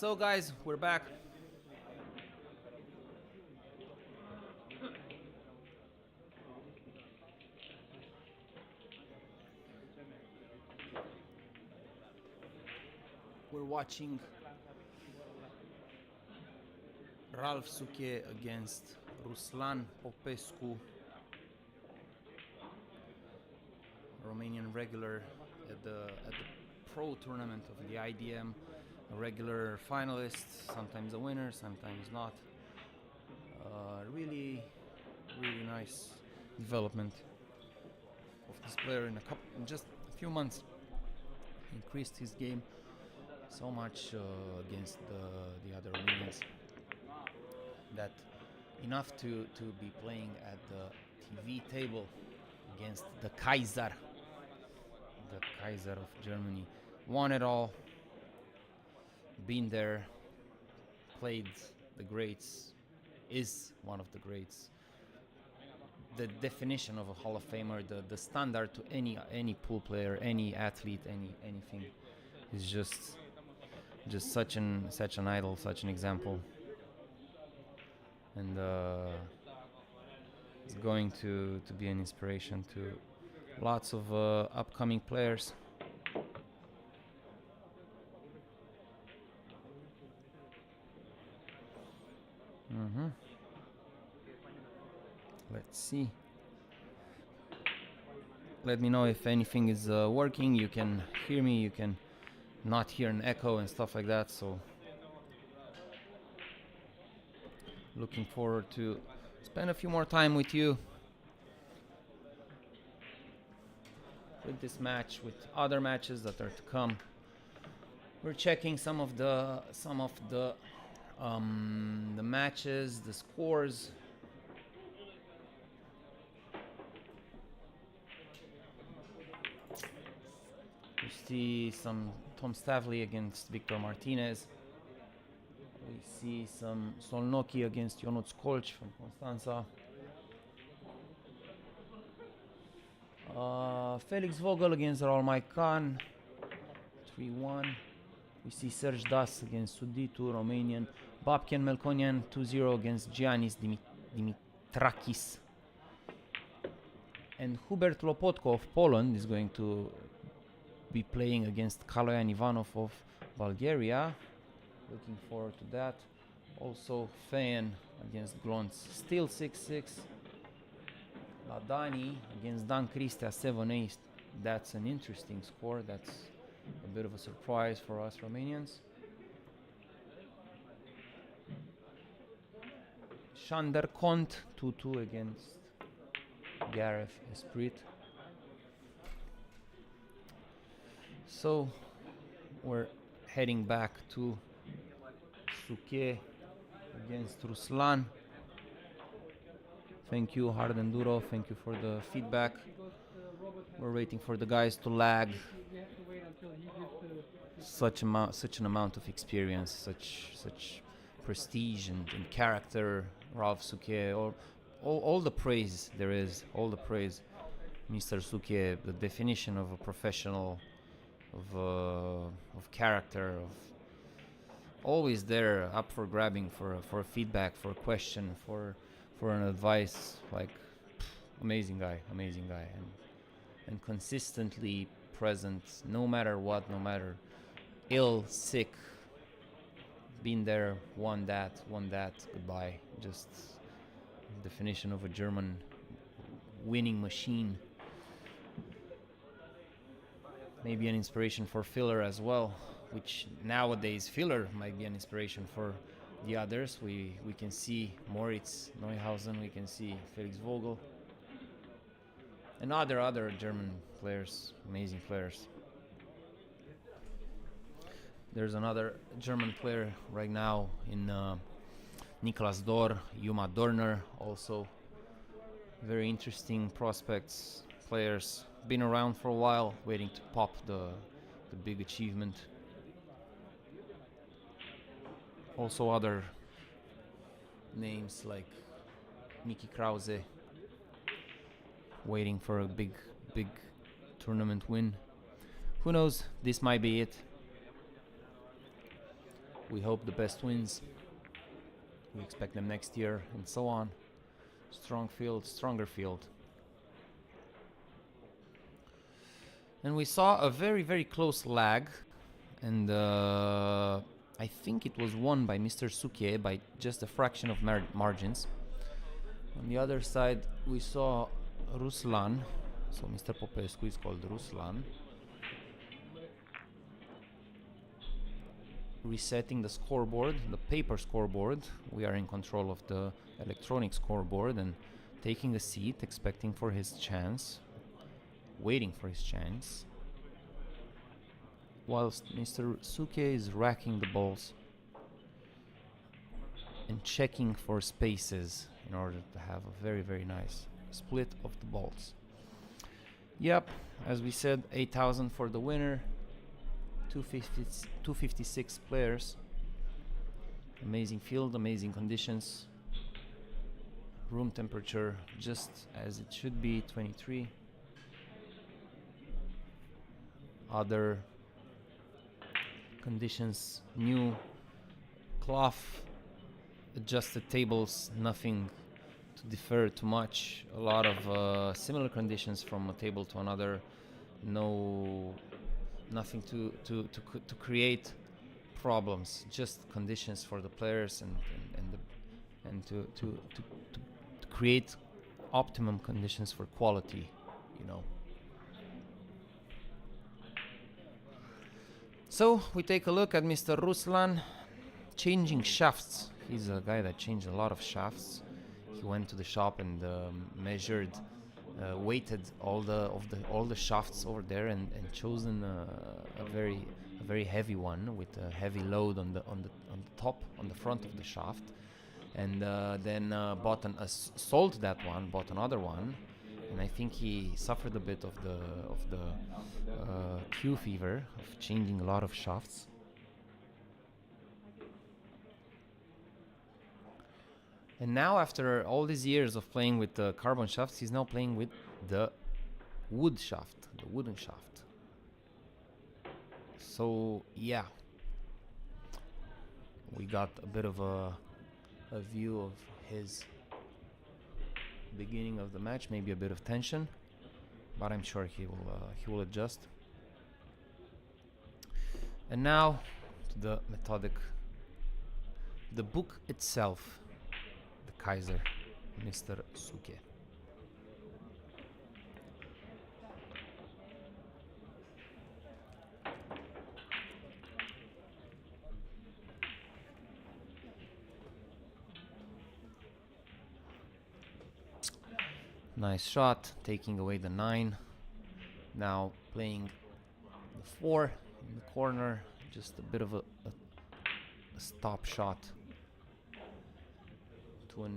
So guys, we're back. We're watching Ralph Souquet against Ruslan Popescu, Romanian regular at the pro tournament of the IDM, a regular finalist, sometimes a winner, sometimes not. Really nice development of this player in just a few months. Increased his game so much against the other Romanians that enough to be playing at the TV table against the Kaiser of Germany. Won it all, been there, played the greats, is one of the greats. The definition of a Hall of Famer, the standard to any pool player, any athlete, anything, is just such an idol, such an example, and it's going to be an inspiration to lots of upcoming players. Let's see. Let me know if anything is working. You can hear me, you can not hear an echo and stuff like that. So looking forward to spend a few more time with you with this match, with other matches that are to come. We're checking some of the matches, the scores. We see some Tom Stavley against Victor Martinez. We see some Solnoki against Ionuț Colci from Constanța. Felix Vogel against Raul Maican, 3-1. We see Serge Das against Suditu, Romanian. Babken Melkonian, 2-0 against Giannis Dimitrakis. And Hubert Lopotko of Poland is going to be playing against Kaloyan Ivanov of Bulgaria. Looking forward to that. Also Feyen against Glonț, still 6-6. Ladani against Dan Cristea, 7-8. That's an interesting score. That's a bit of a surprise for us Romanians. Shander Kont, 2-2 against Gareth Esprit. So we're heading back to Souquet against Ruslan. Thank you, Hard Enduro. Thank you for the feedback. We're waiting for the guys to lag. Such an amount of experience, such prestige and character. Ralph Souquet, all the praise there is, all the praise. Mr. Souquet, the definition of a professional, of character, of always there, up for grabbing, for feedback, for a question, for an advice. Like, amazing guy, and consistently present, no matter what, no matter ill, sick, been there, won that, goodbye. Just definition of a German winning machine. Maybe an inspiration for Filler as well, which nowadays Filler might be an inspiration for the others. We can see Moritz Neuhausen, we can see Felix Vogel, and other German players, amazing players. There's another German player right now in Niklas Dor, Yuma Dorner, also very interesting prospects, players, been around for a while, waiting to pop the big achievement. Also other names like Mickey Krause, waiting for a big tournament win. Who knows, this might be it. We hope the best wins. We expect them next year, and so on. Strong field, stronger field. And we saw a very, very close lag, and I think it was won by Mr. Souquet by just a fraction of margins. On the other side, we saw Ruslan, so Mr. Popescu is called Ruslan, resetting the scoreboard, the paper scoreboard. We are in control of the electronic scoreboard and taking a seat, expecting for his chance, waiting for his chance, whilst Mr. Souquet is racking the balls and checking for spaces in order to have a very, very nice split of the balls. Yep, as we said, 8,000 for the winner, 256 players, amazing field, amazing conditions, room temperature just as it should be, 23. Other conditions, new cloth, adjusted tables, nothing to differ too much. A lot of similar conditions from a table to another. Nothing to create problems. Just conditions for the players and to create optimum conditions for quality, you know. So we take a look at Mr. Ruslan changing shafts. He's a guy that changed a lot of shafts. He went to the shop and measured, weighted all the shafts over there and chosen a very heavy one with a heavy load on the top, on the front of the shaft, and then sold that one, bought another one, and I think he suffered a bit of the Q fever of changing a lot of shafts. And now, after all these years of playing with the carbon shafts, he's now playing with the wood shaft, the wooden shaft. So yeah, we got a bit of a view of his beginning of the match, maybe a bit of tension, but I'm sure he will adjust. And now to the methodic, the book itself, the Kaiser, Mr. Souquet. Nice shot, taking away the 9. Now playing the 4 in the corner, just a bit of a stop shot to a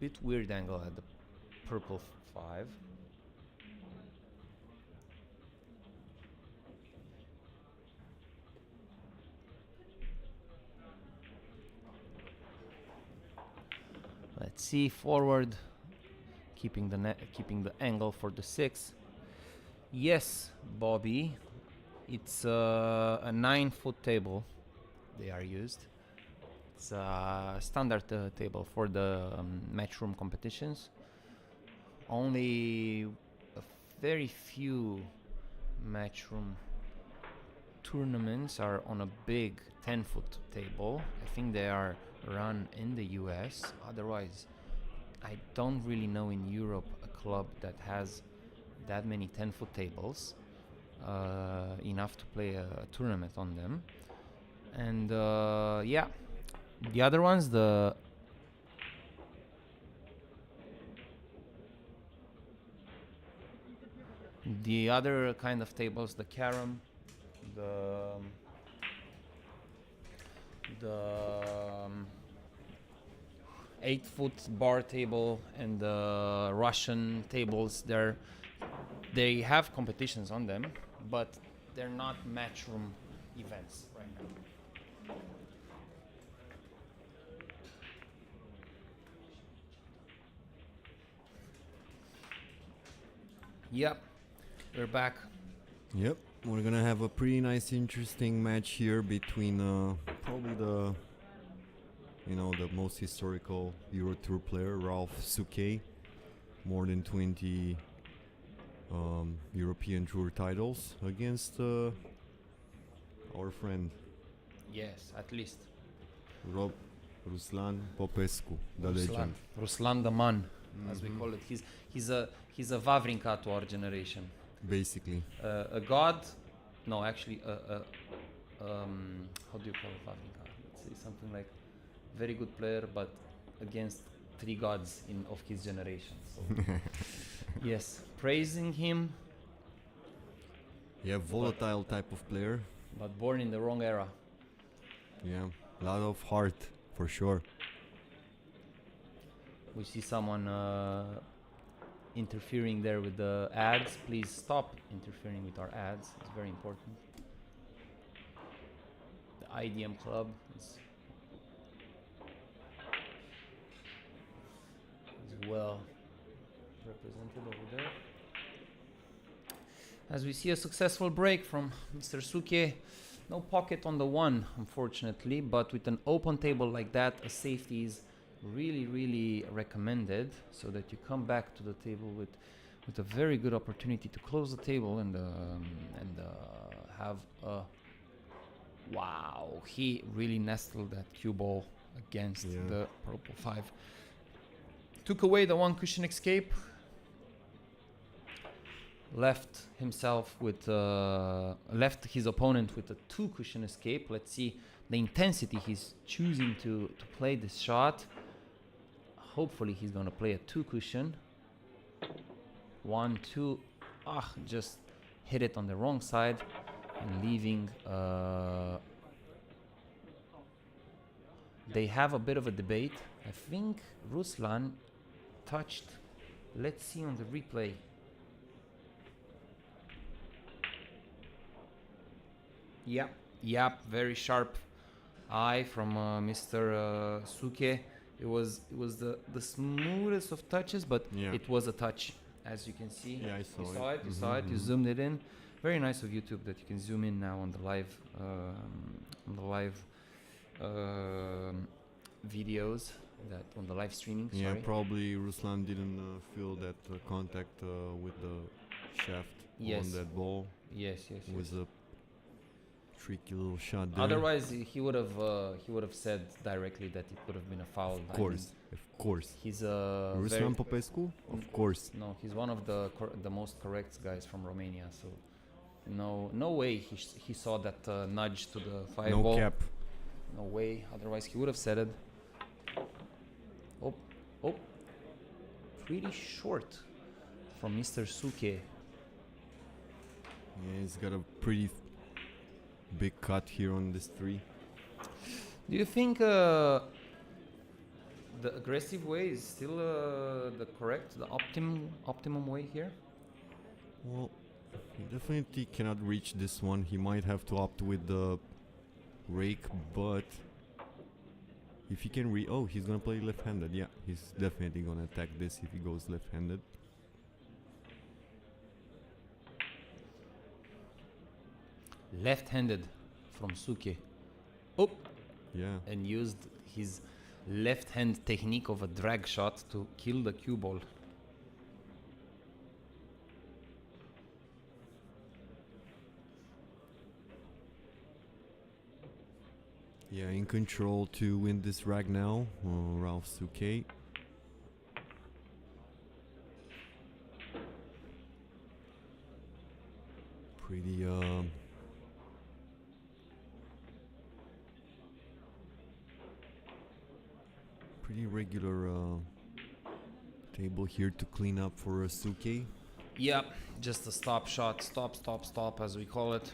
bit weird angle at the purple 5. Let's see, forward, keeping the angle for the 6. Yes, Bobby, it's a 9-foot table they are used. It's a standard table for the matchroom competitions. Only a very few matchroom tournaments are on a big 10-foot table. I think they are run in the US. Otherwise, I don't really know in Europe a club that has that many 10-foot tables, enough to play a tournament on them. And yeah, the other ones, the other kind of tables, the carom, the 8-foot bar table, and the Russian tables, they have competitions on them, but they're not matchroom events right now. Yep, we're back. Yep, We're gonna have a pretty nice, interesting match here between probably the most historical Euro Tour player, Ralph Souquet, more than 20 European Tour titles, against our friend Yes, at least. Ruslan Popescu, the legend. Ruslan the man, as we call it. He's a Wawrinka to our generation. Basically. A god. No, actually, how do you call it, Wawrinka? Let's say something like very good player, but against three gods of his generation. So yes, praising him. Yeah, volatile type of player. But born in the wrong era. Yeah, a lot of heart, for sure. We see someone interfering there with the ads. Please stop interfering with our ads. It's very important. The IDM club is well represented over there. As we see a successful break from Mr. Souquet. No pocket on the one, unfortunately, but with an open table like that, a safety is really, really recommended, so that you come back to the table with a very good opportunity to close the table and have a wow. He really nestled that cue ball against the purple 5. Took away the one cushion escape. Left his opponent with a 2 cushion escape. Let's see the intensity he's choosing to play this shot. Hopefully he's gonna play a 2 cushion. 1, 2. Just hit it on the wrong side and leaving. They have a bit of a debate. I think Ruslan touched. Let's see on the replay. Yep, very sharp eye from Mr. Souquet. It was the smoothest of touches, but it was a touch, as you can see. Yeah, I saw you it. saw it. You saw it. You zoomed it in. Very nice of YouTube that you can zoom in now on the live videos, that on the live streaming. Yeah, sorry. probably Ruslan didn't feel that contact with the shaft on that ball. Yes. It was a tricky little shot there. Otherwise, he would have said directly that it would have been a foul. Of course. He's a Ruslan Popescu? Of course. No, he's one of the most correct guys from Romania. So no way he saw that nudge to the 5 ball. No cap. No way. Otherwise, he would have said it. Oh, pretty short from Mr. Souquet. Yeah, he's got a pretty big cut here on this 3. Do you think the aggressive way is still the optimum way here? Well, he definitely cannot reach this one. He might have to opt with the rake, but if he can he's gonna play left-handed. Yeah, he's definitely gonna attack this if he goes left-handed. Left-handed from Souquet. Oh! Yeah. And used his left-hand technique of a drag shot to kill the cue ball. Yeah, in control to win this rag now, Ralph Souquet. Pretty regular table here to clean up for Souquet. Yeah, just a stop shot, stop as we call it.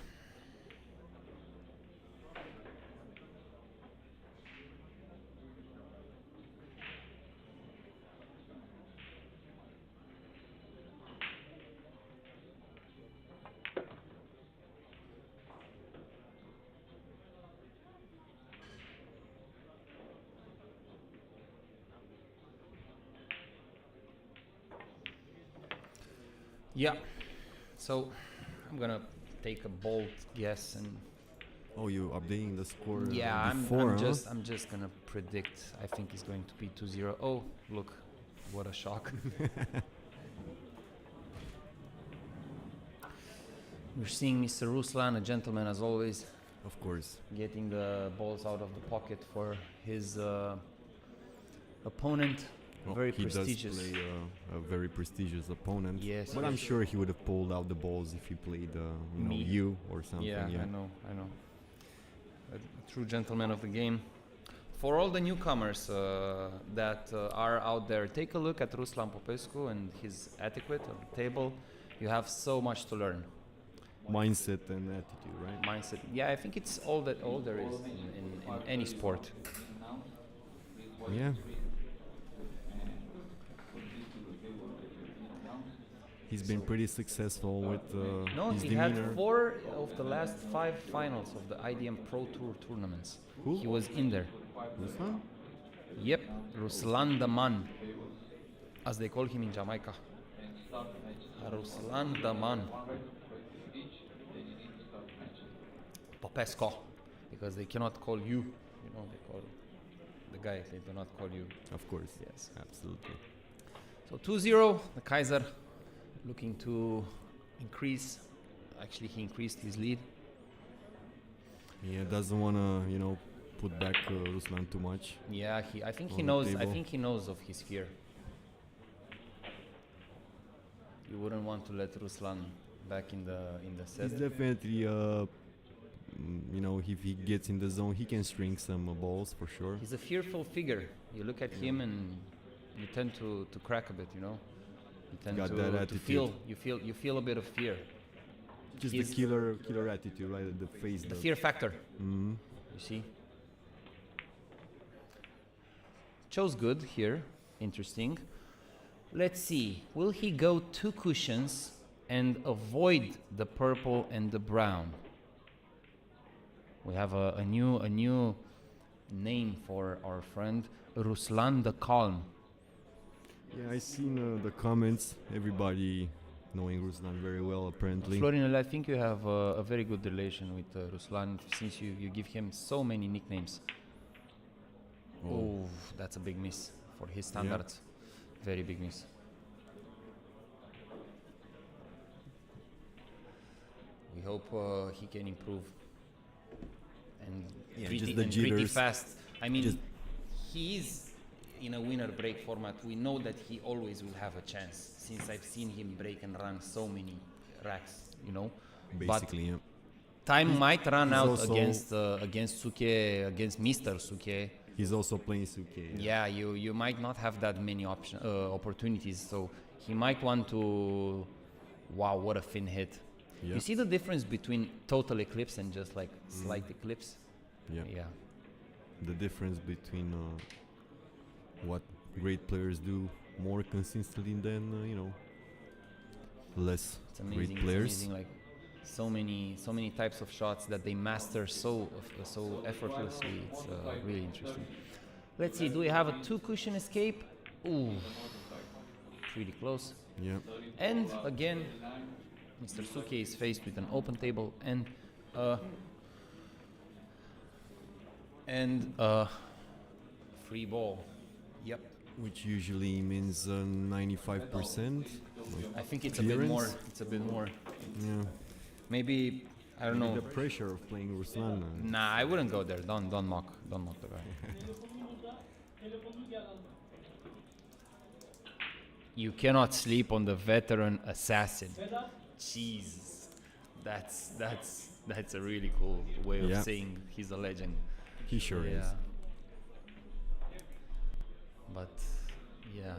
Yeah, so I'm gonna take a bold guess and Oh, you updating the score yeah, before, huh? I'm just gonna predict. I think it's going to be 2-0. Oh, look, what a shock! We're seeing Mr. Ruslan, a gentleman as always, Of course. getting the balls out of the pocket for his opponent. Well, Very he prestigious. does play a very prestigious opponent. Yes, But yes. I'm sure he would have pulled out the balls if he played, Me. you or something. Yeah, I know. A true gentleman of the game. For all the newcomers that are out there, take a look at Ruslan Popescu and his etiquette on the table. You have so much to learn. Mindset and attitude, right? Mindset. Yeah, I think it's all there is in any sport. Yeah. He's been pretty successful with No, his he demeanor. had 4 of the last 5 finals of the IDM Pro Tour tournaments. Who? He was in there. Ruslan? Yep, Ruslan the Man, as they call him in Jamaica. Ruslan the Man. Popescu, because they cannot call you. You know, they call the guy. They do not call you. Of course. Yes. Absolutely. So 2-0, the Kaiser looking to increase. Actually, he increased his lead. Yeah, doesn't want to, put back Ruslan too much. Yeah, I think he On the knows. I table. think he knows of his fear. You wouldn't want to let Ruslan back in the set. He's definitely, if he gets in the zone, he can string some balls for sure. He's a fearful figure. You look at him and you tend to crack a bit. You tend Got that to attitude. you feel a bit of fear. Just He's- the killer attitude, right? The face. The fear factor. Mm-hmm. You see. Chose good here. Interesting. Let's see. Will he go 2 cushions and avoid the purple and the brown? We have a new name for our friend Ruslan the Calm. Yeah, I seen the comments. Everybody knowing Ruslan very well, apparently. Florin, I think you have a very good relation with Ruslan since you give him so many nicknames. Oh, that's a big miss for his standards. Very big miss. We hope he can improve and Yeah, pretty, just the and pretty jitters. fast. I mean, Just- he is in a winner break format. We know that he always will have a chance since I've seen him break and run so many racks. Basically, yeah. Time might run he's out also- against Souquet, against Mr. Souquet. He's also playing Souquet. Yeah, you might not have that many opportunities, so he might want to. Wow, what a fin hit! Yeah. You see the difference between total eclipse and just like slight eclipse? Yeah. Yeah. The difference between what great players do more consistently than less It's amazing. great It's players. amazing, like so many types of shots that they master so effortlessly. It's really interesting. Let's see. Do we have a 2 cushion escape? Ooh, pretty close. Yeah. And again, Mr. Souquet is faced with an open table and free ball. Yep. Which usually means 95%. I think it's a bit more. Clearance? It's a bit more. Yeah. Maybe I don't know. The pressure of playing Ruslan. Nah, I wouldn't go there. Don't mock the guy. You cannot sleep on the veteran assassin. Jesus, that's a really cool way of Yeah. saying he's a legend. He sure is. But yeah,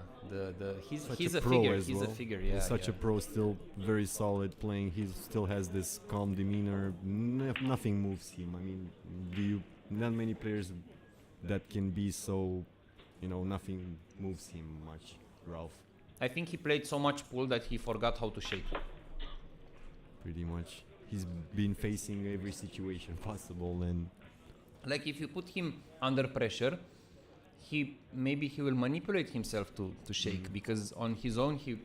he's Such a pro figure. as He's well. a figure. Yeah. Such a pro, still very solid playing. He still has this calm demeanor. Nothing moves him. I mean, not many players that can be so, nothing moves him much. Ralph, I think he played so much pool that he forgot how to shake. pretty much. He's been facing every situation possible, and Like if you put him under pressure, maybe he will manipulate himself to shake because on his own he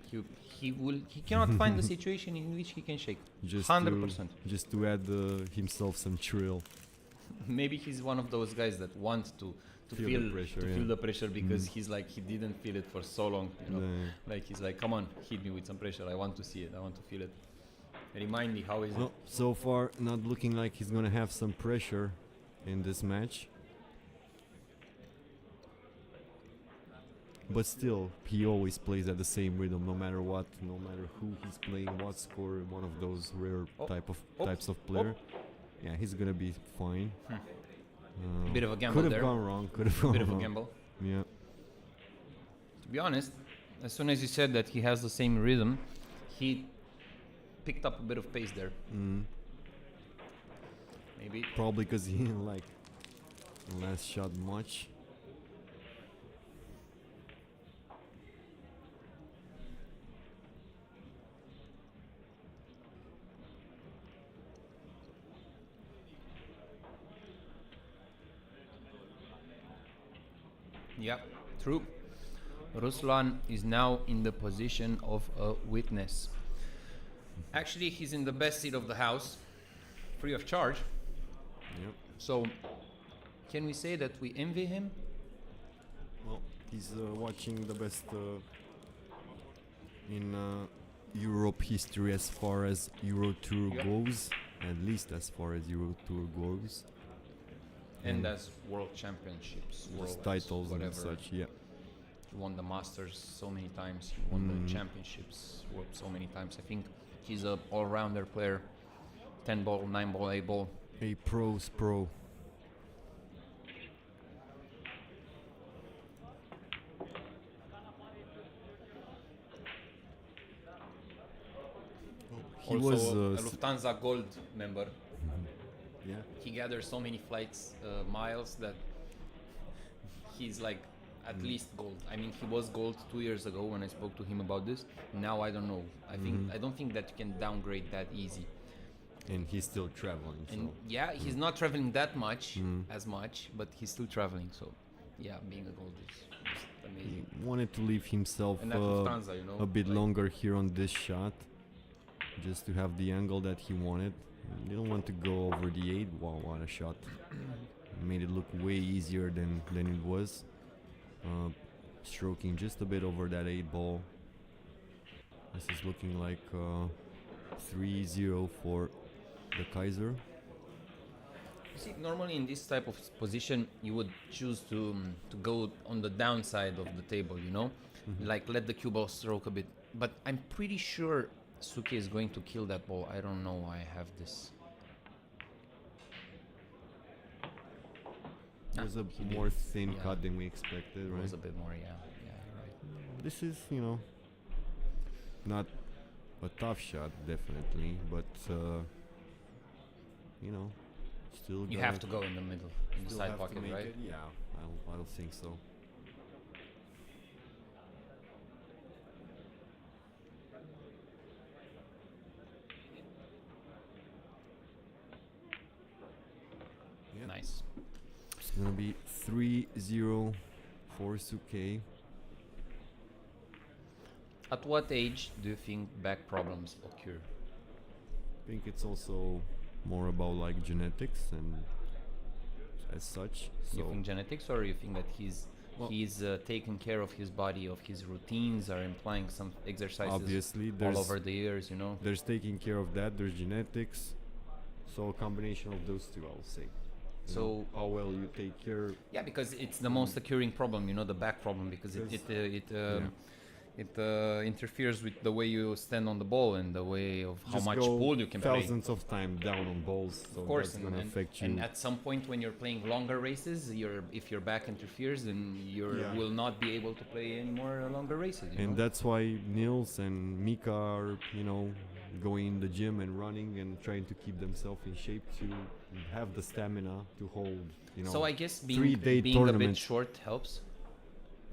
cannot find the situation in which he can shake. Just 100%. Just to add himself some thrill. Maybe he's one of those guys that want to feel the pressure because he's like he didn't feel it for so long, you know. Like he's like, come on, hit me with some pressure. I want to see it. I want to feel it. Remind me, how is it? So far, not looking like he's gonna have some pressure in this match. But still, he always plays at the same rhythm, no matter what, no matter who he's playing, what score. One of those rare types of player. Yeah, he's gonna be fine. Bit of a gamble there. Could have gone wrong. Could have gone Bit of wrong. a gamble. Yeah. To be honest, as soon as you said that he has the same rhythm, he picked up a bit of pace there. Maybe. Probably because he didn't like the last shot much. Yeah, true. Ruslan is now in the position of a witness. Actually, he's in the best seat of the house, free of charge. Yep. So, can we say that we envy him? Well, he's watching the best in Europe history as far as Euro Tour goes, at least as far as Euro Tour goes. And as world championships, world titles whatever. and such, yeah. He won the Masters so many times, he won the championships so many times. I think he's a all-rounder player. 10 ball, 9 ball, 8 ball. A pro's pro. He also was a Lufthansa Gold member. yeah. He gathers so many flights, miles, that he's like at least gold. I mean, he was gold 2 years ago when I spoke to him about this. Now I don't know. I don't think that you can downgrade that easy. And he's still traveling. And so. yeah, he's not traveling that much, as much, but he's still traveling. So yeah, being a gold is just amazing. He wanted to leave himself And at Lufthansa, you know, a bit like, longer here on this shot, just to have the angle that he wanted. He didn't want to go over the 8. Wow, what a shot. Made it look way easier than it was. Stroking just a bit over that 8 ball. This is looking like 3-0 for the Kaiser. You see, normally in this type of position, you would choose to go on the downside of the table, you know, like let the cue ball stroke a bit. But I'm pretty sure Souquet is going to kill that ball. I don't know why I have this. It was a he more did. thin Yeah. cut than we expected, It right? was a bit more, yeah, you're right. This is, not a tough shot, definitely, but still. You have to go in the middle, in the side pocket, right? It. Yeah, I don't think so. Yeah. Nice. It's gonna be 3-0 for Souquet. At what age do you think back problems occur? I think it's also more about like genetics and as such. You So think genetics, or you think that he's Well- taking care of his body, of his routines, are implying some exercises obviously all there's over the years, you know? there's taking care of that. There's genetics. So a combination of those two, I'll say. You So- know, how well you take care. Yeah, because it's the most occurring problem, you know, the back problem, because it interferes with the way you stand on the ball and the way of how Just much go pull you can play. thousands of time down on balls. So Of course, that's gonna affect you. and at some point when you're playing longer races, if your back interferes, then you Yeah. will not be able to play any more longer races. You And know? that's why Nils and Mika are, going in the gym and running and trying to keep themselves in shape to have the stamina to hold, So I guess 3-day being a bit tournament. short helps.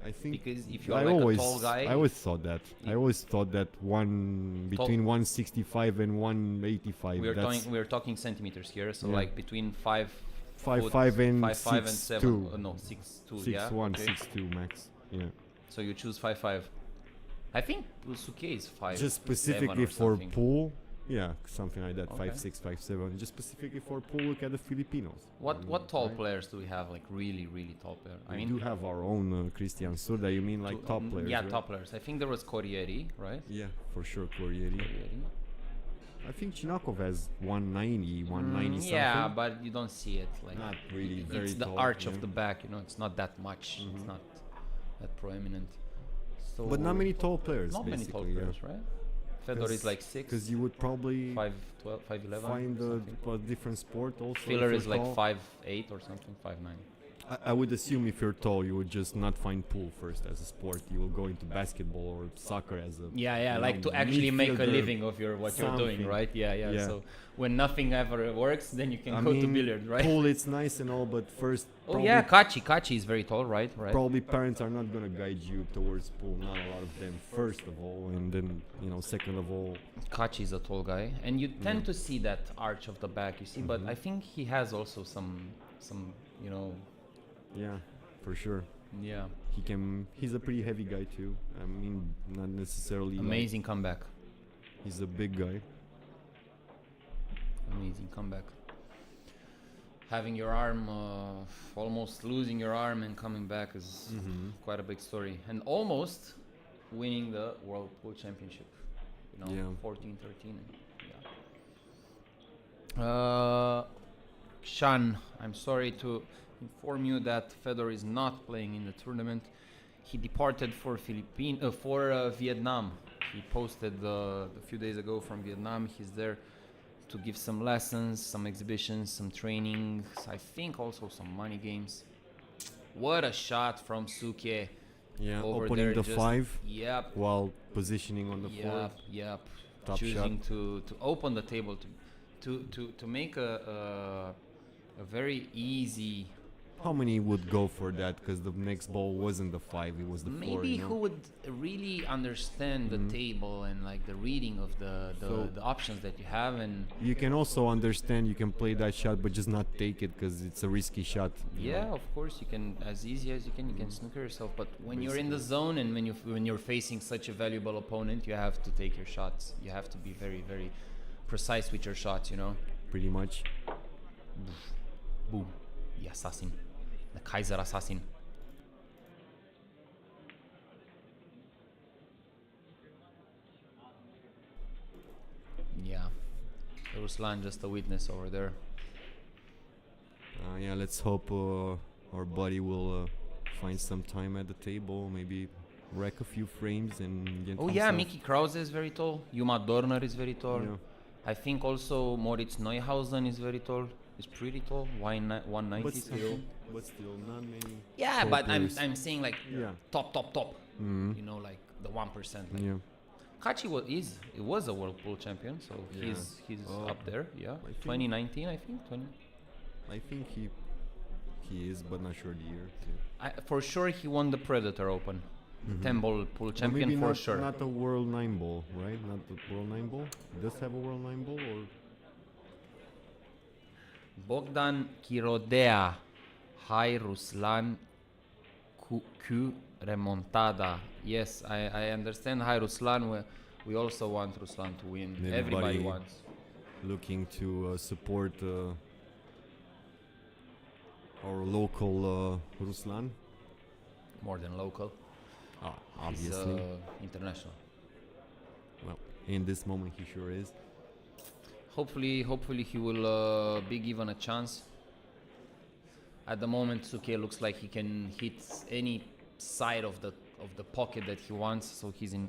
I think Because if you're like a tall guy, I always thought that. I always thought that between 165 and 185. we're talking centimeters here, so Yeah. like between 5 5-5 and 5-5 and 7. 6-2. No, 6-2. 6-1, Yeah. Okay. 6-2 max. Yeah. So you choose 5-5. I think Souquet is 5. Just specifically for something. pool. Yeah, something like that. Okay. 5-6, 5-7. Just specifically for pool. Look at the Filipinos. What tall right? players do we have? Like really tall players. We do have our own Christian Surda. You mean like top players? Yeah, right? top players. I think there was Corrieri, right? Yeah, for sure, Corrieri. Corrieri. I think Chinakov has 190, 190 something. Yeah, but you don't see it. Like Not really very it's the tall, arch yeah. of the back. You know, it's not that much. It's not that proeminent. So But not many tall players. Not many tall players, right? Fedor is like 6. Because you would probably 5'12", 5'11". find something. a different sport also. Filler if is you're like tall. 5'8" or something, 5'9". I would assume if you're tall, you would just not find pool first as a sport. You will go into basketball or soccer as a Yeah, you like know, to actually make a midfielder. living of what you're doing, something. right? Yeah. Yeah. So when nothing ever works, then you can I go to mean, billiard, right? Pool, it's nice and all, but first, Oh yeah, Kachi is very tall, right? probably parents are not gonna guide you towards pool. Not a lot of them, first of all, and then second of all. Kachi is a tall guy, and you tend to see that arch of the back. You see, but I think he has also some. Yeah, for sure. Yeah. He's a pretty heavy guy too. I mean, not necessarily. Amazing comeback. He's a big guy. Amazing comeback. Having your arm, almost losing your arm and coming back is quite a big story. And almost winning the World Pool Championship. Yeah. 14, 13. Yeah. Shan, I'm sorry to inform you that Fedor is not playing in the tournament. He departed for Vietnam. He posted a few days ago from Vietnam. He's there to give some lessons, some exhibitions, some training. I think also some money games. What a shot from Souquet. Yeah, over opening there, the 5 Yep. while positioning on the 4. Yep. Top Choosing to open the table to make a very easy. How many would go for that? Because the next ball wasn't the 5, it was the 4. Maybe who would really understand the table and like the reading of the options that you have, and You can also understand you can play that shot, but just not take it because it's a risky shot. you know? of course you can, as easy as you can snooker yourself. But when you're in the zone and when you're facing such a valuable opponent, you have to take your shots. You have to be very, very precise with your shots. Pretty much. Boom, the assassin, the Kaiser assassin. Yeah, Ruslan just a witness over there. Yeah, let's hope our buddy will find some time at the table, maybe rack a few frames and get Oh yeah, himself- Mickey Krause is very tall. Yuma Dorner is very tall. Yeah. I think also Moritz Neuhausen is very tall. He's pretty tall, 190 But still, something. not many. Yeah, tall but players. I'm saying like Yeah. top. Mhm. Like the 1%. Like Yeah. Kachi was a world pool champion, so Yeah. he's Oh, up there. Yeah, I think- 2019 I think. 20. I think he is, but not sure the year. Too. For sure he won the Predator Open, 10 ball pool Or champion maybe for not, sure. Not a World 9 ball, right? Not the World 9 ball. He does have a World 9 ball, or Bogdan Chirodea. Hi Ruslan Q remontada. Yes, I understand. Hi Ruslan. We also want Ruslan to win. Everybody wants. looking to support our local Ruslan. More than local. Obviously. He's international. Well, in this moment, he sure is. Hopefully he will be given a chance. At the moment, Souquet looks like he can hit any side of the pocket that he wants, so he's in.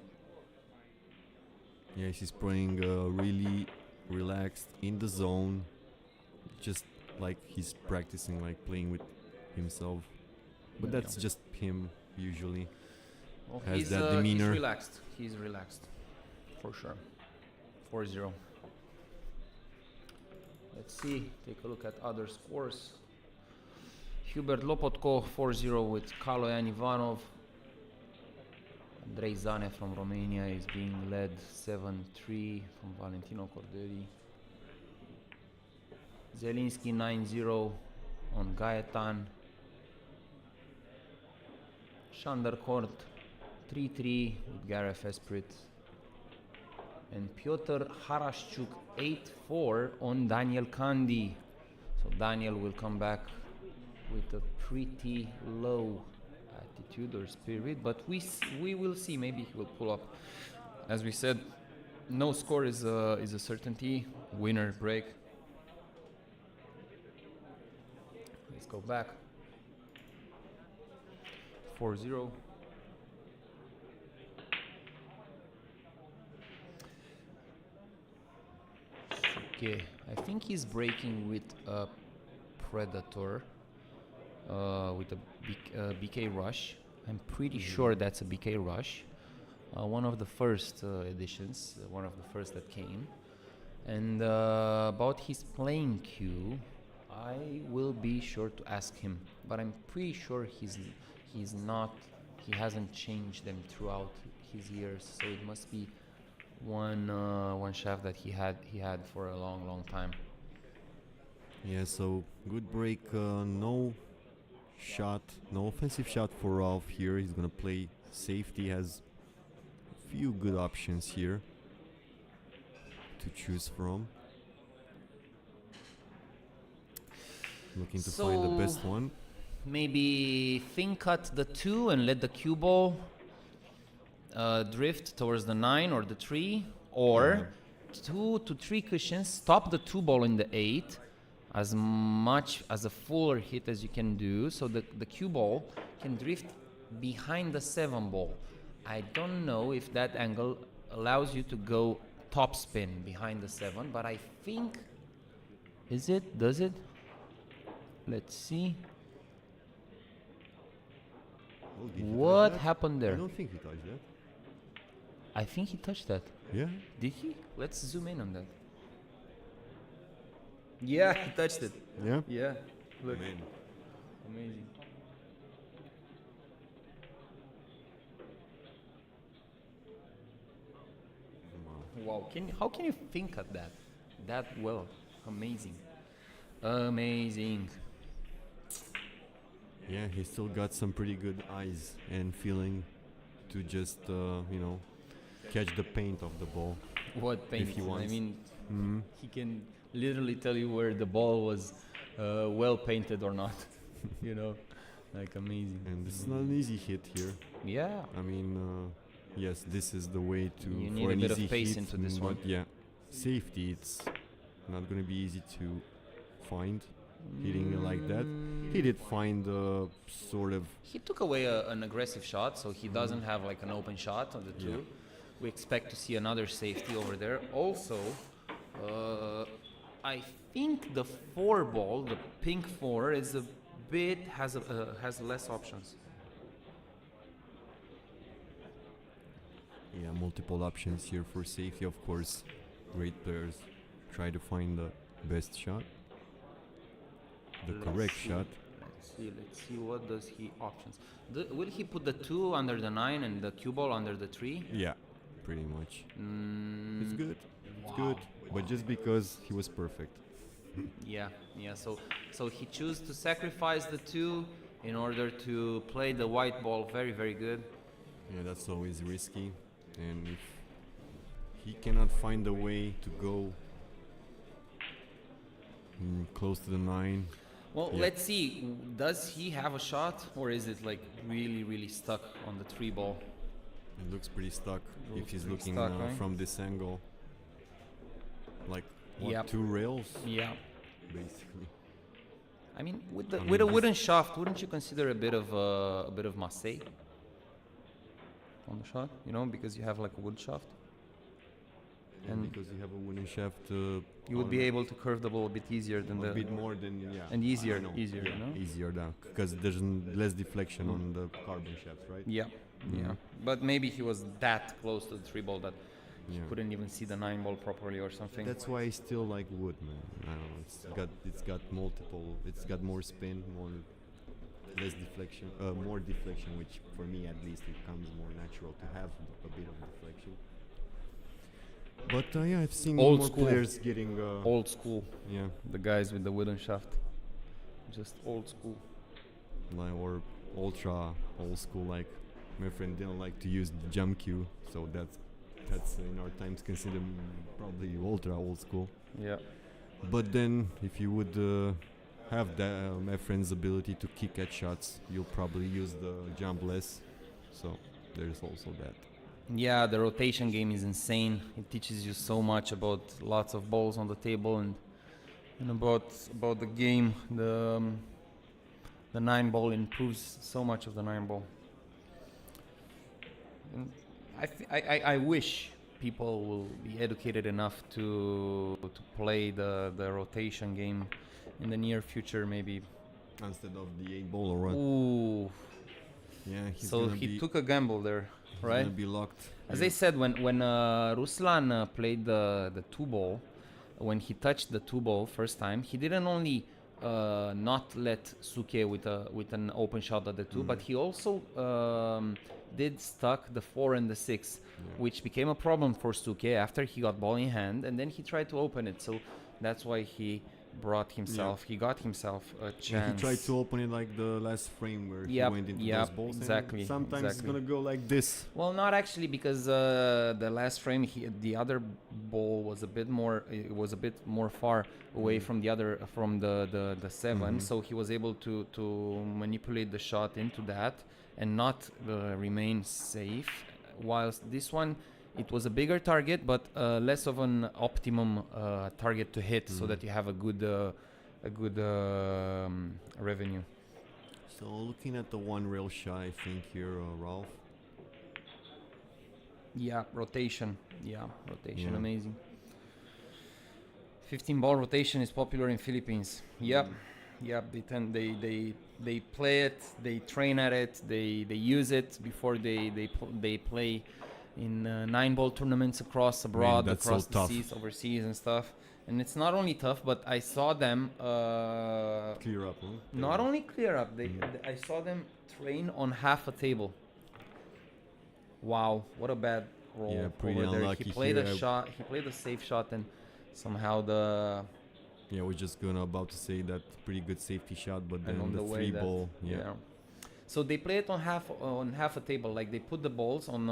Yeah, he's playing really relaxed in the zone, just like he's practicing, like playing with himself. But that's just him usually. Well, Has he's, that demeanor. He's relaxed, for sure. 4-0. Let's see. Take a look at other scores. Hubert Lopotko 4-0 with Kaloyan Ivanov. Andrei Zane from Romania is being led 7-3 from Valentino Corderi. Zelinski 9-0 on Gaetan. Shandercourt 3-3 with Gareth Esprit. And Piotr Harashchuk 8-4 on Daniel Kandi. So Daniel will come back with a pretty low attitude or spirit, but we will see. Maybe he will pull up. As we said, no score is a certainty. Winner break. Let's go back. 4-0. Okay, I think he's breaking with a Predator, with a BK Rush. I'm pretty sure that's a BK Rush. One of the first editions, one of the first that came. And about his playing cue, I will be sure to ask him. But I'm pretty sure he hasn't changed them throughout his years. So it must be one shaft that he had for a long time. Yeah, so good break. No shot, no offensive shot for Ralph here. He's gonna play safety. Has a few good options here to choose from. Looking to find the best one. Maybe think cut the 2 and let the cue ball drift towards the 9 or the 3, or 2 to 3 cushions. Stop the 2 ball in the 8 as much as a fuller hit as you can do, so the cue ball can drift behind the 7 ball. I don't know if that angle allows you to go top spin behind the 7, but I think does it? Let's see. Oh, did he What touch that? happened there? I don't think he touched that. I think he touched that. Yeah? Did he? Let's zoom in on that. Yeah, he touched it. Yeah? Yeah. Look. Man. Amazing. Wow. How can you think of that well? Amazing. Amazing. Yeah, he still got some pretty good eyes and feeling to just, catch the paint of the ball. What paint? If he wants. I mean, he can literally tell you where the ball was well painted or not. Like amazing. And this is not an easy hit here. Yeah. I mean, yes, this is the way to You for need a an bit of easy pace hit, into this but one. yeah, safety. It's not going to be easy to find. Hitting it like that, he did find sort of. He took away an aggressive shot, so he doesn't have like an open shot on the 2. Yeah. We expect to see another safety over there. Also, I think the 4 ball, the pink 4, is a bit has less options. Yeah, multiple options here for safety, of course. Great players try to find the best shot, the correct shot. Let's see what does he options. Will he put the 2 under the 9 and the cue ball under the 3? Yeah, pretty much. It's good. It's good, but just because he was perfect. Yeah. So he chose to sacrifice the 2 in order to play the white ball very, very good. Yeah, that's always risky, and if he cannot find a way to go close to the 9. Well, Yeah. let's see. Does he have a shot, or is it like really, really stuck on the 3 ball? It looks pretty stuck if Looks he's pretty looking stuck, right? from this angle. Like what, Yep. 2 rails Yeah. basically. I mean, with I mean, a this- wooden shaft, wouldn't you consider a bit of massé on the shot? Because you have like a wood shaft, And and because you have a wooden shaft, you would be able to curve the ball a bit easier than a bit more than and easier, I know. easier, Yeah, easier down because there's less deflection on the carbon shafts, right? Yeah. Yeah. But maybe he was that close to the 3 ball that he Yeah. couldn't even see the 9 ball properly or something. That's why I still like wood, man. I don't know. It's got multiple. It's got more spin, less deflection, more deflection, which for me at least it comes more natural to have a bit of deflection. But yeah, I've seen Old more school. players getting. Old school, Yeah. the guys with the wooden shaft. just old school. Like, or ultra old school. Like my friend didn't like to use the jump cue, so that's in our times considered probably ultra old school. Yeah. But then, if you would have that, my friend's ability to kick at shots, you'll probably use the jump less. So there's also that. Yeah, the rotation game is insane. It teaches you so much about lots of balls on the table and about the game. The 9 ball improves so much of the 9 ball. And I wish people will be educated enough to play the rotation game in the near future, maybe. Instead of the 8 ball or what? Ooh. Yeah, he's So gonna he be, took a gamble there, he's right? gonna be locked. As Yeah. I said, when Ruslan played the 2 ball, when he touched the 2 ball first time, he didn't only not let Souquet with an open shot at the 2, but he also did stuck the 4 and the 6, which became a problem for Souquet after he got ball in hand, and then he tried to open it. So that's why he brought himself. He got himself a chance. Yeah, he tried to open it like the last frame where he went into those balls. Exactly. And sometimes it's exactly. gonna go like this. Well, not actually, because the last frame, the other ball was a bit more. It was a bit more far away from the 7, so he was able to manipulate the shot into that and not remain safe. Whilst this one, it was a bigger target, but less of an optimum target to hit, so that you have a good revenue. So looking at the one rail shot, I think here, Ralph. Yeah, rotation. Yeah, rotation, Yeah. amazing. 15-ball rotation is popular in Philippines. Yep, they play it, they train at it, they use it before they play in 9-ball tournaments across abroad, that's across so the tough. seas, overseas and stuff. And it's not only tough, but I saw them Clear up, huh? not only clear up. I saw them train on half a table. Wow, what a bad roll. Yeah, pretty over there. unlucky He played here. a shot. He played a safe shot, and somehow the Yeah, we're just about to say that pretty good safety shot, but then and on the the way 3 ball, yeah. So they play it on half a table. Like they put the balls on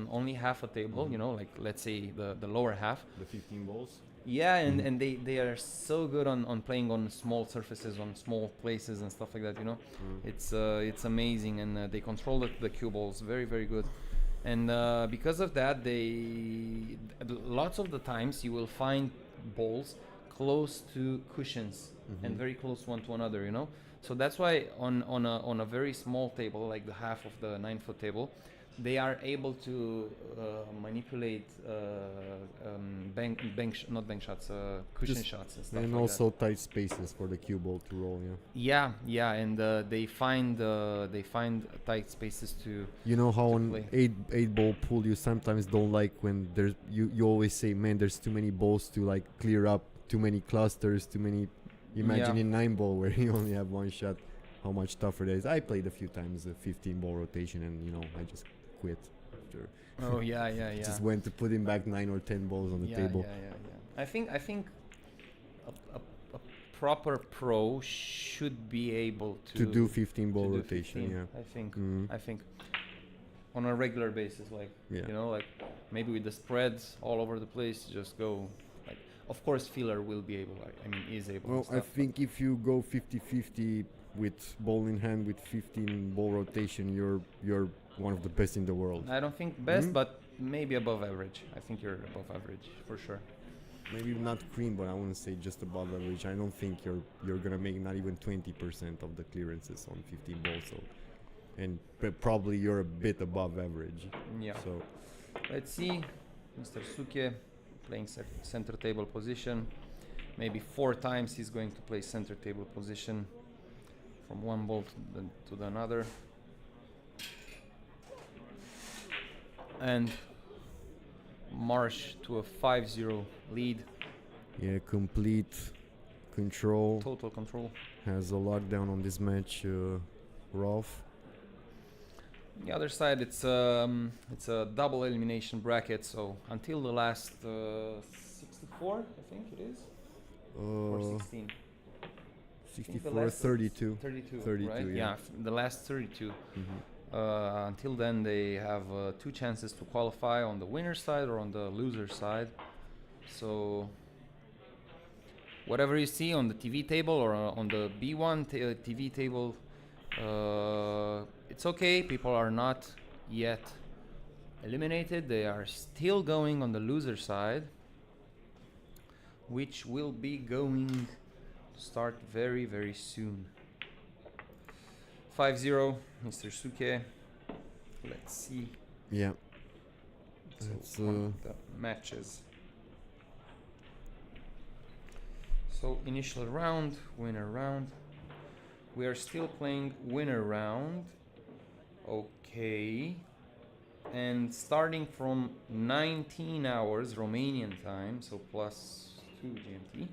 only half a table. You know, like let's say the lower half. the 15 balls. Yeah, and they are so good on playing on small surfaces, on small places and stuff like that. You know, it's amazing, and they control the cue balls very, very good. And because of that, lots of the times you will find balls close to cushions and very close one to another. You know, so that's why on a very small table, like the half of the 9-foot table, they are able to manipulate not bank shots, cushion Just- shots and stuff And like also tight spaces for the cue ball to roll, yeah. yeah, and they find tight spaces to. You know how to on play. 8 ball pool you sometimes don't like when there's you always say, man, there's too many balls to like clear up, too many clusters, too many. Imagine in 9 ball where you only have one shot, how much tougher that is. I played a few times a 15-ball rotation, and I just quit after. Oh yeah. Just went to put in back 9 or 10 balls on the table. Yeah. I think a proper pro should be able To do 15-ball do rotation, 15, yeah. I think on a regular basis, like Yeah. like maybe with the spreads all over the place, just go. Like, of course, Filler will be able. Is able. Well, and I stuff, think if you go 50-50 with ball in hand with 15-ball rotation, you're one of the best in the world. I don't think best, but maybe above average. I think you're above average for sure. Maybe not cream, but I wouldn't say just above average. I don't think you're gonna make not even 20% of the clearances on 15 balls. So, and probably you're a bit above average. Yeah. So Let's see, Mr. Souquet playing center table position. Maybe 4 times he's going to play center table position from one ball to the another. And march to a 5-0 lead. yeah, complete control. Total control. Has a lockdown on this match, Rolf. The other side, it's a double elimination bracket. So until the last 64, I think it is, or 16. think the 64, last 32. 32, 32, right? yeah. The last 32. Mhm. Until then, they have two chances to qualify on the winner side or on the loser side. So whatever you see on the TV table or on the B1 TV table, it's okay. People are not yet eliminated. They are still going on the loser side, which will be going to start very, very soon. 5-0, Mr. Souquet. Let's see. Yeah. So It's, on the matches. So initial round, winner round. We are still playing winner round. Okay. And starting from 19 hours Romanian time, so plus 2 GMT.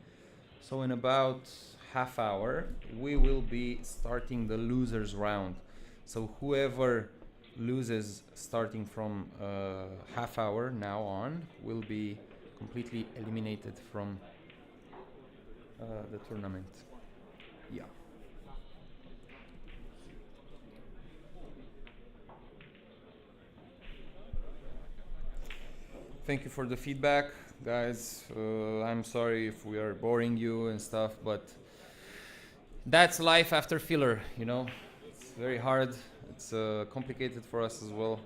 So in about half hour, we will be starting the losers round. So whoever loses starting from half hour now on will be completely eliminated from the tournament. Yeah. Thank you for the feedback, guys. I'm sorry if we are boring you and stuff, but that's life after filler, you know? It's very hard. It's complicated for us as well.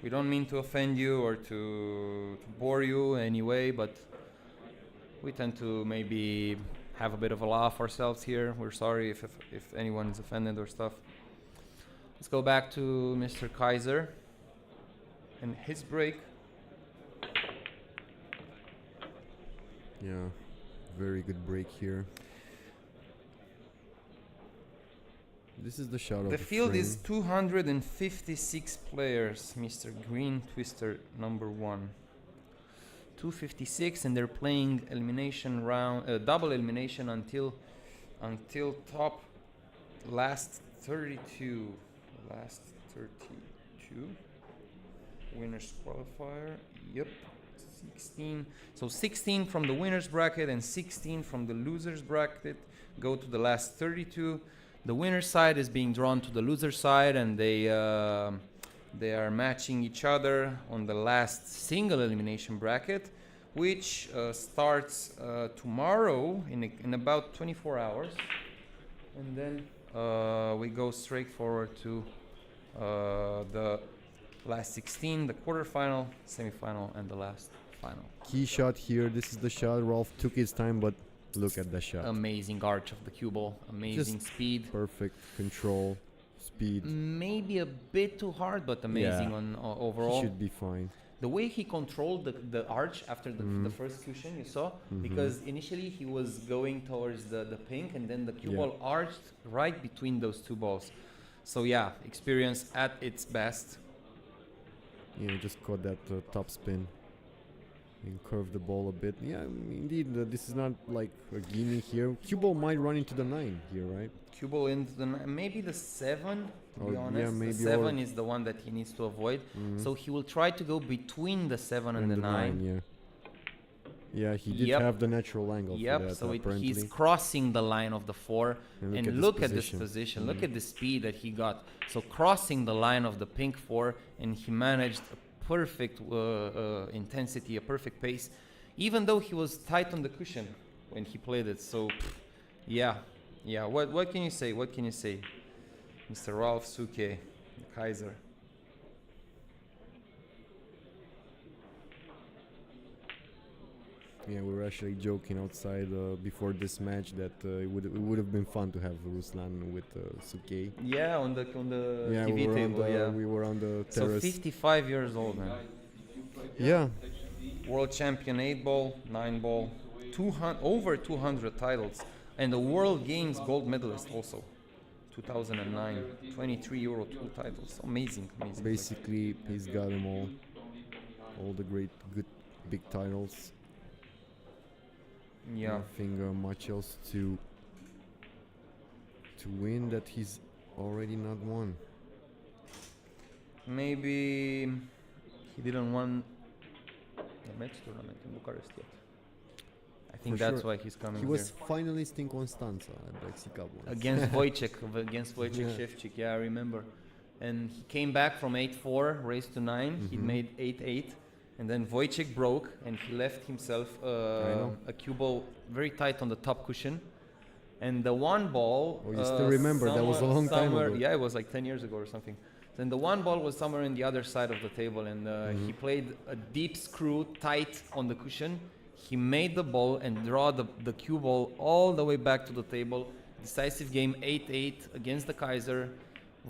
We don't mean to offend you or to bore you anyway, but we tend to maybe have a bit of a laugh ourselves here. We're sorry if anyone is offended or stuff. Let's go back to Mr. Kaiser and his break. Yeah, very good break here. This is the shot of The the field frame. is 256 players, Mr. Green Twister number 1. 256, and they're playing elimination round, double elimination until top last 32. Last 32. Winners qualifier. Yep. 16. So 16 from the winners bracket and 16 from the losers bracket go to the last 32. The winner side is being drawn to the loser side, and they are matching each other on the last single elimination bracket, which starts tomorrow in about 24 hours, and then we go straight forward to the last 16, the quarterfinal, semifinal, and the last final. Key shot here. This is the shot. Rolf took his time, but look at the shot. Amazing arch of the cue ball, amazing speed. Perfect control, speed. Maybe a bit too hard, but amazing Yeah. on overall. He should be fine. The way he controlled the arch after the first cushion, you saw, because initially he was going towards the pink, and then the cue ball arched right between those two balls. So yeah, experience at its best. Yeah, just caught that top spin and curved the ball a bit. Yeah, indeed, this is not like a gimme here. Cue ball might run into the 9 here, right? Cue ball into the maybe the 7. To be Or, honest, yeah, maybe the 7 is the one that he needs to avoid. So he will try to go between the 7 and the 9. Yeah. Yeah, he did Yep. have the natural angle for that, So apparently. he's crossing the line of the 4. And look at this position. Look at the speed that he got. So crossing the line of the pink 4, and he managed a perfect intensity, a perfect pace, even though he was tight on the cushion when he played it. So, yeah. What can you say? What can you say, Mr. Ralph Souquet, Kaiser? Yeah, we were actually joking outside before this match that it would have been fun to have Ruslan with Souquet. Yeah, on the Yeah, TV table. we were on the So terrace. 55 years old, man. Yeah, World champion 8 ball, 9 ball, over 200 titles, and the World Games gold medalist also. 2009, 23 Euro 2 titles. Amazing. basically he's got them all the great, good, big titles. Yeah. Nothing much else to win that he's already not won. Maybe he didn't win the Mezz tournament in Bucharest yet. I think For that's sure. why he's coming He here. was finalist in Constanța at Black Sea Cup once. Against Wojciech, Yeah. Shevchik, yeah, I remember. And he came back from 8-4, raised to 9. He Mhm. made 8-8, and then Wojciech broke, and he left himself know. a cue ball very tight on the top cushion. And the one ball. Oh, you still remember? That was a long time ago. Yeah, it was like 10 years ago or something. Then the one ball was somewhere in the other side of the table, and he played a deep screw tight on the cushion. He made the ball and draw the cue ball all the way back to the table. Decisive game 8-8 against the Kaiser.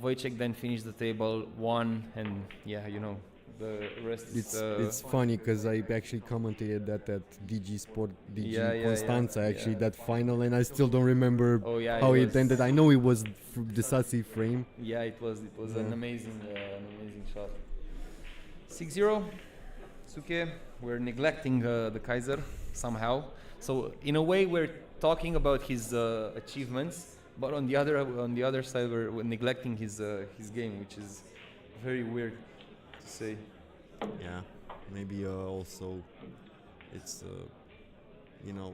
Wojciech then finished the table, won, and yeah, you know, the rest is... It's funny because I actually commented that at DG Sport, DG Constanța, actually, yeah. that final, and I still don't remember Oh, yeah, how it it was- ended. I know it was decisive frame. Yeah, it was Yeah. an amazing shot. 6-0, Souquet. We're neglecting the Kaiser somehow. So in a way, we're talking about his achievements, but on the other side, we're neglecting his game, which is very weird to say. Yeah, maybe also it's you know,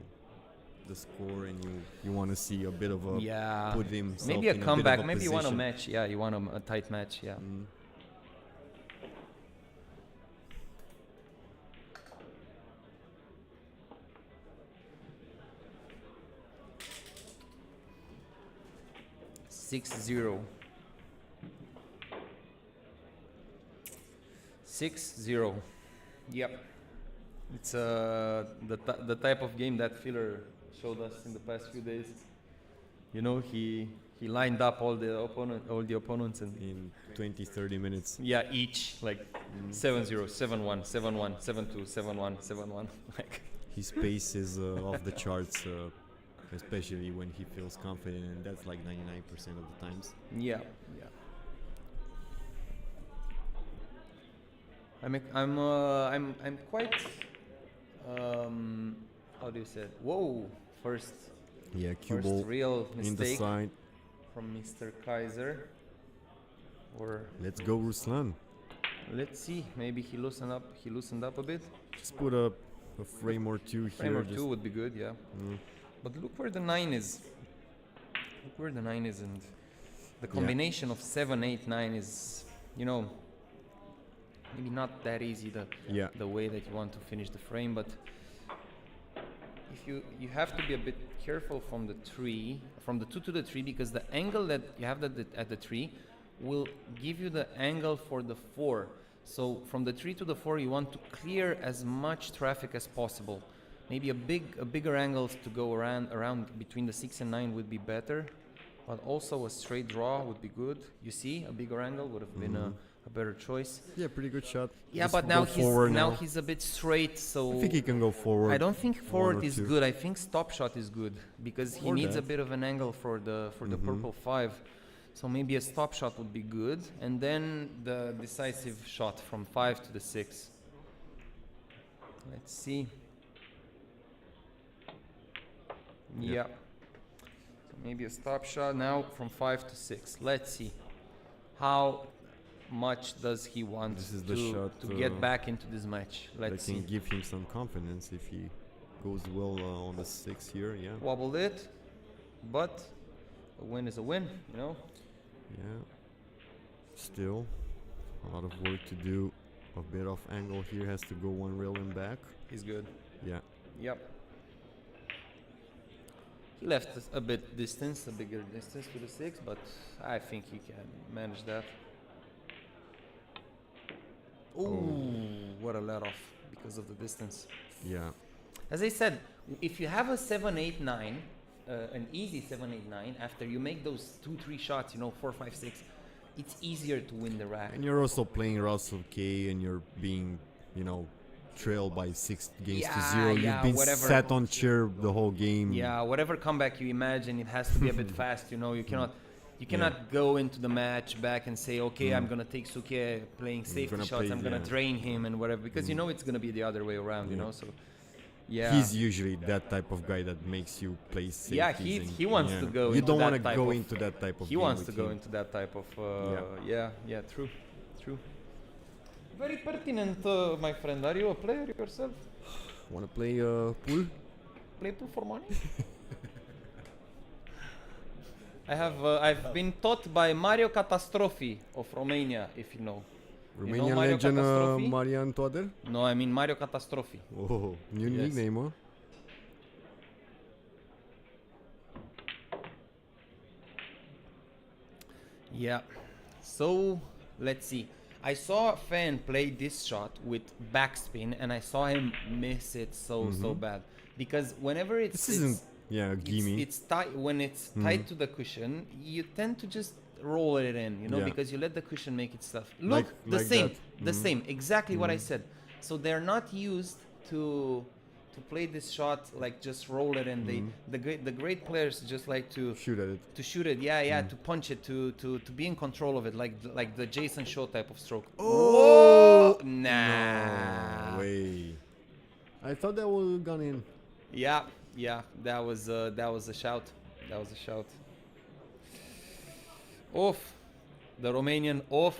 the score, and you want to see a bit of a Yeah, put himself maybe a in comeback. bit of Maybe you want a position. match. Yeah, you want a tight match. Yeah. Mm. Six zero. 6-0. Yep. It's the type of game that Filler showed us in the past few days. You know, he lined up all the opponents, and In 20-30 minutes. yeah, each like 7-0, 7-1, 7-1, 7-2, 7-1, 7-1. Like His pace is off the charts, especially when he feels confident, and that's like 99% of the times. yeah. I'm quite how do you say it? Whoa! First Yeah, cue first ball real in the mistake side. from Mr. Kaiser. Or Let's go, Ruslan. let's see, maybe he loosened up a bit. Just put a frame or two Frame here. or two would be good, yeah. Mm. But look where the 9 is. And the combination of 7, 8, 9 is, you know, maybe not that easy Yeah. the way that you want to finish the frame, but if you have to be a bit careful from the 2 to the 3, because the angle that you have at the 3 will give you the angle for the 4. So from the 3 to the 4, you want to clear as much traffic as possible. Maybe a bigger angle to go around between the 6 and 9 would be better, but also a straight draw would be good. You see, a bigger angle would have been a better choice. Yeah, pretty good shot. Yeah, Just but go now forward he's a bit straight, so I think he can go forward. I don't think forward or is two. good. I think stop shot is good because he Or needs a that. bit of an angle for the purple 5. So maybe a stop shot would be good, and then the decisive shot from 5 to the 6. Let's see. Yeah. So maybe a stop shot now from 5 to 6. Let's see. How much does he want This is the to shot, get back into this match? That Let's can see. give him some confidence if he goes well on the 6 here. Yeah. Wobbled it, but a win is a win, you know? Yeah. Still, a lot of work to do. A bit of angle here, has to go one rail and back. He's good. Yeah. Yep. He left us a bigger distance to the 6, but I think he can manage that. Ooh, what a let off because of the distance. Yeah. As I said, if you have a 7-8-9, an easy 7-8-9, after you make those 2-3 shots, you know, 4, 5, 6, it's easier to win the rack. And you're also playing Russell K, and you're being, trailed by 6 games to 0. You've been whatever. sat on chair the whole game. Yeah, whatever comeback you imagine, it has to be a bit fast. You know, you cannot go into the match back and say, okay, I'm gonna take Souquet playing safety gonna shots. play, I'm gonna yeah. drain him and whatever, because you know it's gonna be the other way around. You Yeah. know, so yeah. He's usually that type of guy that makes you play safe. Yeah, he wants to go You into don't that want to type go of- into that type of He game wants to with go him. into that type of yeah, true. Very pertinent, my friend. Are you a player yourself? Want to play pool? play pool for money? I've been taught by Mario Catastrofi of Romania, if you know. Romanian Mario legend Catastrofi? Marian Toader? No, I mean Mario Catastrofi. Oh, new Yes. nickname, huh? Yeah. So let's see. I saw a fan play this shot with backspin, and I saw him miss it so bad. Because whenever This isn't, gimme. it's tight when it's tight to the cushion, you tend to just roll it in, you know, Yeah. because you let the cushion make its stuff. Look, the like same, that. the same, exactly what I said. So they're not used to play this shot like just roll it in. The great players just like to Shoot at it. shoot it, to punch it, to be in control of it, like the Jason Shaw type of stroke. Oh! Nah. No way. I thought that would have gone in. Yeah, that was a shout. That was a shout. Off. The Romanian off.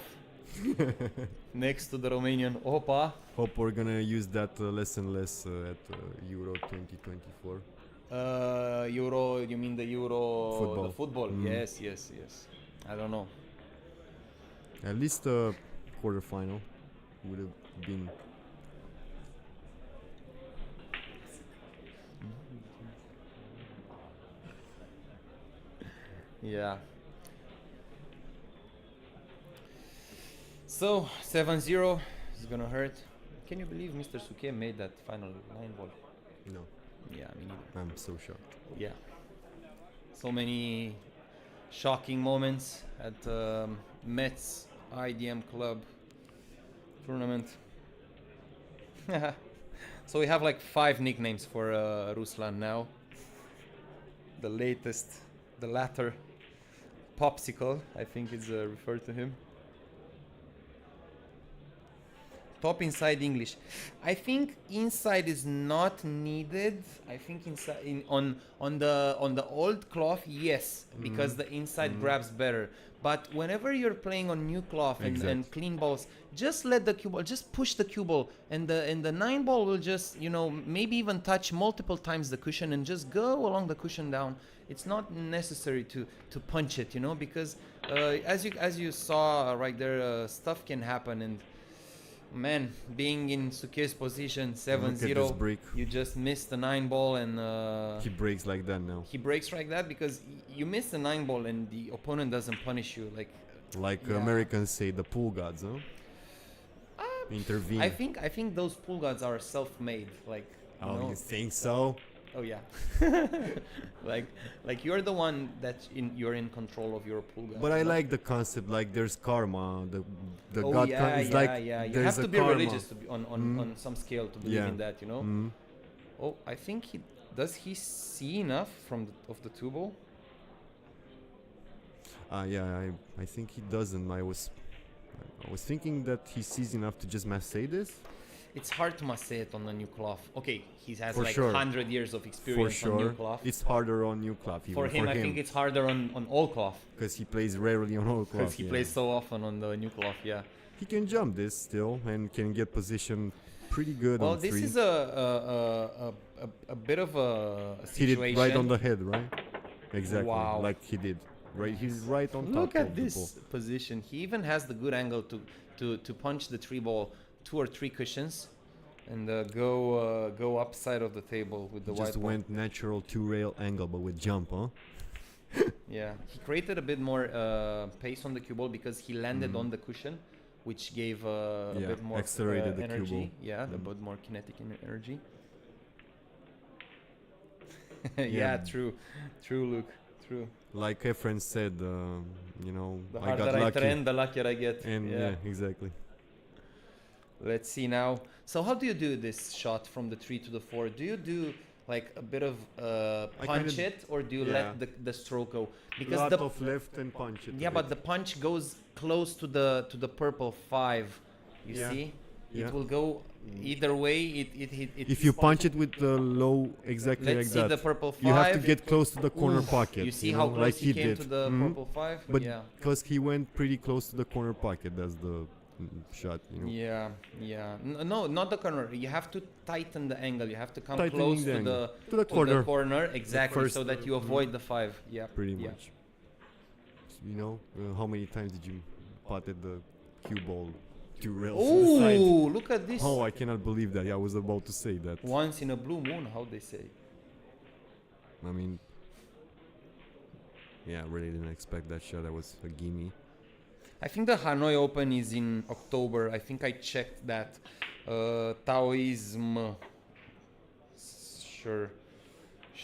Next to the Romanian opa. Hope we're gonna use that less and less at Euro 2024. Euro, you mean the Euro Football. the football? Yes. I don't know. At least a quarterfinal would have been. Yeah. So 7-0 is gonna hurt. Can you believe Mr. Souquet made that final 9 ball? No, Yeah, I mean, I'm so shocked. yeah. So many shocking moments at Mezz IDM Club tournament. So we have like 5 nicknames for Ruslan now. The latest, the latter, Popsicle, I think is referred to him. Top inside English. I think inside is not needed. I think inside on the old cloth, yes, because the inside grabs better. But whenever you're playing on new cloth and clean balls, just let the cue ball, just push the cue ball, and the 9 ball will just, you know, maybe even touch multiple times the cushion and just go along the cushion down. It's not necessary to punch it, you know, because as you saw right there, stuff can happen. And man, being in Souquet's position, 7-0, break. you just missed the 9 ball, and He breaks like that now. he breaks like that because you miss the 9 ball and the opponent doesn't punish you. Like Yeah. Americans say, the pool gods, huh? Intervene. I think those pool gods are self-made. Like, you know, you think so? oh yeah, like you're the one you're in control of your pool god. But I like the concept. Like there's karma. The Oh god yeah, is yeah, like yeah. You there's have to a be karma. religious to be on some scale to believe Yeah. in that, you know. Oh, I think he see enough of the 2 ball. Yeah, I think he doesn't. I was thinking that he sees enough to just massay this. It's hard to massage it on a new cloth. Okay, he has For like sure. 100 years of For experience on new sure, cloth. it's harder on new cloth. For him, I think it's harder on old cloth because he plays rarely on old because cloth. he yeah. plays so often on the new cloth. Yeah. He can jump this still and can get position pretty good Well, on this 3. is a bit of a Hit situation. it right on the head, right? Exactly, Wow. like he did. Right, he's right on top. Look at of the this ball. position. He even has the good angle to punch the 3 ball 2 or 3 cushions and go upside of the table with the He white just ball. went natural 2-rail angle, but with jump, huh? Yeah, he created a bit more pace on the cue ball because he landed on the cushion, which gave a Yeah, bit more accelerated the cue energy. ball. Yeah, a bit more kinetic energy. Yeah, true, Luke, true. Like Efren said, you know, The I got harder I lucky. train, the luckier I get. And yeah, exactly. Let's see now. So how do you do this shot from the 3 to the 4? Do you do like a bit of punch it, or do you let the stroke go? Because Lot the of left and punch it. yeah, but the punch goes close to the purple 5. You Yeah. see, Yeah. it will go either way. If you punch it with the low, exactly Let's like see that, the purple 5. you have to get close to the corner Oof. pocket. You see know, how close like he came did. to the Mhm. purple 5? But yeah. because he went pretty close to the corner pocket, that's the shot. You know. Yeah, yeah. No, not the corner. You have to tighten the angle. You have to come Tightening close the to angle. the To the corner. corner, exactly, first, so that you avoid the 5. Yeah, Pretty yeah. much. You know, how many times did you potted the cue ball 2 rails to the side? Oh, look at this! Oh, I cannot believe that. Yeah, I was about to say that. Once in a blue moon, how they say. I mean, yeah, really didn't expect that shot. That was a gimme. I think the Hanoi Open is in October. I think I checked that. Taoism.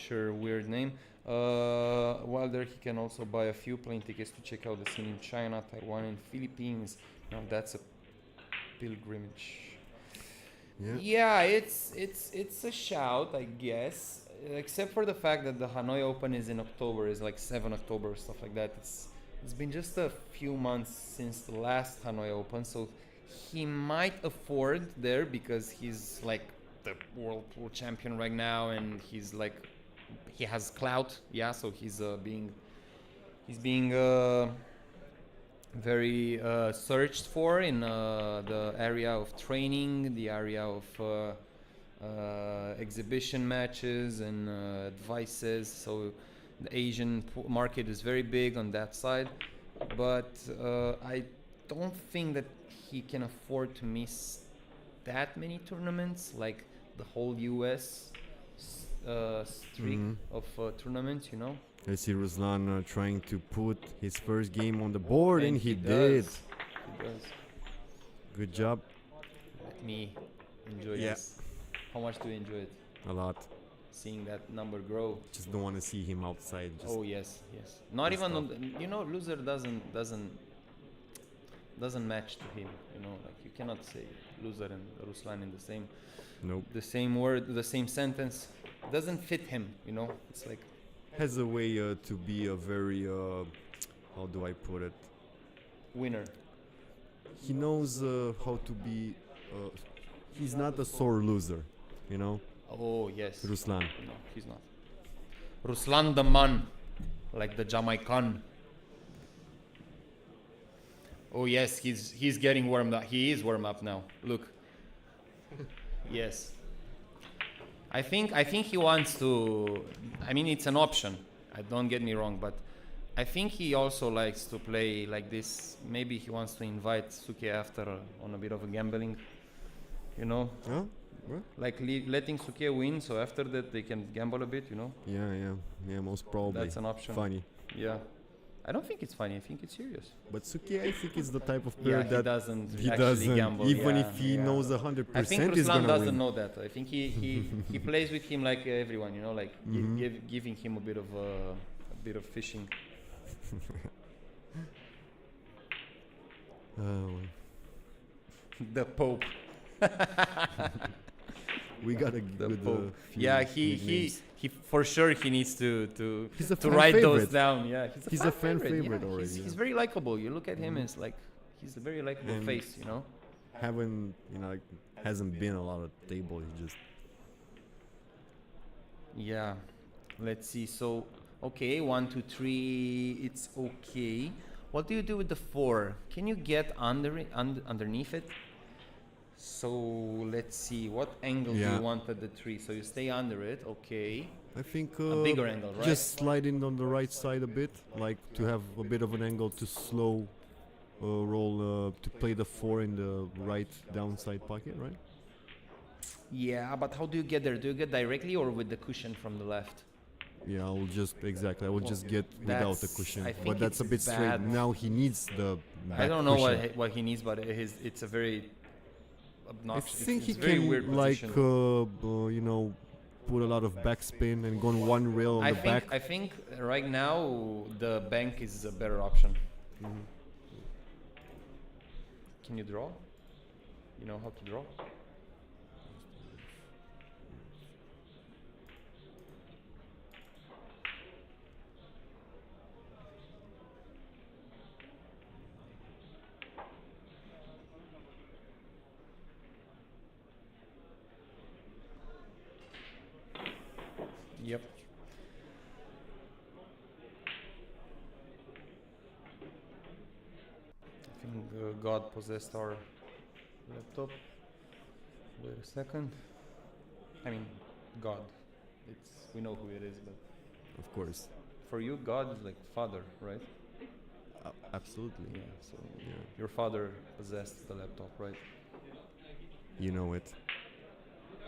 Sure, weird name. While there, he can also buy a few plane tickets to check out the scene in China, Taiwan, and Philippines. Now that's a pilgrimage. Yeah, it's a shout, I guess. Except for the fact that the Hanoi Open is in October, is like 7 October or stuff like that. It's been just a few months since the last Hanoi Open, so he might afford there because he's like the world tour champion right now, and he's like he has clout, yeah. So he's being very searched for in the area of training, the area of exhibition matches and advices. So the Asian market is very big on that side, but I don't think that he can afford to miss that many tournaments, like the whole US streak of tournaments, you know. I see Ruslan trying to put his first game on the board, and he did. He does. Good job. Let me enjoy Yeah. this. How much do you enjoy it? A lot. Seeing that number grow. Just don't want to see him outside. Just Oh yes, yes. Not even on the, you know, loser doesn't match to him. You know, like you cannot say loser and Ruslan in nope. the same word, the same sentence. Doesn't fit him. You know, it's like Has a way to be a very how do I put it? winner. He knows how to be. He's not a sore loser, you know. Oh yes. Ruslan. No, he's not. Ruslan the man, like the Jamaican. Oh yes, he's getting warmed up. He is warm up now. Look. Yes. I think he wants to. I mean, it's an option. Don't get me wrong, but I think he also likes to play like this. Maybe he wants to invite Souquet after on a bit of a gambling. You know. Huh? What? Like letting Souquet win, so after that they can gamble a bit, you know. Yeah. Most probably. That's an option. Funny. Yeah. I don't think it's funny. I think it's serious. But Souquet, I think, is the type of player He that doesn't he actually doesn't. gamble. Even yeah, if he yeah. knows 100%, I think he's Ruslan gonna doesn't win. know that. I think he plays with him like everyone, you know, like giving him a bit of fishing. The Pope. We got a The good. Pope. Few Yeah, nicknames. he for sure he needs to He's a to fan write those favorite. down. Yeah, He's a fan favorite yeah. already, He's yeah. very likable. You look at him, it's like he's a very likable And face, you know. Haven't like hasn't been a lot of table. He just Yeah, let's see. So, okay, 1, 2, 3. It's okay. What do you do with the 4? Can you get underneath it? So let's see. What angle do Yeah. you want at the 3? So you stay under it. Okay. I think A bigger angle, right? just slide in on the right side a bit, like to have a bit of an angle to slow roll to play the 4 in the right downside pocket, right? Yeah, but how do you get there? Do you get directly or with the cushion from the left? Yeah, I will just get without the cushion, I think but that's a it's bit straight. bad. Now he needs the. I don't know cushion. what he needs, but it's a very I obnoxious. think he it's very can weird like position. you know, put a lot of backspin and go on one rail on the back. I think right now the bank is a better option. Can you draw? You know how to draw? Yep. I think God possessed our laptop. Wait a second. I mean, God. We know who it is, but Of course. for you, God is like father, right? Absolutely. Yeah. So Yeah. your father possessed the laptop, right? You know it.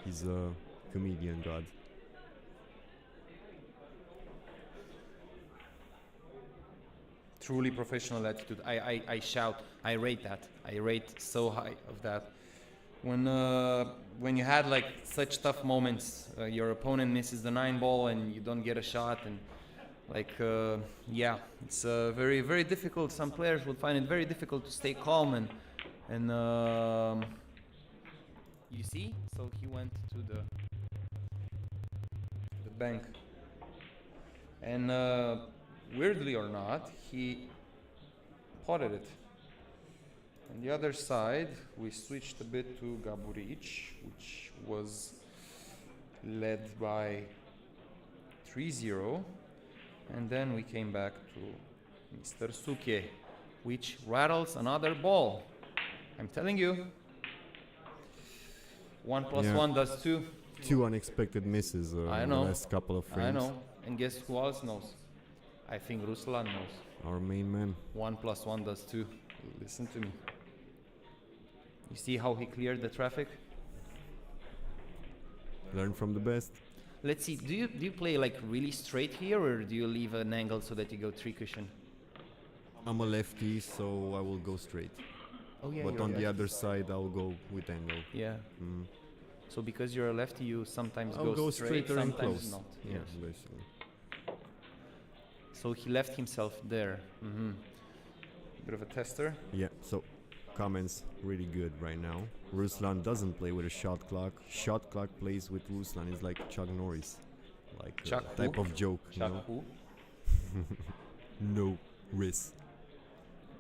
He's a comedian god. Truly professional attitude. I shout. I rate that. I rate so high of that. When you had like such tough moments, your opponent misses the 9 ball and you don't get a shot, and like yeah, it's very very difficult. Some players will find it very difficult to stay calm and you see. So he went to the bank, and weirdly or not, he potted it. On the other side, we switched a bit to Gaburic, which was led by 3-0. And then we came back to Mr. Souquet, which rattles another ball. I'm telling you. 1 plus Yeah. 1 does 2. 2 unexpected misses I in know. the last couple of frames. I know. And guess who else knows? I think Ruslan knows. Our main man. 1 plus 1 does 2. Listen to me. You see how he cleared the traffic? Learn from the best. Let's see. Do you play like really straight here, or do you leave an angle so that you go 3 cushion? I'm a lefty, so I will go straight. Oh yeah. But on the other side, I'll go with angle. Yeah. Mm. So because you're a lefty, you sometimes I'll go straight, straighter and sometimes close. not. Yeah, Yes. basically. So he left himself there. Bit of a tester. Yeah, so comments really good right now. Ruslan doesn't play with a shot clock. Shot clock plays with Ruslan. It's like Chuck Norris. Like Chuck who? type of joke. Chuck you know? who? No risk.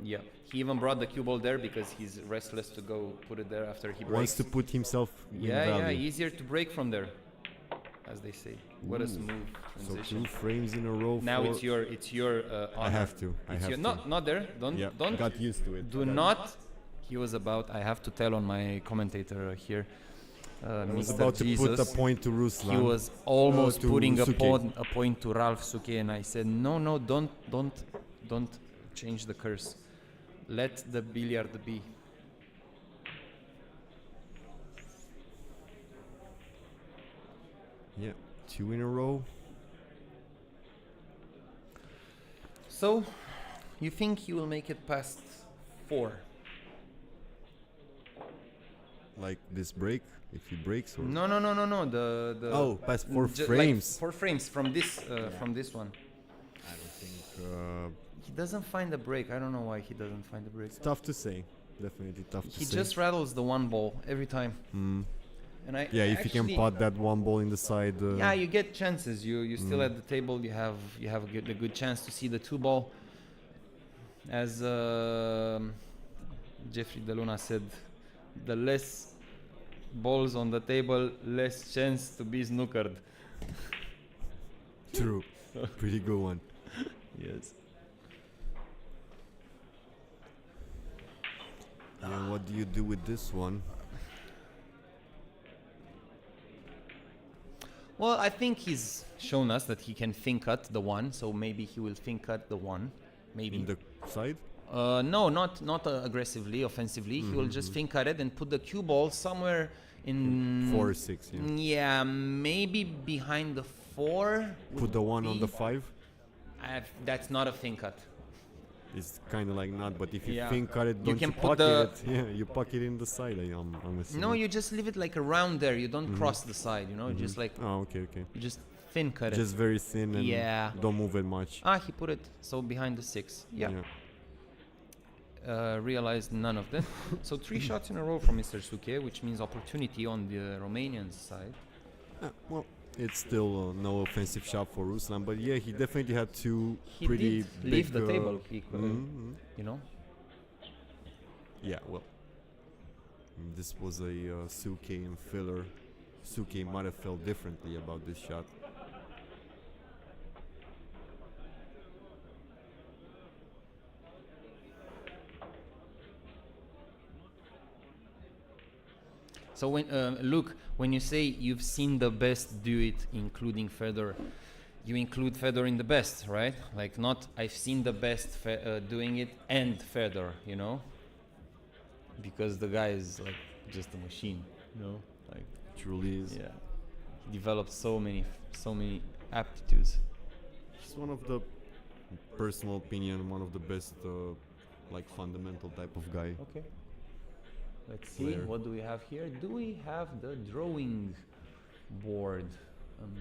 Yeah. He even brought the cue ball there because he's restless to go put it there after he breaks. Wants to put himself in yeah, value. easier to break from there, as they say. What a Ooh. smooth So transition. 2 frames in a row. Now for it's your honor. I have to. I It's have your, to. not there. Don't Yeah, don't got used to it. do not. He was about. I have to tell on my commentator here. I was Mr. about to Jesus, put a point to Ruslan. He was almost to putting a Souquet. point to Ralph Souquet, and I said, no, don't change the curse. Let the billiard be. Yeah, 2 in a row. So, you think he will make it past 4? Like this break, if he breaks or No. The oh, past 4 ju- frames. Like 4 frames from this one. I don't think He doesn't find the break. I don't know why he doesn't find the break. it's tough to say. Definitely tough to He say. just rattles the 1 ball every time. Mm. And I Yeah, if you can actually- pot that 1 ball in the side. yeah, you get chances. You still at the table. You have a good chance to see the 2 ball. As Jeffrey De Luna said, the less balls on the table, less chance to be snookered. True. Pretty good one. Yes. And what do you do with this one? Well, I think he's shown us that he can thin cut the 1, so maybe he will thin cut the 1. Maybe. In the side? No, not aggressively, offensively. He will just thin cut it and put the cue ball somewhere in 4 or 6, yeah. Yeah, maybe behind the 4. Put the 1 on be- the 5. That's not a thin cut. It's kind of like not, but if you Yeah. think cut it, You don't can you put pocket it? Yeah, you pocket in the side. I'm assuming. No, you just leave it like around there. You don't cross the side, you know. Just like Oh, okay. you just thin cut it. Just very thin and Yeah. don't move it much. He put it so behind the 6. Yeah. Yeah. Realized none of that. So 3 shots in a row from Mr. Souquet, which means opportunity on the Romanian side. Well, it's still no offensive shot for Ruslan, but yeah, he definitely had 2 He pretty did big. leave the table. He could, you know. Yeah, well, this was a Souquet and filler. Souquet might have felt differently about this shot. So when Luke, when you say you've seen the best do it, including Fedor, you include Fedor in the best, right? Like not I've seen the best doing it and Fedor, you know, because the guy is like just a machine, you know, like Truly is. yeah, he developed so many aptitudes. He's one of the personal opinion, one of the best, like fundamental type of guy. Okay. Let's see, Player. what do we have here? Do we have the drawing board?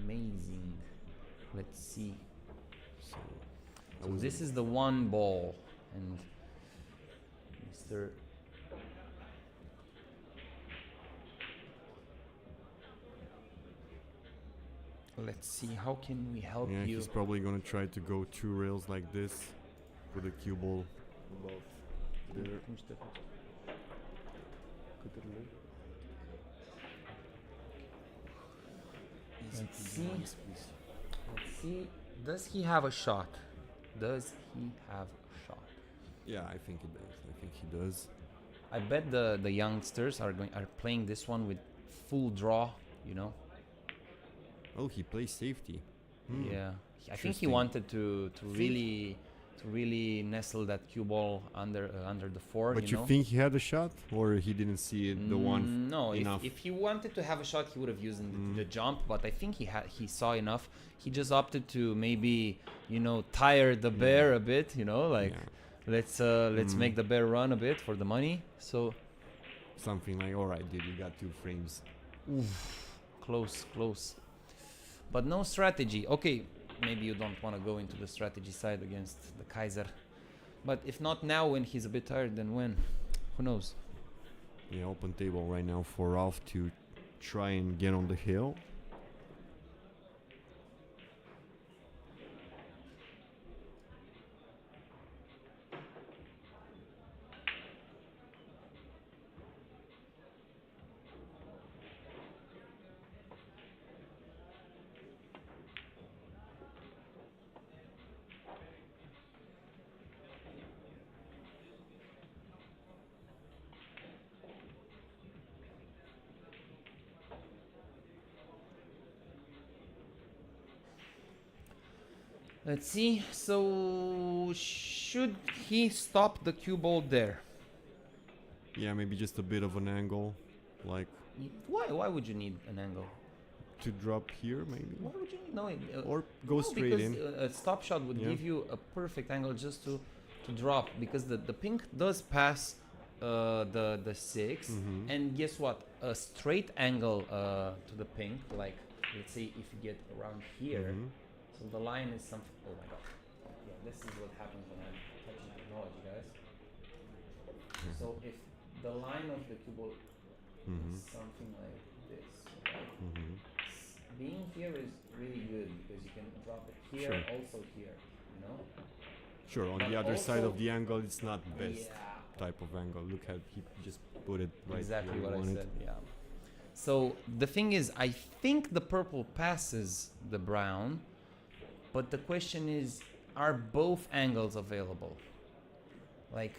Amazing. Let's see. So, So this is the one ball, and Mr. Let's see, how can we help yeah, you? he's probably gonna try to go 2 rails like this with a cue ball above there. Let's see. Let's see. Does he have a shot? Does he have a shot? Yeah, I think he does. I think he does. I bet the youngsters are playing this one with full draw, you know. Oh, he plays safety. Yeah, I think he Interesting. wanted to really nestle that cue ball under the 4. But you you know? think he had a shot, or he didn't see it, the one? No, enough? if he wanted to have a shot, he would have used the jump. But I think he saw enough. He just opted to maybe tire the bear a bit. You know, like let's make the bear run a bit for the money. So Something like, all right, dude, you got 2 frames. close. But no strategy. Okay, maybe you don't want to go into the strategy side against the Kaiser. But if not now, when he's a bit tired, then when? Who knows? Yeah, open table right now for Ralph to try and get on the hill. Let's see. So should he stop the cue ball there? Yeah, maybe just a bit of an angle, like Why would you need an angle? to drop here, maybe, Why would you need no? or go no, straight because in. a stop shot would Yeah. give you a perfect angle just to drop, because the pink does pass the 6, and guess what? A straight angle to the pink, like let's say if you get around here, so the line is something. Oh my god! Yeah, this is what happens when I'm touching technology, guys. So if the line of the cue ball is something like this, right? Being here is really good because you can drop it here, Sure. also here, you know? Sure, on But the other side also- of the angle, it's not best Yeah, type of angle. Look at, he just put it right exactly where what you I want said, yeah. So the thing is, I think the purple passes the brown, but the question is, are both angles available? Like,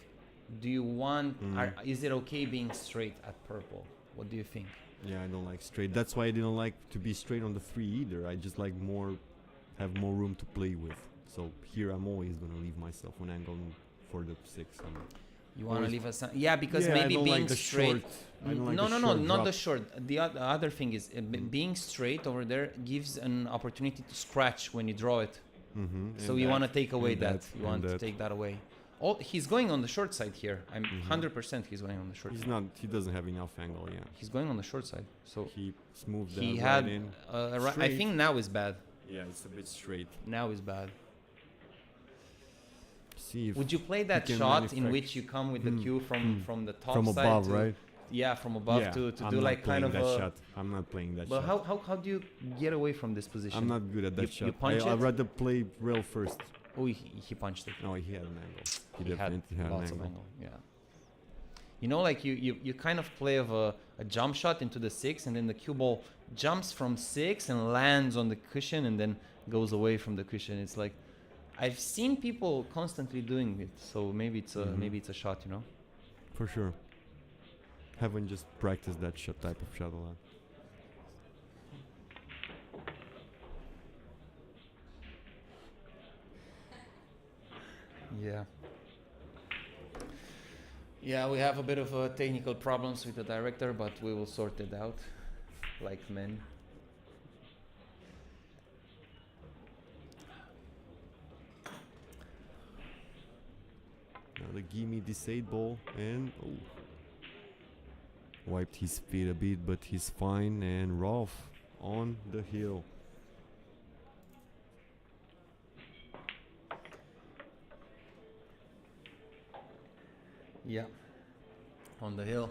do you want, is it okay being straight at purple? What do you think? Yeah, I don't like straight. That's why I didn't like to be straight on the 3 either. I just like have more room to play with. So here I'm always gonna leave myself an angle for the 6. You want to Always- leave us? Yeah, because I maybe don't being like the straight. short. I don't like no, the no, no, short not drop. the short. The other thing is being straight over there gives an opportunity to scratch when you draw it. So you want to take away and that. that, You want and to that. take that away. He's going on the short side here. I'm 100% he's going on the short He's side. not. He doesn't have enough angle. Yeah. He's going on the short side. So He smoothed he that had. right in. I Straight. think now is bad. Yeah, it's a bit straight. Now is bad. See if Would you play that can shot in manufact- which you come with the cue from the top from side above, to, right? Yeah, from above Yeah, to I'm do not like kind playing of that a. shot. I'm not playing that But shot. how do you get away from this position? I'm not good at that You shot. punch I'd it? rather play rail first. Oh, he punched it. No, he had an angle. He He had definitely had an lots of angle. angle. Yeah. You know, like you kind of play of a jump shot into the 6, and then the cue ball jumps from 6 and lands on the cushion, and then goes away from the cushion. It's like I've seen people constantly doing it, so maybe it's a shot, you know. For sure. haven't just practiced that type of shot a lot. Yeah. Yeah, we have a bit of technical problems with the director, but we will sort it out, like men. Now the gimme this 8 ball and wiped his feet a bit, but he's fine. And Rolf on the hill. Yeah, on the hill.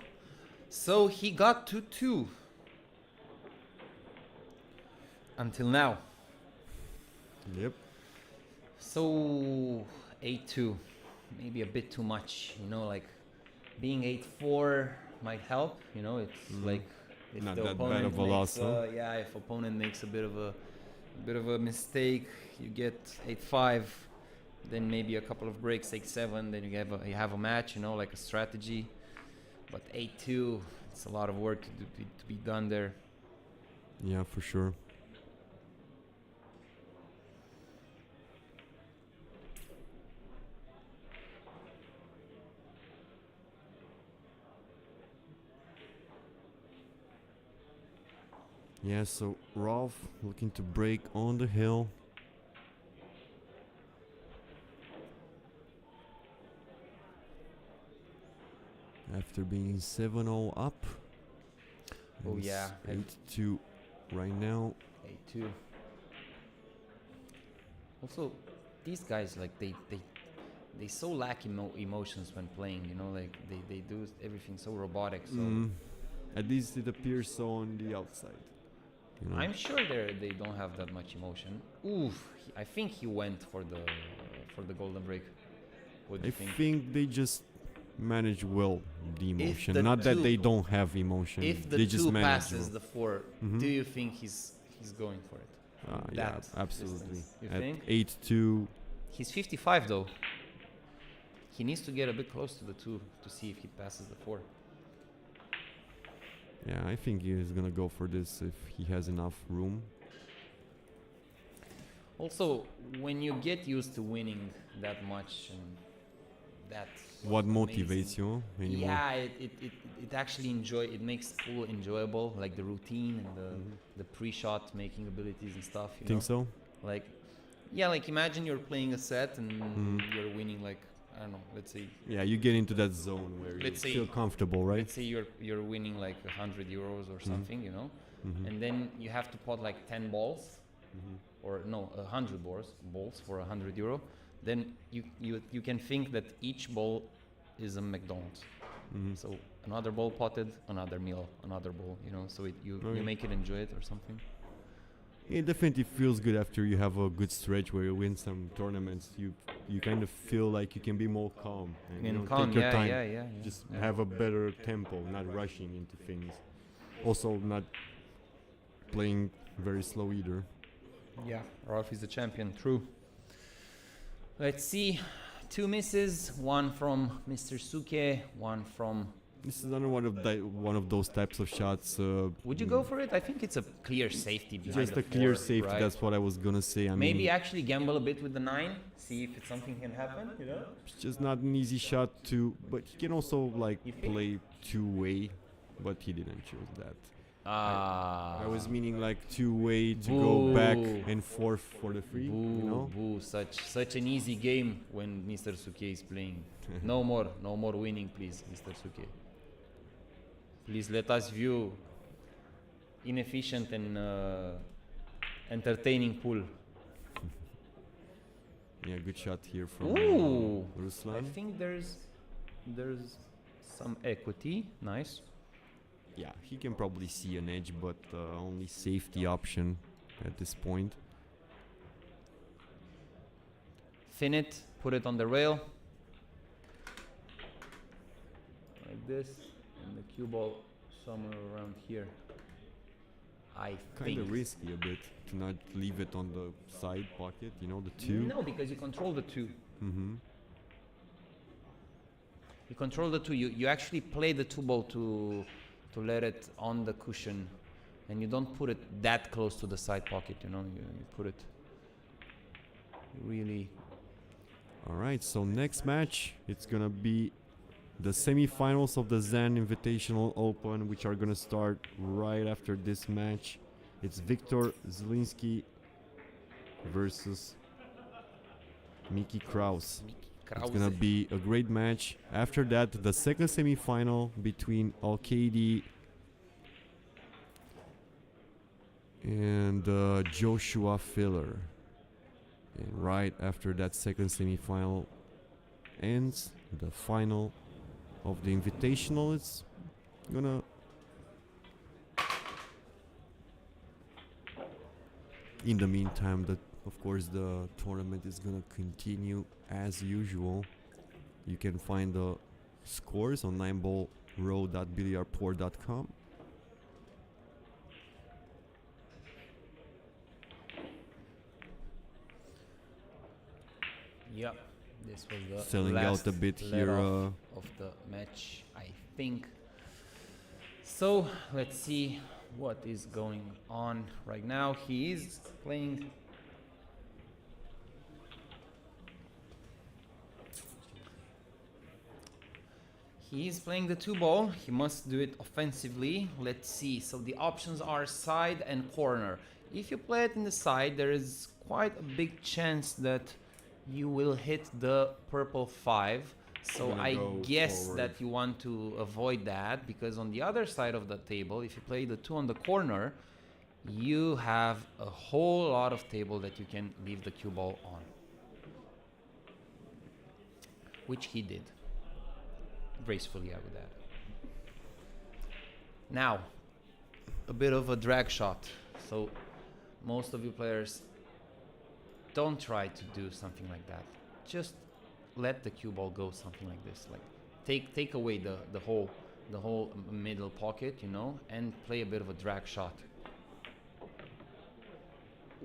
So he got to 2 until now. Yep. So 8-2, maybe a bit too much. You know, like being 8-4 might help. You know, it's like if Not the that bad opponent of a makes, loss, huh? yeah, if opponent makes a bit of a mistake, you get 8-5. Then maybe a couple of breaks, 6-7. Then you have a match, you know, like a strategy. But 8-2, it's a lot of work to be done there. Yeah, for sure. Yeah, so Rolf looking to break on the hill. After being 7-0 up. Oh It's yeah, 8-2 right now. 8-2. Also, these guys, like they so lack emotions when playing. You know, like they do everything so robotic. So At least it appears so on the outside. You know? I'm sure they don't have that much emotion. Oof, I think he went for the golden break. What do I you think? think they just manage well the emotion. the Not that two- they don't have emotion. If the they just 2 manage passes well. the 4, do you think he's going for it? Yeah, that absolutely. distance, you At think? 8-2, He's 55 though. He needs to get a bit close to the 2 to see if he passes the 4. yeah, I think he's gonna go for this if he has enough room. Also, when you get used to winning that much and that What amazing- motivates you anymore? Yeah, it actually it makes pool enjoyable, like the routine and the pre-shot making abilities and stuff. You Think know? so? Like, yeah, like imagine you're playing a set and you're winning, like, I don't know, let's say Yeah, you get into that zone where you Let's say- feel comfortable, right? let's say you're winning like 100 euros or something, you know, Mhm. and then you have to pot like 10 balls Mhm. or no, 100 balls for 100 euro. Then you can think that each ball is a McDonald's. Mhm. So another ball potted, another meal, another ball, you know, so you Okay. make it enjoy it or something. It definitely feels good after you have a good stretch where you win some tournaments. You kind of feel like you can be more calm and you know, calm, take your yeah, time. yeah. Just Yeah. have a better tempo, not rushing into things. Also, not playing very slow either. Yeah, Ralph is the champion, true. Let's see, 2 misses, one from Mr. Souquet, one from... This is another one of those types of shots. Would you go for it? I think it's a clear safety behind Just the a clear 4, safety. right? That's what I was gonna say. I Maybe mean, actually gamble a bit with the 9, see if something can happen, you know? it's just not an easy shot to. But he can also like You think? play two-way, but he didn't choose that. Ah. I was meaning like two-way to Boo. go back and forth for the free. Boo, You know. boo, such an easy game when Mr. Souquet is playing. No more winning, please, Mr. Souquet. Please let us view inefficient and entertaining pool. Yeah, good shot here from Ooh, I Ruslan. think there's some equity. Nice. Yeah, he can probably see an edge, but only safety option at this point. Thin it, put it on the rail. Like this. And the cue ball somewhere around here. I Kind of think. risky a bit to not leave it on the side pocket, you know, the 2. No, because you control the 2. Mm-hmm. You control the two. You actually play the two ball to let it on the cushion, and you don't put it that close to the side pocket. You know, you put it really. All right, so next match, it's gonna be the semifinals of the Zan Invitational Open, which are gonna start right after this match. It's Viktor Zielinski versus Mickey Kraus. It's gonna be a great match. After that, the second semifinal between Alcade and Joshua Filler. And right after that second semifinal ends, the final of the Invitational is gonna in the meantime, of course the tournament is gonna continue as usual. You can find the scores on 9ballrow.billiardport.com. Yep, this was the Selling last out a bit let here off of the match, I think. So let's see what is going on right now. He is playing. He is playing the two ball. He must do it offensively. Let's see. So the options are side and corner. If you play it in the side, there is quite a big chance that you will hit the purple 5. So I guess forward. that you want to avoid that, because on the other side of the table, if you play the 2 on the corner, you have a whole lot of table that you can leave the cue ball on, which he did gracefully, I would add. Now, a bit of a drag shot. So most of you players don't try to do something like that. Just let the cue ball go something like this. Like take away the whole middle pocket, you know, and play a bit of a drag shot.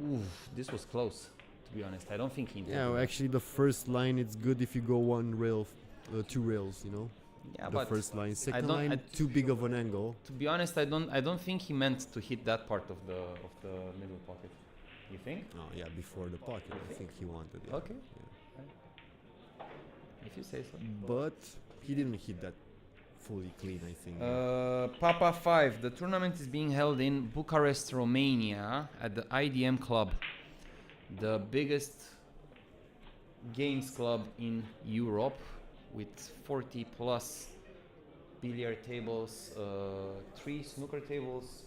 Ooh, this was close, to be honest. I don't think he did. Yeah, well, actually the first line, it's good if you go one rail, 2 rails, you know. Yeah, The but first line, second don't- line, too big of an angle. to be honest, I don't think he meant to hit that part of the middle pocket. You think? Oh yeah, before the pocket, I think he wanted it. Okay. If you say so. But he didn't hit that fully clean, I think. Papa 5. The tournament is being held in Bucharest, Romania, at the IDM Club, the biggest games club in Europe, with 40 plus billiard tables, 3 snooker tables,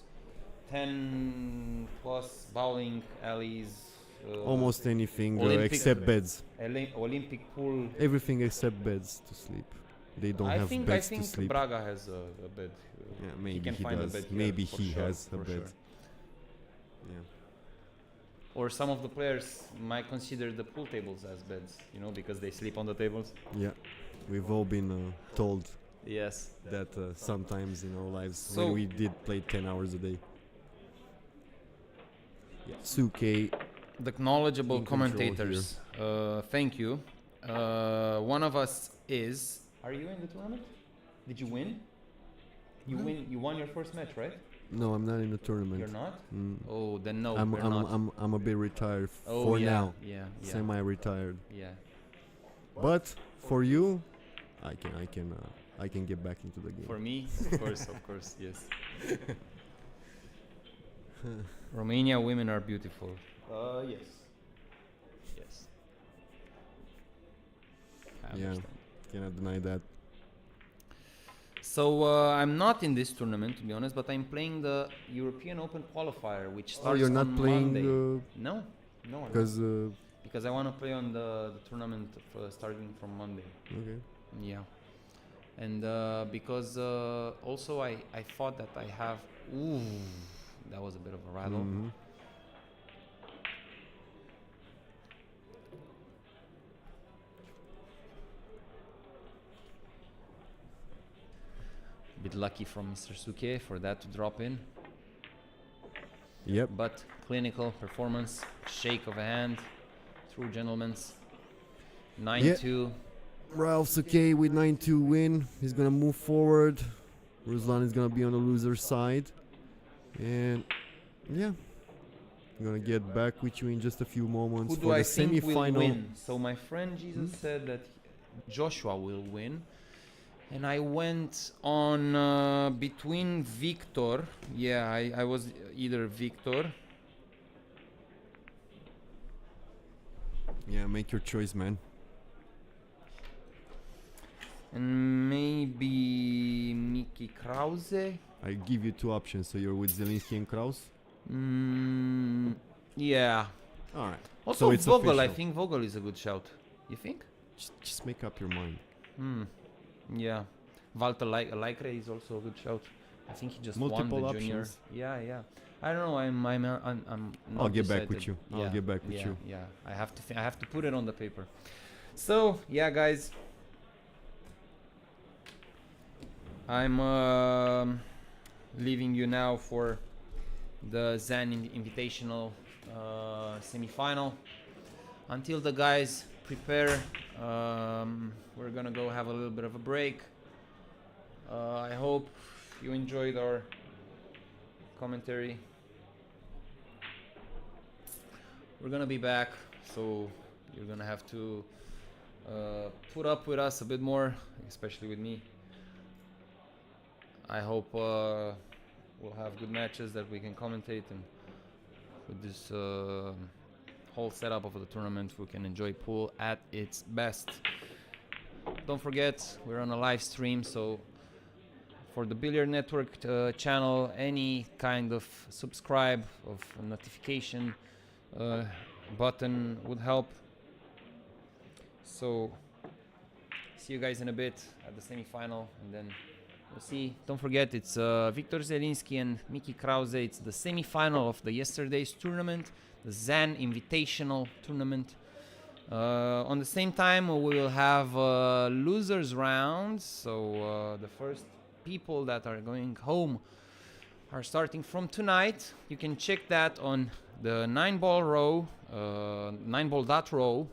10 plus bowling alleys. Almost anything Olympic- except beds. Olympic pool. Everything except beds to sleep. They don't have I beds think to sleep. Braga has a bed. Yeah, maybe can he find a does. bed here, Maybe for he sure, has a for bed. sure. Yeah. Or some of the players might consider the pool tables as beds, you know, because they sleep on the tables. Yeah. We've all been told Yes. that sometimes in our lives So- when we did play 10 hours a day. Yeah. Souquet. The knowledgeable In control commentators. Thank you. One of us is. Are you in the tournament? Did you win? You Huh? win. You won your first match, right? No, I'm not in the tournament. You're not. Mm. Oh, then no, I'm, we're I'm, not. I'm a bit retired Oh, for yeah, now. Yeah. Yeah. Semi-retired. Yeah. But for you, I can get back into the game. For me, of course, yes. Romania women are beautiful. Yes. Yes. I Yeah. understand. Cannot deny that. So I'm not in this tournament, to be honest, but I'm playing the European Open qualifier, which starts Oh, you're not on playing Monday. No, I'm not. because Because I want to play on the tournament starting from Monday. okay. Yeah. And because also I thought that I have. Ooh, that was a bit of a rattle. Mhm. Bit lucky from Mr. Souquet for that to drop in. Yep. But clinical performance, shake of a hand, through gentlemen's 9-2. Ralph Souquet with 9-2 win. He's gonna move forward. Ruslan is gonna be on the loser side. And yeah, I'm gonna get back with you in just a few moments Who do for I the think will semi-final. win? So my friend Jesus said that Joshua will win. And I went on between Victor. Yeah, I was either Victor. Yeah, make your choice, man. And maybe Mickey Krause. I give you two options, so you're with Zelensky and Kraus. Yeah. All right. Also, it's Vogel. I official. think Vogel is a good shout. You think? Just make up your mind. Yeah. Walter Laikre is also a good shout. I think he just Multiple won the junior. options. Yeah. I don't know. I'm I'll not get back decided. with you. Yeah, I'll get back with you. Yeah. I have to put it on the paper. So yeah, guys. I'm leaving you now for the Zen Invitational semi-final. Until the guys prepare, we're gonna go have a little bit of a break. I hope you enjoyed our commentary. We're gonna be back, so you're gonna have to put up with us a bit more, especially with me. I hope we'll have good matches that we can commentate, and with this whole setup of the tournament, we can enjoy pool at its best. Don't forget, we're on a live stream, so for the Billiard Network channel, any kind of subscribe of notification button would help. So see you guys in a bit at the semi-final, and then we'll see. Don't forget, it's Viktor Zelinsky and Mickey Krause. It's the semi-final of the yesterday's tournament, the Zan Invitational tournament. On the same time, we will have losers rounds. So the first people that are going home are starting from tonight. You can check that on the 9-ball row, 9ball.row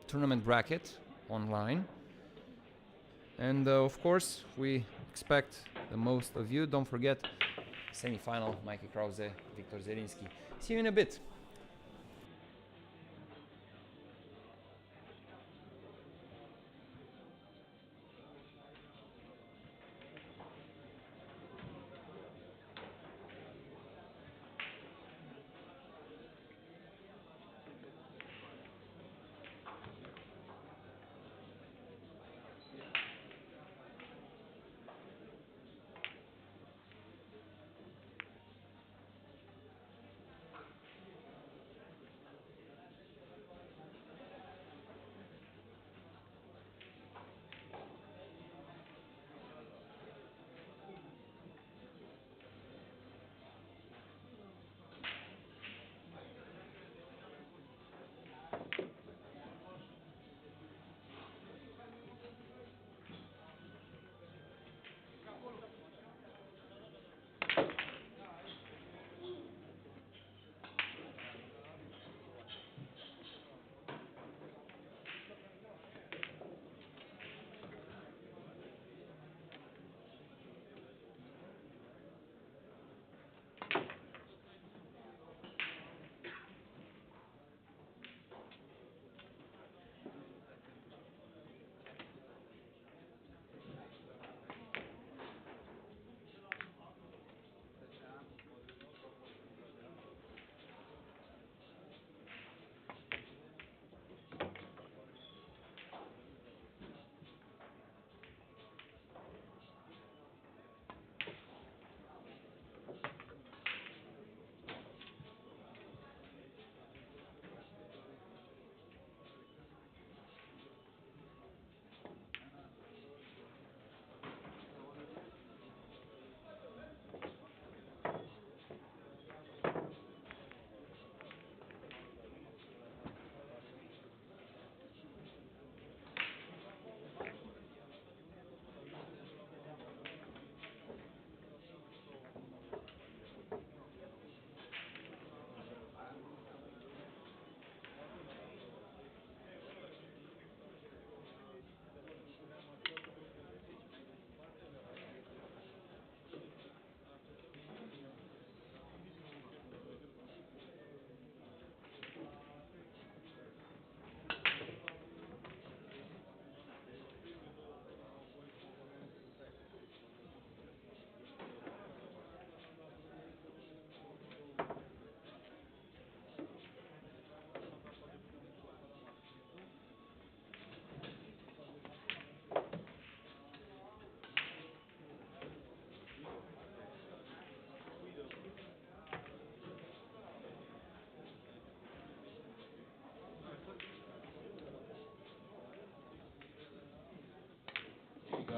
tournament bracket online. And of course, we expect the most of you. Don't forget, semi-final, Mikey Krause, Viktor Zelinsky. See you in a bit.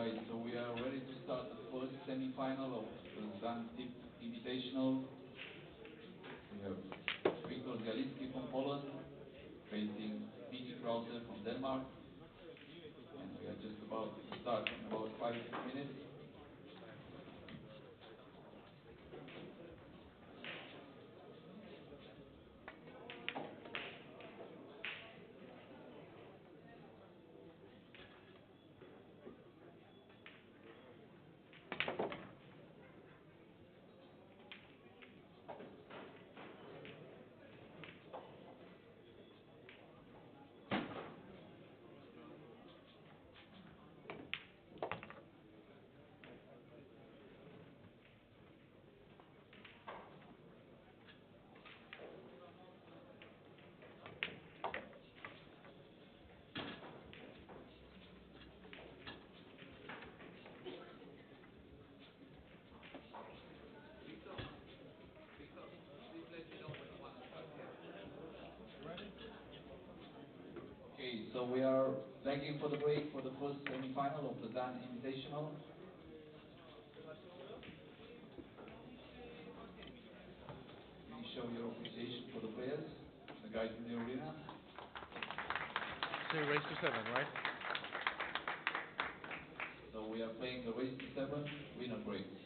guys, so we are ready to start the first semi-final of the Dan Tip Invitational. We have Wiktor Galicki from Poland facing Miki Krower from Denmark. And we are just about to start in about 5 minutes. Okay, so we are begging for the break for the first semi-final of the Dan Invitational. Please show your appreciation for the players, the guys in the arena. So race to 7, right? So we are playing the race to 7 winner breaks.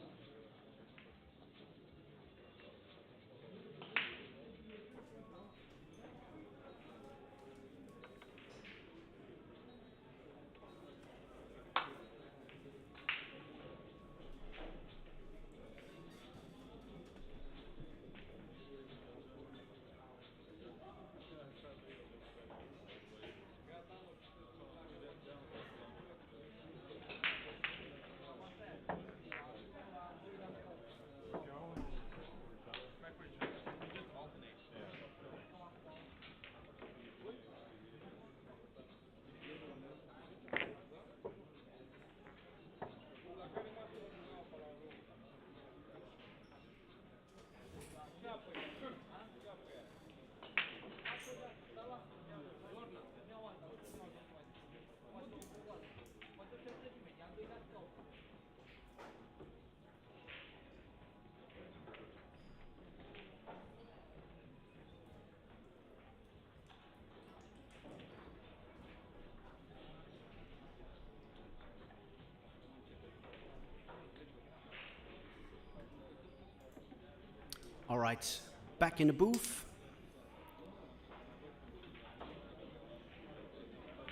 All right, back in the booth.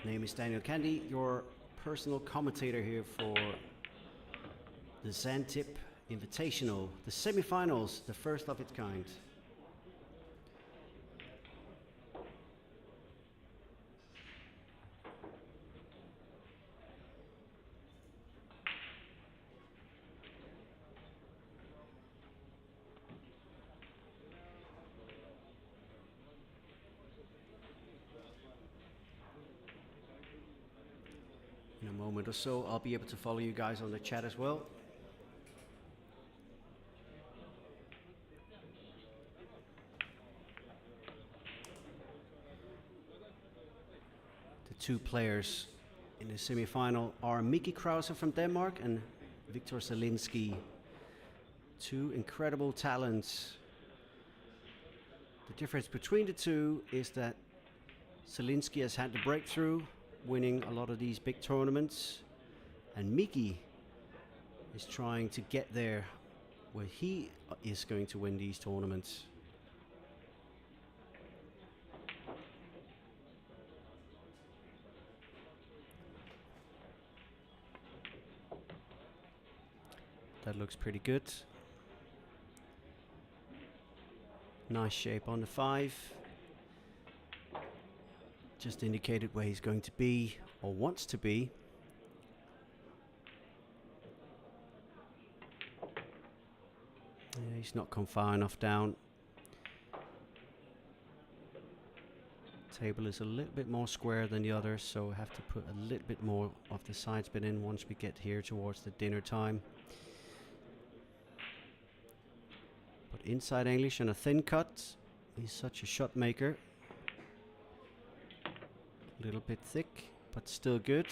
Name is Daniel Candy, your personal commentator here for the Zantip Invitational, the semifinals, the first of its kind. In a moment or so, I'll be able to follow you guys on the chat as well. The two players in the semi-final are Miki Krower from Denmark and Wiktor Zelinsky. Two incredible talents. The difference between the two is that Zelinsky has had the breakthrough, winning a lot of these big tournaments, and Miki is trying to get there where he is going to win these tournaments. That looks pretty good. Nice shape on the 5. Just indicated where he's going to be, or wants to be. Yeah, he's not come far enough down. Table is a little bit more square than the others, so I have to put a little bit more of the side spin in once we get here towards the dinner time. But inside English and a thin cut. He's such a shot maker. A little bit thick, but still good.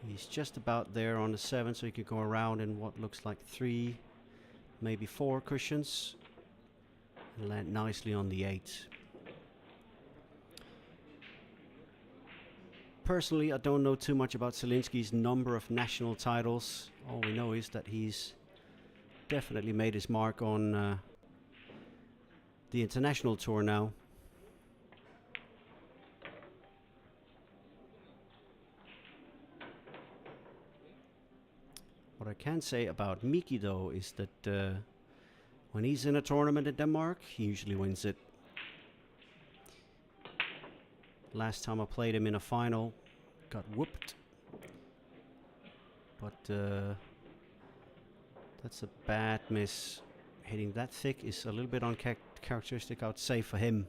He's just about there on the 7, so he could go around in what looks like 3, maybe 4 cushions, and land nicely on the 8. Personally, I don't know too much about Zielinski's number of national titles. All we know is that he's definitely made his mark on the international tour now. What I can say about Miki, though, is that when he's in a tournament in Denmark, he usually wins it. Last time I played him in a final, got whooped. But that's a bad miss. Hitting that thick is a little bit uncharacteristic, I would say, for him.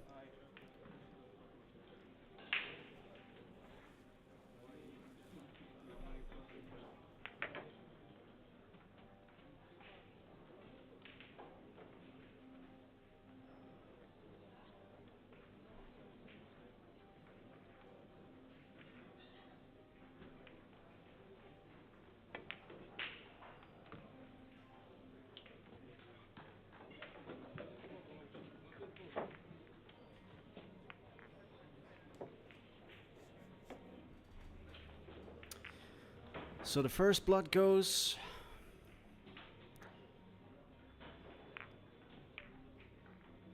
So the first blood goes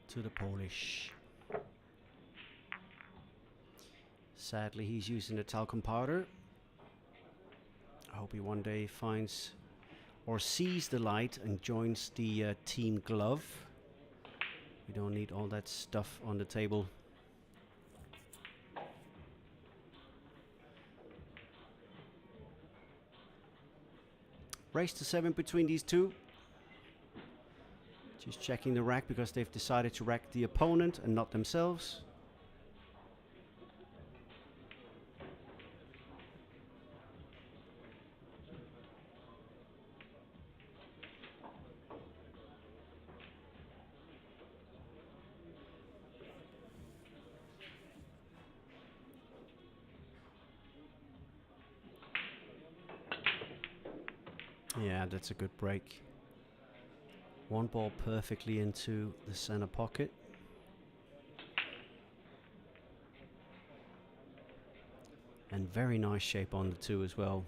to the Polish. Sadly, he's using the talcum powder. I hope he one day finds or sees the light and joins the team glove. We don't need all that stuff on the table. Race to 7 between these two. Just checking the rack because they've decided to rack the opponent and not themselves. Yeah, that's a good break. One ball perfectly into the center pocket. And very nice shape on the 2 as well.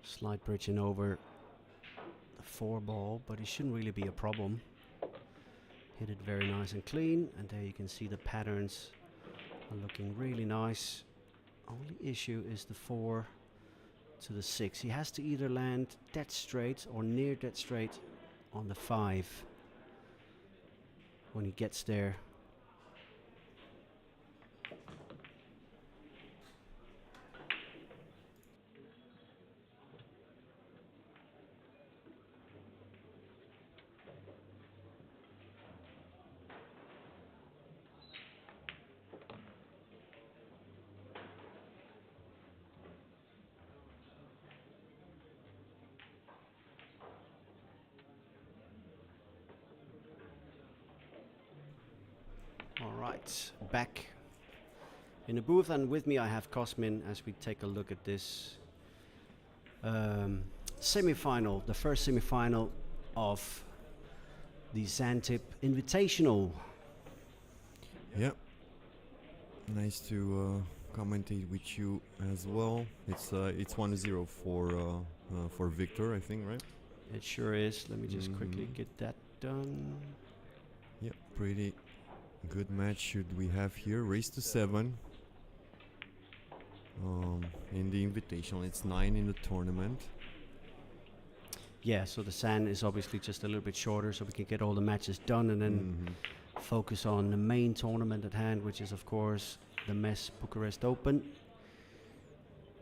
Slight bridging over the 4 ball, but it shouldn't really be a problem. Hit it very nice and clean, and there you can see the patterns are looking really nice. Only issue is the 4 to the 6. He has to either land dead straight or near dead straight on the 5 when he gets there. Alright, back in the booth, and with me I have Cosmin as we take a look at this semi-final, the first semi-final of the Zantip Invitational. Yeah, nice to commentate with you as well. It's 1-0 for Victor, I think, right? It sure is. Let me just quickly get that done. Yeah, pretty good match should we have here. Race to 7 in the Invitational. It's 9 in the tournament. Yeah, so the SAN is obviously just a little bit shorter, so we can get all the matches done and then focus on the main tournament at hand, which is of course the Mezz Bucharest Open.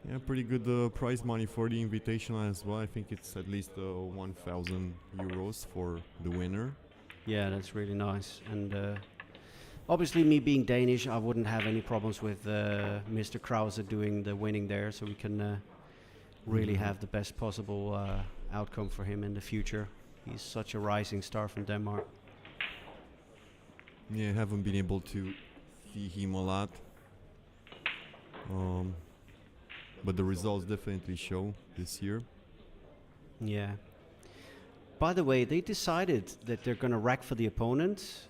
Yeah, pretty good prize money for the Invitational as well. I think it's at least 1,000 euros for the winner. Yeah, that's really nice. And Obviously, me being Danish, I wouldn't have any problems with Mr. Krause doing the winning there, so we can really have the best possible outcome for him in the future. He's such a rising star from Denmark. Yeah, I haven't been able to see him a lot. But the results definitely show this year. Yeah. By the way, they decided that they're going to rack for the opponent.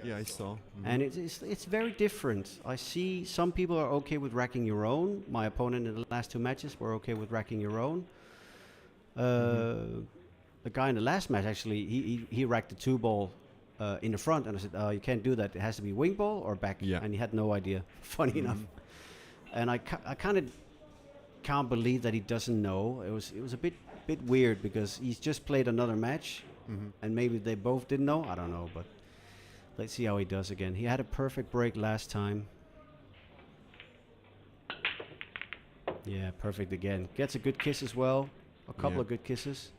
Yeah, I saw. And it's very different. I see some people are okay with racking your own. My opponent in the last 2 matches were okay with racking your own. The guy in the last match, actually, he racked the 2-ball in the front, and I said, you can't do that. It has to be wing ball or back. Yeah. And he had no idea, funny enough. And I kind of can't believe that he doesn't know. It was a bit weird because he's just played another match, and maybe they both didn't know. I don't know, but let's see how he does again. He had a perfect break last time. Yeah, perfect again. Gets a good kiss as well. A couple of good kisses.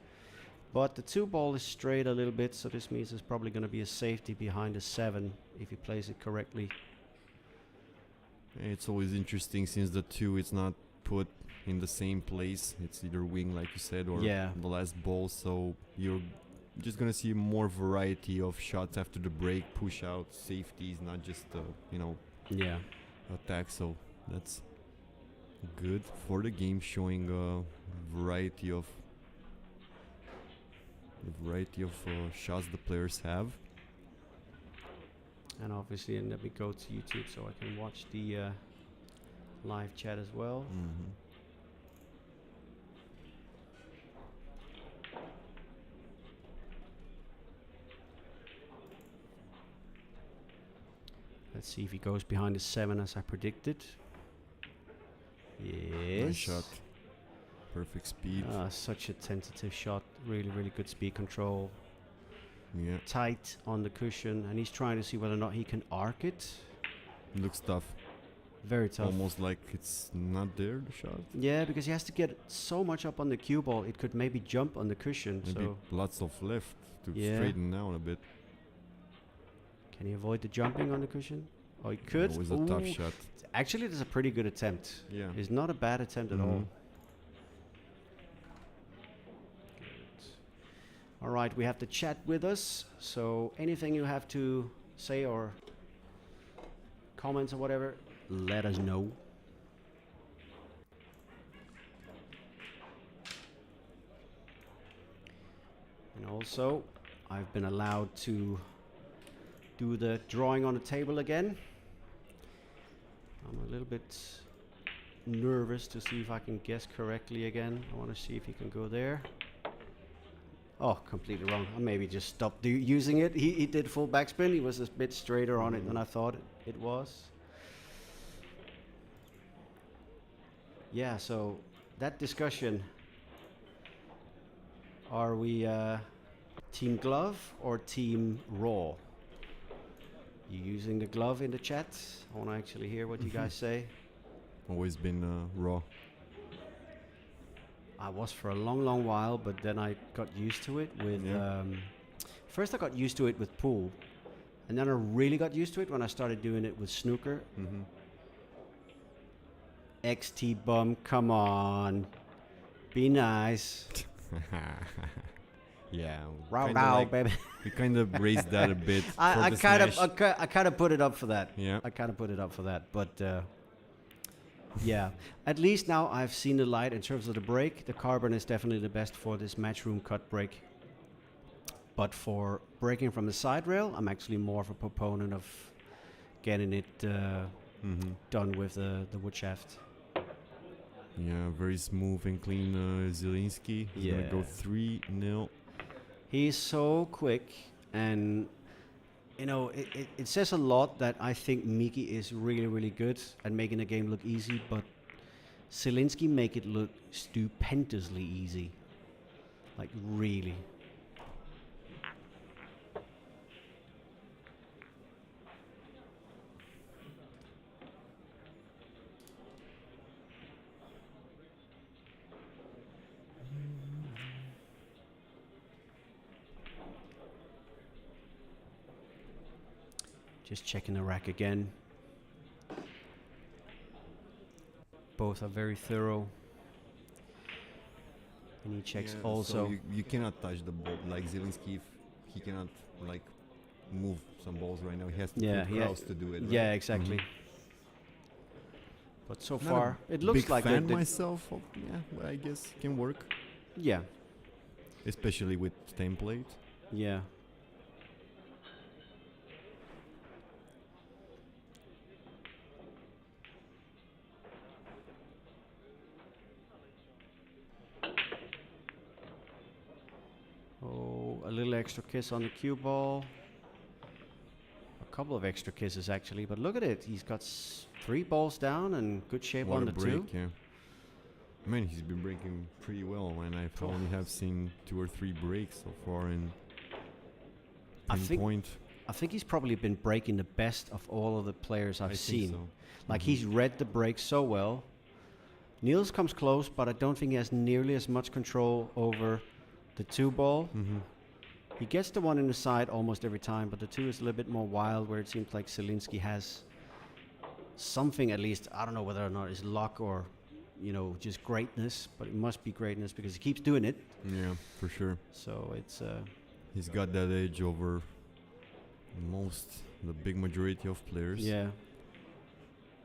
But the 2-ball is straight a little bit, so this means there's probably going to be a safety behind the 7 if he plays it correctly. It's always interesting since the 2 is not put in the same place. It's either wing, like you said, or the last ball. So you're just gonna see more variety of shots after the break, push out, safeties, not just attack. So that's good for the game, showing a variety of shots the players have. And obviously, and let me go to YouTube so I can watch the live chat as well. Let's see if he goes behind the 7 as I predicted. Yes. Nice shot. Perfect speed. Such a tentative shot. Really, really good speed control. Yeah. Tight on the cushion, and he's trying to see whether or not he can arc it. Looks tough. Very tough. Almost like it's not there, the shot. Yeah, because he has to get so much up on the cue ball, it could maybe jump on the cushion. Maybe so lots of left to straighten down a bit. Can he avoid the jumping on the cushion? Oh, he could. Always a tough shot. Actually, that's a pretty good attempt. Yeah. It's not a bad attempt at all. All right, we have the chat with us. So anything you have to say or comments or whatever, let us know. And also, I've been allowed to do the drawing on the table again. I'm a little bit nervous to see if I can guess correctly again. I want to see if he can go there. Oh, completely wrong. I maybe just stopped using it. He did full backspin. He was a bit straighter on it than I thought it was. Yeah, so that discussion. Are we team glove or team raw? You using the glove in the chat? I want to actually hear what you guys say. Always been raw. I was for a long, long while, but then I got used to it with... first I got used to it with pool, and then I really got used to it when I started doing it with snooker. XT bum, come on. Be nice. Yeah. Row, baby. We kind of raised that a bit. I kind of put it up for that. Yeah. I kind of put it up for that, but yeah. At least now I've seen the light in terms of the break. The carbon is definitely the best for this matchroom cut break. But for breaking from the side rail, I'm actually more of a proponent of getting it done with the wood shaft. Yeah, very smooth and clean Zielinski. He's gonna go 3-0. He's so quick, and you know, it says a lot that I think Miki is really, really good at making the game look easy, but Zielinski make it look stupendously easy. Like, really. Just checking the rack again. Both are very thorough. And he checks Yeah, also. So you cannot touch the ball like Zielinski. If he cannot like move some balls right now, he has to put Kraus to do it. Right? Yeah, exactly. But so Not far, a it looks big like fan myself. Yeah, well, I guess can work, yeah, especially with template. yeah. Oh, a little extra kiss on the cue ball. A couple of extra kisses actually, but look at it. He's got 3 balls down and good shape What on a the break, 2. yeah. Man, he's been breaking pretty well, and I've only have seen 2 or 3 breaks so far in I think- pinpoint. I think he's probably been breaking the best of all of the players I've I seen. think so. Like he's read the break so well. Niels comes close, but I don't think he has nearly as much control over the 2 ball. He gets the 1 in the side almost every time, but the 2 is a little bit more wild, where it seems like Zielinski has something at least. I don't know whether or not it's luck or, just greatness, but it must be greatness because he keeps doing it. Yeah, for sure. So it's He's got that edge over the big majority of players. yeah,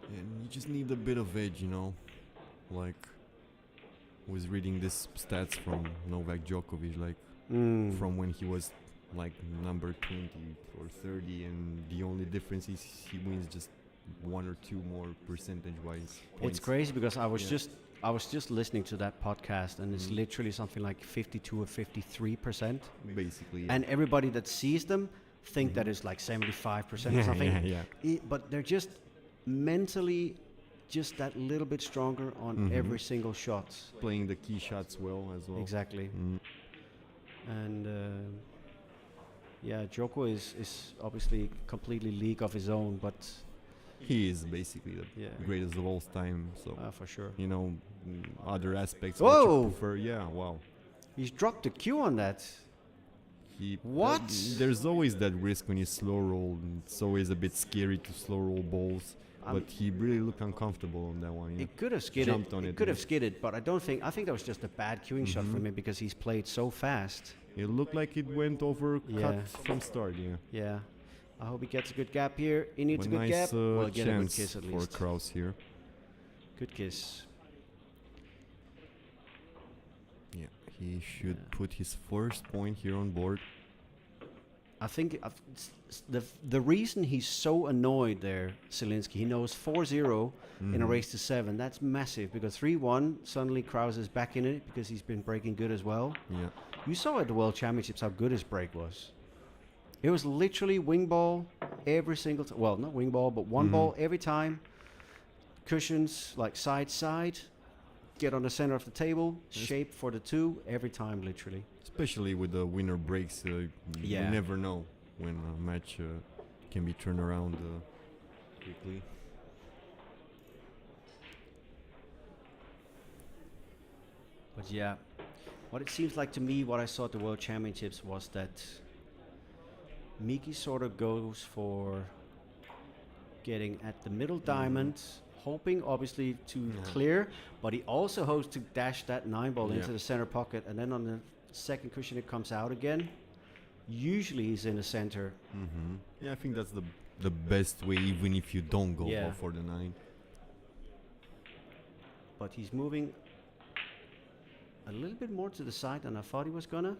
And you just need a bit of edge, Like, was reading this stats from Novak Djokovic, like from when he was like number 20 or 30, and the only difference is he wins just 1 or 2 more percentage-wise. It's crazy because I was Yeah. just listening to that podcast, and it's literally something like 52 or 53%. Basically. And everybody that sees them think that it's like 75% or something. Yeah. But they're just mentally just that little bit stronger on every single shot. Playing the key shots well as well. Exactly. And Joko is obviously completely league of his own, but He is basically the greatest of all time. So for sure. Other aspects. Whoa! Which you prefer. Yeah. Wow. He's dropped the cue on that. What? There's always that risk when you slow roll. It's always a bit scary to slow roll balls. But he really looked uncomfortable on that one. Yeah. It could have skidded. Jumped on it, could yeah. have skidded, but I think that was just a bad cueing shot from him because he's played so fast. It looked like it went over cut from start. Yeah. Yeah. I hope he gets a good gap here. He needs a good nice gap. Well, get a good chance kiss at for least. Kraus here. Good kiss. Yeah, he should put his first point here on board. I think the reason he's so annoyed there, Zielinski, he knows 4-0 in a race to 7. That's massive because 3-1, suddenly Kraus is back in it because he's been breaking good as well. Yeah. You saw at the World Championships how good his break was. It was literally wing ball every single time. Well, not wing ball, but one ball every time. Cushions, like side, get on the center of the table, shape for the 2 every time, literally. Especially with the winner breaks, you never know when a match can be turned around quickly. But yeah, what it seems like to me, what I saw at the World Championships was that Miki sort of goes for getting at the middle diamond, hoping obviously to clear, but he also hopes to dash that 9 ball into the center pocket, and then on the second cushion it comes out again. Usually he's in the center. Yeah, I think that's the best way, even if you don't go for the 9. But he's moving a little bit more to the side than I thought he was gonna.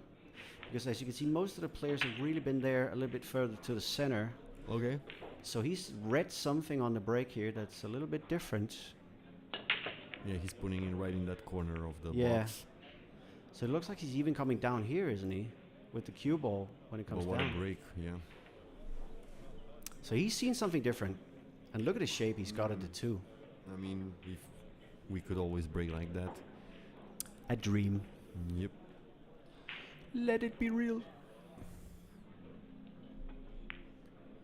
Because as you can see, most of the players have really been there a little bit further to the center. Okay. So he's read something on the break here that's a little bit different. Yeah, he's putting it right in that corner of the Yeah. box. So it looks like he's even coming down here, isn't he? With the cue ball when it comes What down. a break, yeah. So he's seen something different. And look at the shape he's got at the 2. I mean, if we could always break like that. A dream. Yep. Let it be real.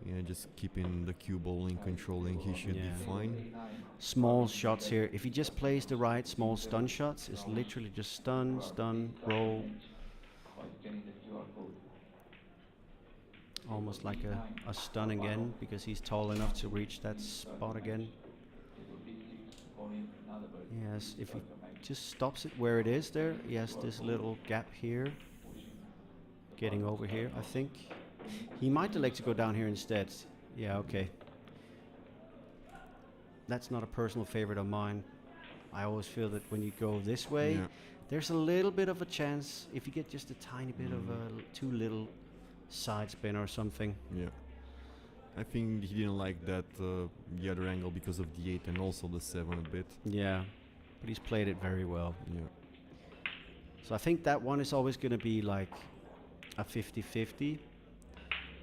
Yeah, just keeping the cue ball in controlling, he should be fine. Small shots here. If he just plays the right small stun shots, it's literally just stun, roll. almost like a stun again, because he's tall enough to reach that spot again. Yes, if he just stops it where it is there, he has this little gap here. Getting over here, I think. He might elect to go down here instead. Yeah, okay. That's not a personal favorite of mine. I always feel that when you go this way, there's a little bit of a chance if you get just a tiny bit of a too little side spin or something. Yeah. I think he didn't like that the other angle because of the 8 and also the 7 a bit. Yeah, but he's played it very well. Yeah. So I think that one is always going to be like a 50-50,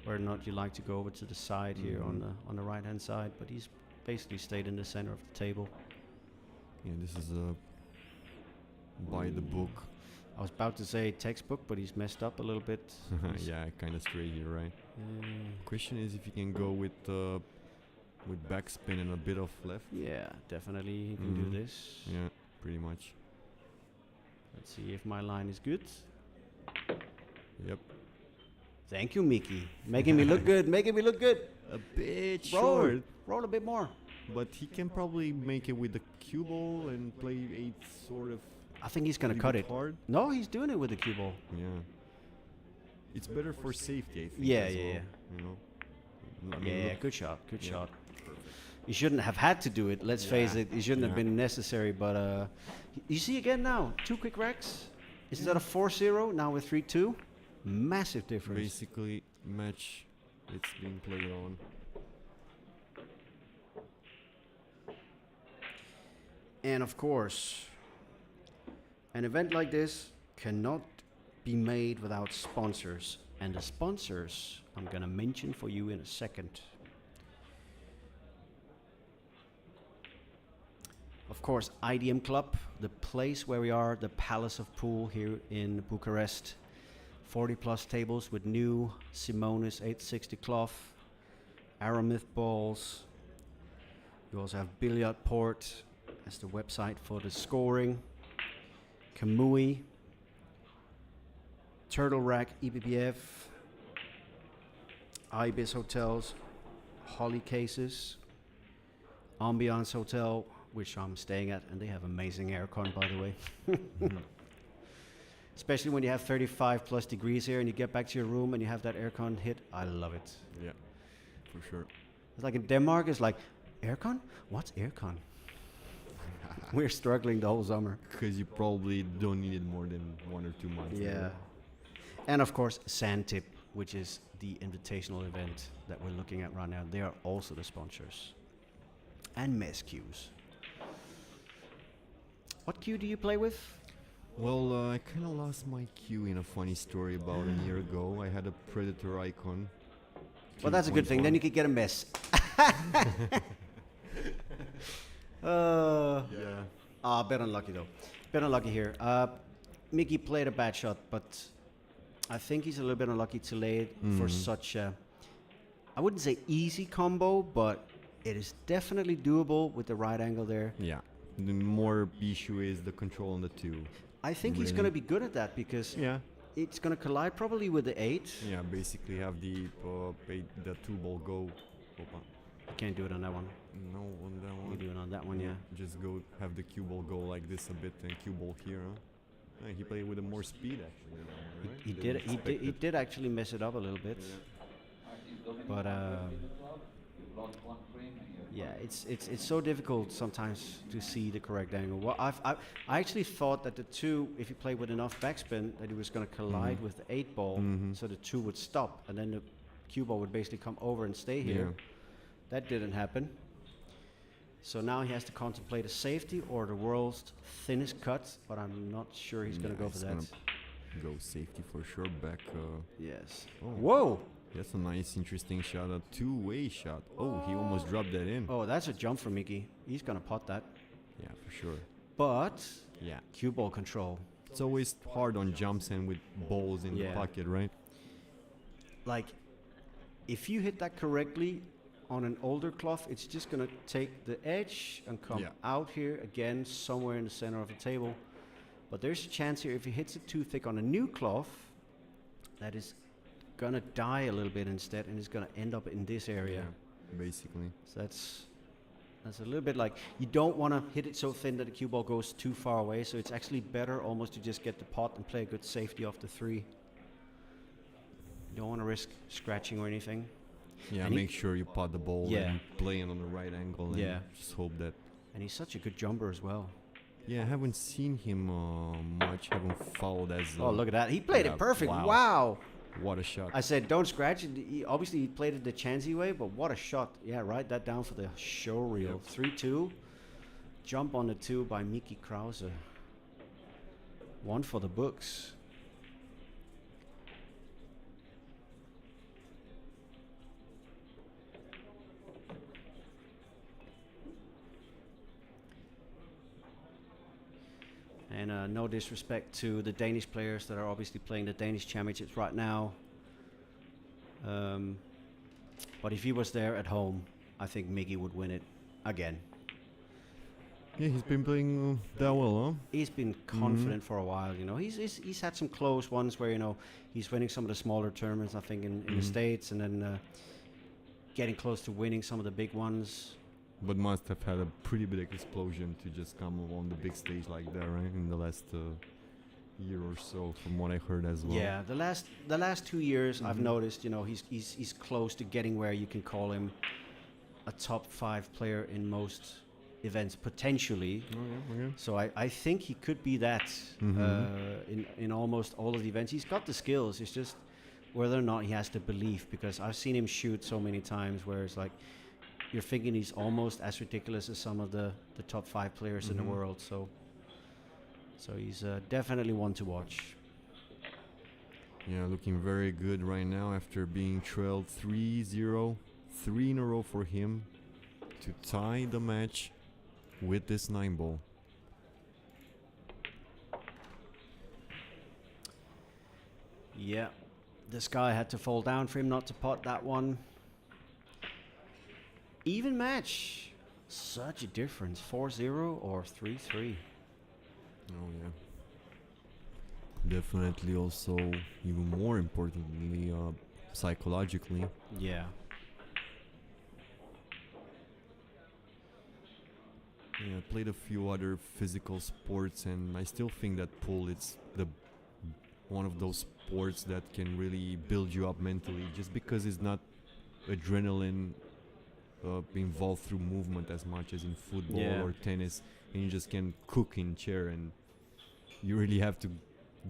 where or not you like to go over to the side here on the right hand side, but he's basically stayed in the center of the table. Yeah, this is by the book. I was about to say textbook, but he's messed up a little bit. Yeah, kind of straight here, right? Question is if you can go with backspin and a bit of left. Yeah, definitely he can do this. Yeah, pretty much. Let's see if my line is good. Yep. Thank you, Mickey. Making me look good. Making me look good. A bit Roll. short. Roll a bit more. But he can probably make it with the cue ball and play 8 sort of. I think he's going to cut it. Hard. No, he's doing it with the cue ball. Yeah. It's better for safety, I think. Yeah, as yeah, well, yeah. You know. I mean, Yeah, look, good shot. Good shot. perfect. He shouldn't have had to do it. Let's face it. It shouldn't have Yeah. been necessary. But you see again now, 2 quick racks. Instead of 4-0, now with 3-2. Massive difference. Basically, match it's being played on. And of course, an event like this cannot be made without sponsors. And the sponsors I'm going to mention for you in a second. Of course, IDM Club, the place where we are, the Palace of Pool here in Bucharest. 40 plus tables with new Simonis 860 cloth, Aramith balls. You also have Billiard Port as the website for the scoring. Kamui, Turtle Rack EBBF, Ibis Hotels, Holly Cases, Ambiance Hotel, which I'm staying at, and they have amazing aircon, by the way. Especially when you have 35 plus degrees here and you get back to your room and you have that aircon hit. I love it. Yeah, for sure. It's like in Denmark, it's like, aircon? What's aircon? We're struggling the whole summer. Because you probably don't need it more than 1 or 2 months. Yeah. And of course, Sandtip, which is the invitational event that we're looking at right now. They are also the sponsors. And Mezz cues. What cue do you play with? Well, I kind of lost my cue in a funny story about a year ago. I had a Predator icon. Well, that's a good thing. Then you could get a Mezz. Yeah. A bit unlucky though. Bit unlucky here. Mickey played a bad shot, but I think he's a little bit unlucky to lay it for such a, I wouldn't say easy combo, but it is definitely doable with the right angle there. Yeah. The more issue is the control on the 2. I think he's going to be good at that because it's going to collide probably with the 8. Yeah, basically have the 2 ball go. You can't do it on that one. No, on that one. You do it on that one, yeah. Just go have the cue ball go like this a bit and cue ball here. Huh? He played with a more speed actually. Right? He did actually mess it up a little bit. But yeah, it's so difficult sometimes to see the correct angle. Well, I actually thought that the 2, if you play with enough backspin, that it was going to collide with the 8 ball, so the 2 would stop, and then the cue ball would basically come over and stay here. Yeah. That didn't happen. So now he has to contemplate a safety or the world's thinnest cut, but I'm not sure he's going to go for that. Go safety for sure. Back. Yes. Oh. Whoa! That's a nice, interesting shot. A 2-way shot. Oh, he almost dropped that in. Oh, that's a jump for Mickey. He's going to pot that. Yeah, for sure. But Yeah. cue ball control. It's always hard on jumps and with balls in the pocket, right? Like, if you hit that correctly on an older cloth, it's just going to take the edge and come out here again somewhere in the center of the table. But there's a chance here if he hits it too thick on a new cloth, that is gonna die a little bit instead, and it's gonna end up in this area. Basically. So that's a little bit like, you don't want to hit it so thin that the cue ball goes too far away, so it's actually better almost to just get the pot and play a good safety off the 3. You don't want to risk scratching or anything. Yeah, And make sure you pot the ball Yeah. and play it on the right angle Yeah. and just hope that. And he's such a good jumper as well. Yeah, I haven't seen him much, haven't followed as. Oh, look at that. He played yeah, it perfect. wow. Wow. What a shot. I said, don't scratch it. Obviously, he played it the chancy way, but what a shot. Yeah, write that down for the show reel. 3-2. Jump on the 2 by Mickey Krause. 1 for the books. And no disrespect to the Danish players that are obviously playing the Danish championships right now. But if he was there at home, I think Miggy would win it again. Yeah, he's been playing that well, huh? He's been confident for a while, you know. He's had some close ones where, you know, he's winning some of the smaller tournaments, I think, in the States, and then getting close to winning some of the big ones. But must have had a pretty big explosion to just come on the big stage like that, right? In the last year or so, from what I heard as well. Yeah, the last 2 years, I've noticed, you know, he's close to getting where you can call him a top 5 player in most events potentially. Okay. So I think he could be that in almost all of the events. He's got the skills. It's just whether or not he has the belief, because I've seen him shoot so many times where it's like, you're thinking he's almost as ridiculous as some of the top 5 players in the world. So he's definitely one to watch. Yeah, looking very good right now after being trailed 3-0. 3 in a row for him to tie the match with this 9 ball. Yeah, this guy had to fall down for him not to pot that one. Even match. Such a difference. 4-0 or 3-3. Oh yeah. Definitely also, even more importantly, psychologically. Yeah. Yeah, I played a few other physical sports, and I still think that pool it's the one of those sports that can really build you up mentally, just because it's not adrenaline involved through movement as much as in football or tennis, and you just can cook in chair, and you really have to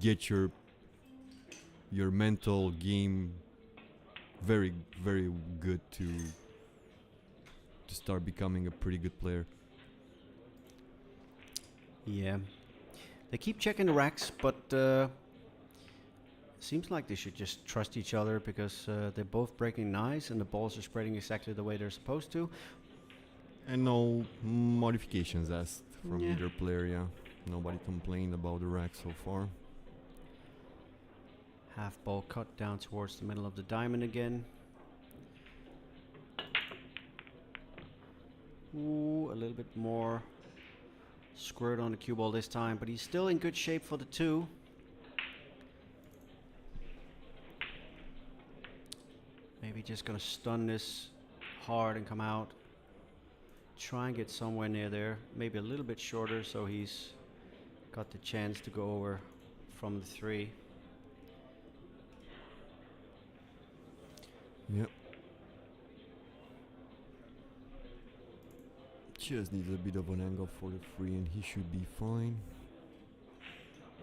get your mental game very, very good to start becoming a pretty good player. Yeah. They keep checking the racks, but seems like they should just trust each other, because they're both breaking nice and the balls are spreading exactly the way they're supposed to. And no modifications asked from either player, yeah. Nobody complained about the rack so far. Half ball cut down towards the middle of the diamond again. Ooh, a little bit more squirt on the cue ball this time, but he's still in good shape for the 2. Maybe just gonna stun this hard and come out. Try and get somewhere near there. Maybe a little bit shorter, so he's got the chance to go over from the 3. Yep. Just needs a bit of an angle for the 3 and he should be fine.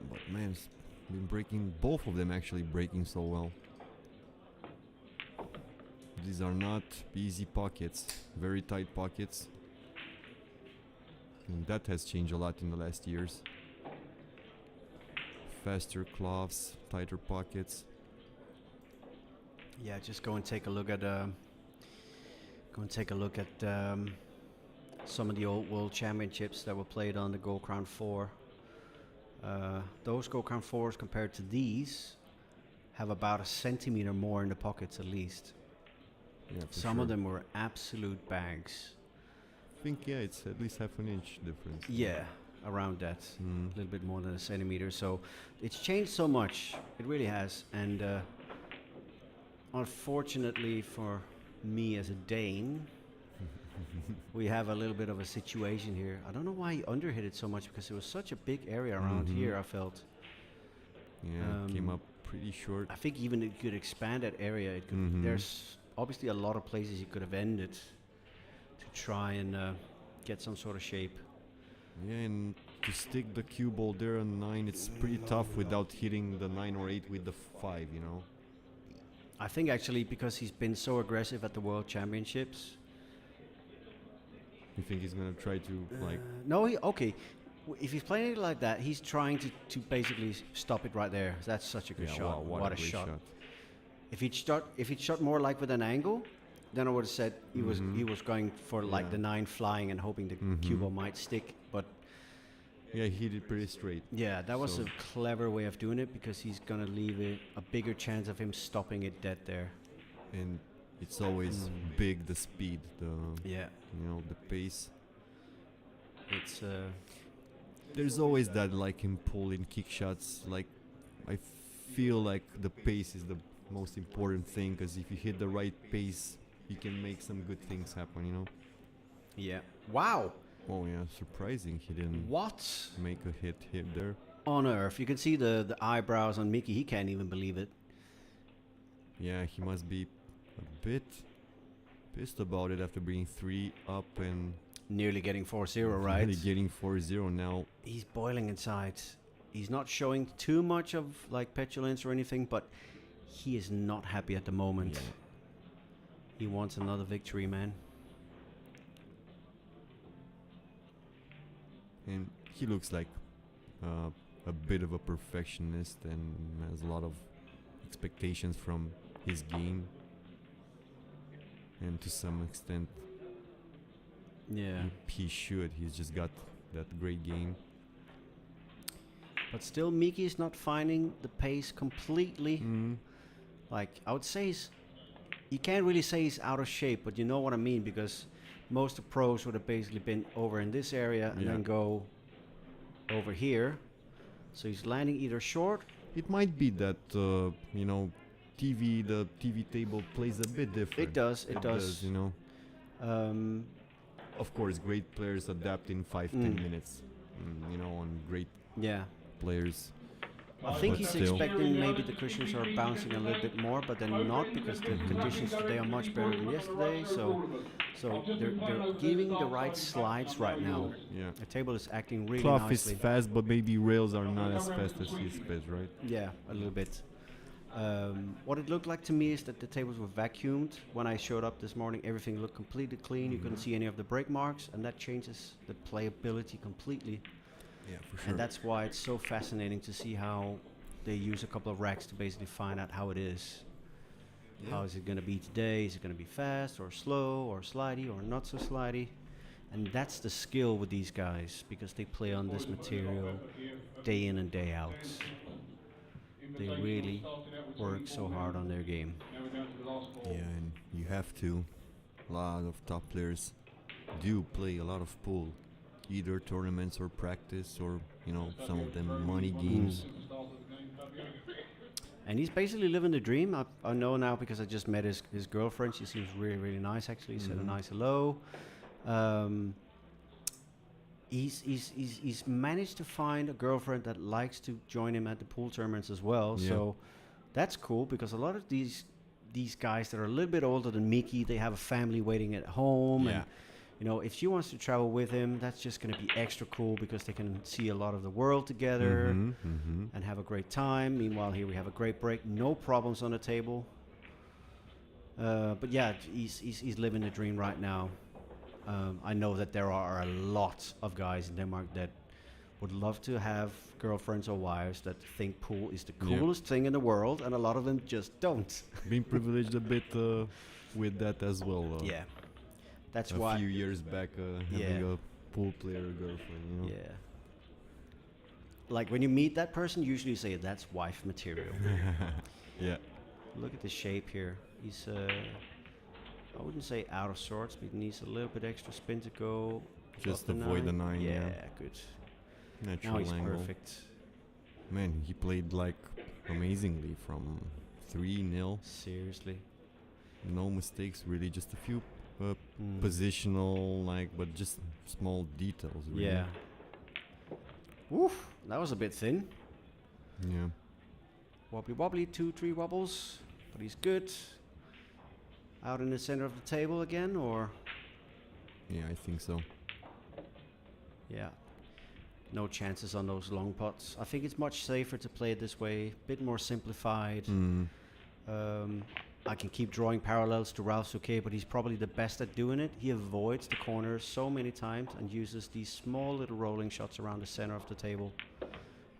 But man, it's been breaking, both of them actually breaking so well. These are not easy pockets, very tight pockets. And that has changed a lot in the last years. Faster cloths, tighter pockets. Yeah, just go and take a look at some of the old World Championships that were played on the Gold Crown 4. Those Gold Crown 4s compared to these have about a centimeter more in the pockets at least. Yeah, Some of them were absolute bags. I think it's at least half an inch difference. Yeah, around that. A little bit more than a centimeter. So it's changed so much. It really has. And Unfortunately for me as a Dane, we have a little bit of a situation here. I don't know why he underhit it so much because it was such a big area around here, I felt. Yeah, came up pretty short. I think even it could expand that area. It could, there's obviously a lot of places you could have ended to try and get some sort of shape. Yeah, and to stick the cue ball there on 9, it's pretty tough without hitting the 9 or 8 with the 5, you know. I think actually because he's been so aggressive at the World Championships. You think he's gonna try to like? No, okay. If he's playing it like that, he's trying to basically stop it right there. That's such a good shot. Wow, what a great shot. If he'd shot more like with an angle, then I would have said he was going for like the 9 flying and hoping the cue ball might stick. But yeah, he hit it pretty straight. yeah, that was So- a clever way of doing it because he's gonna leave it a bigger chance of him stopping it dead there. And it's always big, the speed, the Yeah, the pace. it's There's always that like in pull in kick shots. Like I feel like the pace is the most important thing because if you hit the right pace, you can make some good things happen. You know. yeah. Wow, Oh yeah, surprising he didn't what make a hit there. on earth? You can see the eyebrows on Mickey. He can't even believe it. Yeah, he must be a bit pissed about it after being 3 up and Nearly getting 4-0, right? really getting 4-0 now. He's boiling inside. He's not showing too much of like petulance or anything, but he is not happy at the moment. Yeah. He wants another victory, man. And he looks like a bit of a perfectionist and has a lot of expectations from his game. And to some extent, Yeah. he should. He's just got that great game. But still, Miki is not finding the pace completely. Like, I would say you can't really say he's out of shape, but you know what I mean, because most of pros would have basically been over in this area and Yeah. then go over here. So he's landing either short. It might be that, the TV table plays a bit different. It does, it does. you know. Um, Of course, great players adapt in 5-10 minutes, on great yeah. players. I think But he's still. expecting maybe the cushions are bouncing a little bit more, but they're not because the conditions today are much better than yesterday. So they're giving the right slides right now. Yeah. The table is acting really Clough nicely. is fast, but maybe rails are not as fast as his pace, right? Yeah, a little bit. What it looked like to me is that the tables were vacuumed. When I showed up this morning, everything looked completely clean. You couldn't see any of the break marks, and that changes the playability completely. Yeah, for sure. And that's why it's so fascinating to see how they use a couple of racks to basically find out how it is. How is it going to be today? Is it going to be fast or slow or slidey or not so slidey? And that's the skill with these guys because they play on this material day in and day out. They really work so hard on their game. Yeah, and you have to. A lot of top players do play a lot of pool, either tournaments or practice or, some of them money games. And he's basically living the dream. I know now because I just met his girlfriend. She seems really, really nice, actually. He said a nice hello. He's managed to find a girlfriend that likes to join him at the pool tournaments as well. Yeah. So that's cool because a lot of these guys that are a little bit older than Miki, they have a family waiting at home. Yeah. And, if she wants to travel with him, that's just going to be extra cool because they can see a lot of the world together and have a great time. Meanwhile, here we have a great break. No problems on the table. But yeah, he's living the dream right now. I know that there are a lot of guys in Denmark that would love to have girlfriends or wives that think pool is the Yeah. coolest thing in the world, and a lot of them just don't. Being privileged a bit with that as well. Yeah, that's A why. few years back, having Yeah. a pool player girlfriend, Yeah. Like when you meet that person, usually you say that's wife material. Yeah. Look at the shape here. He's, I wouldn't say out of sorts, but he needs a little bit extra spin to go. Just above avoid the 9, yeah. good. Natural Now he's angle. perfect. Man, he played like amazingly from 3-0. Seriously. No mistakes, really. Just a few positional, but just small details. Really. Yeah. Oof, that was a bit thin. Yeah. Wobbly wobbly, 2-3 wobbles, but he's good. Out in the center of the table again, or? Yeah, I think so. Yeah. No chances on those long pots. I think it's much safer to play it this way, a bit more simplified. I can keep drawing parallels to Ralph Souquet, but he's probably the best at doing it. He avoids the corners so many times and uses these small little rolling shots around the center of the table.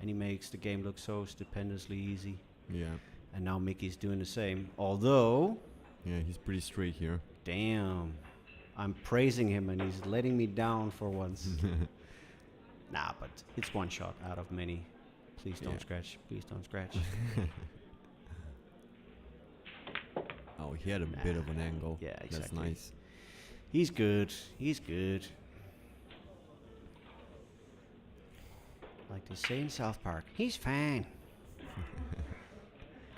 And he makes the game look so stupendously easy. Yeah. And now Mickey's doing the same. Although... Yeah, he's pretty straight here. Damn. I'm praising him and he's letting me down for once. Nah, but it's one shot out of many. Please don't scratch. Please don't scratch. Oh, he had a bit of an angle. Yeah, exactly. That's nice. He's good. He's good. Like they say in South Park, he's fine.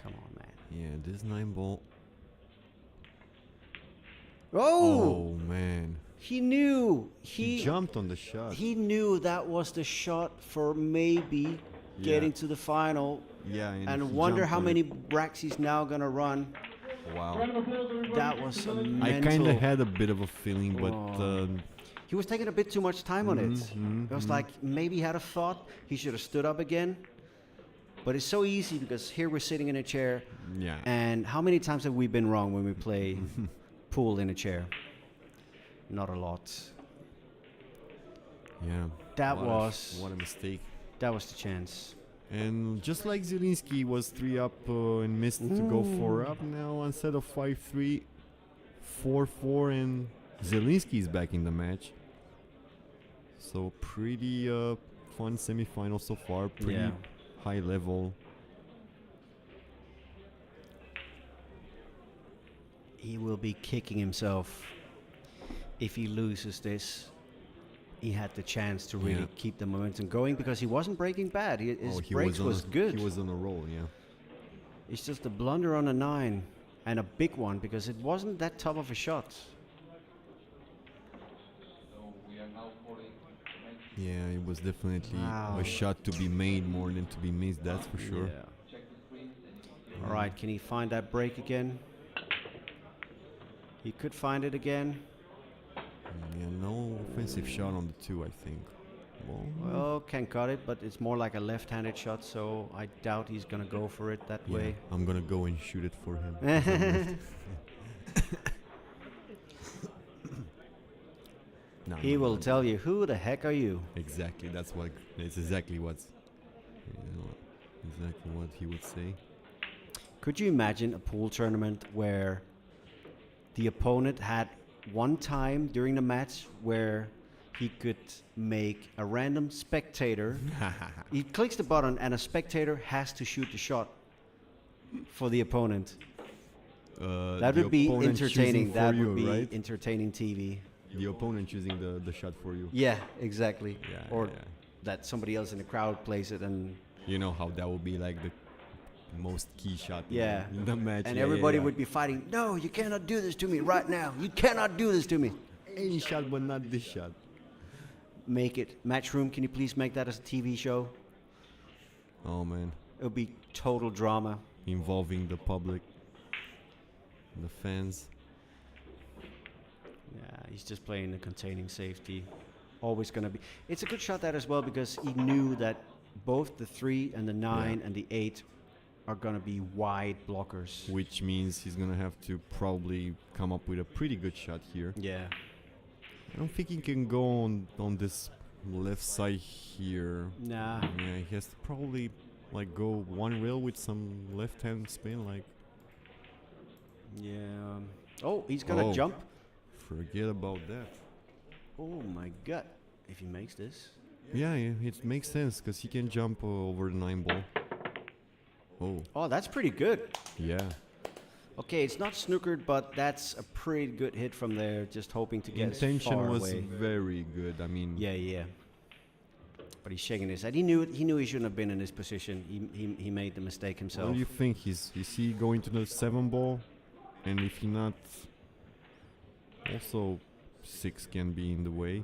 Come on, man. Yeah, this 9-ball. Oh! Oh, man. He knew. He jumped on the shot. He knew that was the shot for maybe getting to the final. Yeah, and wonder how many racks he's now going to run. Wow. That was a I mental... kind of had a bit of a feeling, but... he was taking a bit too much time on it. It was like maybe he had a thought. He should have stood up again. But it's so easy because here we're sitting in a chair. Yeah. And how many times have we been wrong when we play pool in a chair? Not a lot. Yeah. What a mistake. That was the chance. And just like Zielinski was 3 up and missed to go 4 up, now instead of 5-3, 4-4, and Zielinski is back in the match. So pretty fun semi-final so far. Pretty high level. He will be kicking himself if he loses this. He had the chance to really keep the momentum going because he wasn't breaking bad. His breaks was good. He was on a roll, yeah. It's just a blunder on a 9 and a big one because it wasn't that tough of a shot. So we are now calling Yeah, it was definitely a shot to be made more than to be missed, that's for sure. Yeah. check the screens and you can see All right, can he find that break again? He could find it again. Yeah, no offensive shot on the 2, I think. Well, can cut it, but it's more like a left-handed shot, so I doubt he's gonna go for it that way. I'm gonna go and shoot it for him. He will tell you, who the heck are you? Exactly, that's exactly what he would say. Could you imagine a pool tournament where the opponent had one time during the match where he could make a random spectator, he clicks the button and a spectator has to shoot the shot for the opponent. That would be entertaining. That would be entertaining TV. The opponent choosing the shot for you. Yeah, exactly. Or that somebody else in the crowd plays it, and you know how that would be like the most key shot in the match. And everybody would be fighting, no, you cannot do this to me right now. You cannot do this to me. Any shot, but not this shot. Make it. Matchroom, can you please make that as a TV show? Oh, man. It would be total drama. Involving the public, the fans. Yeah, he's just playing the containing safety. Always going to be. It's a good shot that as well because he knew that both the 3 and the 9 and the 8 are going to be wide blockers. Which means he's going to have to probably come up with a pretty good shot here. Yeah. I don't think he can go on this left side here. Nah. Yeah, he has to probably like go one rail with some left-hand spin, like. Yeah. Oh, he's going to jump. Forget about that. Oh my God. If he makes this. Yeah, it makes sense because he can jump over the 9-ball. Oh, that's pretty good. Yeah. Okay, it's not snookered, but that's a pretty good hit from there. Just hoping to get Intention far was away. very good. I mean. Yeah. But he's shaking his head. He knew he shouldn't have been in this position. He made the mistake himself. What do you think? Is he going to the 7 ball? And if he not, also 6 can be in the way.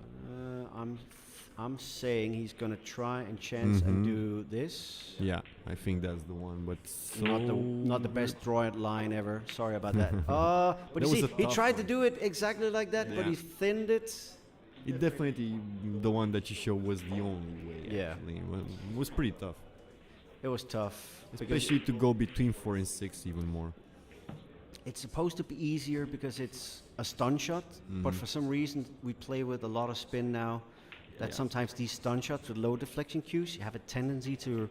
I'm saying he's gonna try and chance and do this. Yeah, I think that's the one. But so Not the best draw line ever. Sorry about that. But That you was see, a he tough tried to one. do it exactly like that, but Yeah. he thinned it. It definitely, the one that you showed was the only way. Yeah. Actually. It was pretty tough, It was tough. because especially to go between 4 and 6 even more. it's supposed to be easier because it's a stun shot, but for some reason we play with a lot of spin now. That Yeah. sometimes these stun shots with low deflection cues, you have a tendency to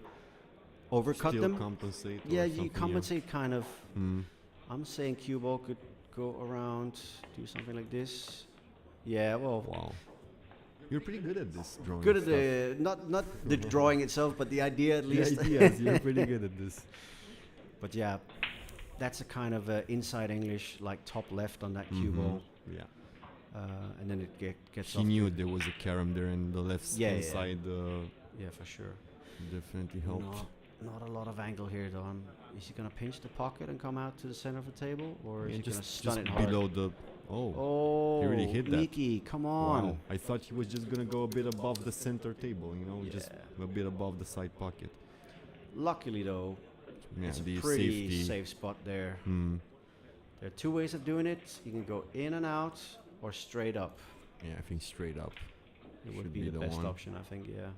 overcut Still them. compensate. or Yeah, you something, compensate kind of. Mm. I'm saying cue ball could go around, do something like this. Yeah, well, Wow. You're pretty good at this drawing. good at stuff. the not the drawing itself, but the idea at The least. ideas, you're pretty good at this. But yeah, that's a kind of inside English, like top left on that cue ball, Yeah. and then it gets He off. knew there was a carom there and the left Yeah, hand yeah. side Yeah, for sure. definitely helped. Not a lot of angle here, though. Is he gonna pinch the pocket and come out to the center of the table, or is Yeah, he gonna just stun it hard? below the. Oh. Oh, He really hit that. Miki, come on. Wow. I thought he was just gonna go a bit above the center table, just Yeah. a bit above the side pocket. Luckily, though, Yeah, it's a the pretty safety. safe spot there. Hmm. There are two ways of doing it. You can go in and out, or straight up. Yeah, I think straight up. It would should be the best one. option, I think. Yeah.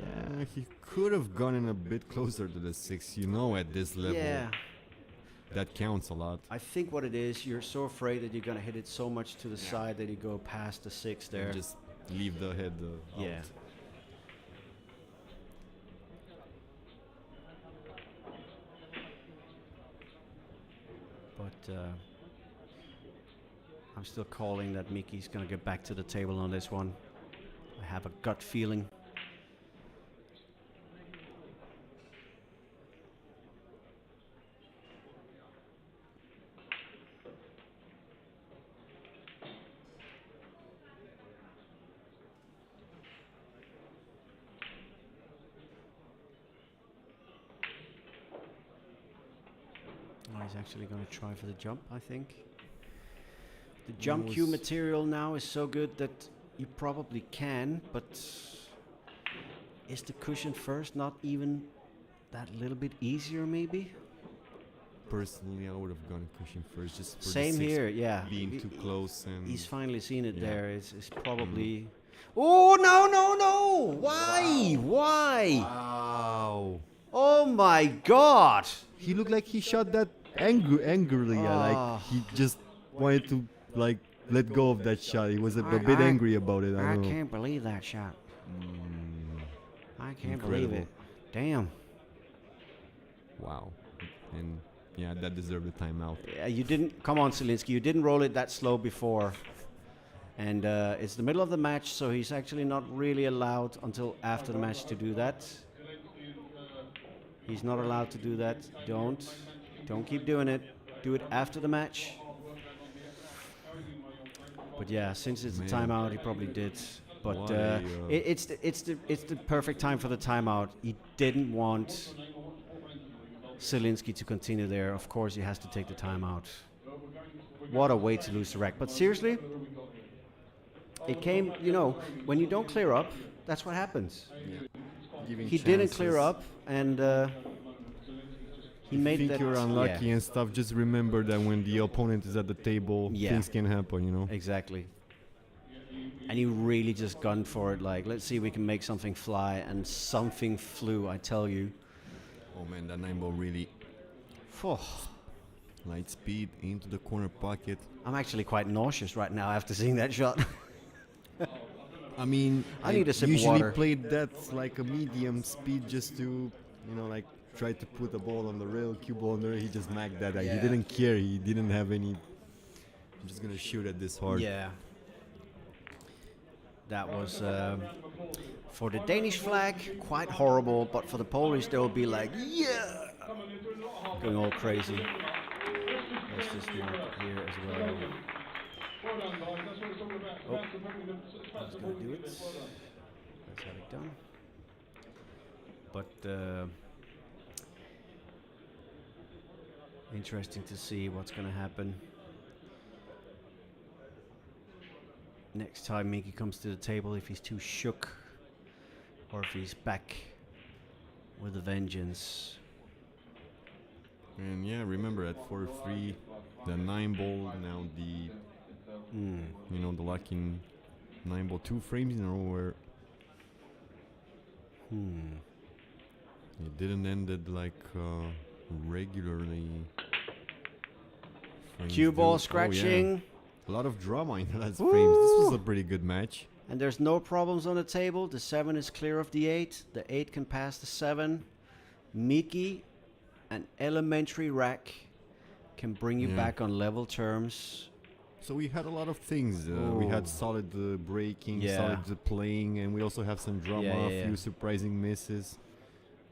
Yeah. He could have gotten a bit closer to the 6. At this level, Yeah. that counts a lot. I think what it is, you're so afraid that you're gonna hit it so much to the side that you go past the 6 there. And just leave the head Yeah. out. But I'm still calling that Miki's gonna get back to the table on this one. I have a gut feeling. Oh, he's actually going to try for the jump, I think. The jump cue material now is so good that you probably can, but is the cushion first not even that little bit easier, maybe? Personally, I would have gone cushion first, just for Same the 6 here, yeah. being too close and. He's finally seen it Yeah. there. It's probably. Oh, no, no, no! Why? Why? Wow. Oh my god! He looked like he shot that angrily. Ah. He just wanted to let go of that shot. He was a I- bit I- angry about it. I don't know. can't believe that shot. I can't believe Incredible. it. Damn. Wow. And yeah, that deserved a timeout. Yeah, you didn't. Come on, Zielinski. You didn't roll it that slow before. And it's the middle of the match, so he's actually not really allowed until after the match to do that. He's not allowed to do that. Don't keep doing it. Do it after the match. But yeah, since it's a Man. timeout, he probably did. But Why, it's the perfect time for the timeout. He didn't want Zielinski to continue there. Of course, he has to take the timeout. What a way to lose the rack. But seriously, it came. When you don't clear up, that's what happens. Giving He didn't clear chances. up, and he made Think that. you're unlucky yeah, and stuff. Just remember that when the opponent is at the table, Yeah. things can happen. exactly. And he really just gunned for it. Like, let's see if we can make something fly, and something flew. I tell you. Oh man, that 9 ball really Phew. light speed into the corner pocket. I'm actually quite nauseous right now after seeing that shot. I mean, I need a sip of usually water. played that like a medium speed just to, try to put a ball on the rail, cue ball on the rail. He just magged that. He Yeah. didn't care. He didn't have any. I'm just gonna shoot at this hard. Yeah. That was for the Danish flag quite horrible, but for the Polish they will be like, yeah, going all crazy. Let's just mark it here as well. Oh, I was gonna do it. Let's have it done. But interesting to see what's going to happen next time Miki comes to the table, if he's too shook or if he's back with a vengeance. And yeah, remember at 4-3, the 9 ball, now the you know, the lucky 9 ball, 2 frames in a row where it didn't end it like regularly. frames Cue ball do. Oh, scratching. yeah. A lot of drama in the last frames. This was a pretty good match. And there's no problems on the table. The 7 is clear of the 8. The 8 can pass the 7. Miki, an elementary rack, can bring you back on level terms. So we had a lot of things. We had solid breaking, solid playing, and we also have some drama, a few surprising misses.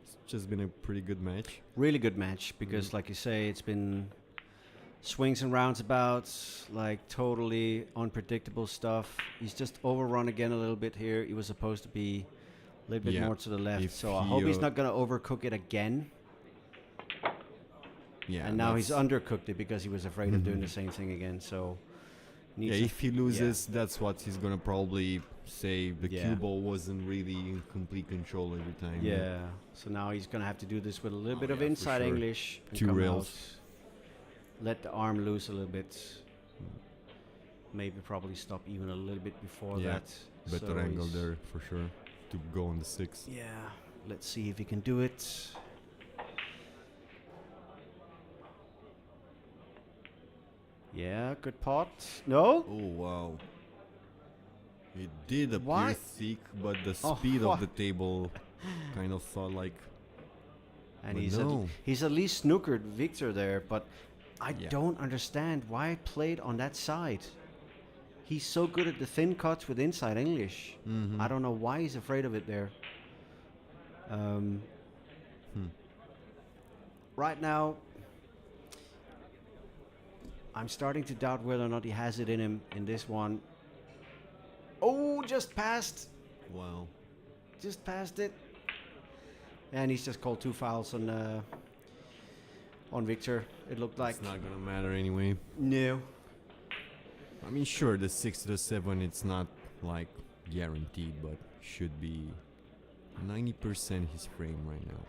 It's just been a pretty good match. Really good match because, like you say, it's been swings and roundabouts, like totally unpredictable stuff. He's just overrun again a little bit here. He was supposed to be a little bit more to the left, so I hope he's not going to overcook it again. Yeah, and now he's undercooked it because he was afraid of doing the same thing again. So if he loses, that's what he's gonna probably say. The cue ball wasn't really in complete control every time. Yeah. So now he's gonna have to do this with a little bit of inside English. And 2 rails. Let the arm loose a little bit. Maybe probably stop even a little bit before that. Better so angle there for sure to go on the 6. Yeah. Let's see if he can do it. Yeah, good pot. No? Oh, wow. It did appear thick, but the speed of the table kind of thought like... And he's at least snookered Victor there, but I don't understand why I played on that side. He's so good at the thin cuts with inside English. I don't know why he's afraid of it there. Right now, I'm starting to doubt whether or not he has it in him in this one. Oh, just passed. Wow. Just passed it. And he's just called 2 fouls on Victor. It looked like. It's not going to matter anyway. No. I mean, sure, the 6 to the 7, it's not like guaranteed, but should be 90% his frame right now.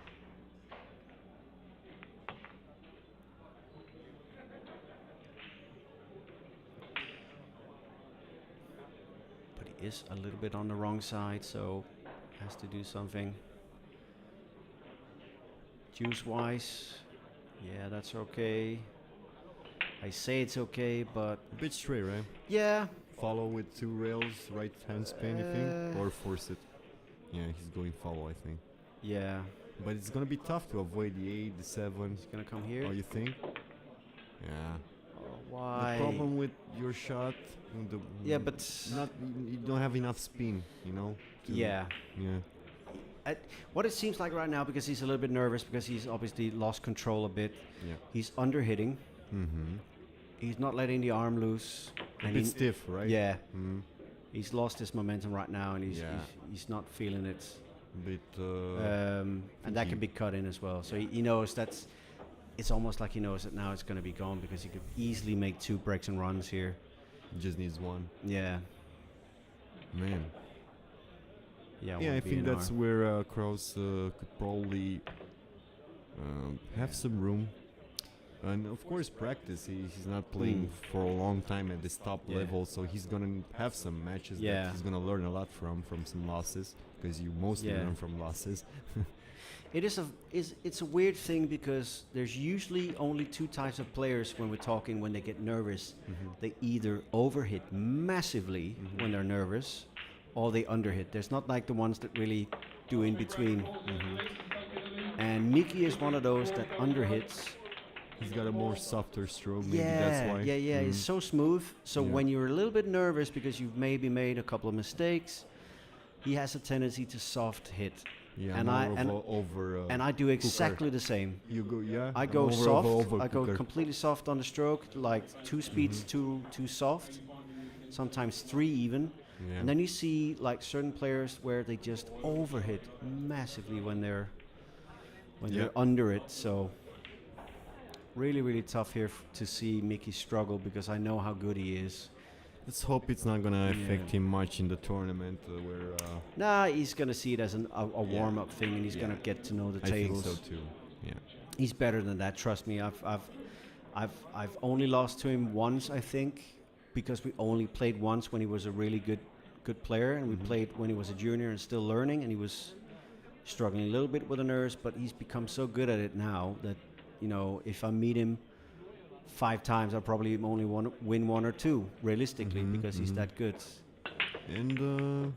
Is a little bit on the wrong side, so has to do something. Juice wise, yeah, that's okay. I say it's okay, but a bit straight, right? Yeah. Follow with 2 rails, right hand spin, you think, or force it? Yeah, he's going follow, I think. Yeah, but it's gonna be tough to avoid the 8, the 7. He's gonna come here. Oh, you think? Yeah. Why? The problem with your shot, but you don't have enough spin, you know. Yeah. What it seems like right now, because he's a little bit nervous, because he's obviously lost control a bit. Yeah. He's under-hitting. He's not letting the arm loose. A bit stiff, right? Yeah. He's lost his momentum right now, and he's not feeling it. A bit. And that can be cut in as well. So he knows that's. It's almost like he knows that now it's going to be gone, because he could easily make 2 breaks and runs here. He just needs 1. Yeah. Man. Yeah, I think that's where Kroos could probably have some room. And of course, practice. He's not playing for a long time at this top level, so he's going to have some matches that he's going to learn a lot from some losses, because you mostly learn from losses. It's a weird thing, because there's usually only 2 types of players when we're talking when they get nervous. They either overhit massively when they're nervous, or they underhit. There's not like the ones that really do in between. And Miki is one of those that underhits. He's got a more softer stroke, maybe that's why. It's so smooth. So when you're a little bit nervous because you've maybe made a couple of mistakes, he has a tendency to soft hit. Yeah, and I do exactly the same. You go, I go soft. I go completely soft on the stroke, like 2 speeds too soft, sometimes 3 even, Yeah. And then you see like certain players where they just overhit massively when they're under it. So really, really tough here to see Mickey struggle because I know how good he is. Let's hope it's not gonna affect him much in the tournament. Nah, he's gonna see it as a warm-up thing, and he's gonna get to know the tables. I think so too. Yeah. He's better than that. Trust me. I've only lost to him once, I think, because we only played once when he was a really good player, and we played when he was a junior and still learning, and he was struggling a little bit with the nerves, but he's become so good at it now that, you know, if I meet him 5 times, I'll probably only win 1 or 2, realistically, because he's that good. And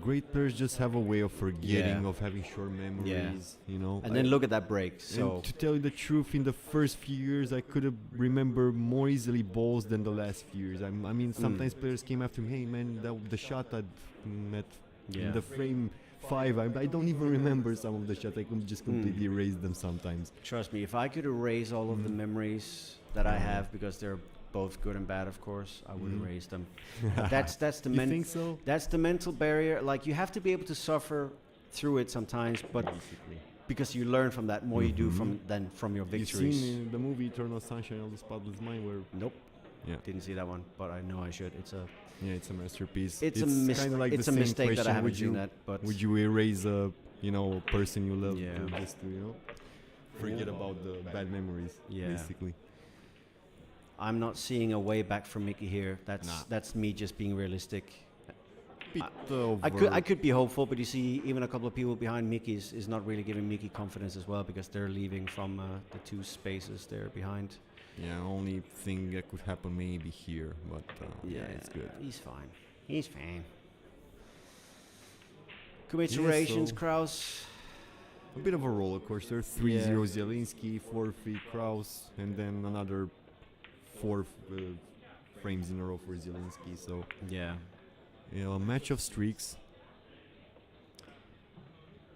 great players just have a way of forgetting, of having short memories, you know. And then look at that break. So and to tell you the truth, in the first few years, I could have remember more easily balls than the last few years. I mean, sometimes players came after me, hey man, the shot I met in the frame 5, I don't even remember some of the shots. I could just completely erase them sometimes. Trust me, if I could erase all of the memories that I have, because they're both good and bad, of course, I would erase them. But that's the You think so? That's the mental barrier. Like, you have to be able to suffer through it sometimes, but because you learn from that more you do from your victories. You've seen the movie Eternal Sunshine of the Spotless Mind where Nope. Yeah. Didn't see that one, but I know I should. It's it's a masterpiece. It's a kinda like it's the a same mistake that I question, haven't would seen you, that. But would you erase a person you love Yeah. just to forget about the bad memories, Yeah. basically? I'm not seeing a way back from Mickey here. That's me just being realistic. I could be hopeful, but you see, even a couple of people behind Mickey is not really giving Mickey confidence as well, because they're leaving from the 2 spaces there behind. Yeah, only thing that could happen maybe here, but it's good. He's fine. He's fine. Commiserations, so- Kraus. A bit of a roller coaster. 3-0 Zielinski, 4-3 Kraus, and then another 4 frames in a row for Zielinski. So Yeah. a match of streaks.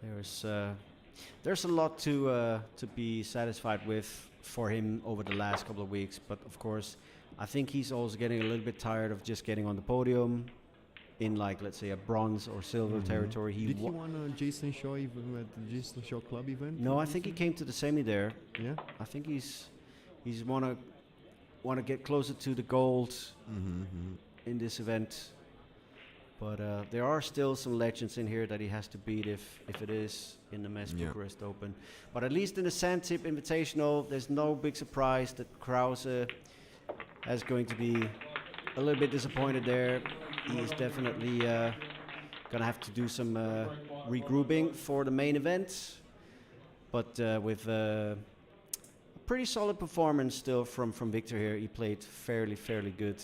There's a lot to be satisfied with for him over the last couple of weeks, but of course, I think he's also getting a little bit tired of just getting on the podium in, like, let's say, a bronze or silver territory. Did he won a Jason Shaw even at the Jason Shaw Club event? No, I think he came to the semi there. Yeah. I think he's want to get closer to the gold in this event. But there are still some legends in here that he has to beat if it is in the Mezz Bucharest Open. But at least in the Sandtip Invitational, there's no big surprise that Krause is going to be a little bit disappointed there. He is definitely going to have to do some regrouping for the main event. But with a pretty solid performance still from Victor here. He played fairly good.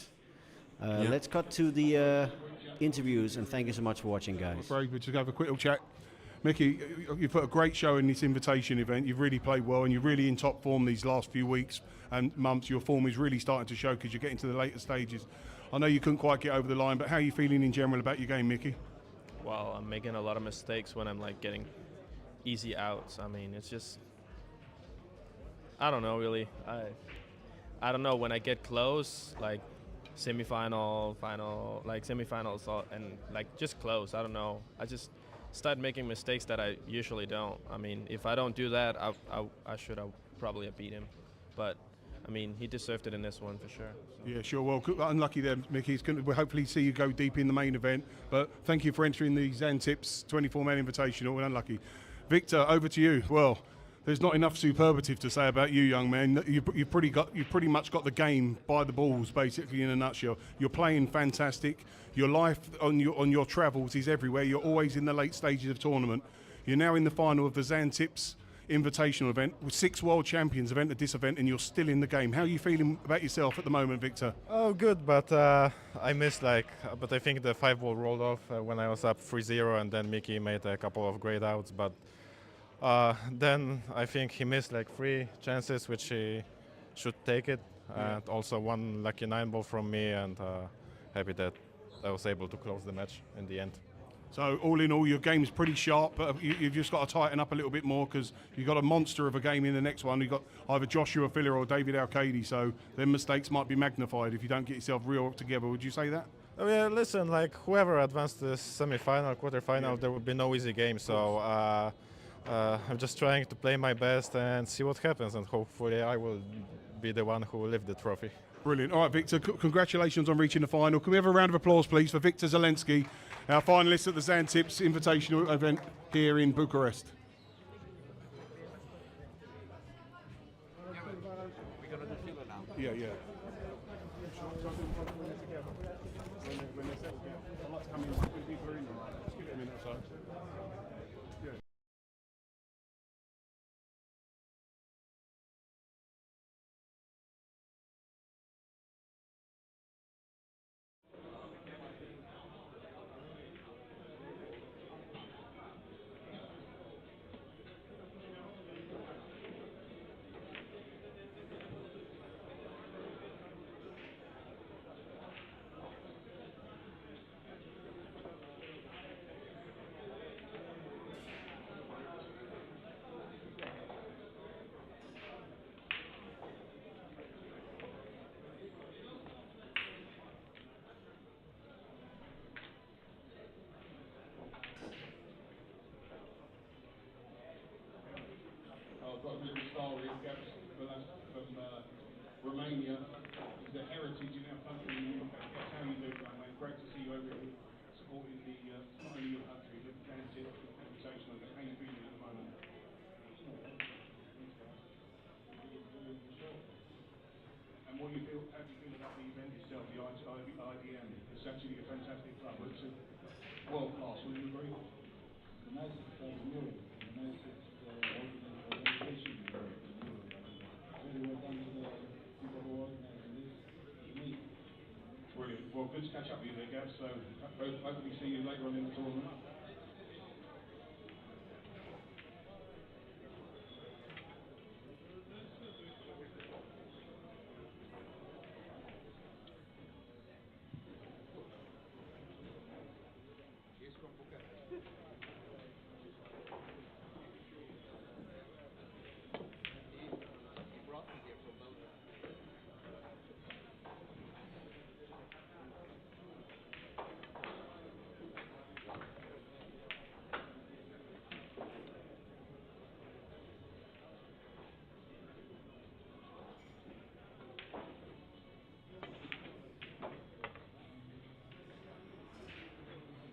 Let's cut to the interviews, and thank you so much for watching, guys. Very good to have a quick little chat. Mickey, you've put a great show in this invitation event. You've really played well, and you're really in top form these last few weeks and months. Your form is really starting to show because you're getting to the later stages. I know you couldn't quite get over the line, but how are you feeling in general about your game, Mickey? Well, I'm making a lot of mistakes when I'm like getting easy outs. I mean, it's just, I don't know really. I don't know, when I get close, like semifinal, final, like semifinals, and like just close. I don't know. I just start making mistakes that I usually don't. I mean, if I don't do that, I should have probably beat him. But I mean, he deserved it in this one for sure. Yeah, sure. Well, unlucky there, Mickey. We'll hopefully see you go deep in the main event. But thank you for entering the Xantips 24-man Invitational. We're unlucky. Victor, over to you. Well, there's not enough superlative to say about you, young man. You've pretty much got the game by the balls, basically, in a nutshell. You're playing fantastic. Your life on your travels is everywhere. You're always in the late stages of tournament. You're now in the final of the Xantips Invitational event with 6 world champions event at this event, and you're still in the game. How are you feeling about yourself at the moment, Victor? Oh, good, but I missed but I think the 5-ball rolled off when I was up 3-0, and then Mickey made a couple of great outs, but then I think he missed 3 chances, which he should take it, and also 1 lucky 9-ball from me, and happy that I was able to close the match in the end. So all in all, your game's pretty sharp, but you've just got to tighten up a little bit more because you've got a monster of a game in the next one. You've got either Joshua Filler or David Alcade, so their mistakes might be magnified if you don't get yourself real together. Would you say that? Yeah, listen, like whoever advanced to the semi-final, quarter-final, there will be no easy game. So I'm just trying to play my best and see what happens, and hopefully I will be the one who will lift the trophy. Brilliant. All right, Victor, congratulations on reaching the final. Can we have a round of applause, please, for Victor Zelensky, our finalist at the Zantips Invitational event here in Bucharest? We're going to do filler now. Yeah. I've got a bit of a style here, Gabs from Romania. It's the heritage in our country in the UK. That's how you do it, young man. Great to see you over here supporting the, not only your country, but the Zanzibar Invitational. How you feeling at the moment? And what do you feel, how do you feel about the event itself, the IDM? It's actually a fantastic club. It's a world class, would you agree? The nicest club in Europe, the nicest organization in Europe. Very well done to the people who organize this. Unique. Brilliant. Well, good to catch up with you there, Gav. So hopefully see you later on in the tournament.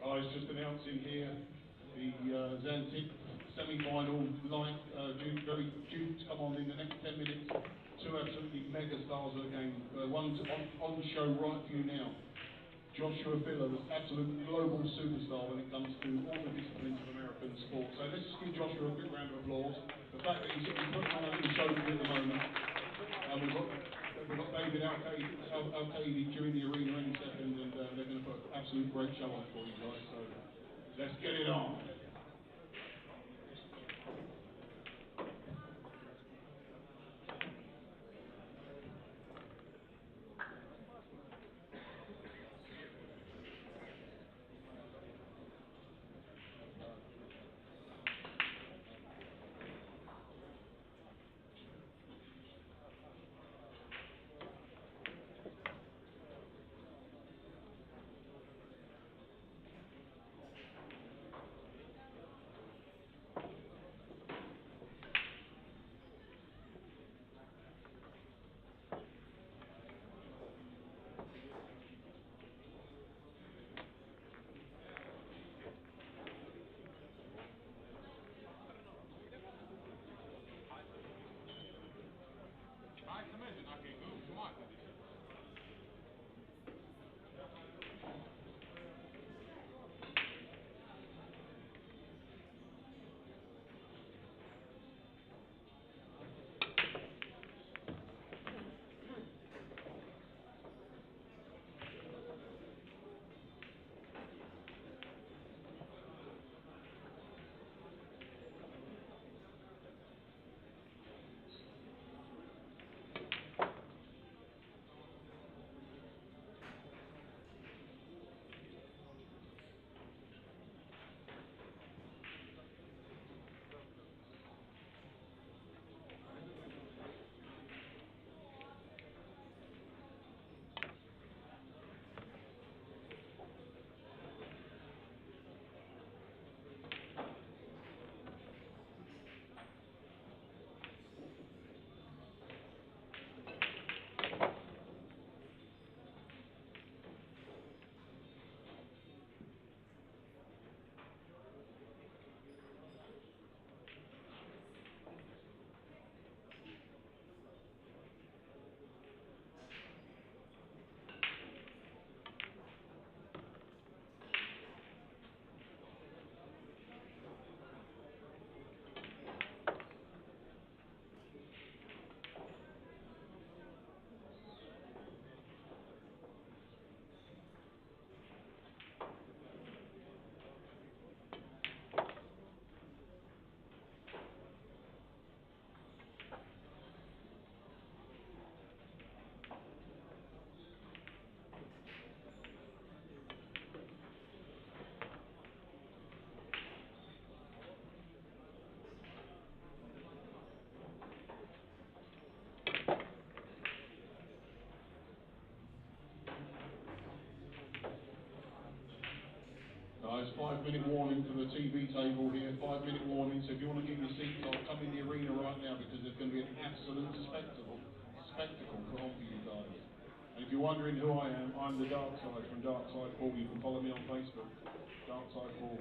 I was just announcing here the Zanzibar semi-final line, very due to come on in the next 10 minutes. Two absolutely mega stars of the game. One's on show right for you now. Joshua Filler, the absolute global superstar when it comes to all the disciplines of American sport. So let's just give Joshua a quick round of applause. The fact that he's putting on a little show for you at the moment. We've got David Alcade during the arena any second, and they're going to put an absolute great show on for you guys. So let's get it on. 5-minute warning for the TV table here, 5-minute warning, so if you want to get your seats on, come in the arena right now because there's going to be an absolute spectacle put on for you guys. And if you're wondering who I am, I'm the Dark Side from Dark Side Paul. You can follow me on Facebook, Dark Side Paul.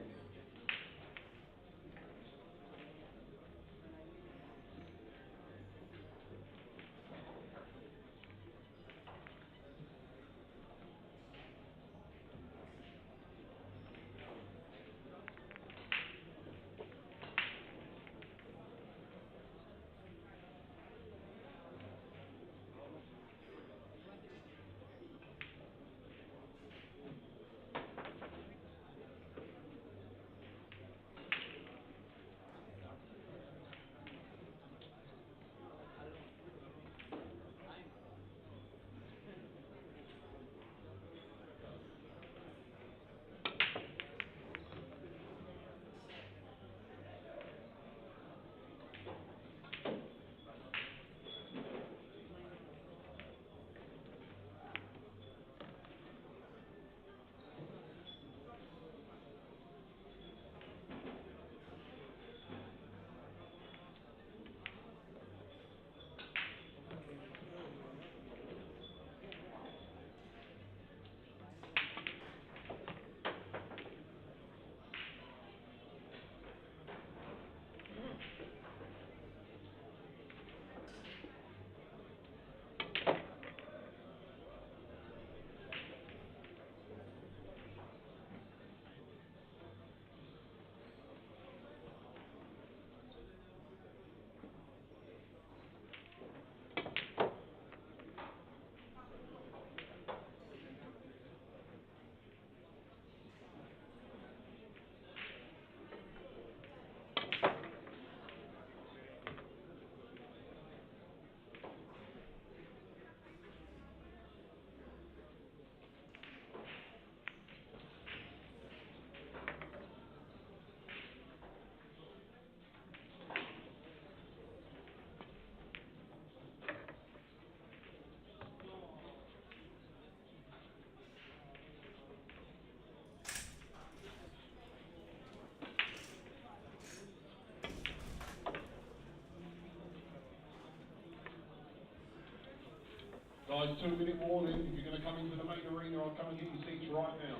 Guys, 2-minute warning. If you're going to come into the main arena, I'll come and get your seats right now.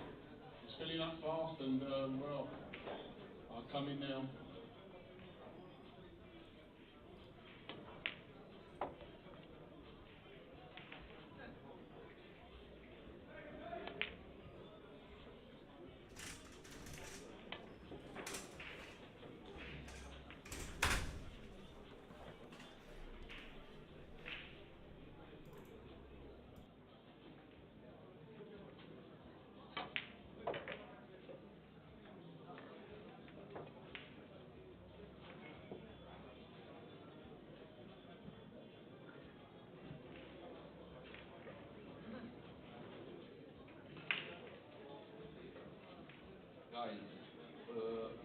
It's filling up fast and, well, I'll come in now. Guys,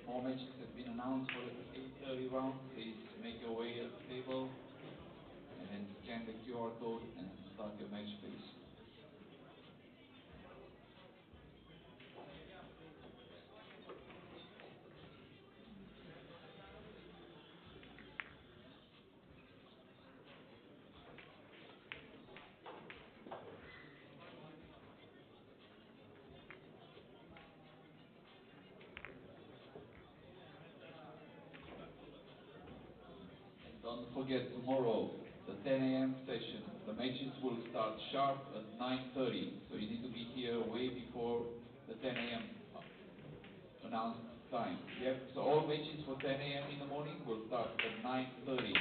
more matches have been announced for the 8:30 round. Please make your way at the table and scan the QR code and start your match, please. Don't forget tomorrow, the 10 a.m. session, the matches will start sharp at 9:30. So you need to be here way before the 10 a.m. announced time. Yep, so all matches for 10 a.m. in the morning will start at 9:30.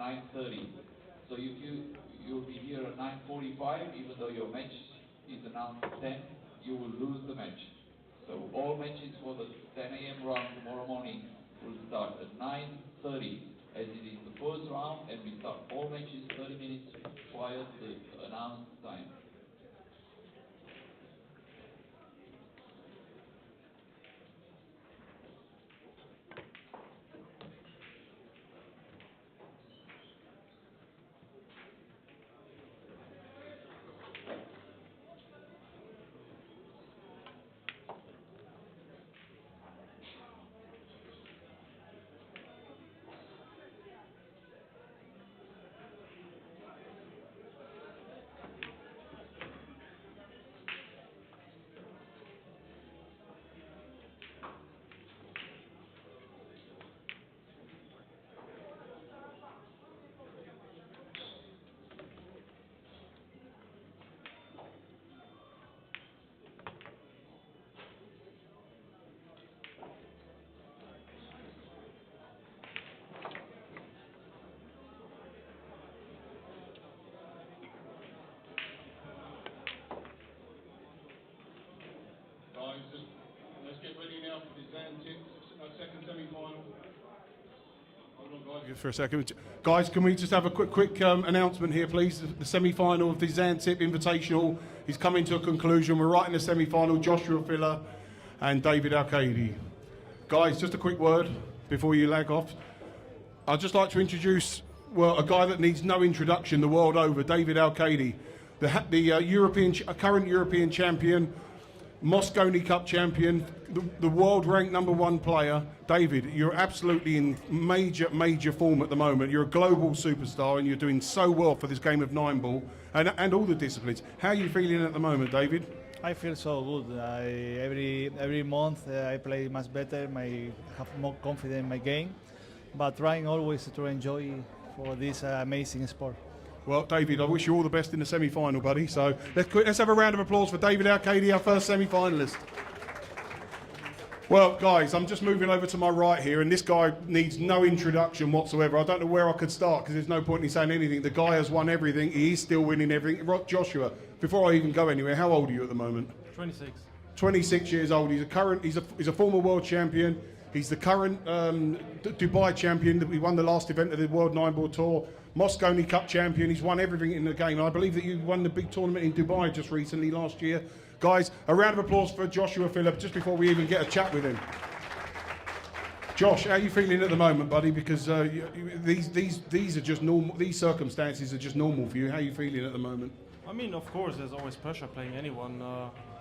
9:30. So if you'll be here at 9:45, even though your match is announced at 10, you will lose the match. So all matches for the 10 a.m. round tomorrow morning will start at 9:30. As it is the first round, and we start all matches 30 minutes prior to the announced time. now for the Zantip second semi-final. Hold on, guys. For a second. Guys, can we just have a quick announcement here, please? The semi-final of the Zantip Invitational is coming to a conclusion. We're right in the semi-final. Joshua Filler and David Alcade. Guys, just a quick word before you lag off. I'd just like to introduce, well, a guy that needs no introduction the world over, David Alcade, the current European champion, Mosconi Cup champion, the world ranked #1 player. David, you're absolutely in major form at the moment. You're a global superstar and you're doing so well for this game of 9-ball and all the disciplines. How are you feeling at the moment, David? I feel so good. Every month I play much better. I have more confidence in my game, but trying always to enjoy for this amazing sport. Well, David, I wish you all the best in the semi-final, buddy. So let's have a round of applause for David Alcade, our first semi-finalist. Well, guys, I'm just moving over to my right here, and this guy needs no introduction whatsoever. I don't know where I could start because there's no point in saying anything. The guy has won everything. He is still winning everything. Joshua, before I even go anywhere, how old are you at the moment? 26. 26 years old. He's a former world champion. He's the current Dubai champion. He won the last event of the World 9-ball Tour. Mosconi Cup champion. He's won everything in the game. I believe that you won the big tournament in Dubai just recently last year. Guys, a round of applause for Joshua Phillip just before we even get a chat with him. Josh, how are you feeling at the moment, buddy? Because these are just normal. These circumstances are just normal for you. How are you feeling at the moment? I mean, of course, there's always pressure playing anyone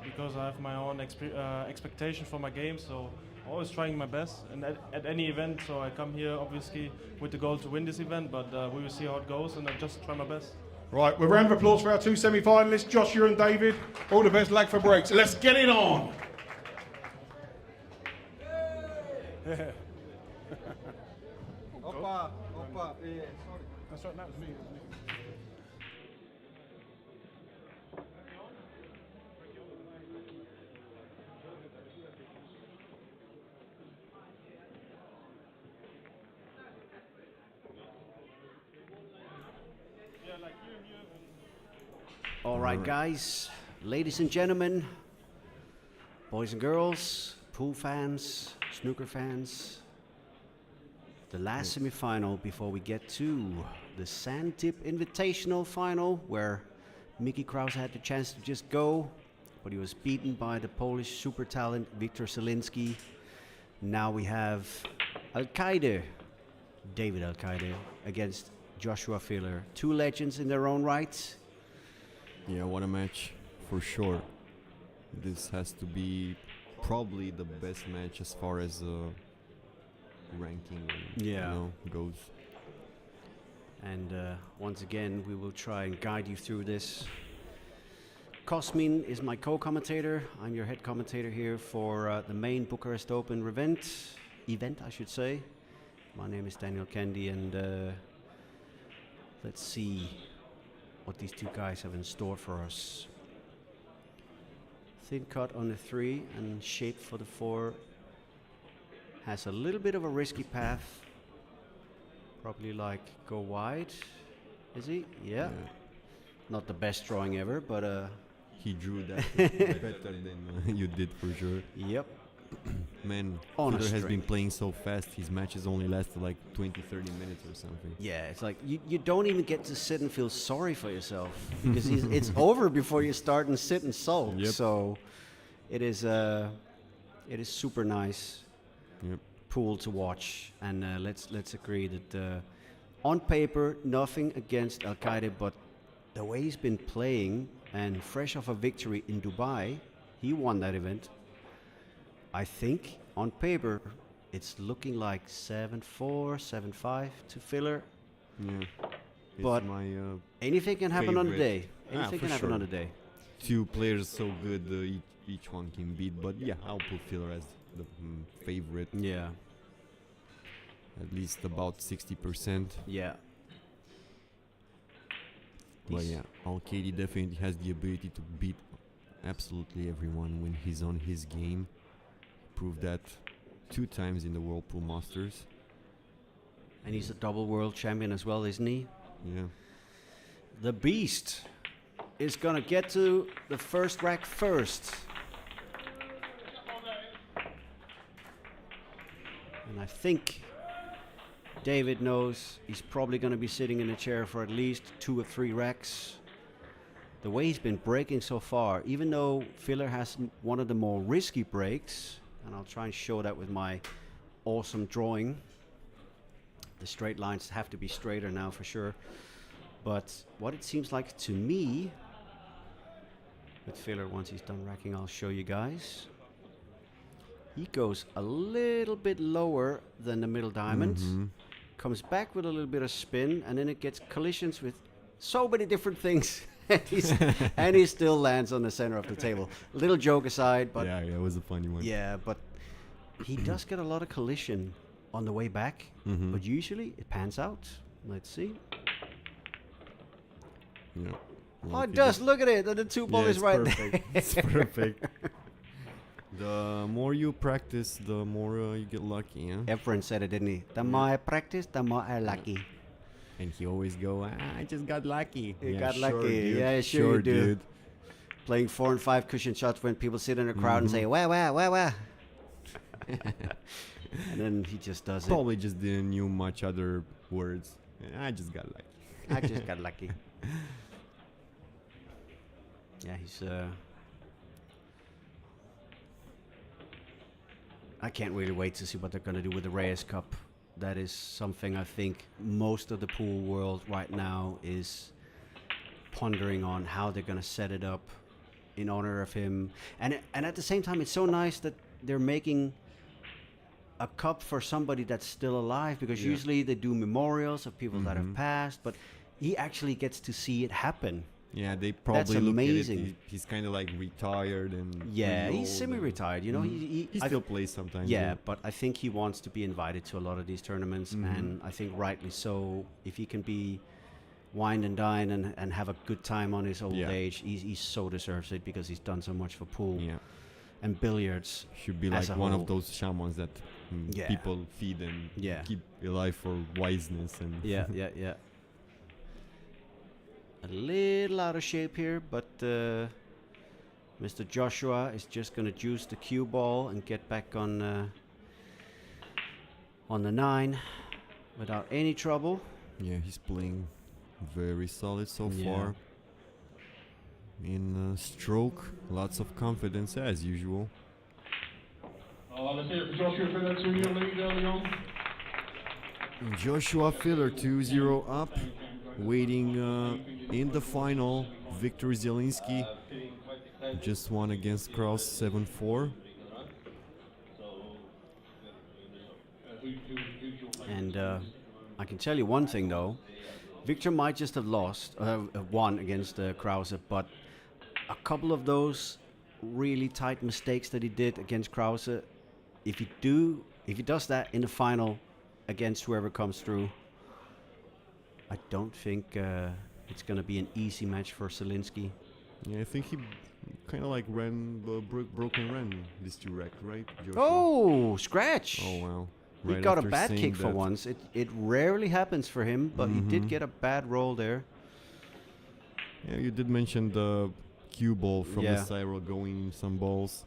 because I have my own expectation for my game. So always trying my best, and at any event. So I come here obviously with the goal to win this event, but we will see how it goes, and I just try my best. Right, we're round of applause for our two semi-finalists, Joshua and David. All the best, lag for breaks. Let's get it on. Opa, sorry. That's right, that was me. All right, guys, ladies and gentlemen, boys and girls, pool fans, snooker fans, the last semi-final before we get to the Zantip Invitational final, where Mickey Krower had the chance to just go, but he was beaten by the Polish super talent Wiktor Zielinski. Now we have Alcade, David Alcade, against Joshua Filler. Two legends in their own right. Yeah, what a match, for sure. This has to be probably the best match as far as ranking goes. And once again, we will try and guide you through this. Cosmin is my co-commentator. I'm your head commentator here for the main Bucharest Open event, I should say. My name is Daniel Candy, and let's see what these two guys have in store for us. Thin cut on the 3 and shape for the 4. Has a little bit of a risky path. Probably like go wide. Is he? Yeah. Not the best drawing ever, but he drew that better than you did for sure. Yep. Man, Filler has been playing so fast, his matches only lasted like 20-30 minutes or something. Yeah, it's like you don't even get to sit and feel sorry for yourself because it's over before you start and sit and sulk. Yep. So it is super nice pool to watch, and let's agree that on paper nothing against Alcade, but the way he's been playing and fresh off a victory in Dubai, he won that event. I think on paper it's looking like 7-4, 7-5 to Filler. Yeah. But my anything can happen on the day. Ah, Anything can happen on the day. Two players so good, each one can beat. But yeah, I'll put Filler as the favorite. Yeah. At least about 60%. Yeah. But yeah, Alcade definitely has the ability to beat absolutely everyone when he's on his game. Proved that 2 times in the Whirlpool Masters. And he's a double world champion as well, isn't he? Yeah. The Beast is gonna get to the first rack first. think David knows he's probably going to be sitting in a chair for at least 2 or 3 racks. The way he's been breaking so far, even though Filler has one of the more risky breaks, and I'll try and show that with my awesome drawing. The straight lines have to be straighter now for sure. But what it seems like to me, with Filler, once he's done racking, I'll show you guys. He goes a little bit lower than the middle diamond, comes back with a little bit of spin, and then it gets collisions with so many different things. And he still lands on the center of the table. Little joke aside, but yeah, it was a funny one. yeah, but he does get a lot of collision on the way back, but usually it pans out. Let's see. Yeah. Oh, it does. Look at it. The 2 ball is right perfect. there. It's perfect. The more you practice, the more you get lucky. Yeah? Efren said it, didn't he? The more I practice, the more I lucky. And he always go, I just got lucky. You got sure, lucky. dude. Yeah, sure you do. Dude. Playing 4 and 5 cushion shots when people sit in the crowd and say, wah, wah, wah, wah. And then he just does it. Probably just didn't knew much other words. I just got lucky. I just got lucky. Yeah, he's... I can't really wait to see what they're going to do with the Reyes Cup. That is something I think most of the pool world right now is pondering on how they're going to set it up in honor of him. And at the same time, it's so nice that they're making a cup for somebody that's still alive, because usually they do memorials of people that have passed, but he actually gets to see it happen. Yeah, they probably That's look amazing. at it. He's kind of like retired and Yeah, really he's old semi-retired. You know, he still plays sometimes. Yeah, but I think he wants to be invited to a lot of these tournaments, and I think rightly so. If he can be wined and dine and have a good time on his old age, he so deserves it, because he's done so much for pool and billiards. Should be like one of those shamans that people feed and keep alive for wiseness and yeah. A little out of shape here, but Mr. Joshua is just going to juice the cue ball and get back on the 9 without any trouble. Yeah, he's playing very solid so far. In stroke, lots of confidence as usual. Let's hear it for Joshua Filler, 2-0 lead early on. Joshua Filler 2-0 up, waiting in the final. Victor Zielinski just won against Kraus 7-4. And I can tell you one thing though, Victor might just have won against Krause, but a couple of those really tight mistakes that he did against Krause, if he does that in the final against whoever comes through, I don't think it's going to be an easy match for Zielinski. Yeah, I think he kind of like broken ran this 2 rack, right? Joshua? Oh, scratch! Oh wow. He Right got a after bad saying kick for that. once. It rarely happens for him, but he did get a bad roll there. Yeah, you did mention the cue ball from the Yeah. spiral going in some balls.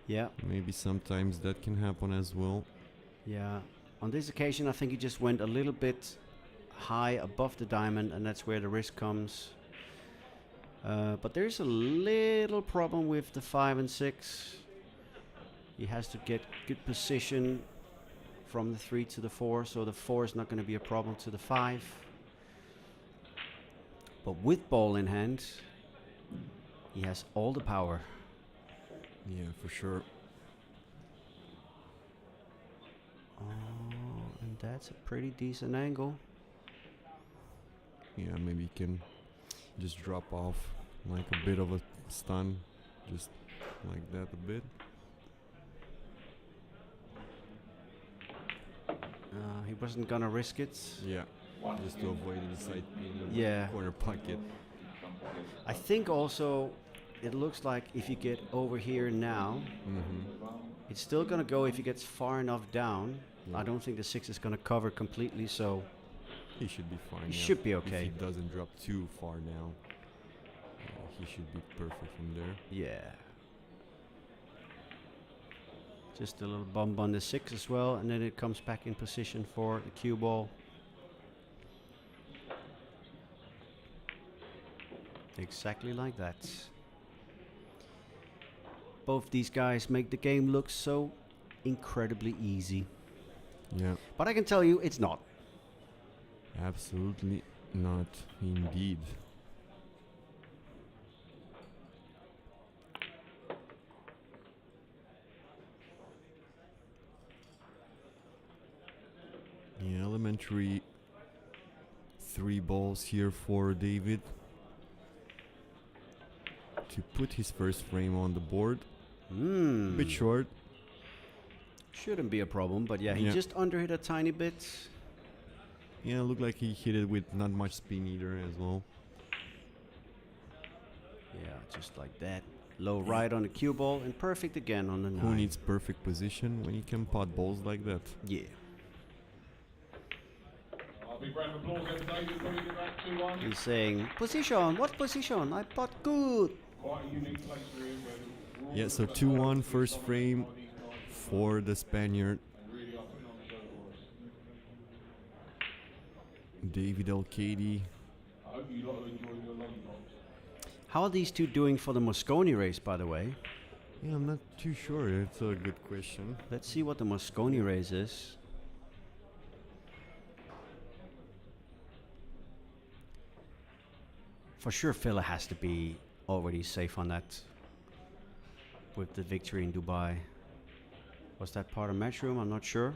Yeah. Maybe sometimes that can happen as well. Yeah. On this occasion, I think he just went a little bit high above the diamond, and that's where the risk comes. But there's a little problem with the 5 and 6. He has to get good position from the 3 to the 4, so the 4 is not going to be a problem to the 5. But with ball in hand, he has all the power. Yeah, for sure. Oh, and that's a pretty decent angle. Yeah, maybe he can just drop off like a bit of a stun, just like that a bit. He wasn't gonna risk it. Yeah, just to avoid the side in the Yeah. corner pocket. I think also it looks like if you get over here now, it's still gonna go if he gets far enough down. Yeah. I don't think the 6 is gonna cover completely, so He should be fine. he should be If okay. he doesn't drop too far now, he should be perfect from there. Yeah. Just a little bump on the 6 as well, and then it comes back in position for the cue ball. Exactly like that. Both these guys make the game look so incredibly easy. Yeah. But I can tell you, it's not. Absolutely not, indeed. Yeah, elementary 3 balls here for David to put his first frame on the board. Bit short. Shouldn't be a problem, but yeah, he just underhit a tiny bit. Yeah, looked like he hit it with not much spin either as well. Yeah, just like that. Low right on the cue ball and perfect again on the 9. Who needs perfect position when you can pot balls like that? Yeah. Big round of applause there for David, bringing it back 2-1. He's saying, position, what position? I pot good. Quite a unique place for him. Yeah, so 2-1 first frame for the Spaniard. David Alcade. I hope you lot are enjoying your lollipops. How are these two doing for the Mosconi race, by the way? Yeah, I'm not too sure. It's a good question. Let's see what the Mosconi race is. For sure, Villa has to be already safe on that with the victory in Dubai. Was that part of Matchroom? I'm not sure.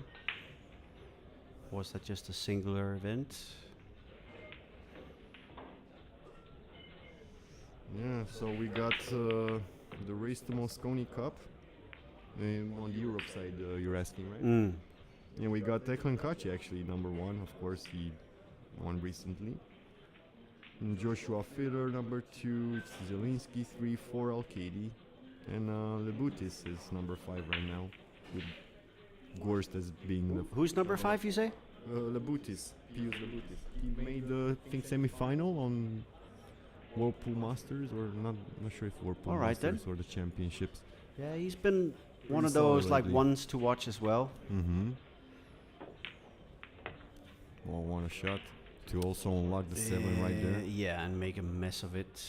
Was that just a singular event? Yeah, so we got the race to Mosconi Cup. On the Europe side, you're asking, right? Yeah, we got Declan Kachi actually, number 1. Of course, he won recently. And Joshua Filler, number 2. Zielinski, 3, 4, Alcade. And Lebutis is number 5 right now, with Gorst as being the... Who's number 5, you say? Lebutis, Pius Lebutis. He made the, I think, semi-final on Whirlpool Masters, or not sure if Whirlpool Masters or the championships. Yeah, he's been one of Pretty those solid like lately. ones to watch as well. Well, one a shot to also unlock the 7 right there. Yeah, and make a mess of it.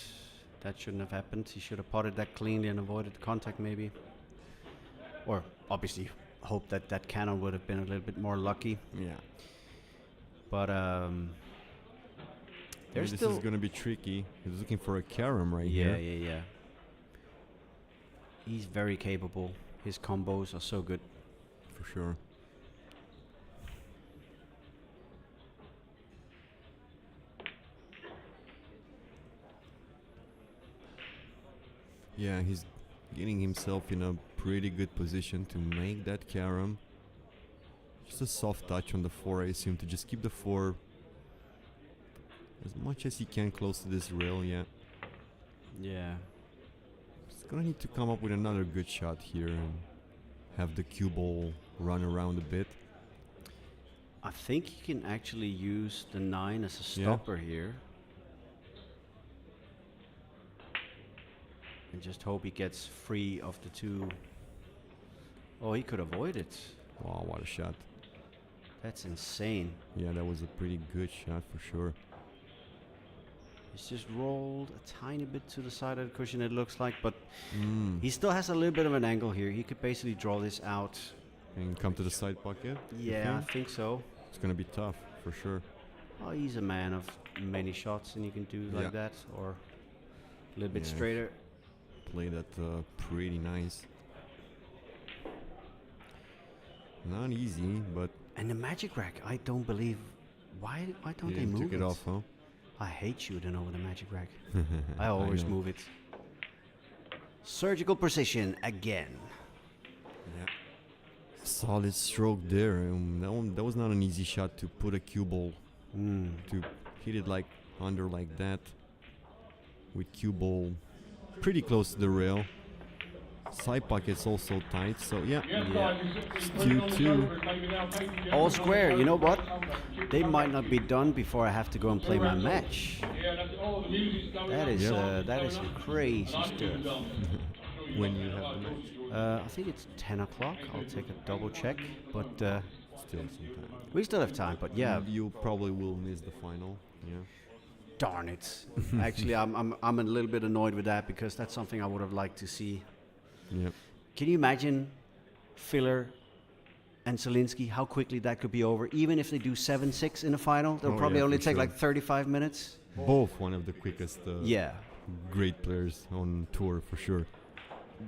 That shouldn't have happened. He should have potted that cleanly and avoided contact maybe. Or obviously hope that that cannon would have been a little bit more lucky. Yeah. But there's This still... is going to be tricky. He's looking for a carom right Yeah, here. yeah, yeah. He's very capable. His combos are so good. For sure. Yeah, he's getting himself in a pretty good position to make that carom. Just a soft touch on the 4, I assume, to just keep the 4 as much as he can close to this rail, yeah. Yeah. He's gonna need to come up with another good shot here and have the cue ball run around a bit. I think he can actually use the 9 as a stopper here. And just hope he gets free of the 2. Oh, he could avoid it. Wow, what a shot. That's insane. Yeah, that was a pretty good shot for sure. He's just rolled a tiny bit to the side of the cushion, it looks like, but he still has a little bit of an angle here. He could basically draw this out. And come to the side pocket? Yeah, I think so. It's gonna be tough, for sure. Oh, he's a man of many shots, and you can do like that, or a little bit straighter. Play that pretty nice. Not easy, but... And the magic rack, I don't believe... Why don't they move took it off, huh? I hate shooting over the magic rack. I always move it. Surgical precision again. Yeah. Solid stroke there. That was not an easy shot to put a cue ball. To hit it like under like that. With cue ball pretty close to the rail. Side pocket's also tight, so yeah. It's 2-2. All square, you know what? They might not be done before I have to go and play my match. That is some crazy stuff. When you have the match. I think it's 10 o'clock. I'll take a double check, but Still some time. we still have time. But yeah, And you probably will miss the final. Yeah. darn it. Actually, I'm a little bit annoyed with that because that's something I would have liked to see. Yeah. Can you imagine Filler and Zielinski, how quickly that could be over? Even if they do 7-6 in the final, they'll Oh, probably yeah, only for take sure. like 35 minutes. Both one of the quickest Yeah. great players on tour for sure.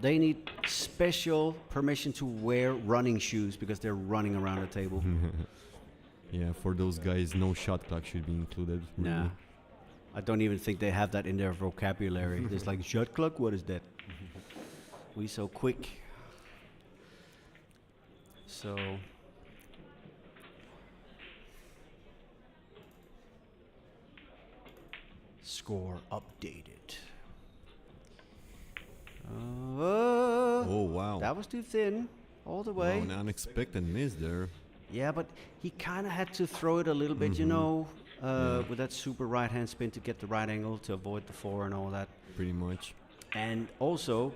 They need special permission to wear running shoes because they're running around the table. Yeah, for those guys, no shot clock should be included. Nah. really. I don't even think they have that in their vocabulary. It's like, shot clock? What is that? We so quick. So... Score updated. Oh, wow. That was too thin, all the Wow, way. an unexpected miss there. Yeah, but he kind of had to throw it a little bit, you know, with that super right hand spin to get the right angle to avoid the four and all that. Pretty much. And also,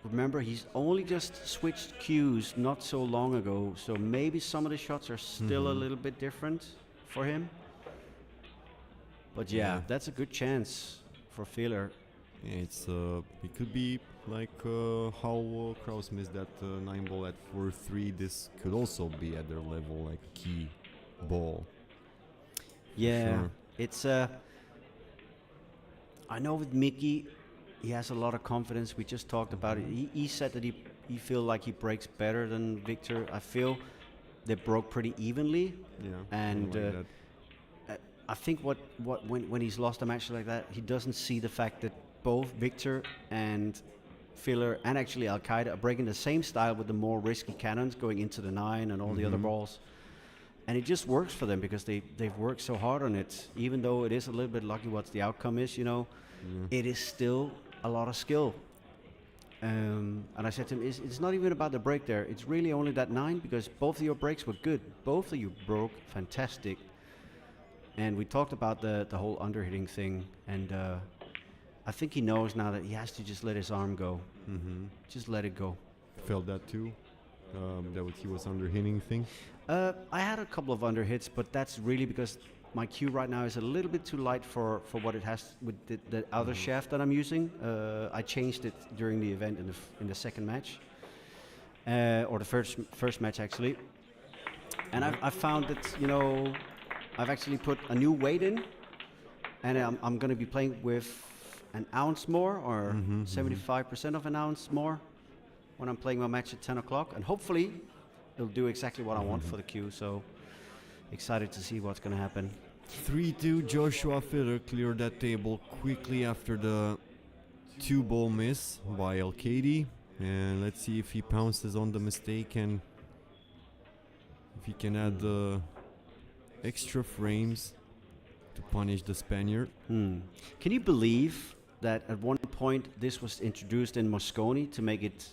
remember, he's only just switched cues not so long ago, so maybe some of the shots are still a little bit different for him. But yeah, that's a good chance for Filler. Yeah, it's it could be like how Kraus missed that 9 ball at 4-3. This could also be at their level, like key ball. Yeah, Sure. it's I know with Mickey, he has a lot of confidence. We just talked about it. He said that he feel like he breaks better than Victor. I feel they broke pretty evenly. Yeah, And like that. I think when he's lost a match like that, he doesn't see the fact that both Victor and Filler and actually Alcade are breaking the same style with the more risky cannons going into the 9 and all the other balls. And it just works for them because they've worked so hard on it. Even though it is a little bit lucky what the outcome is, you know, it is still a lot of skill. And I said to him, it's not even about the break there. It's really only that 9 because both of your breaks were good. Both of you broke fantastic. And we talked about the whole underhitting thing. And I think he knows now that he has to just let his arm go. Just let it go. Felt that too. That he was underhitting thing. I had a couple of underhits, but that's really because my cue right now is a little bit too light for what it has with the other shaft that I'm using. I changed it during the event in the second match, or the first match actually. And I found that, you know, I've actually put a new weight in, and I'm going to be playing with an ounce more, or 75% of an ounce more, when I'm playing my match at 10 o'clock, and hopefully it'll do exactly what I want for the cue. So excited to see what's going to happen. 3-2, Joshua Filler cleared that table quickly after the 2 ball miss by Alcade. And let's see if he pounces on the mistake and if he can add extra frames to punish the Spaniard. Can you believe that at one point this was introduced in Moscone to make it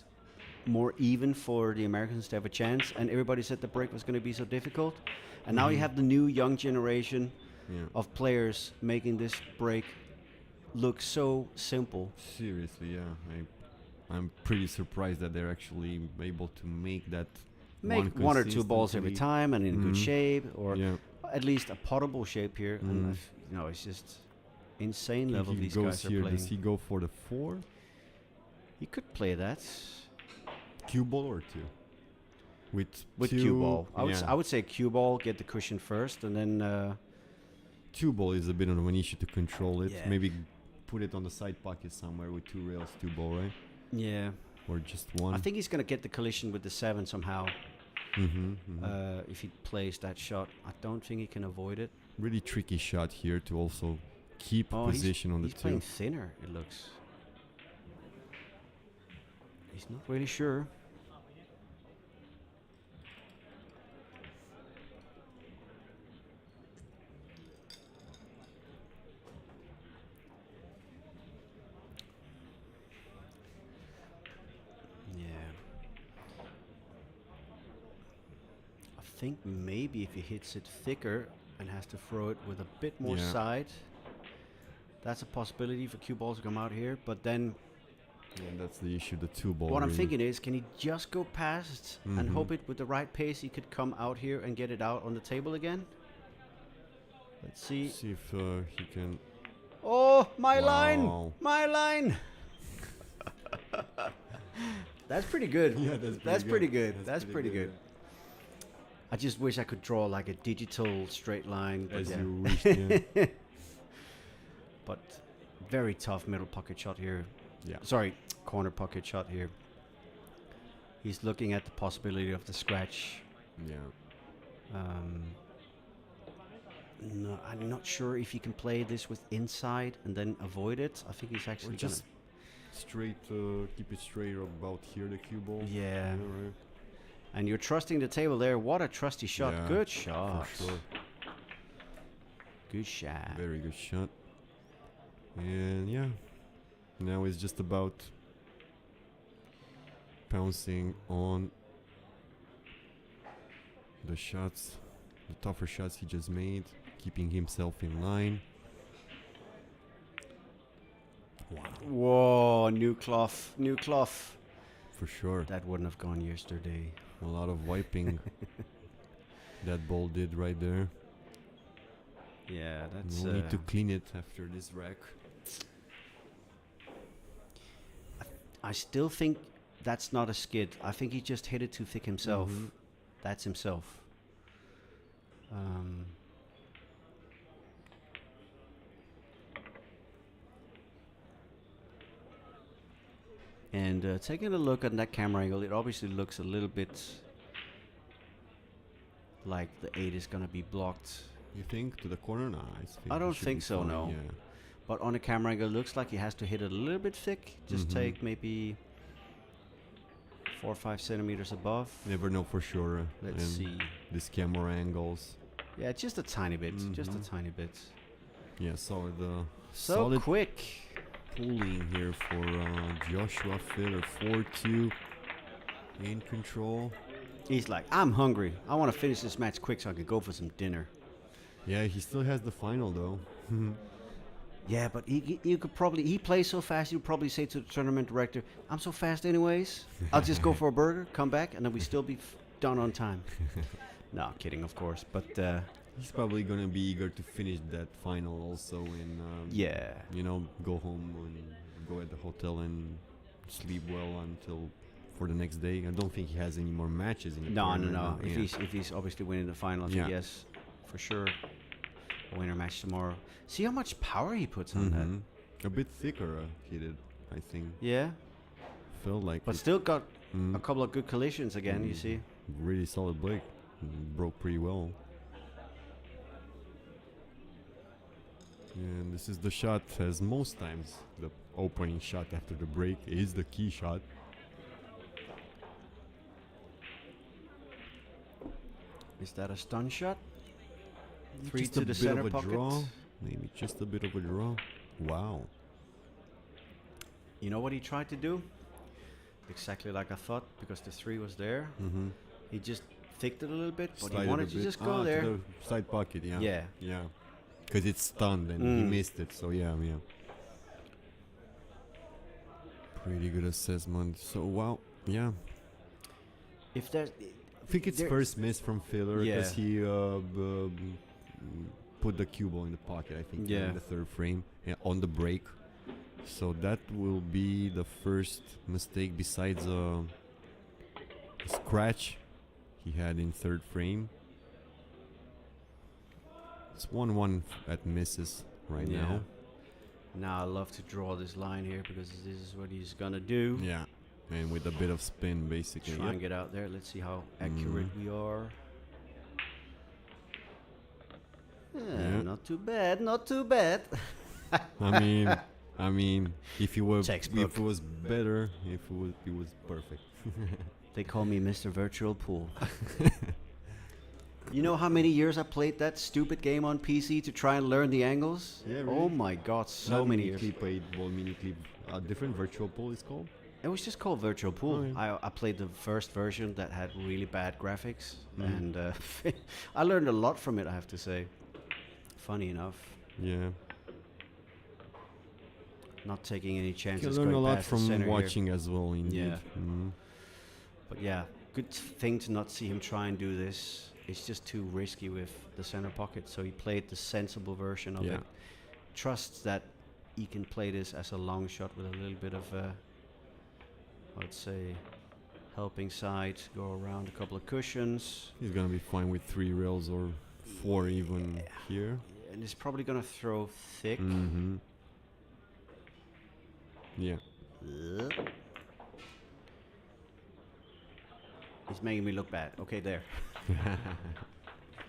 more even for the Americans to have a chance, and everybody said the break was going to be so difficult, and now you have the new young generation of players making this break look so simple. Seriously, yeah. I'm pretty surprised that they're actually able to make that Make one or two balls every consistently. time and in good shape, or Yeah. at least a potable shape here. And you know, it's just insane If level he these goes guys are here, playing. does he go for the 4? He could play that Cue ball or 2? With cue two, ball. yeah. I would say cue ball, get the cushion first, and then 2 ball is a bit of an issue to control it. Yeah. Maybe put it on the side pocket somewhere with 2 rails, 2 ball, right? yeah. Or just 1. I think he's going to get the collision with the 7 somehow. If he plays that shot, I don't think he can avoid it. Really tricky shot here to also keep position on the he's 2. playing thinner, it looks. He's not really sure. Yeah. I think maybe if he hits it thicker and has to throw it with a bit more Yeah. side, that's a possibility for cue balls to come out here. But then And that's the issue, the 2 ball. What I'm really. thinking is, can he just go past and hope it with the right pace he could come out here and get it out on the table again? Let's see. See if he can. Oh, my Wow. line! My line! That's pretty good. Yeah, That's pretty good. That's pretty good. I just wish I could draw like a digital straight line. But As yeah. you wish. Yeah. But very tough middle pocket shot here. Yeah. Sorry, corner pocket shot here. He's looking at the possibility of the scratch. Yeah. No, I'm not sure if he can play this with inside and then avoid it. I think he's Or actually just straight, keep it straight about here, the cue ball. Yeah. Right. And you're trusting the table there. What a trusty shot. Yeah, Good shot. For sure. Good shot. Very good shot. And yeah, now it's just about pouncing on the shots, the tougher shots he just made, keeping himself in line. Wow. Whoa, new cloth. New cloth. For sure. That wouldn't have gone yesterday. A lot of wiping that ball did right there. Yeah, that's... We'll need to clean it after this rack. I still think that's not a skid. I think he just hit it too thick himself. That's himself. And taking a look at that camera angle, it obviously looks a little bit like the 8 is going to be blocked. You think to the corner? Nah, I don't think so, no. Yeah. But on the camera angle, it looks like he has to hit it a little bit thick. Just take maybe 4 or 5 centimeters above. Never know for sure. Let's see. These camera angles. Yeah, just a tiny bit. Just a tiny bit. Yeah, solid. So solid quick. pulling here for Joshua Filler. 4-2 in control. He's like, I'm hungry. I want to finish this match quick so I can go for some dinner. Yeah, he still has the final though. Yeah, but you could probably, he plays so fast, you'd probably say to the tournament director, I'm so fast anyways. I'll just go for a burger, come back, and then we still be done on time. No, kidding, of course. But he's probably gonna be eager to finish that final also, and yeah, you know, go home and go at the hotel and sleep well until for the next day. I don't think he has any more matches in the tournament. No. Yeah. If he's obviously winning the final, I think yes, for sure. A winner match tomorrow. See how much power he puts on that. A bit thicker he did, I think. Yeah. Felt like But it. still got a couple of good collisions again, you see. Really solid break. Broke pretty well. And this is the shot, as most times the opening shot after the break is the key shot. Is that a stun shot? 3 Just to a the bit center of a pocket. draw. Maybe just a bit of a draw. Wow. You know what he tried to do? Exactly like I thought, because the 3 was there. He just thicked it a little bit, but Slide he it wanted a to bit. just go to there. the side pocket, yeah. Yeah. Yeah. Because it's stunned and he missed it, so yeah. Pretty good assessment. So, wow, yeah. If there's... I think it's first miss from Filler because he put the cue ball in the pocket, I think, in the third frame on the break. So that will be the first mistake besides a scratch he had in third frame. It's 1-1 at misses right now. Now I love to draw this line here because this is what he's gonna do. Yeah, and with a bit of spin, basically. Try and get out there. Let's see how accurate we are. Not too bad, not too bad. I mean, if it was Textbook. better, it was perfect. They call me Mr. Virtual Pool. You know how many years I played that stupid game on PC to try and learn the angles? Yeah, really? Oh my god, so many years. Mini clip, a different virtual pool is called? It was just called Virtual Pool. Oh, yeah. I played the first version that had really bad graphics, and I learned a lot from it, I have to say. Funny enough. Yeah. not taking any You chances. can learn a going lot past the from center here. watching as well, indeed. Yeah. Mhm. But yeah, good thing to not see him try and do this. It's just too risky with the center pocket. So he played the sensible version of Yeah. it. Trusts that he can play this as a long shot with a little bit of, I'd say, helping side. Go around a couple of cushions. He's gonna be fine with 3 rails or 4 even here. And he's probably going to throw thick. Mm-hmm. Yeah. He's making me look bad. Okay, there.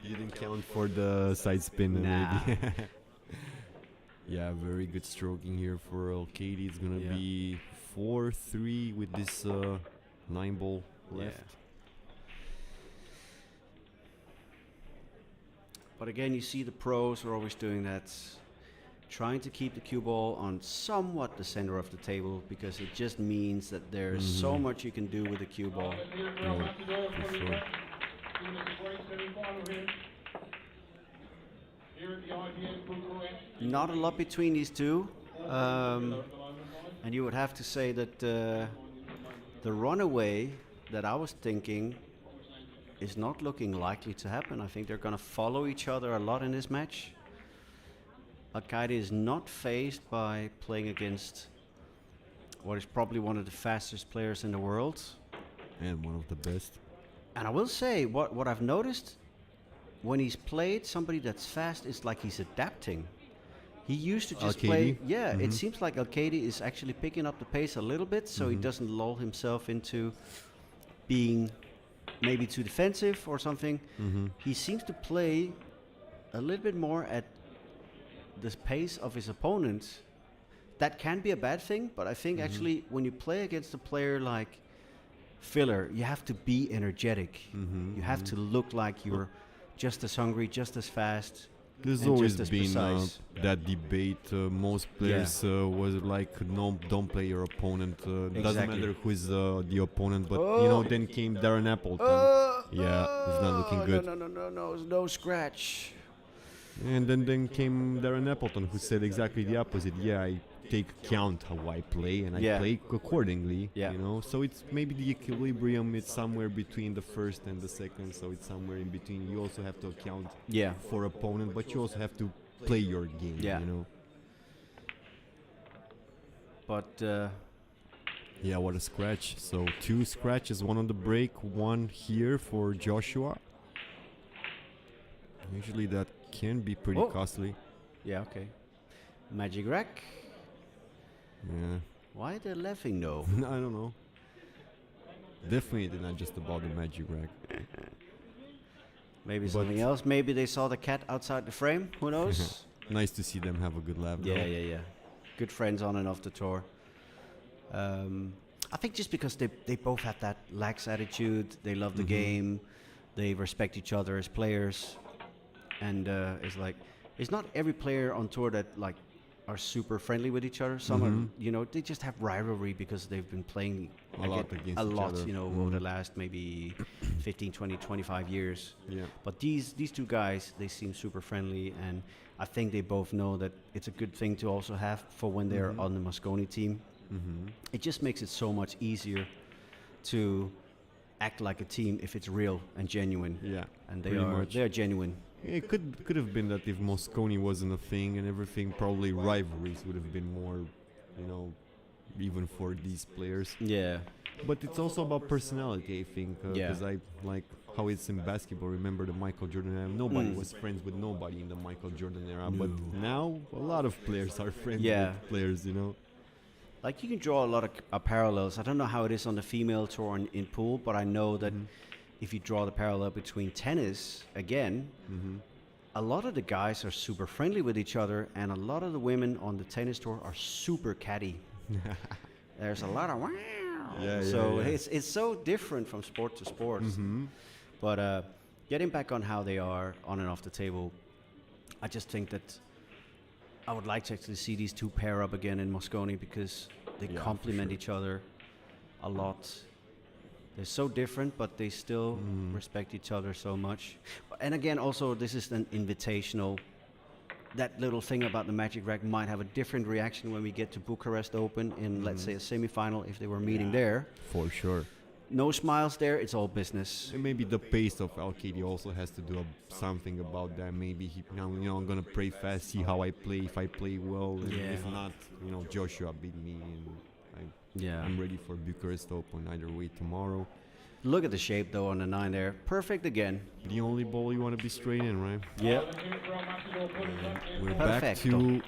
You didn't count for the side spin, Nah. maybe. Yeah, very good stroking here for Alcade. It's gonna Yeah. be 4-3 with this 9 ball Yeah. left. But again, you see the pros are always doing that, trying to keep the cue ball on somewhat the center of the table, because it just means that there's so much you can do with the cue ball. Yeah, for sure. Not a lot between these two, and you would have to say that the runaway that I was thinking is not looking likely to happen. I think they're going to follow each other a lot in this match. Alcade is not phased by playing against what is probably one of the fastest players in the world. And one of the best. And I will say, what I've noticed, when he's played somebody that's fast, it's like he's adapting. He used to just play... Alcade? Yeah, it seems like Alcade is actually picking up the pace a little bit, so he doesn't lull himself into being maybe too defensive or something. He seems to play a little bit more at the pace of his opponent. That can be a bad thing, but I think actually when you play against a player like Filler, you have to be energetic. You have to look like you're just as hungry, just as fast. There's and always just as been precise. that debate. Most players was like, no, don't play your opponent. Doesn't Exactly. matter who is the opponent, but you know, then came Darren Appleton. Yeah, he's not looking good. No scratch. And then came Darren Appleton, who said exactly the opposite. Yeah, I take account how I play, and I play accordingly. Yeah. You know, so it's maybe the equilibrium. It's somewhere between the first and the second. So it's somewhere in between. You also have to account for opponent, but you also have to play your game. Yeah. You know. But yeah, what a scratch. So 2 scratches, 1 on the break, 1 here for Joshua. Usually that can be pretty costly. yeah, okay. Magic rack. Yeah. Why they're laughing though? I don't know. Definitely not just about the magic rack. Maybe But- something else. Maybe they saw the cat outside the frame. Who knows? Nice to see them have a good laugh. though. Yeah. Good friends on and off the tour. I think just because they both have that lax attitude, they love the game, they respect each other as players, and it's like it's not every player on tour that like are super friendly with each other. Some are, you know, they just have rivalry because they've been playing A lot against each other. you know, over the last maybe 15, 20, 25 years. Yeah. But these 2 guys, they seem super friendly, and I think they both know that it's a good thing to also have for when they're on the Mosconi team. It just makes it so much easier to act like a team if it's real and genuine. Yeah. And pretty much. they're genuine. It could have been that if Mosconi wasn't a thing and everything, probably rivalries would have been more, you know, even for these players. Yeah. But it's also about personality, I think. Yeah. Because I like how it's in basketball. Remember the Michael Jordan era? Nobody was friends with nobody in the Michael Jordan era. But now a lot of players are friends with players, you know. Like you can draw a lot of parallels. I don't know how it is on the female tour in pool, but I know that if you draw the parallel between tennis, again, a lot of the guys are super friendly with each other, and a lot of the women on the tennis tour are super catty. There's a lot of wow. So it's so different from sport to sport. But getting back on how they are on and off the table, I just think that I would like to actually see these 2 pair up again in Mosconi, because they complement each other a lot. They're so different, but they still respect each other so much. And again, also, this is an invitational that little thing about the Magic Rack might have a different reaction when we get to Bucharest Open in, let's say, a semi-final if they were meeting there. For sure. No smiles there, it's all business. And maybe the pace of Alcade also has to do something about that. Maybe he, I'm gonna play fast, see how I play. If I play well, and if not, Joshua beat me, and I'm ready for Bucharest Open either way tomorrow. Look at the shape though on the 9 there. Perfect again. The only ball you want to be straight in, right? Yep. We're back to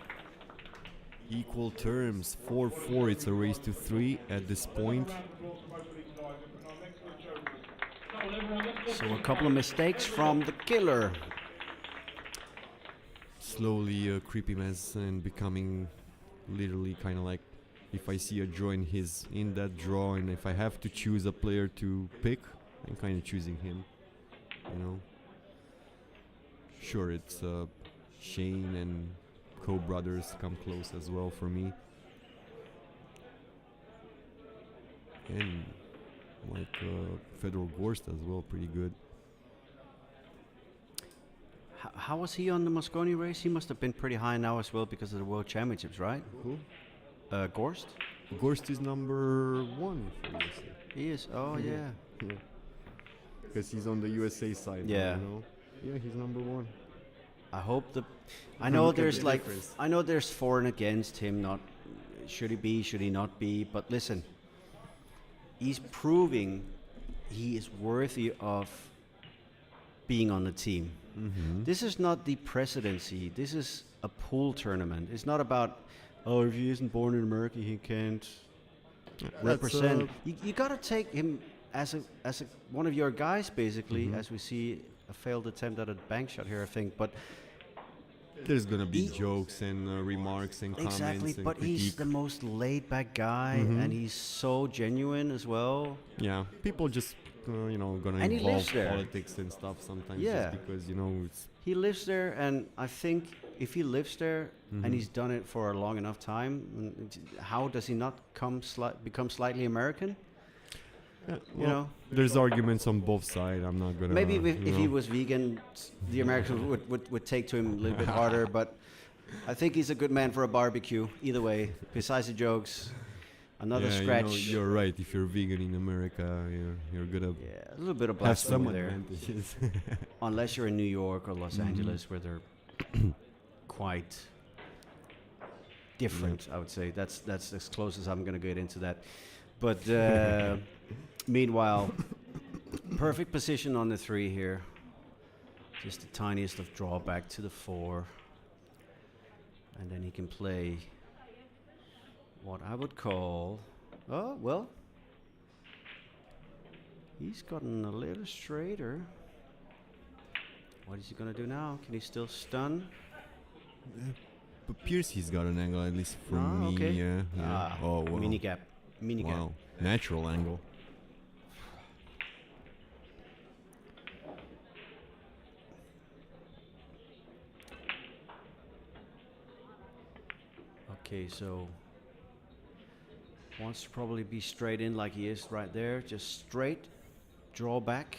equal terms. 4-4. It's a race to 3 at this point. So a couple of mistakes from the killer. Slowly creeping Mezz and becoming literally kind of like, if I see a draw and he's in that draw, and if I have to choose a player to pick, I'm kind of choosing him. Sure, it's Shane and co-brothers come close as well for me. And like Fedor Gorst as well, pretty good. How was he on the Mosconi race? He must have been pretty high now as well because of the World Championships, right? Who? Gorst? Gorst is number 1 for USA. He is? Oh, yeah. Because he's on the USA side. Yeah. Yeah, he's number 1. I hope I know there's for and against him. Not should he be? Should he not be? But listen, he's proving he is worthy of being on the team. Mm-hmm. This is not the presidency. This is a pool tournament. It's not about, if he isn't born in America, he can't represent. You got to take him as one of your guys, basically, as we see a failed attempt at a bank shot here, I think. But there's going to be jokes and remarks and comments and but critique. He's the most laid-back guy, and he's so genuine as well. Yeah, people just, going to involve politics and stuff sometimes just because, it's... He lives there, and I think if he lives there and he's done it for a long enough time, how does he not become slightly American? Yeah, there's arguments on both sides. I'm not gonna. Maybe if he was vegan, the Americans would take to him a little bit harder. But I think he's a good man for a barbecue. Either way, besides the jokes, another scratch. You're right. If you're vegan in America, you're gonna a little bit of have some blasphemy there. advantages. Unless you're in New York or Los Angeles, where they're quite different. I would say that's as close as I'm gonna get into that. But meanwhile, perfect position on the 3 here. Just the tiniest of drawback to the 4. And then he can play what I would call... Oh, well. He's gotten a little straighter. What is he going to do now? Can he still stun? But Pierce, he's got an angle, at least for me. Okay. Yeah. Oh, wow. Mini gap. Wow. Natural angle. Okay, so wants to probably be straight in like he is right there. Just straight, draw back.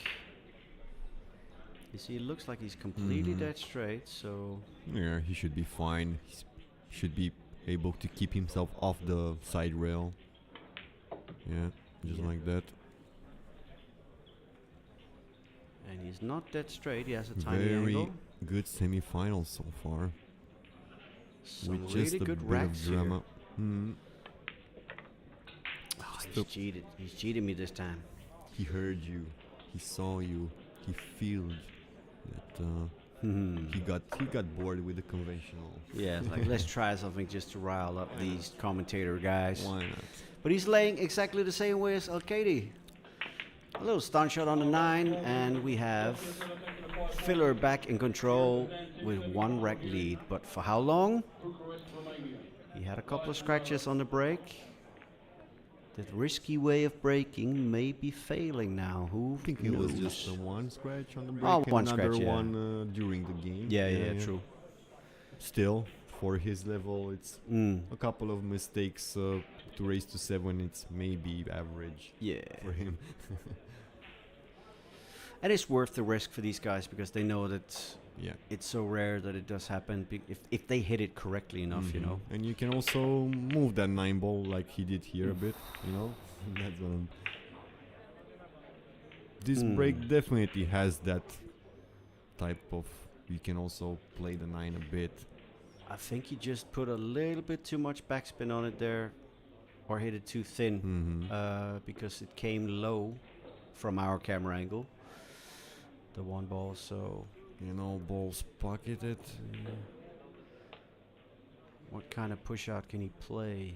You see, it looks like he's completely dead straight, so... Yeah, he should be fine. He should be able to keep himself off the side rail. Yeah, just like that. And he's not dead straight, he has a tiny angle. Very good semi-final so far. Some with really just a good bit racks of drama. Oh, he's cheated. He's cheated me this time. He heard you. He saw you. He felt that he got bored with the conventional. Yeah, it's like let's try something just to rile up these commentator guys. Why not? But he's laying exactly the same way as Alcade. A little stun shot on the 9, and we have Filler back in control with 1 rack lead. But for how long? He had a couple of scratches on the break. That risky way of breaking may be failing now. Who I think it was just one scratch on the break and one another scratch, yeah. one during the game. Yeah, true. Still, for his level, it's a couple of mistakes to raise to 7. It's maybe average for him. And it's worth the risk for these guys because they know that Yeah. it's so rare that it does happen if they hit it correctly enough, you know. And you can also move that 9 ball like he did here a bit, you know. That's what I'm. This break definitely has that type of. You can also play the 9 a bit. I think he just put a little bit too much backspin on it there, or hit it too thin, because it came low from our camera angle. The 1 ball, so you know, balls pocketed. What kind of push out can he play?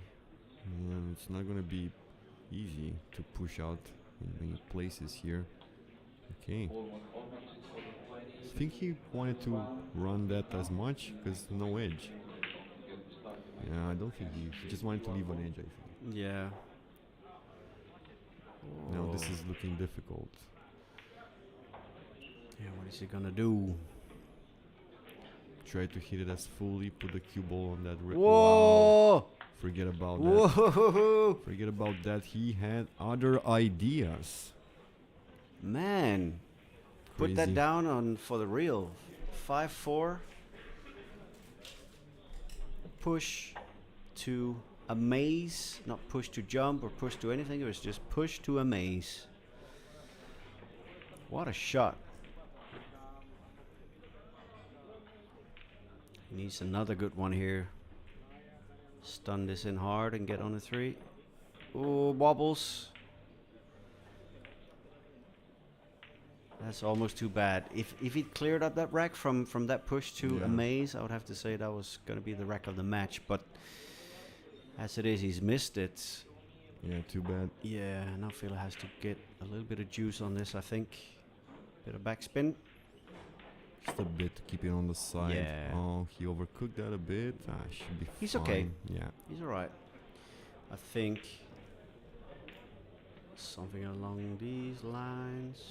Yeah, it's not gonna be easy to push out in many places here. Okay. I think he wanted to run that as much because no edge. Yeah, I don't think he just wanted to leave an edge, I think. Yeah. Now this is looking difficult. Yeah, what is he gonna do? Try to hit it as fully, put the cue ball on that. Whoa! Wow. Forget about that. Whoa! Forget about that. He had other ideas. Man. Put that Crazy. down on for the real. 5-4. Push to a maze. Not push to jump or push to anything. It was just push to a maze. What a shot. He needs another good one here. Stun this in hard and get on a 3. Ooh, wobbles. That's almost too bad. If he cleared up that rack from that push to a maze, I would have to say that was going to be the rack of the match. But as it is, he's missed it. Yeah, too bad. Yeah, now Fila has to get a little bit of juice on this, I think. Bit of backspin. Just a bit to keep it on the side. Yeah. Oh, he overcooked that a bit. Should be fine. He's okay. Yeah. He's alright. I think something along these lines.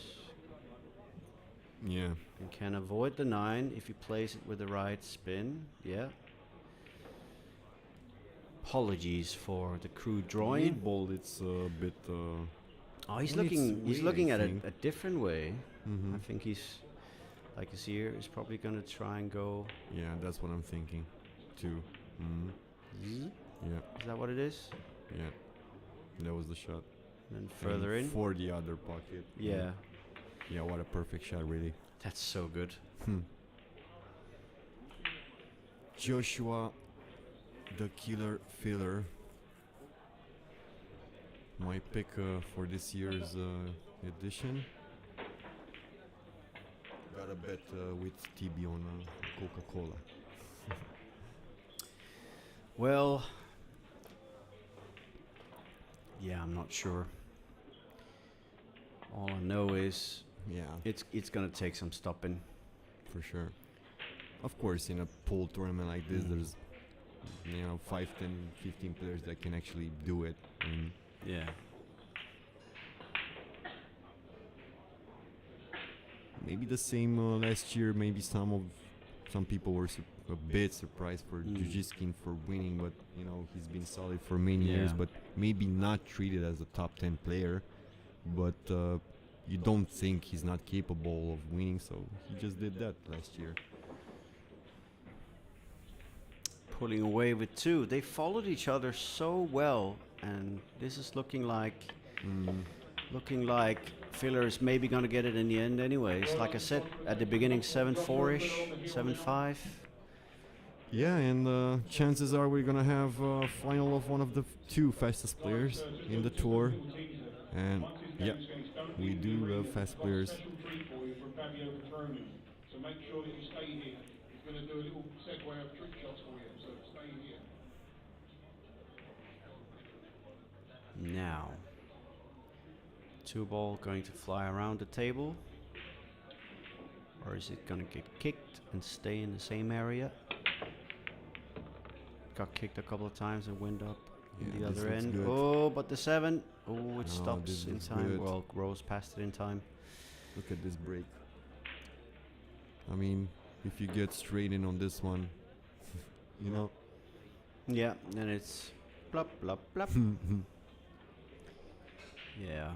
Yeah. And can avoid the 9 if he plays it with the right spin. Yeah. Apologies for the crude drawing. 8 ball, it's a bit. Oh, he's on looking. its He's way, looking I at it think. a different way. Mhm. I think he's, like his ear, is probably gonna try and go. Yeah, that's what I'm thinking, too. Yeah. Is that what it is? Yeah. That was the shot. And further in. For the other pocket. Yeah. Yeah, what a perfect shot, really. That's so good. Joshua, the killer filler. My pick for this year's edition. Got a bet with TB on Coca-Cola. Well, yeah, I'm not sure. All I know is, it's gonna take some stopping. For sure. Of course, in a pool tournament like this, there's 5, 10, 15 players that can actually do it. Yeah. Maybe the same last year. Maybe some people were a bit surprised for Jujiskin for winning, but he's been solid for many years. But maybe not treated as a top 10 player. But you don't think he's not capable of winning, so he just did that last year. Pulling away with 2. They followed each other so well, and this is looking like Filler is maybe going to get it in the end anyways. Like I said at the beginning, 7-4-ish, 7-5. Yeah, and chances are we're going to have a final of one of the 2 fastest players in the tour. And yeah, we do have fast players. So make sure that you stay here. He's going to do a little segue of trick shots for you, so stay here. Now, 2 ball going to fly around the table, or is it going to get kicked and stay in the same area? Got kicked a couple of times and went up in the other end. Good. Oh, but the 7. Oh, it stops this in looks time. good. Well, Rose passed it in time. Look at this break. I mean, if you get straight in on this one, Yeah, then it's plop, plop, plop. Yeah.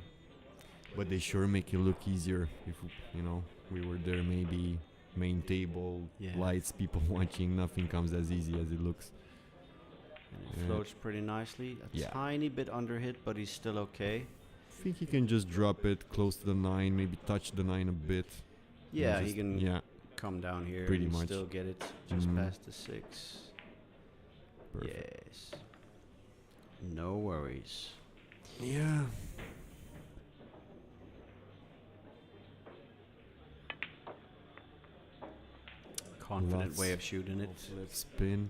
But they sure make it look easier if, you know, we were there, maybe main table, Yeah. lights, people watching, nothing comes as easy as it looks. And he Yeah. floats pretty nicely. A Yeah. tiny bit under hit, but he's still okay. I think he can just drop it close to the 9, maybe touch the 9 a bit. and Yeah, he just- can Yeah, come down here Pretty and much. still get it just Mhm. past the 6. perfect. Yes. No worries. Yeah. Confident Lots way of shooting it. Left spin.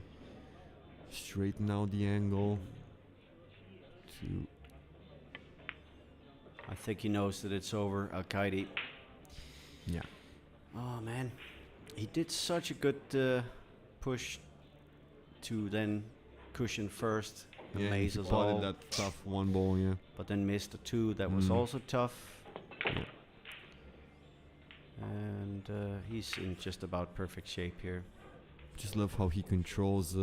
Straighten out the angle. To I think he knows that it's over. Alcade. yeah. Oh man, he did such a good push to then cushion first. The Yeah, maze he was potted all, that tough one ball. Yeah. but then missed a 2 that was Mm. also tough. Yeah. And he's in just about perfect shape here. Just love how he controls.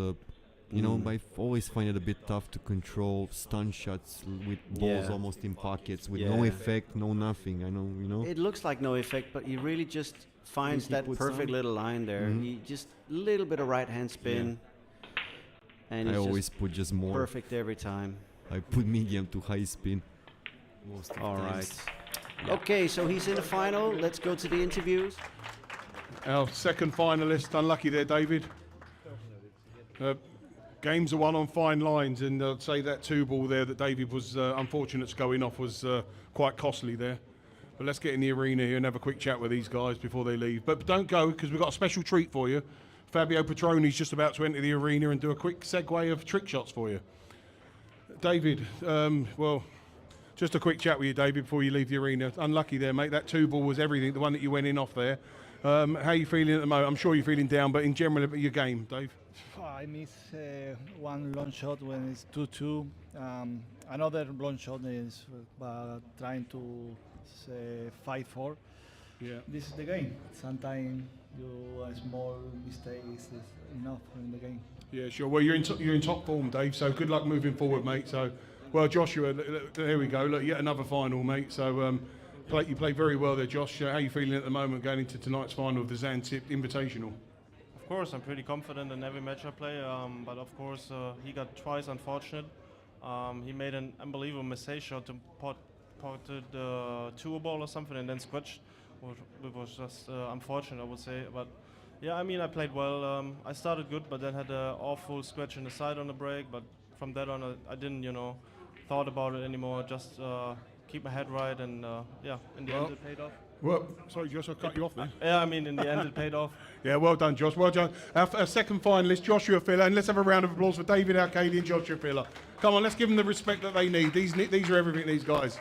You know, Mm. I always find it a bit tough to control stun shots with balls Yeah. almost in pockets with no Yeah. effect, no nothing. I know, you know. It looks like no effect, but he really just finds he that puts perfect on. little line there. Mhm. He just little bit of right hand spin, and I he's always just put just more. perfect every time. I put medium to high spin. Most of All the right. times. Yeah. Okay, so he's in the final. Let's go to the interviews. Our second finalist, unlucky there, David. Games are won on fine lines, and I'd say that 2-ball there that David was unfortunate to going off was quite costly there. But let's get in the arena here and have a quick chat with these guys before they leave. But don't go, because we've got a special treat for you. Fabio Petroni's just about to enter the arena and do a quick segue of trick shots for you. David, well, just a quick chat with you, David, before you leave the arena. Unlucky there, mate. That 2-ball was everything, the one that you went in off there. How are you feeling at the moment? I'm sure you're feeling down, but in general, about your game, Dave? I miss one long shot when it's 2-2. Another long shot is trying to 5-4. Yeah. This is the game. Sometimes you a small mistake is enough in the game. Yeah, sure. Well, you're in top form, Dave. So good luck moving forward, mate. So, well, Joshua, there we go. Look, yet another final, mate. So, you played very well there, Josh. How are you feeling at the moment going into tonight's final of the Zantip Invitational? Of course, I'm pretty confident in every match I play, but of course he got twice unfortunate. He made an unbelievable mistake shot to potted the 2-ball or something and then squished, which was just unfortunate, I would say. But yeah, I mean, I played well. I started good, but then had an awful scratch in the side on the break. But from that on, I didn't, thought about it anymore. Just keep my head right, and yeah, in the end it paid off. Well, sorry, Josh, I cut you off there. Yeah, I mean, in the end it paid off. Yeah, well done, Josh. Well done. Our second finalist, Joshua Filler, and let's have a round of applause for David Alcade and Joshua Filler. Come on, let's give them the respect that they need. These are everything, these guys.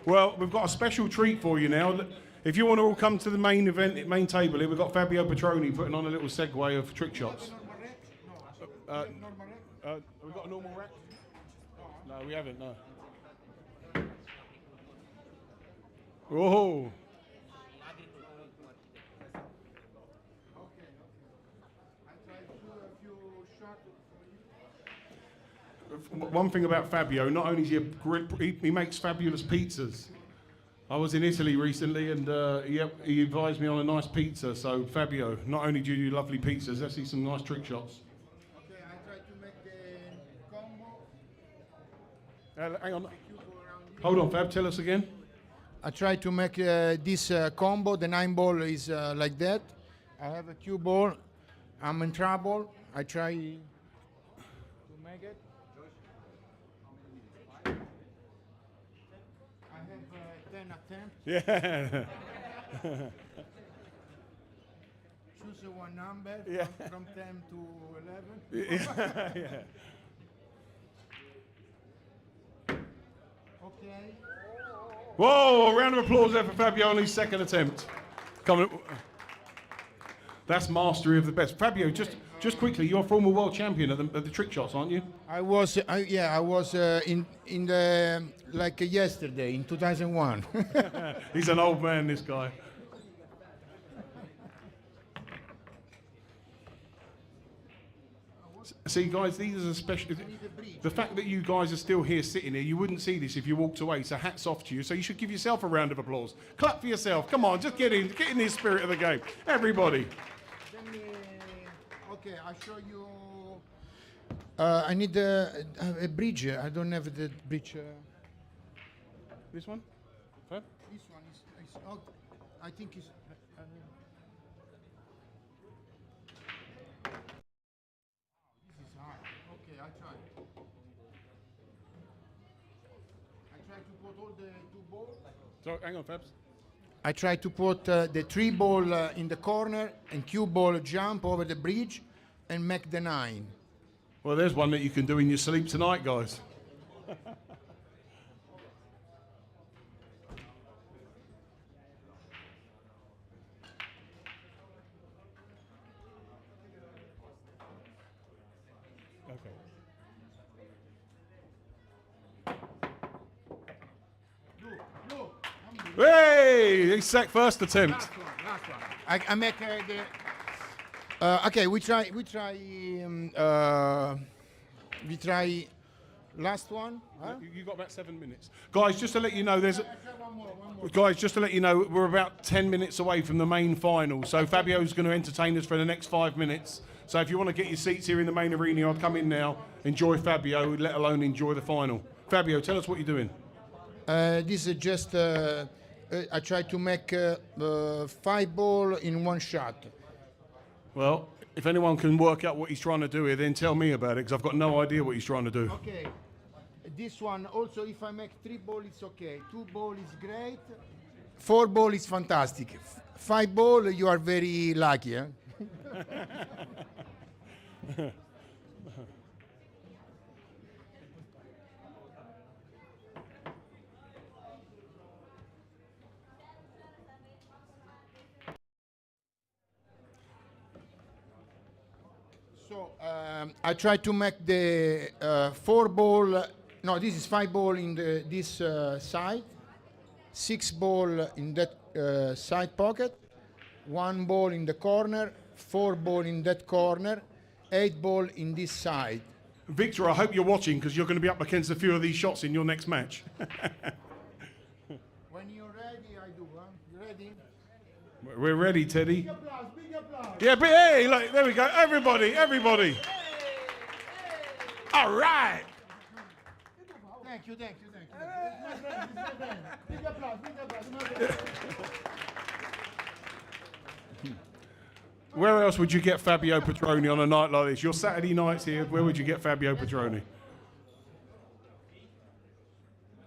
Well, we've got a special treat for you now. If you want to all come to the main event, main table here, we've got Fabio Petroni putting on a little segue of trick shots. Have we got a normal rack? No, we haven't, no. Whoa. One thing about Fabio, not only is he a great, he makes fabulous pizzas. I was in Italy recently, and he advised me on a nice pizza. So Fabio, not only do you do lovely pizzas, let's see some nice trick shots. Okay, I try to make the combo. Hang on. Hold on, Fab. Tell us again. I try to make this combo. The 9-ball is like that. I have a 2-ball. I'm in trouble. I try to make it. I have 10 attempts. Yeah. Choose one number Yeah. from 10 to 11. Yeah. Yeah. Okay. Whoa! A round of applause there for Fabio on his second attempt. Coming. That's mastery of the best. Fabio, just quickly, you're a former world champion of the trick shots, aren't you? I was in the like yesterday in 2001. He's an old man, this guy. See, guys, these are special. The fact that you guys are still here sitting here, you wouldn't see this if you walked away. So hats off to you. So you should give yourself a round of applause. Clap for yourself. Come on, just get in the spirit of the game. Everybody. Then, okay, I'll show you. I need a bridge. I don't have the bridge. This one? Fab? This one is oh, I think it's. This is hard. Okay, I try. I try to put all the 2 balls. So, hang on, Fabs. I try to put the 3 ball in the corner and cue ball jump over the bridge and make the 9. Well, there's one that you can do in your sleep tonight, guys. Hey, he's sacked first attempt. Last one. I make the. Okay, we try. We try. Last one. Huh? You got about 7 minutes, guys. Just to let you know, there's. One more. Guys, just to let you know, we're about 10 minutes away from the main final. So Fabio's going to entertain us for the next 5 minutes. So if you want to get your seats here in the main arena, I'll come in now. Enjoy Fabio, let alone enjoy the final. Fabio, tell us what you're doing. This is just. I try to make 5 balls in 1 shot. Well, if anyone can work out what he's trying to do here, then tell me about it, because I've got no idea what he's trying to do. Okay. This one also, if I make 3 balls, it's okay. 2 balls is great. 4 balls is fantastic. 5 balls, you are very lucky. Eh? So I try to make the 4 ball. No, this is 5 ball in this side, 6 ball in that side pocket, 1 ball in the corner, 4 ball in that corner, 8 ball in this side. Victor, I hope you're watching, because you're going to be up against a few of these shots in your next match. When you're ready, I do. Huh? You ready? We're ready, Teddy. Big applause, big applause. Yeah, but hey, look, there we go. Everybody. All right. Thank you. Big applause. Where else would you get Fabio Petroni on a night like this? Your Saturday nights here, where would you get Fabio Petroni?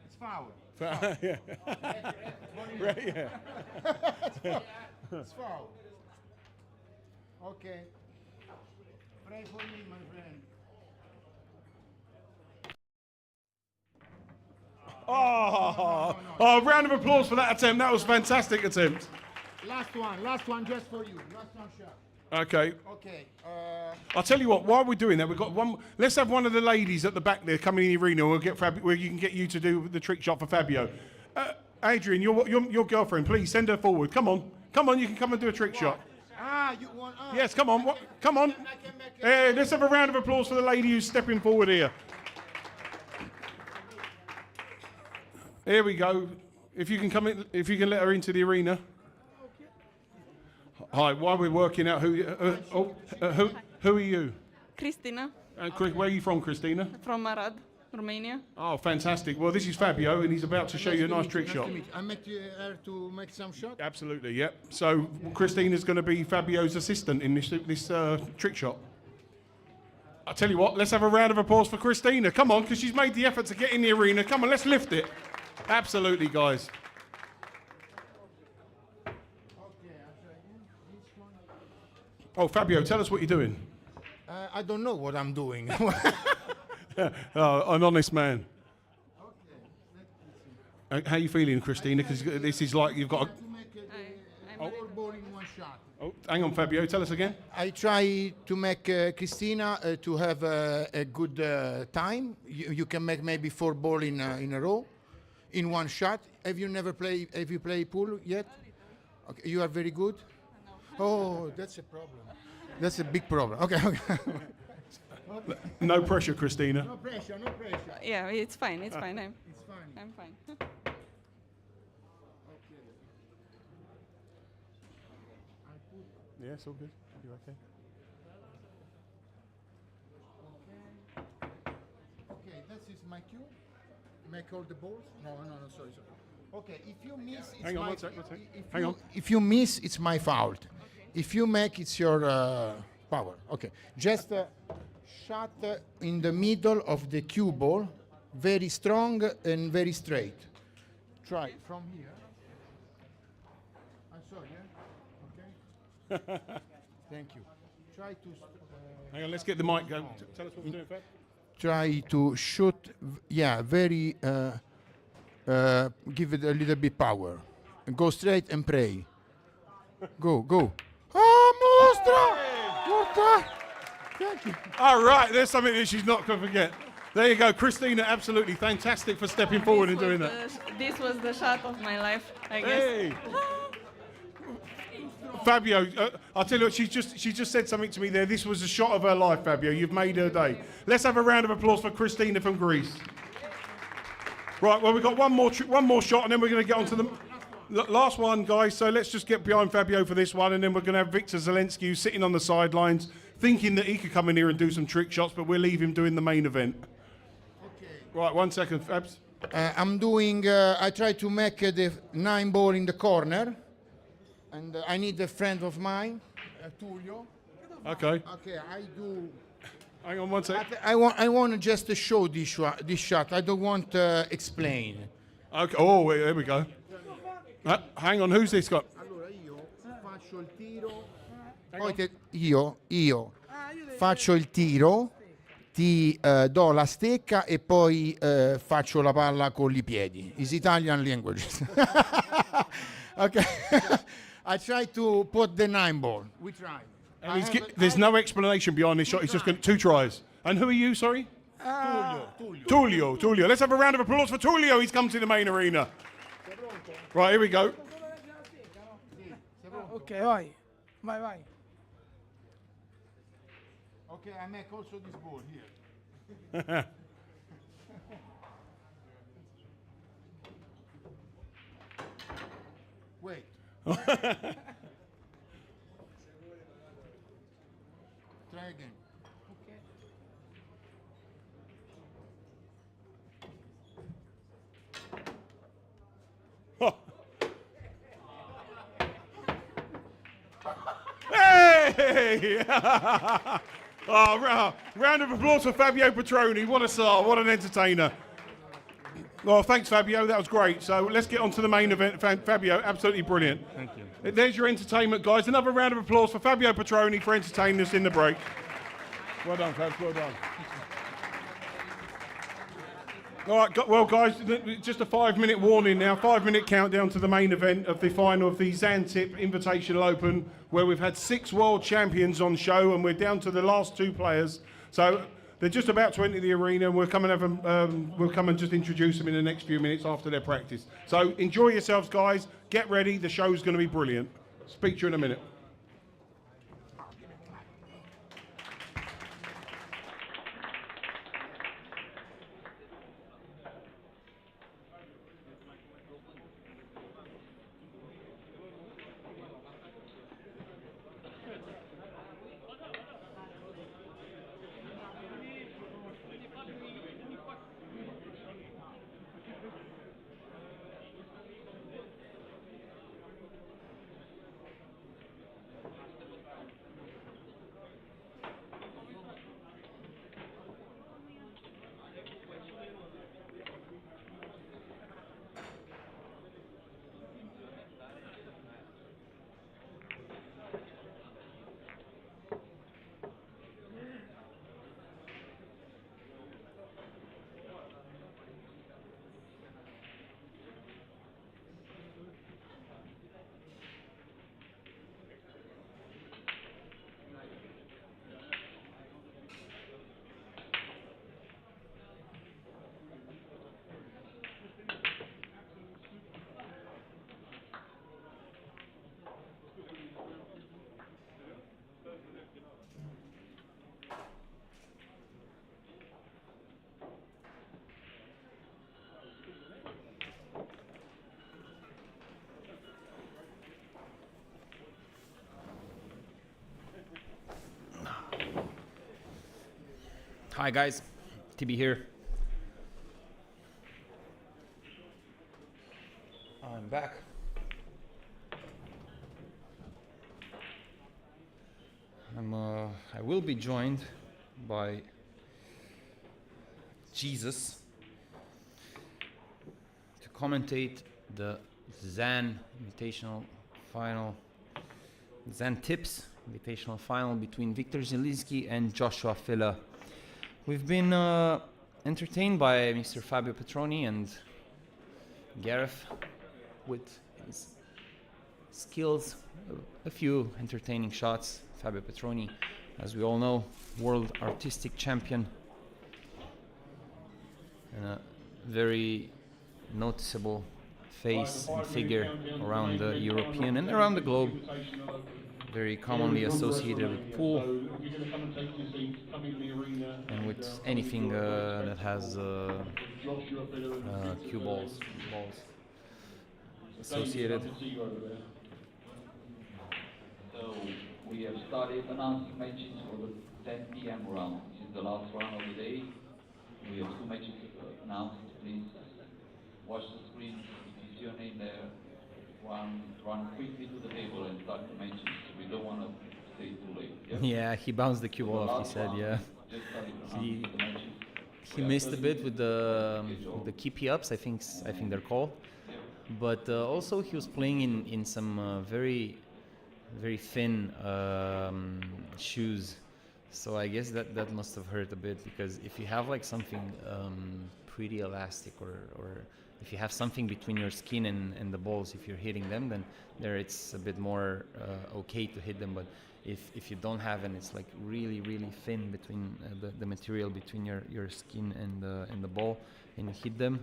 It's foul. Yeah. Right, yeah. It's foul. Okay. Pray for me, my friend. Oh, round of applause for that attempt. That was a fantastic attempt. Last one just for you. Last one shot. Okay. Okay. I'll tell you what. While we're doing that, we've got one. Let's have one of the ladies at the back there coming in the arena. We'll get where you can get you to do the trick shot for Fabio. Adrian, your girlfriend, please send her forward. Come on. You can come and do a trick shot. You want? Yes, come on. Come on. Hey, let's have a round of applause for the lady who's stepping forward here. Here we go. If you can come in, if you can let her into the arena. Hi. While we're working out who are you? Christina. Where are you from, Christina? From Arad, Romania. Oh, fantastic. Well, this is Fabio, and he's about to show you a nice trick shot. I make her to make some shot. Absolutely. Yep. So Christina's going to be Fabio's assistant in this trick shot. I'll tell you what. Let's have a round of applause for Christina. Come on, because she's made the effort to get in the arena. Come on, let's lift it. Absolutely, guys. Oh, Fabio, tell us what you're doing. I don't know what I'm doing. An honest man. How are you feeling, Christina? Because this is like you've got a... Ball in 1 shot. Oh, hang on, Fabio. Tell us again. I try to make Christina to have a good time. You can make maybe 4 balls in a row, in 1 shot. Have you played pool yet? Okay, you are very good. Oh, that's a problem. That's a big problem. Okay. No pressure, Christina. No pressure, no pressure. Yeah, it's fine. It's fine. It's fine. I'm fine. Yeah, it's all good. You okay? Okay, this is my cue. Make all the balls. No, sorry. Okay, if you miss, it's Hang on my one sec. Hang on. If you miss, it's my fault. If you make, it's your power. Okay, just shot in the middle of the cue ball, very strong and very straight. Try from here. I'm sorry. Okay. Thank you. Try to. Hang on, let's get the mic going. Tell us what we're doing, Fab. Try to shoot. Very. Give it a little bit power. Go straight and pray. Go. Ah, mostra! Thank you. All right, there's something that she's not going to forget. There you go, Christina. Absolutely fantastic for stepping forward and doing that. This was the shot of my life, I guess. Hey. Fabio, I'll tell you what, she just said something to me there. This was a shot of her life, Fabio. You've made her day. Let's have a round of applause for Christina from Greece. Right, well, we've got one more shot, and then we're going to get on to the last one, guys. So let's just get behind Fabio for this one, and then we're going to have Victor Zelensky, who's sitting on the sidelines, thinking that he could come in here and do some trick shots, but we'll leave him doing the main event. Okay. Right, 1 second, Fabs. I'm doing. I try to make the 9 ball in the corner, and I need a friend of mine, Tullio. Okay. Okay, I do. Hang on 1 second. I want just to show this shot. I don't want to explain. Okay. Oh, wait, there we go. Hang on, who's this got? Allora io faccio il tiro. Poi io faccio il tiro, ti do la stecca e poi faccio la palla con i piedi. Is Italian language. Okay. I try to put the 9 ball. We try. And there's no explanation behind this shot. He's just got 2 tries. And who are you, sorry? Tullio. Let's have a round of applause for Tullio. He's come to the main arena. Right, here we go. Ok, vai. Okay, I make also this ball here. Wait. Try again. Hey! Round of applause for Fabio Petroni. What a star, what an entertainer. Well, thanks, Fabio. That was great. So let's get on to the main event. Fabio, absolutely brilliant. Thank you. There's your entertainment, guys. Another round of applause for Fabio Petroni for entertaining us in the break. Well done, Fabs. Well done. All right, well, guys, just a 5-minute warning now. 5-minute countdown to the main event of the final of the Zantip Invitational Open, where we've had 6 world champions on show, and we're down to the last 2 players. So they're just about to enter the arena, and we'll come and just introduce them in the next few minutes after their practice. So enjoy yourselves, guys. Get ready. The show's going to be brilliant. Speak to you in a minute. Hi guys, TB here. I'm back. I will be joined by Jesus to commentate the Zan Invitational final, Zan Tips Invitational final between Viktor Zielinski and Joshua Filler. We've been entertained by Mr. Fabio Petroni and Gareth with his skills, a few entertaining shots. Fabio Petroni, as we all know, world artistic champion and a very noticeable face and figure around the European and around the globe, very commonly associated with pool and with anything that has cue balls associated. So we have started announcing matches for the 10 p.m. round. This is the last round of the day. We have 2 matches announced. Please watch the screen. If you see your name there, run quickly to the table and start the matches. We don't want to stay too late. Yeah, he bounced the cue ball off, he said, yeah. He missed a bit with the keepy ups, I think they're called. But also he was playing in some very thin shoes, so I guess that must have hurt a bit, because if you have like something pretty elastic or if you have something between your skin and the balls, if you're hitting them, then there it's a bit more okay to hit them. But if you don't have, and it's like really thin between the material between your skin and the ball, and you hit them,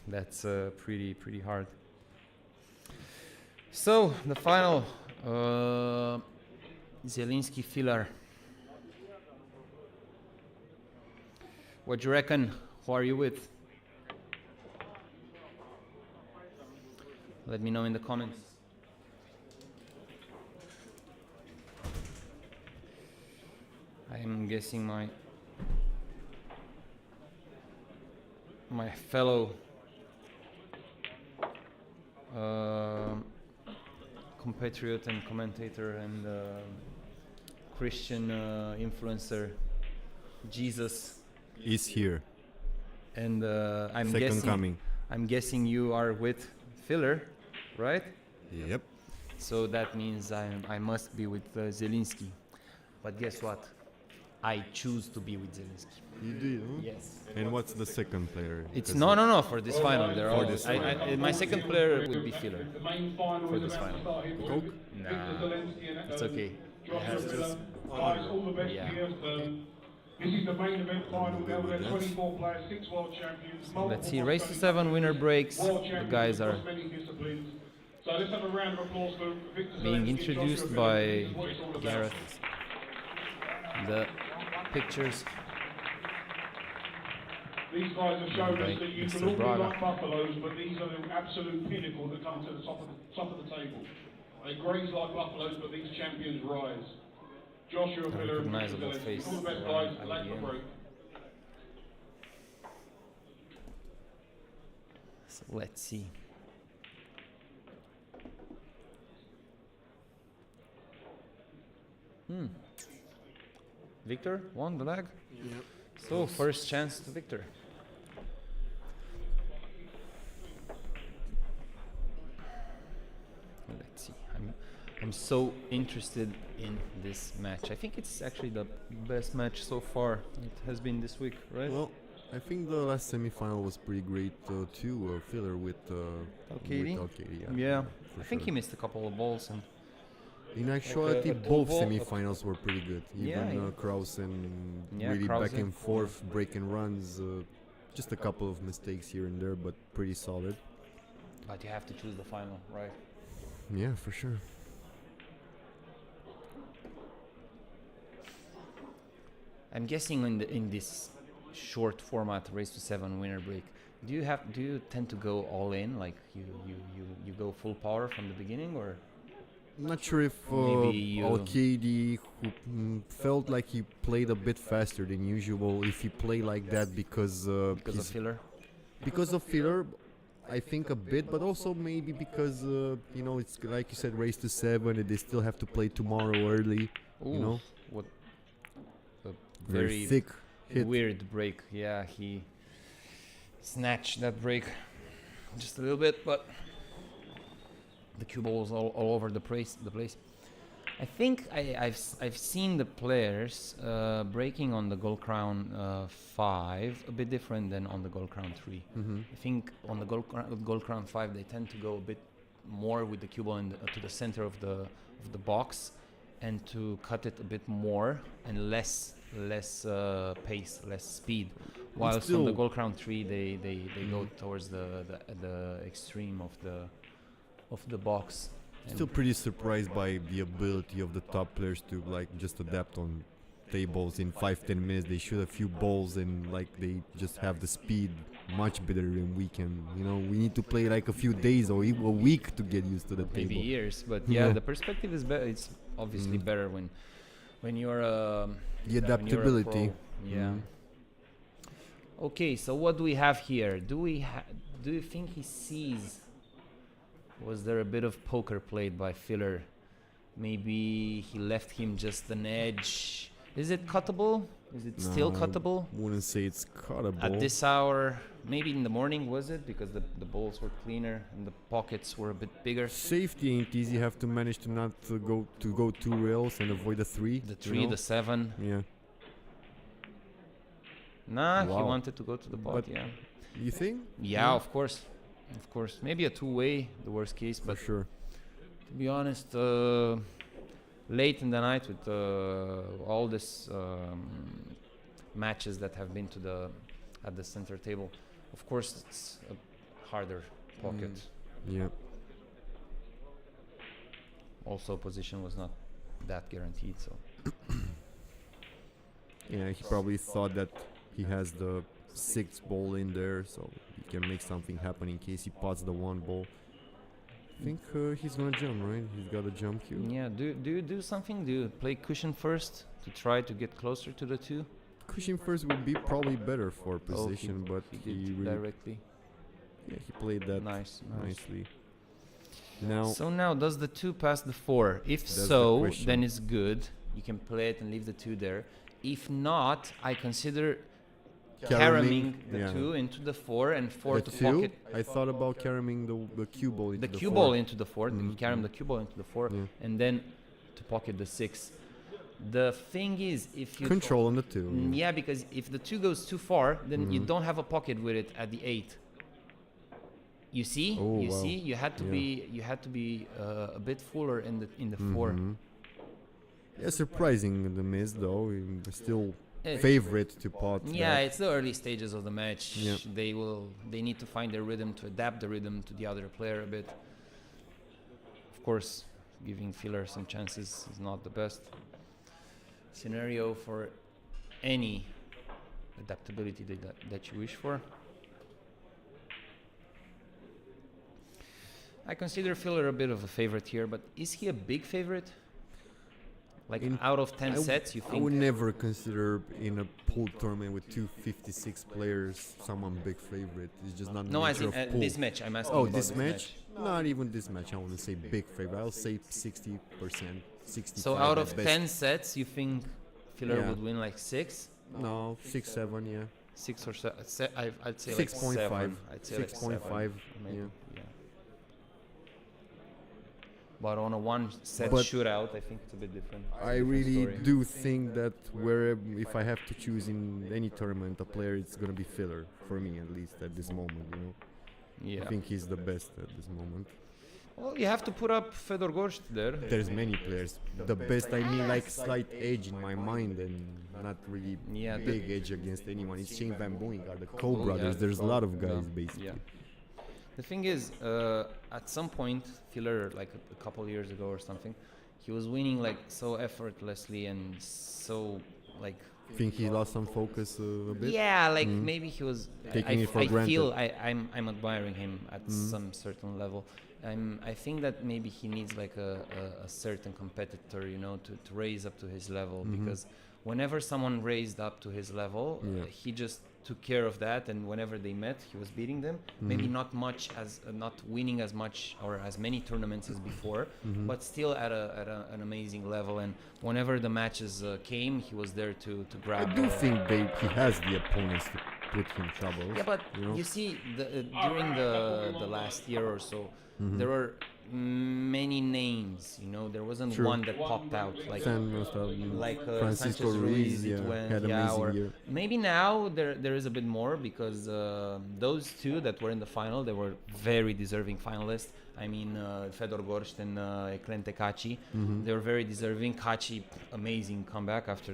that's pretty hard. So the final, Zielinski Filler. What do you reckon? Who are you with? Let me know in the comments. I am guessing my fellow compatriot and commentator and Christian influencer Jesus is here, and I'm guessing you are with Filler, right? Yep. So that means I must be with Zielinski. But guess what? I choose to be with Zielinski. You do? Huh? Yes. And what's the second player? It's no for this final. They're all this. My second player would be Filler for this final. Coke? Nah, it's okay. Yeah. This is the main event final now. We have 24 players, 6 world champions. Let's see, race to 7 winner breaks. The guys are so let's have a round of applause for Viktor being introduced by Gareth. The pictures. These guys have shown us that you can all be like buffaloes, but these are the absolute pinnacle that come to the top of the table. They graze like buffaloes, but these champions rise. Joshua Filler and Viktor Zielinski. All the best guys. Late for break. So let's see. Victor won the leg. Yep. So first chance to Victor. Let's see. I'm so interested in this match. I think it's actually the best match so far. It has been this week, right? Well, I think the last semi-final was pretty great too. Filler with Alcade. Yeah. I think he missed a couple of balls, and in actuality, both semi-finals were pretty good. Even Krower and really Krause. back and forth, breaking runs. Just a couple of mistakes here and there, but pretty solid. But you have to choose the final, right? Yeah, for sure. I'm guessing in this short format, race to 7 winner break, do you tend to go all in, like you go full power from the beginning, or Not sure if Maybe you- Alcade, who felt like he played a bit faster than usual, if he played like that because Because of he's- filler. because of filler, I think a bit, but also maybe because you know, it's like you said, race to 7, and they still have to play tomorrow early. You Ooh, know, what a very very thick hit. weird break. Yeah, he snatched that break just a little bit, but the cue ball was all over the place. I think I've seen the players breaking on the Gold Crown 5 a bit different than on the Gold Crown 3. Mhm. I think on the Gold Crown 5 they tend to go a bit more with the cue ball to the center of the box, and to cut it a bit more and less pace, less speed. Whilst on the still- Gold Crown 3 they go towards the extreme of the box. Still pretty surprised by the ability of the top players to like just adapt on tables in 5-10 minutes. They shoot a few balls and like they just have the speed much better than we can. You know, we need to play like a few days or even a week to get used to the Maybe table. years, but yeah, the perspective is better. It's obviously better when you're The when you're a adaptability. pro. Yeah. Mhm. Okay, so what do we have here? Do you think he sees? Was there a bit of poker played by Filler? Maybe he left him just an edge. Is it cuttable? Is it still No, cuttable? Wouldn't say it's cuttable. At this hour, maybe in the morning, was it? Because the balls were cleaner and the pockets were a bit bigger. Safety ain't easy. You have to manage to not go 2 rails and avoid the 3. The 3, the 7. Yeah. Nah, he Wow. wanted to go to the pot, But yeah. You think? Yeah, of course. Of course. Maybe a two-way, the worst case, For but sure. to be honest, late in the night with all this matches that have been at the center table, of course it's a harder pocket. Yeah. Also, position was not that guaranteed, so Yeah, he probably thought that he has the 6th ball in there, so he can make something happen in case he pots the 1 ball. I think he's gonna jump, right? He's got a jump cue. yeah. Do you do something? Do you play cushion first to try to get closer to the 2? Cushion first would be probably better for position, but he he did really, directly. yeah, he played that Nice. nicely. Now, So now, does the 2 pass the 4? If That's the so, question. then it's good. You can play it and leave the 2 there. If not, I consider caroming the yeah. 2 into the 4 and 4 The to 2, pocket I thought about caroming the cue ball into the the cue 4. ball into the 4. You Mhm, carom mhm. the cue ball into the 4, Yeah. and then to pocket the 6. The thing is, if you Control on the 2. yeah, because if the 2 goes too far, then you Mhm. don't have a pocket with it at the 8. You see, Oh, you wow. see, you had to be a bit fuller in the 4. Mhm. Yeah, surprising the Mezz though. Still Eh, favorite to pot. Yeah, that. it's the early stages of the match. Yeah. They need to find their rhythm, to adapt the rhythm to the other player a bit. Of course, giving Filler some chances is not the best scenario for any adaptability that you wish for. I consider Filler a bit of a favorite here, but is he a big favorite? Like out of 10 sets, you I think? would never consider in a pool tournament with 256 players someone big favorite. It's just not the No, as nature in of pool. this match. I'm asking Oh, about this this match? Not even this match. I wouldn't say big favorite. I'll say 60%, 65. So out at of best. 10 sets, you think Filler Yeah. would win like 6? No, 6, 7, yeah. 6 or 7? I'd say 6.5. like 7. I'd say like 6.5, 7, maybe, yeah. But on a one-set But shootout, I think it's a bit different. I really do think that if I have to choose in any tournament a player, it's gonna be Filler for me, at least at this moment. You know, Yeah. I think he's the best at this moment. Well, you have to put up Fedor Gorst there. There's many players. The best, I mean, like slight edge in my mind, and not really Yeah, big edge against anyone. It's Shane Van Boeing, the Cole Oh, brothers. yeah. There's a lot of guys, Yeah. basically. Yeah. The thing is, at some point, Filler, like a couple years ago or something, he was winning like so effortlessly and so like Think he lost some focus a bit? Yeah, like maybe he was. Taking it for I granted. feel I'm admiring him at some certain level. I think that maybe he needs like a certain competitor, you know, to raise up to his level, because whenever someone raised up to his level, he just took care of that, and whenever they met, he was beating them. Maybe not much as not winning as much or as many tournaments as before, but still at an amazing level. And whenever the matches came, he was there to grab. I do think he has the opponents to put him trouble. Yeah, but you know? you see, during the last year or so, there were many names. You know, there wasn't one that popped out like Francisco Sanchez Ruiz. it went, had amazing or year. maybe now there is a bit more, because those two that were in the final, they were very deserving finalists. I mean, Fedor Gorst and Clente Kaci, they were very deserving. Kaci, amazing comeback after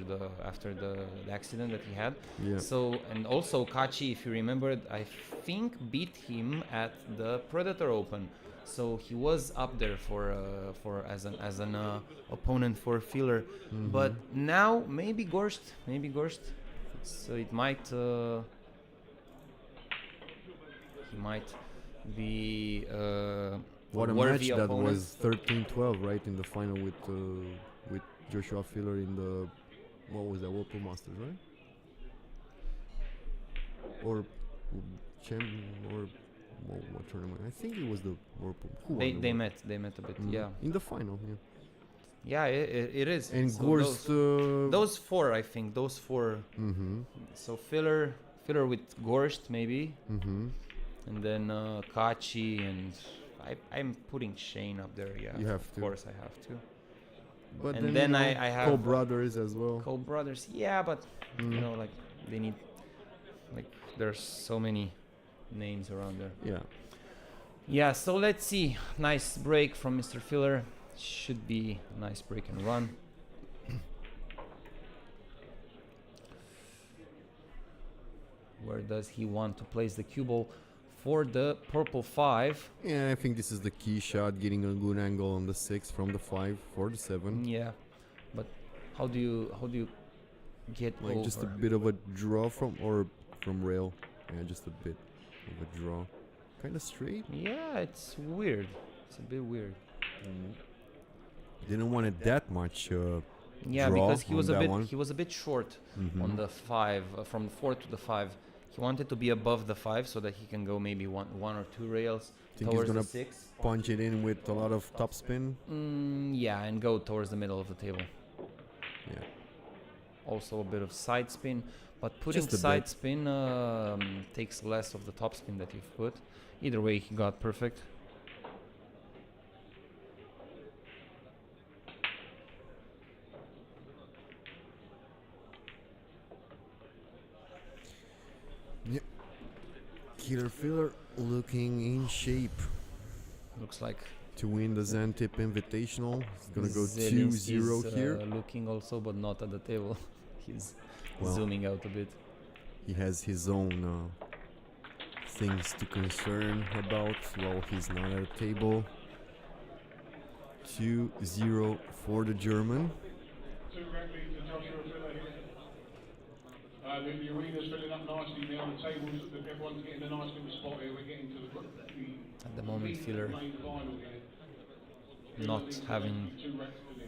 the accident that he had. Yeah. So, and also Kaci, if you remember, I think beat him at the Predator Open. So he was up there for as an opponent for Filler. But now maybe Gorst. So it might he might be What a worthy match that opponent. was, 13-12, right, in the final with Joshua Filler in the, what was that, World Tour Masters, right? Or what tournament? I think it was the World Tour. Who won They the met a bit, yeah. In the final, yeah. Yeah, it is. And So Gorst, those four, I think, those four. So Filler with Gorst maybe, and then Kaci, and I'm putting Shane up there. Yeah, You have of to. course I have to. But And then, then you know, I have co-brothers as well. Co-brothers, yeah, but you know, like they need, like there's so many names around there. Yeah. Yeah, so let's see. Nice break from Mr. Filler. Should be a nice break and run. Where does he want to place the cue ball for the purple 5? Yeah, I think this is the key shot, getting a good angle on the 6 from the 5 for the 7. Yeah, but how do you get Like over? just a bit of a draw from rail. Yeah, just a bit of a draw. Kind of straight. Yeah, it's weird. It's a bit weird. Didn't want it that much. Yeah, draw because he was on a that bit one. he was a bit short on the 5, from 4 to the 5. He wanted to be above the 5 so that he can go maybe one or two rails Think he's towards gonna the 6. punch it in with a lot of topspin. Yeah, and go towards the middle of the table. Yeah. Also a bit of side spin, but putting Just a side bit. spin takes less of the top spin that you've put. Either way, he got perfect. Yep. Killer Filler looking in shape Looks like to win the Zantip Invitational. He's gonna go Zelinski's, 2-0 here. looking also, but not at the table. He's Well. zooming out a bit. He has his own things to concern about while he's not at the table. 2-0 for the German. Two athletes and Joshua Filler here. The arena's filling up nicely now. The tables, everyone's getting a nice little spot here. We're getting to At the moment, Filler main final here. not having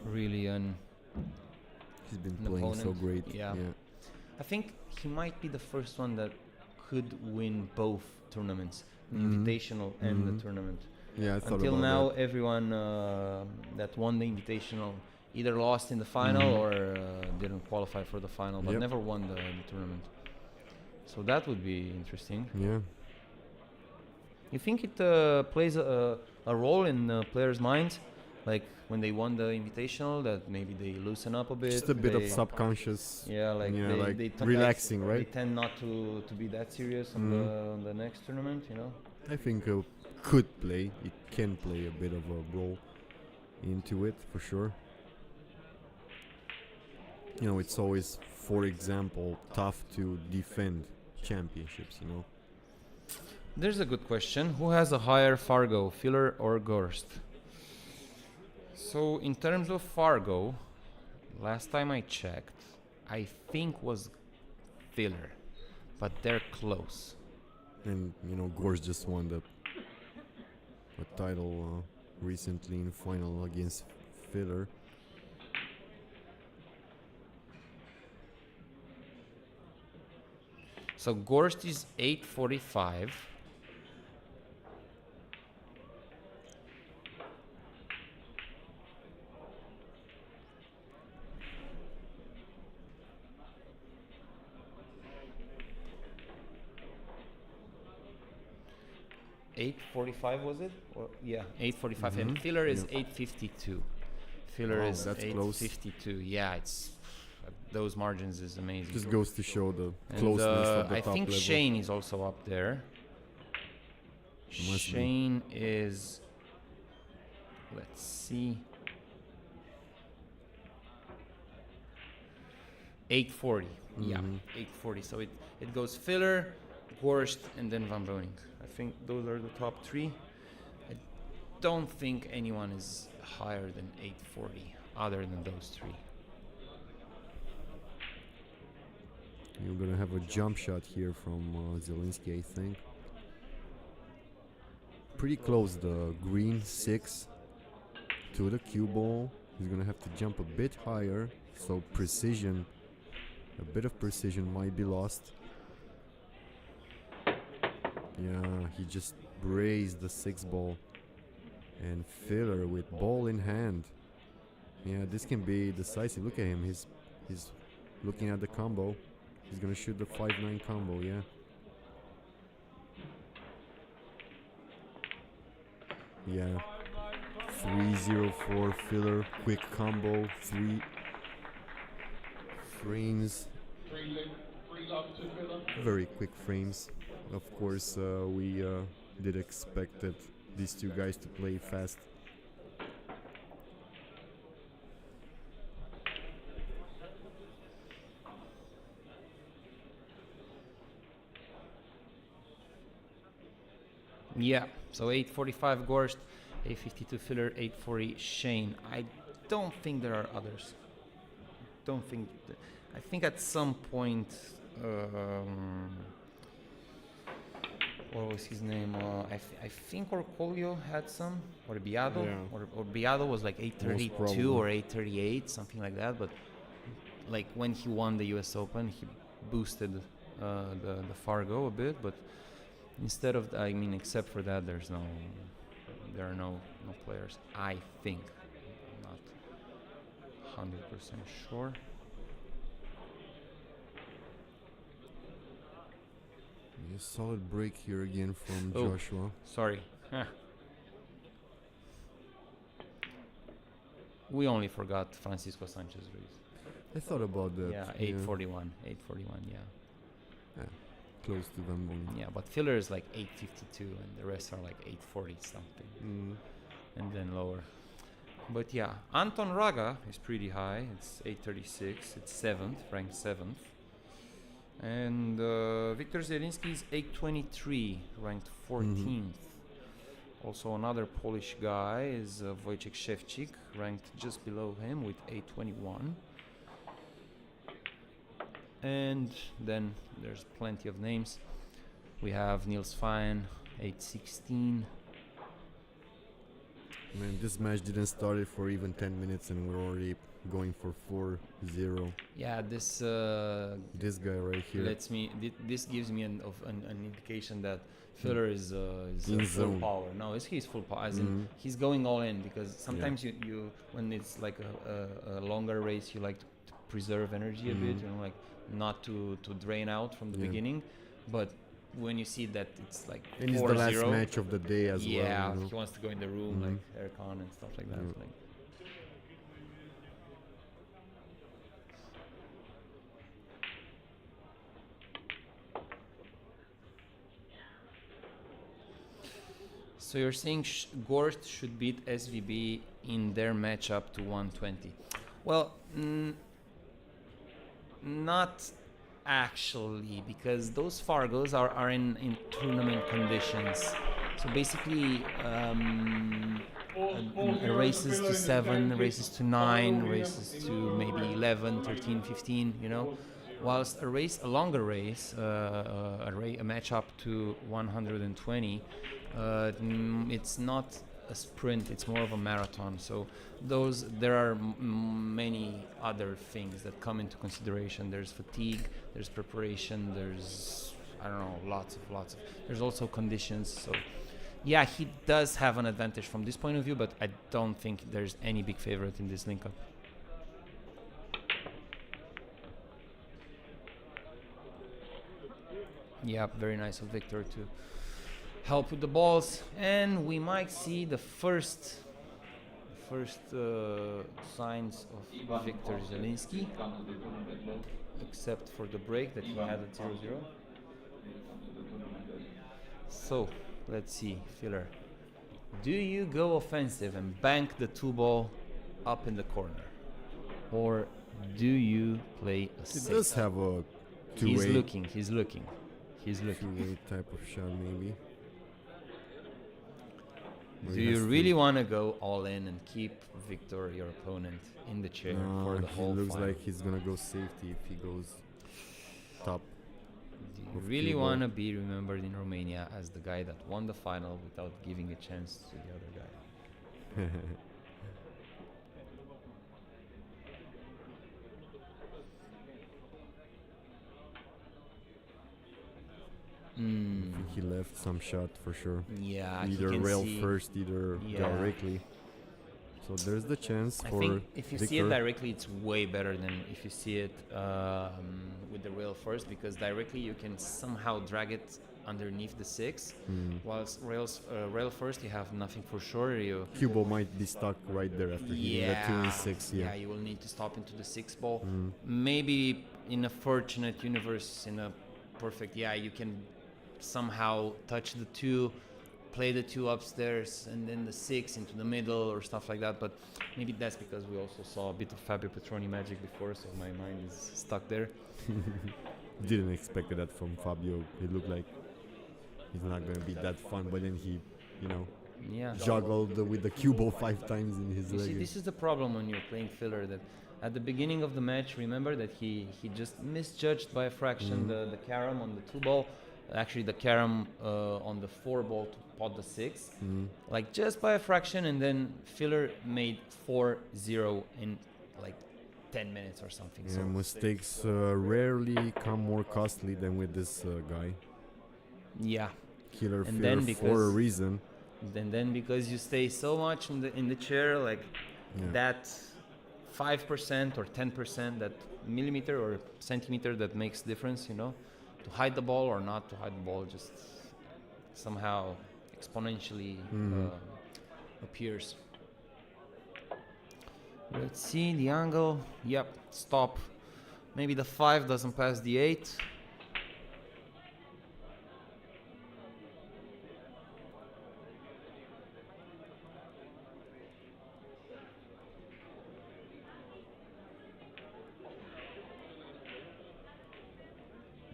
really an He's been an playing so opponent. great. Yeah. I think he might be the first one that could win both tournaments, the Invitational and the tournament. Yeah, I thought Until about now, that. everyone that won the Invitational either lost in the final or didn't qualify for the final, but Yep. never won the tournament. So that would be interesting. Yeah. You think it plays a role in players' minds, like when they won the Invitational, that maybe they loosen up a bit? Just a bit of they- subconscious. Yeah, like yeah, like they relaxing, They right? tend not to be that serious on the next tournament, you know. I think could play. It can play a bit of a role into it for sure. You know, it's always, for example, tough to defend championships. You know. There's a good question. Who has a higher Fargo, Filler or Gorst? So in terms of Fargo, last time I checked, I think was Filler, but they're close. And you know, Gorst just won the title recently in final against Filler. So Gorst is 845. Was it? Or, yeah, 845. And Filler is 852. Filler Wow, is that's close. 852. Yeah, it's those margins is amazing. Just goes to show the And, closeness of the I top think level. Shane is also up there. Must Shane is, let's see, 840. Yeah, 840. So it goes Filler, Gorst, and then Van Boening. I think those are the top three. I don't think anyone is higher than 840 other than those three. You're gonna have a jump shot here from Zielinski, I think. Pretty close, the green 6 to the cue ball. He's gonna have to jump a bit higher, so precision, a bit of precision might be lost. Yeah, he just raised the 6 ball. And Filler with ball in hand. Yeah, this can be decisive. Look at him, he's looking at the combo. He's gonna shoot the 5-9 combo, yeah. Yeah. 3-0-4 Filler, quick combo, 3 frames. Three love to Filler. Very quick frames. Of course, we did expected these two guys to play fast. Yeah, so 845 Gorst, 852 Filler, 840 Shane. I don't think there are others. I think at some point, what was his name? I think Orcolio had some, or Biado, Yeah. or Biado was like Most 832 or 838, something like that. But like when he won the U.S. Open, he boosted the Fargo a bit. But instead of, I mean, except for that, there are no players. I think, not 100% sure. A solid break here again from Oh, Joshua. Sorry. We only forgot Francisco Sanchez Ruiz. I thought about that. Yeah, 841. 841, yeah. Close to Van Boening. Yeah, but Filler is like 852 and the rest are like 840 something. And then lower. But yeah, Anton Raga is pretty high. It's 836. It's 7th, ranked 7th. And Viktor Zielinski is 823, ranked 14th. Also another Polish guy is Wojciech Szewczyk, ranked just below him with 821. And then there's plenty of names. We have Niels Fine, 816. Man, this match didn't start it for even 10 minutes and we're already going for 4-0. Yeah, this guy right here. This gives me an indication that Filler is in full zone. power. No, he's full power. As in, he's going all in because sometimes you when it's like a longer race, you like to preserve energy a bit, you know, like not to drain out from the beginning. But when you see that it's like 4-0, and it's the last match of the day as well. Yeah, You know? he wants to go in the room like aircon and stuff like that. Like, so you're saying Gorst should beat SVB in their matchup to 120. Well, not actually, because those Fargos are in tournament conditions. So basically, races to 7, races to 9, races to maybe 11, 13, 15, you know. Whilst a longer race, a match up to 120, it's not a sprint, it's more of a marathon. So there are many other things that come into consideration. There's fatigue, there's preparation, there's, I don't know, lots of, there's also conditions. So yeah, he does have an advantage from this point of view, but I don't think there's any big favorite in this link-up. Yeah, very nice of Victor to help with the balls, and we might see the first signs of Victor Zielinski, except for the break that he had at 0-0. So let's see, Filler, do you go offensive and bank the 2-ball up in the corner, or do you play a 6? It does have a 2-way. He's looking. 2-way type of shot, maybe. Do you really want to go all in and keep Victor, your opponent, in the chair for the whole He looks final? like he's gonna go safety if he goes top. Do you really want to be remembered in Romania as the guy that won the final without giving a chance to the other guy? I think he left some shot for sure. Yeah, either rail first, either directly. So there's the chance I for think if you see it Victor. directly, it's way better than if you see it with the rail first, because directly you can somehow drag it underneath the 6, whilst rail first you have nothing for sure. Cue ball might be stuck right there after hitting the 2 and 6. Yeah, you will need to stop into the 6 ball. Maybe in a fortunate universe, in a perfect, you can somehow touch the 2, play the 2 upstairs, and then the 6 into the middle or stuff like that. But maybe that's because we also saw a bit of Fabio Petroni magic before, so my mind is stuck there. Didn't expect that from Fabio. It looked like he's not going to be that fun, but then he, juggled with the cue ball 5 times in his You leg. see, this is the problem when you're playing filler, that at the beginning of the match, remember that he just misjudged by a fraction the carom on the 2 ball, actually the carom on the 4 ball to pot the 6, like just by a fraction, and then filler made 4-0 in like 10 minutes or something. Yeah, So mistakes rarely come more costly than with this guy. yeah, Killer and fear then for a reason. And then because you stay so much in the chair, like that 5% or 10%, that millimeter or centimeter that makes difference, to hide the ball or not to hide the ball, just somehow exponentially appears. Let's see the angle. Yep, stop. Maybe the 5 doesn't pass the 8.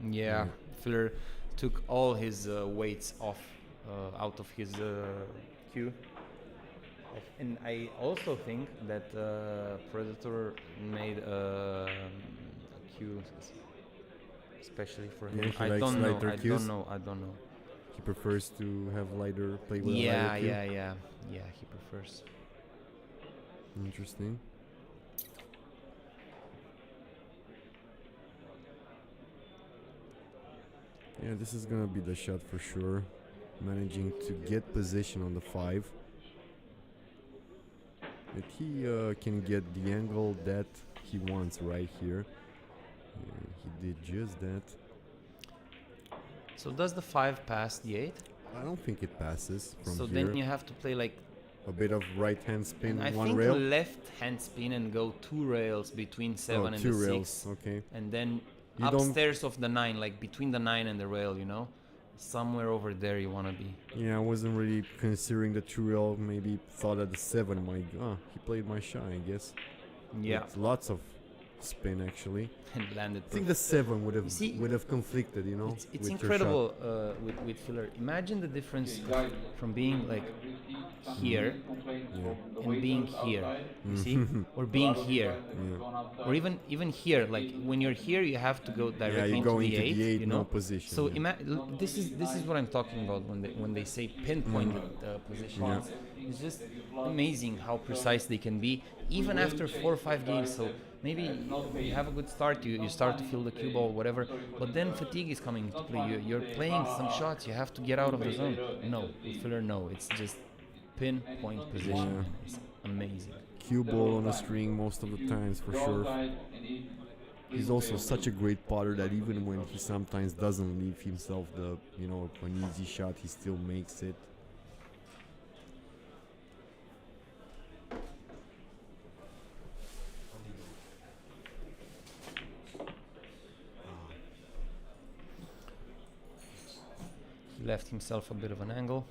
Yeah, Filler took all his weights out of his cue. And I also think that Predator made a cue especially for him. Yeah, he I likes don't know. lighter I cues. don't know. He prefers to have lighter, play with a Yeah, lighter cue. yeah. Yeah, he prefers. Interesting. Yeah, this is gonna be the shot for sure. Managing to get position on the 5. If he can get the angle that he wants right here. He did just that. So does the 5 pass the 8? I don't think it passes from So here. then you have to play like a bit of right hand spin, I one think rail. left hand spin and go 2 rails between 7 and 2 the rails, 6. okay. And then You don't- upstairs of the 9, like between the 9 and the rail, somewhere over there you want to be. Yeah, I wasn't really considering the 2 rail. Maybe thought that the 7 might. He played my shot, I guess. Yeah. With lots of spin actually. And landed. I think the 7 would have conflicted, It's with your incredible with filler. Imagine the difference from being like here and being here, you see, or being here, or even here. Like when you're here, you have to go directly you go into into the 8, you no know. position. So this is what I'm talking about when they say pinpointed position. It's just amazing how precise they can be, even after 4 or 5 games. So maybe you have a good start, you start to feel the cue ball, whatever, but then fatigue is coming into play. You're playing some shots, you have to get out of the zone. No, with filler, no, it's just pinpoint position. Man. It's amazing. Cue ball on a string most of the times, for sure. He's also such a great putter that even when he sometimes doesn't leave himself an easy shot, he still makes it. He left himself a bit of an angle.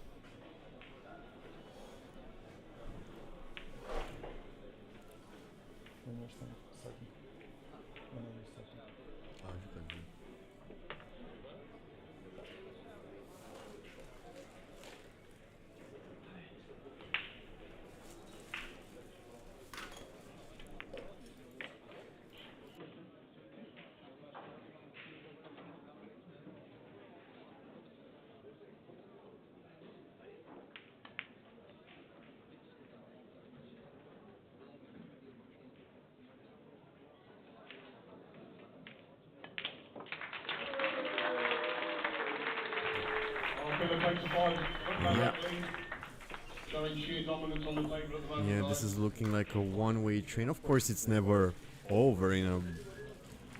Yeah, this is looking like a one-way train. Of course, it's never over in a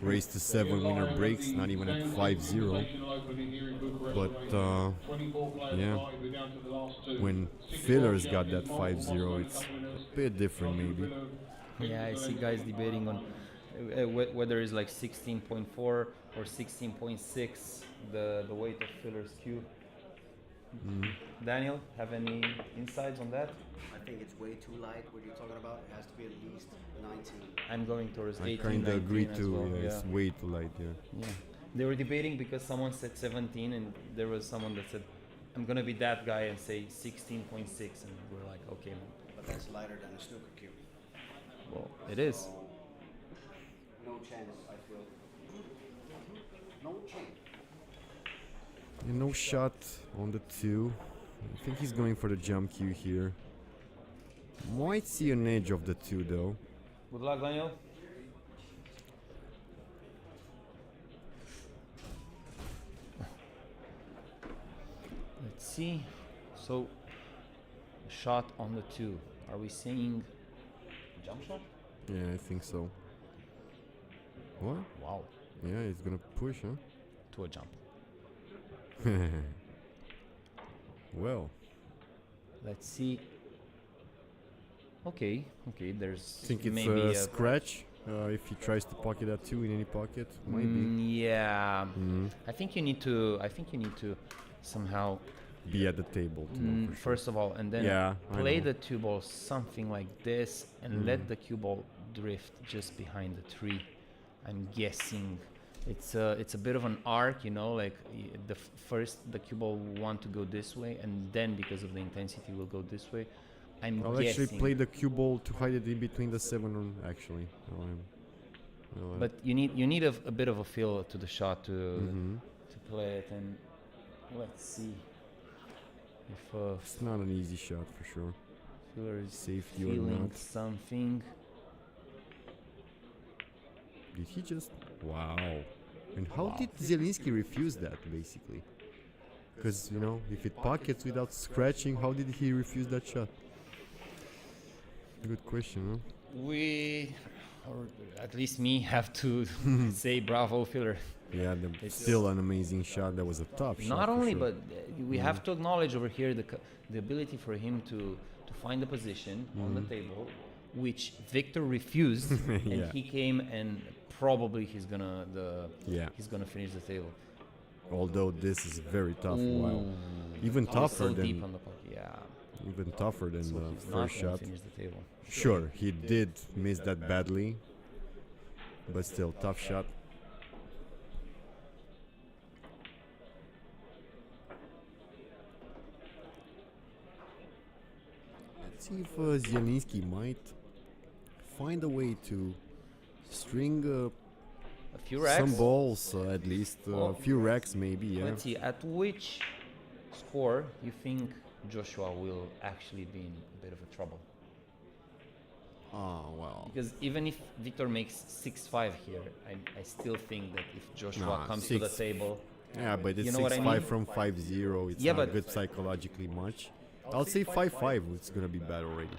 race to 7 winner breaks, not even at 5-0. But yeah, when Filler's got that 5-0, it's a bit different maybe. Yeah, I see guys debating on whether it's like 16.4 or 16.6 the weight of Filler's cue. Daniel, have any insights on that? I think it's way too light. What you're talking about, it has to be at least 19. I'm going towards 18. I kind of agree too. Well. Yeah, it's way too light. Yeah. They were debating because someone said 17, and there was someone that said, "I'm gonna be that guy and say 16.6," and we're like, "Okay, man." But that's lighter than a snooker cue. Well, it is. No chance, I feel. No chance. No shot on the 2. I think he's going for the jump cue here. Might see an edge of the 2 though. Good luck, Daniel. Let's see. So, shot on the 2. Are we seeing jump shot? Yeah, I think so. What? Wow. Yeah, he's gonna push, huh? To a jump. Well, let's see. Okay, there's think it's maybe a scratch if he tries to pocket that 2 in any pocket. Maybe. Yeah. I think you need to somehow be at the table too, first of all, and then play the 2 ball something like this and let the cue ball drift just behind the 3. I'm guessing it's a bit of an arc, like first the cue ball will want to go this way, and then because of the intensity will go this way. I'll actually play the cue ball to hide it in between the 7 actually. But you need a bit of a feel to the shot to play it, and let's see if it's not an easy shot for sure. Filler is safety or feeling not. Something. Did he just? Wow. And how did Zielinski refuse that, basically? Because, if it pockets without scratching, how did he refuse that shot? Good question, huh? We, or at least me, have to say bravo, Filler. Yeah, it's still an amazing shot. That was a tough shot. Not only, but we have to acknowledge over here the ability for him to find the position on the table, which Victor refused, and he came and probably he's gonna finish the table. Although this is very tough. Wow, even tougher so than deep on the pocket. even tougher than the first shot. Finish the table. Sure, he did miss that badly, but still tough shot. Let's see if Zielinski might find a way to string A few racks. some balls, at least a few racks maybe. Yeah. Let's see, at which score you think Joshua will actually be in a bit of a trouble? Oh well. Because even if Victor makes 6-5 here, I still think that if Joshua Nah, comes to the table, Yeah, but it's you know what I 6-5 mean? from 5-0. It's Yeah, not but good psychologically much. I'll say 5-5. It's gonna be bad already.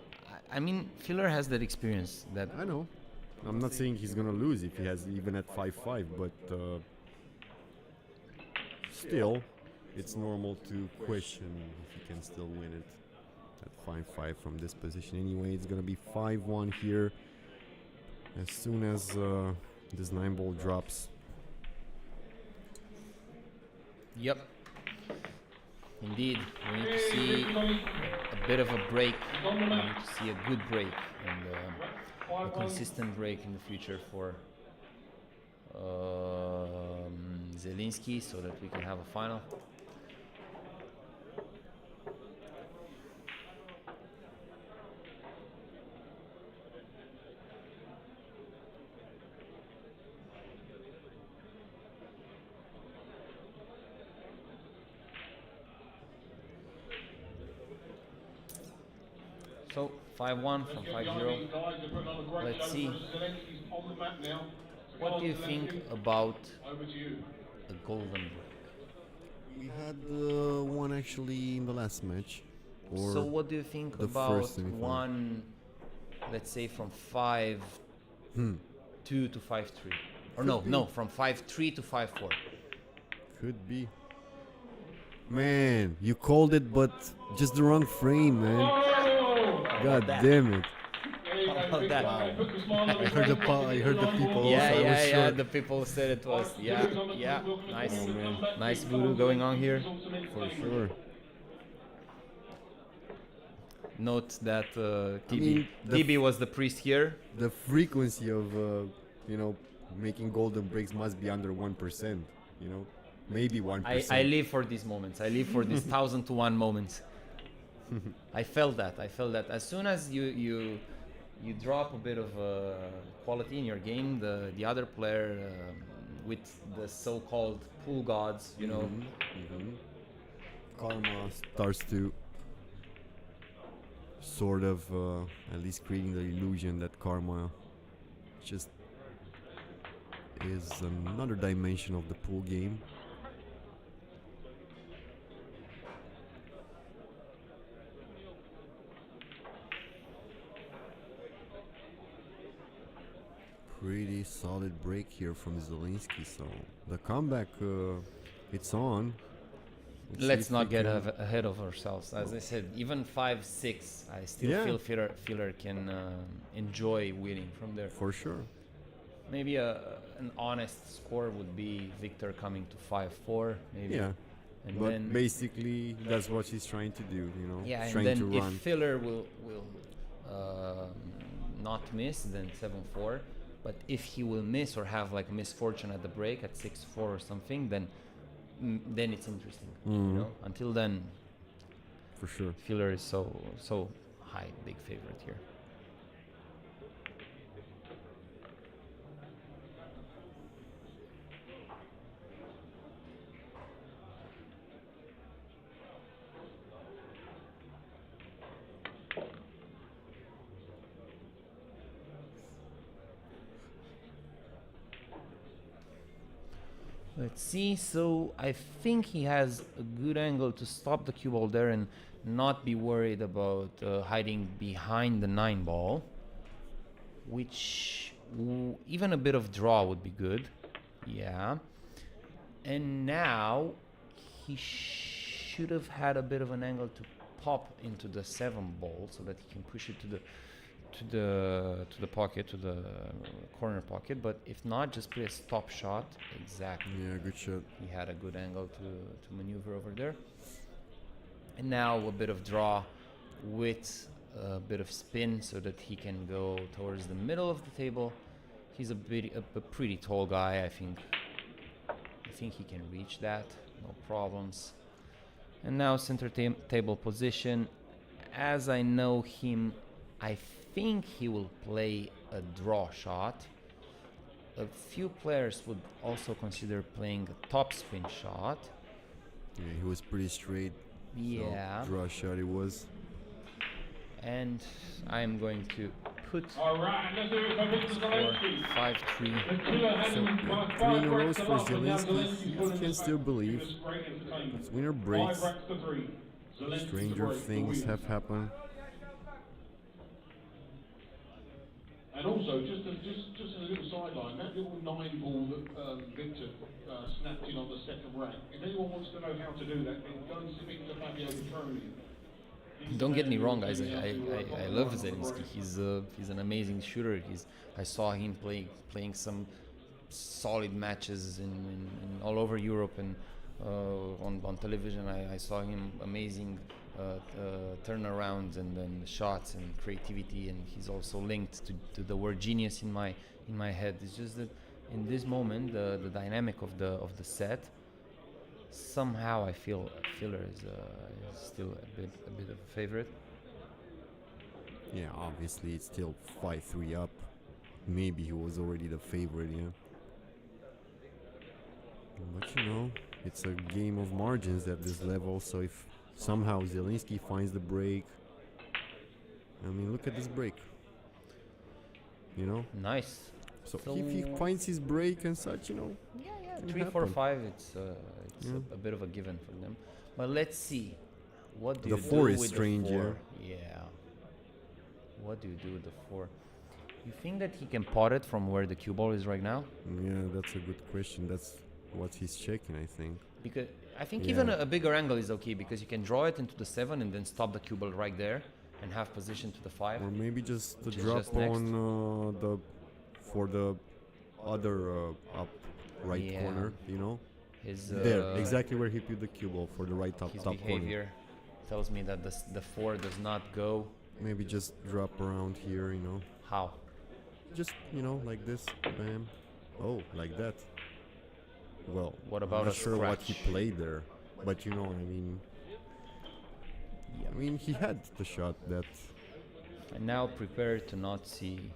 I mean, Filler has that experience. That I know. I'm not saying he's gonna lose if he has even at 5-5, but still, it's normal to question if he can still win it at 5-5 from this position. Anyway, it's gonna be 5-1 here as soon as this 9-ball drops. Yep. Indeed, we need to see a bit of a break. We need to see a good break and a consistent break in the future for Zielinski so that we can have a final. So 5-1 from 5-0. Let's see. What do you think about the golden break? We had one actually in the last match. Or So what do you think the about first semifinal. one, let's say from 5-2 to 5-3? Or Could be. no, from 5-3 to 5-4. Could be. Man, you called it, but just the wrong frame, man. God damn it. How about that? I heard I heard the people. Yeah, also, I was yeah, sure. the people said it was. Yeah, yeah. Nice, Oh, man. nice voodoo going on here. For sure. Note that I mean, TB was the priest here. The frequency of, making golden breaks must be under 1%, Maybe 1%. I live for these moments. I live for these 1,000 to 1 moments. I felt that. As soon as you drop a bit of quality in your game, the other player with the so-called pool gods, Karma starts to sort of at least creating the illusion that karma just is another dimension of the pool game. Pretty solid break here from Zielinski, so the comeback, it's on. Let's see if not we get can- ahead of ourselves. As I said, even 5-6, I still Yeah. feel Filler can enjoy winning from there. For sure. Maybe an honest score would be Victor coming to 5-4, maybe. Yeah. And But then basically, that's what he's trying to do, yeah, and trying then to if run. Filler will not miss, then 7-4. But if he will miss or have like misfortune at the break at 6-4 or something, then it's interesting. Mhm. Until then, For sure. Filler is so high, big favorite here. Let's see. So I think he has a good angle to stop the cue ball there and not be worried about hiding behind the 9 ball, which even a bit of draw would be good. Yeah. And now he should have had a bit of an angle to pop into the 7 ball so that he can push it to the pocket, to the corner pocket. But if not, just play a stop shot. Exactly. Yeah, good shot. He had a good angle to maneuver over there. And now a bit of draw with a bit of spin so that he can go towards the middle of the table. He's a pretty tall guy. I think he can reach that, no problems. And now center table position, as I know him, I think he will play a draw shot. A few players would also consider playing a topspin shot. Yeah, he was pretty straight. Yeah. So draw shot it was. And I'm going to put All right, let's do it for Victor score Zelensky. 5-3. The killer heading by 3 in a five row racks to for love, and now Zelensky. Zelensky's He pulling can this still back. believe. This is great entertainment. As winner breaks, 5 racks to 3. Zelensky's stranger the break, the things win. have happened. And also, just as a little sideline, that little 9 ball that Victor snapped in on the second rack. If anyone wants to know how to do that, then go and speak to Fabio Petroni. Don't get me wrong, guys. I love Zelensky. He's an amazing shooter. I saw him playing some solid matches in all over Europe and on television. I saw him amazing turnarounds and then shots and creativity, and he's also linked to the word genius in my head. It's just that in this moment, the dynamic of the set, somehow I feel Filler is still a bit of a favorite. Yeah, obviously it's still 5-3 up. Maybe he was already the favorite, yeah. But you know, it's a game of margins at this level, so if somehow Zelensky finds the break, I mean, look at this break. You know? Nice. So if he finds his break and such, you know. Yeah. can 3, 4, happen. 5. It's a bit of a given for them. But let's see. What do The you 4 do is with strange, the 4? Yeah. What do you do with the 4? You think that he can pot it from where the cue ball is right now? Yeah, that's a good question. That's what he's checking, I think. Because I think even a bigger angle is okay, because you can draw it into the 7 and then stop the cue ball right there and have position to the 5. Or maybe just the which is drop just next. on for the other up right Yeah. corner, you know? His there, exactly where he put the cue ball for the right top his top behavior corner. tells me that the 4 does not go. Maybe just drop around here, you know? How? Just, you know, like this, bam. Oh, like that. Well, What about I'm not a sure what he scratch? played there, but you know, I mean, he had the shot that. And now prepare to not see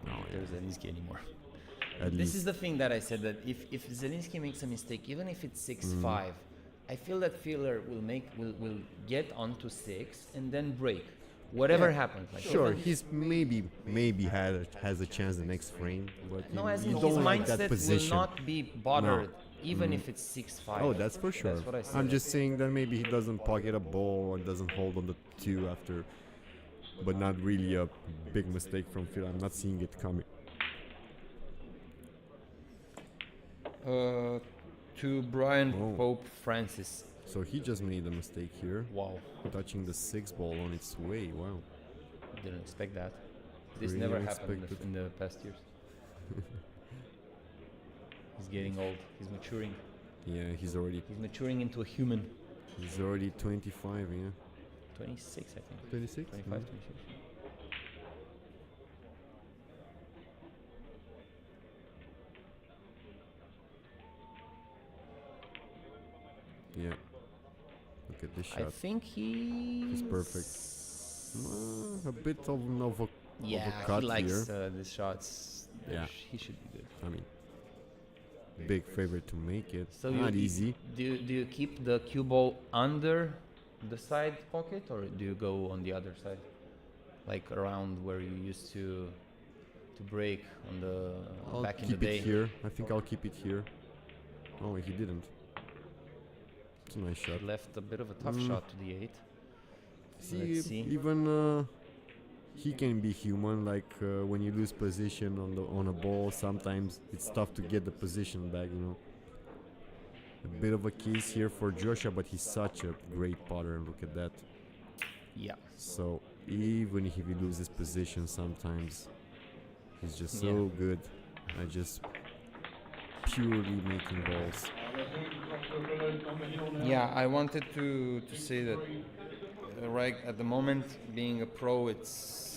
No, there's Zelensky anymore. At This least is the thing that I said, that if Zelensky makes a mistake, even if it's 6-5, I feel that Filler will get onto 6 and then break. Whatever happens. Like sure, even- he's maybe has a chance the next frame, but No, you, as in you his don't like that mindset position. will not be bothered, even if it's 6-5. Oh, that's for sure. That's what I said. I'm just saying that maybe he doesn't pocket a ball or doesn't hold on the 2 after, but not really a big mistake from Phil. I'm not seeing it coming. To Brian Oh. Pope Francis. So he just made a mistake here. Wow. Touching the 6 ball on its way. Wow. Didn't expect that. This Pretty never happened unexpected. in the past years. He's getting old. He's maturing. Yeah, he's maturing into a human. He's already 25, yeah. 26, I think. 26? 25, Mhm. 26. Yeah. Look at this I shot. think He's perfect. A bit of a Yeah, cut he likes here. the shots. Yeah. He should be good. I mean, big favorite to make it. So Not you easy. Do you keep the cue ball under the side pocket, or do you go on the other side, like around where you used to break on the I'll back in the keep day? it here. I think I'll keep it here. Oh, he didn't. It's a nice shot. Left a bit of a tough shot to the 8. Let's see. Even he can be human. Like when you lose position on a ball, sometimes it's tough to get the position back. You know. A bit of a case here for Joshua, but he's such a great putter. Look at that. Yeah. So even if he loses position, sometimes he's just so good at just purely making balls. Yeah, I wanted to say that right at the moment, being a pro, it's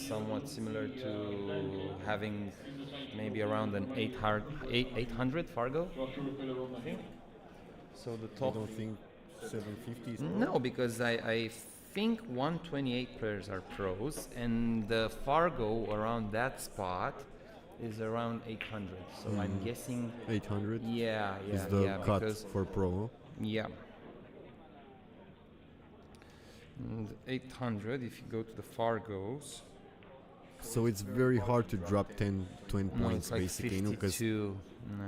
somewhat similar to having maybe around an 800 Fargo. I think. So the top. I don't think 750 is No, because I think 128 players are pros, and the Fargo around that spot is around 800. So I'm guessing 800. Yeah, is yeah, the yeah. cut Because for pro. yeah. And 800 if you go to the Fargos. So it's very hard to drop 10, 20 No, points it's like basically, you know, 52. No.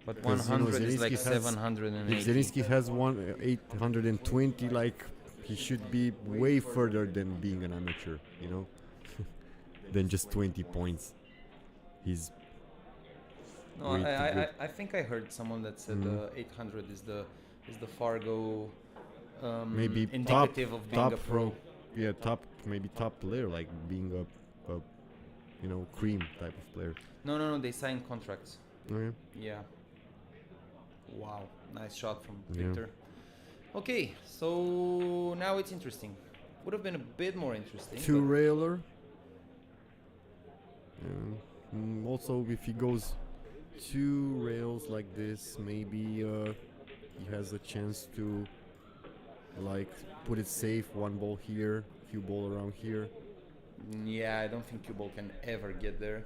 But 'cause, you know, 100 is like Zelinski has- 780. If Zelinski has 820, like he should be way further than being an amateur, you know, than just 20 points. He's No, way too good. I think I heard someone that said 800 is the Fargo maybe top, indicative of being top a pro. Yeah, maybe top player, like being a you know, cream type of player. No, they signed contracts. Okay. Yeah. Wow, nice shot from Yeah. Victor. Okay, so now it's interesting. Would have been a bit more interesting. Two but railer. Also, if he goes two rails like this, maybe he has a chance to like put it safe. One ball here, few ball around here. Yeah, I don't think cue ball can ever get there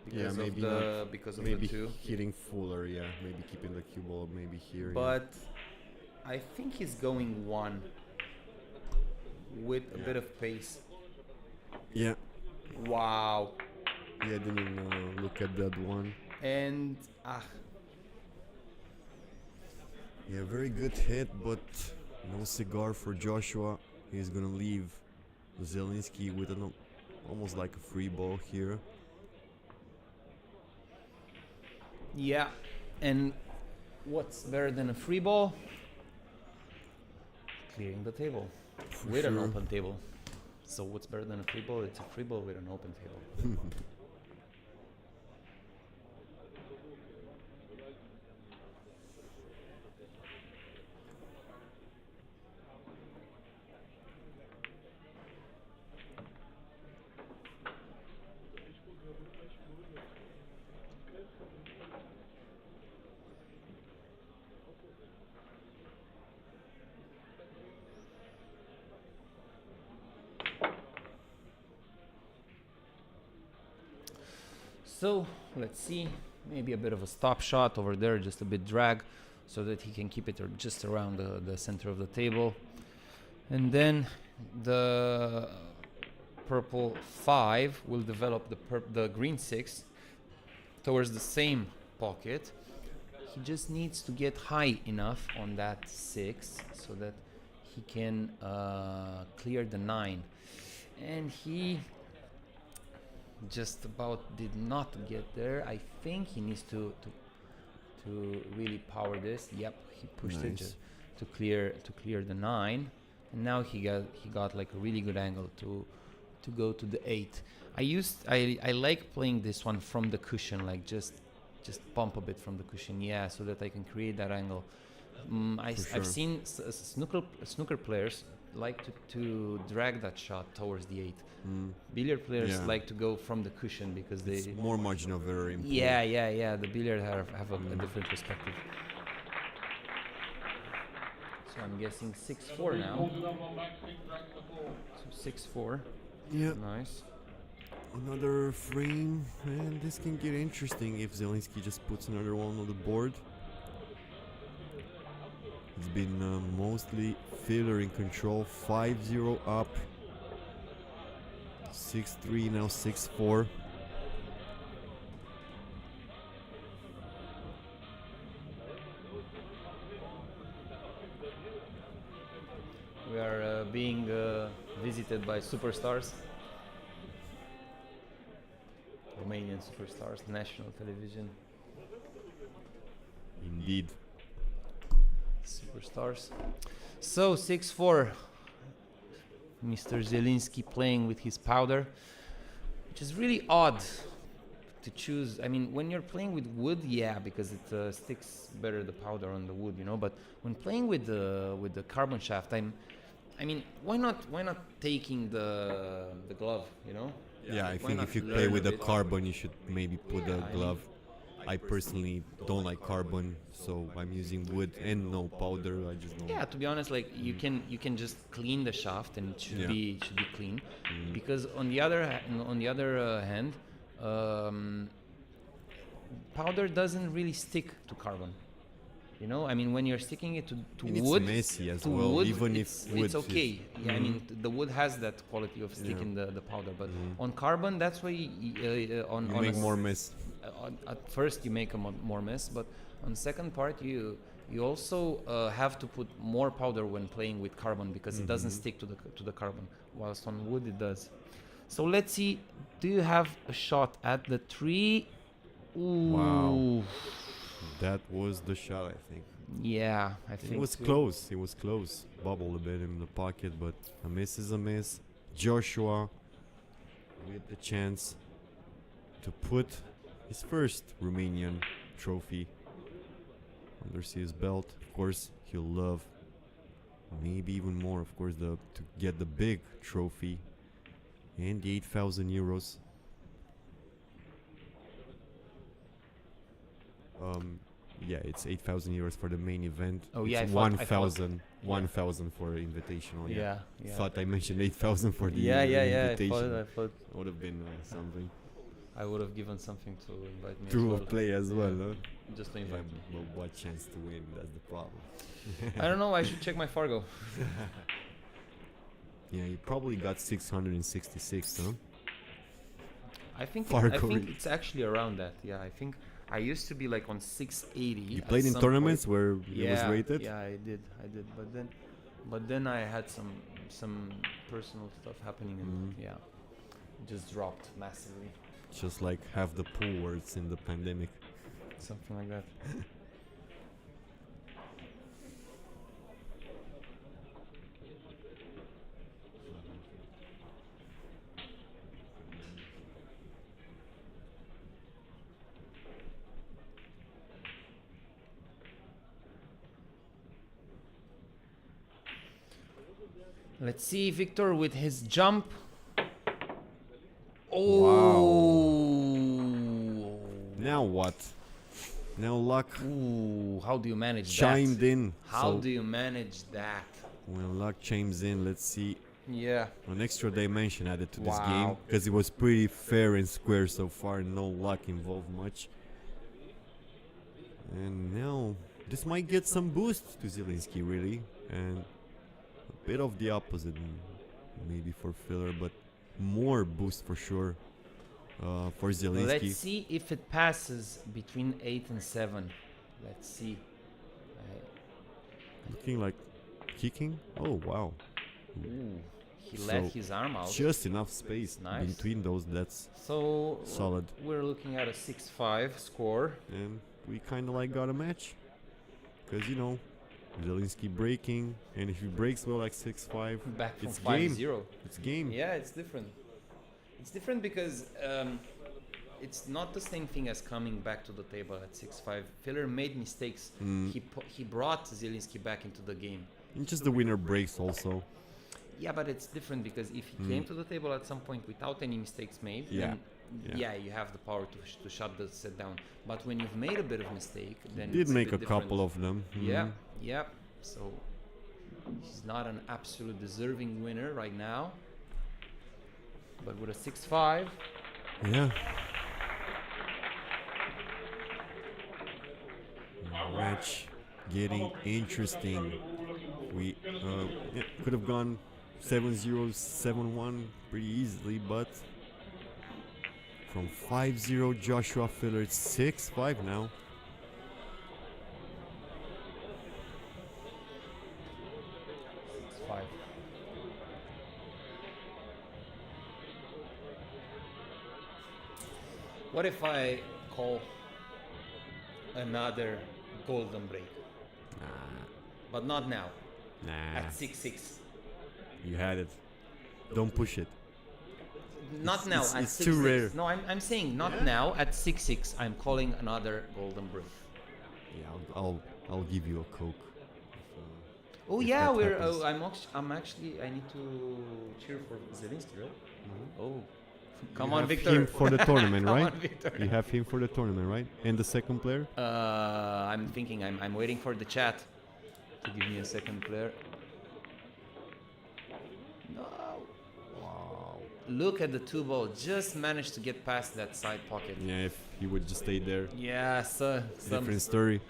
because Yeah, of maybe the not. because of Maybe the two. hitting fuller. Yeah, maybe keeping the cue ball maybe here. yeah. But I think he's going one with a bit of pace. Yeah. Wow. Yeah, didn't look at that one. And Yeah, very good hit, but no cigar for Joshua. He's gonna leave Zelinski with an almost like a free ball here. yeah, and what's better than a free ball? Clearing the table with an sure. open table. So what's better than a free ball? It's a free ball with an open table. So let's see, maybe a bit of a stop shot over there, just a bit drag, so that he can keep it just around the center of the table. And then the purple 5 will develop the green 6 towards the same pocket. He just needs to get high enough on that 6 so that he can clear the 9. And he just about did not get there. I think he needs to really power this. Yep, he pushed it Nice. to clear the 9, and now he got like a really good angle to go to the 8. I like playing this one from the cushion, like just pump a bit from the cushion, yeah, so that I can create that angle. I've seen snooker players like to drag that shot towards the 8. Billiard players Yeah. like to go from the cushion because It's they more margin of error. in play. yeah. The billiard have a different perspective. So I'm guessing 6-4 now. So 6-4. Yeah. Nice. Another frame, and this can get interesting if Zelinski just puts another one on the board. It's been mostly Filler in control, 5-0 up. 6-3, now 6-4. We are being visited by superstars. Romanian superstars, national television. Indeed. Superstars. So 6-4. Mr. Zelinski playing with his powder, which is really odd to choose. I mean, when you're playing with wood, yeah, because it sticks better the powder on the wood, you know. But when playing with the carbon shaft, I mean, why not taking the glove, you know? Yeah, I Why think not if you learn play a with the bit? carbon, you should maybe put the glove. I personally don't like carbon, so I'm using wood and no powder. I just don't. Yeah, to be honest, like you can just clean the shaft and it should be clean, because on the other hand, powder doesn't really stick to carbon. You know, I mean, when you're sticking it to And wood, it's messy as to well, wood, even if it's, wood it's okay. is- Yeah, I mean, the wood has that quality of sticking the powder, but on carbon, that's why on You on make a more s- mess. at first you make a more mess, but on second part you also have to put more powder when playing with carbon because it doesn't stick to the carbon, whilst on wood it does. So let's see. Do you have a shot at the tree? Ooh. Wow. That was the shot, I think. Yeah, I think It was too. close. It was close. Bubbled a bit in the pocket, but a miss is a miss. Joshua with the chance to put his first Romanian trophy under his belt. Of course, he'll love maybe even more, of course, to get the big trophy and the 8,000 euros. Yeah, it's 8,000 euros for the main event. Oh, It's yeah, I thought- 1,000 1,000 for invitational. Yeah, yeah. Thought I mentioned 8,000 for the Yeah. invitational. I thought Would have been something I would have given something to invite me. to as well. play as well. Yeah, Huh? just to Yeah, invite me. but what chance to win? That's the problem. I don't know. I should check my Fargo. Yeah, you probably got 666, huh? I think Fargo rate. it's actually around that. Yeah, I think I used to be like on 680. You at played in some tournaments point. where it was Yeah, rated? Yeah, I did. But then I had some personal stuff happening, and yeah, it just dropped massively. Just like half the pool where it's in the pandemic. Something like that. Let's see Victor with his jump. Oh. Now what? Now luck Ooh, how do you manage chimed that? in. How so do you manage that? when luck chimes in, let's see Yeah. an extra dimension added to this Wow. game because it was pretty fair and square so far. No luck involved much. And now this might get some boost to Zielinski really, and a bit of the opposite maybe for Filler, but more boost for sure for Zielinski. Let's see if it passes between 8 and 7. Let's see. Looking like kicking. Oh wow. Ooh, he let his arm out. Just enough space Nice. between those. That's So solid. We're looking at a 6-5 score. And we kind of like got a match. Because, you know, Zielinski breaking. And if he breaks well like 6-5, Back from it's 5-0. game. It's game. Yeah, it's different. It's different because it's not the same thing as coming back to the table at 6-5. Filler made mistakes. He brought Zielinski back into the game. And just the winner breaks also. Yeah, but it's different because if he came to the table at some point without any mistakes made, then you have the power to shut the set down. But when you've made a bit of mistake, then Did it's make a bit couple different. of them. Yeah, yeah. So he's not an absolute deserving winner right now. But with a 6-5, Yeah. Match getting interesting. We could have gone 7-0, 7-1 pretty easily, but from 5-0 Joshua Filler, it's 6-5 now. what if I call another golden break? But not now. Nah. At 6-6. You had it. Don't push it. Not now at it's 6-6. too rare. No, I'm saying not now at 6-6. I'm calling another golden break. Yeah, I'll give you a Coke. Oh if yeah, that we're. happens. I'm actually. I need to cheer for Zielinski, right? Oh, Come You on, have Victor. him for the tournament, Come right? on, Victor. You have him for the tournament, right? And the second player? I'm thinking. I'm waiting for the chat to give me a second player. No. Wow. Look at the two ball. Just managed to get past that side pocket. Yeah, if he would just stay there. Yeah, so Different story.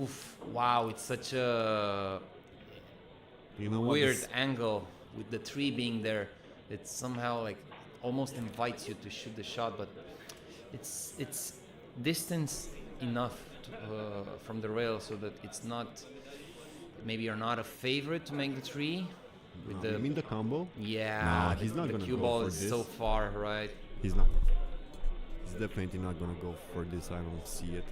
Oof! Wow, it's such a weird angle with the tree being there. It somehow like almost invites you to shoot the shot, but it's distance enough from the rail so that it's not. Maybe you're not a favorite to make the tree. With the, you mean the combo? Yeah, no, he's not the gonna cue go ball for is this. so far, right? He's not. He's definitely not gonna go for this. I don't see it.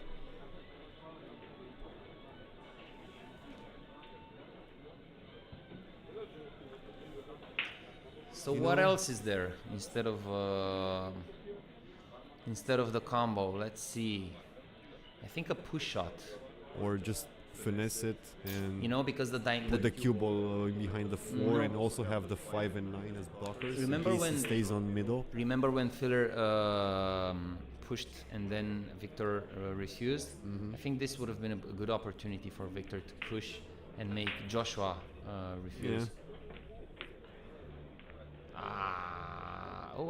So what else is there instead of the combo? Let's see. I think a push shot. Or just finesse it and because put the cue ball behind the 4 and also have the 5 and 9 as blockers. Remember in case when he stays on middle? Remember when Filler pushed and then Victor refused? I think this would have been a good opportunity for Victor to push and make Joshua refuse.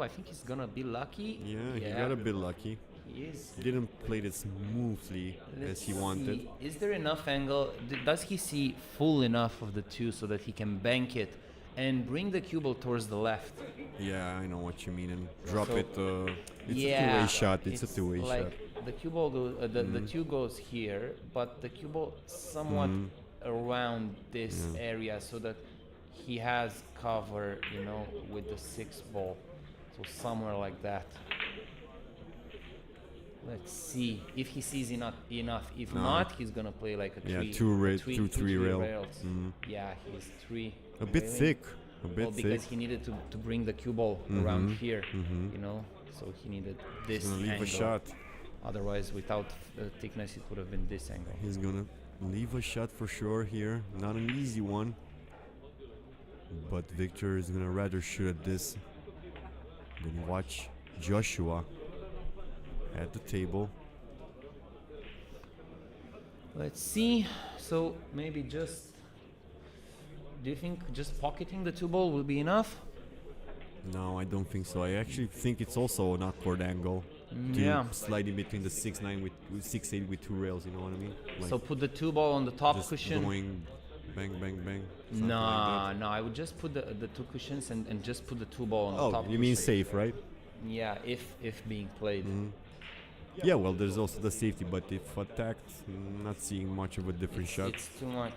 I think he's gonna be lucky. Yeah, he got a bit lucky. He is. He didn't play it smoothly as he wanted. Is there enough angle? Does he see full enough of the two so that he can bank it and bring the cue ball towards the left? Yeah, I know what you mean. And drop it. It's a Yeah, two-way shot. It's a two-way like shot. the cue ball goes. The cue goes here, but the cue ball somewhat around this area so that he has cover, with the 6 ball. So somewhere like that. Let's see if he sees enough. If not, he's gonna play like a three. Yeah, three rails. Yeah, he's 3. A bit thick. A bit well, because he needed to bring the cue ball around here, so he needed this He's gonna leave angle. a shot. Otherwise, without thickness, it would have been this angle. He's gonna leave a shot for sure here. Not an easy one. But Victor is gonna rather shoot at this than watch Joshua at the table. Let's see. So maybe just. Do you think just pocketing the 2 ball will be enough? No, I don't think so. I actually think it's also an awkward angle. To slide in between the 6-9 with 6-8 with 2 rails. You know what I mean? Like so put the 2 ball on the top just cushion. Going bang, bang, bang. No, like no. I would just put the 2 cushions and just put the 2 ball on the top. Oh, you mean safe, right? Yeah, if being played. Yeah, well, there's also the safety, but if attacked, not seeing much of a different shot. It's too much.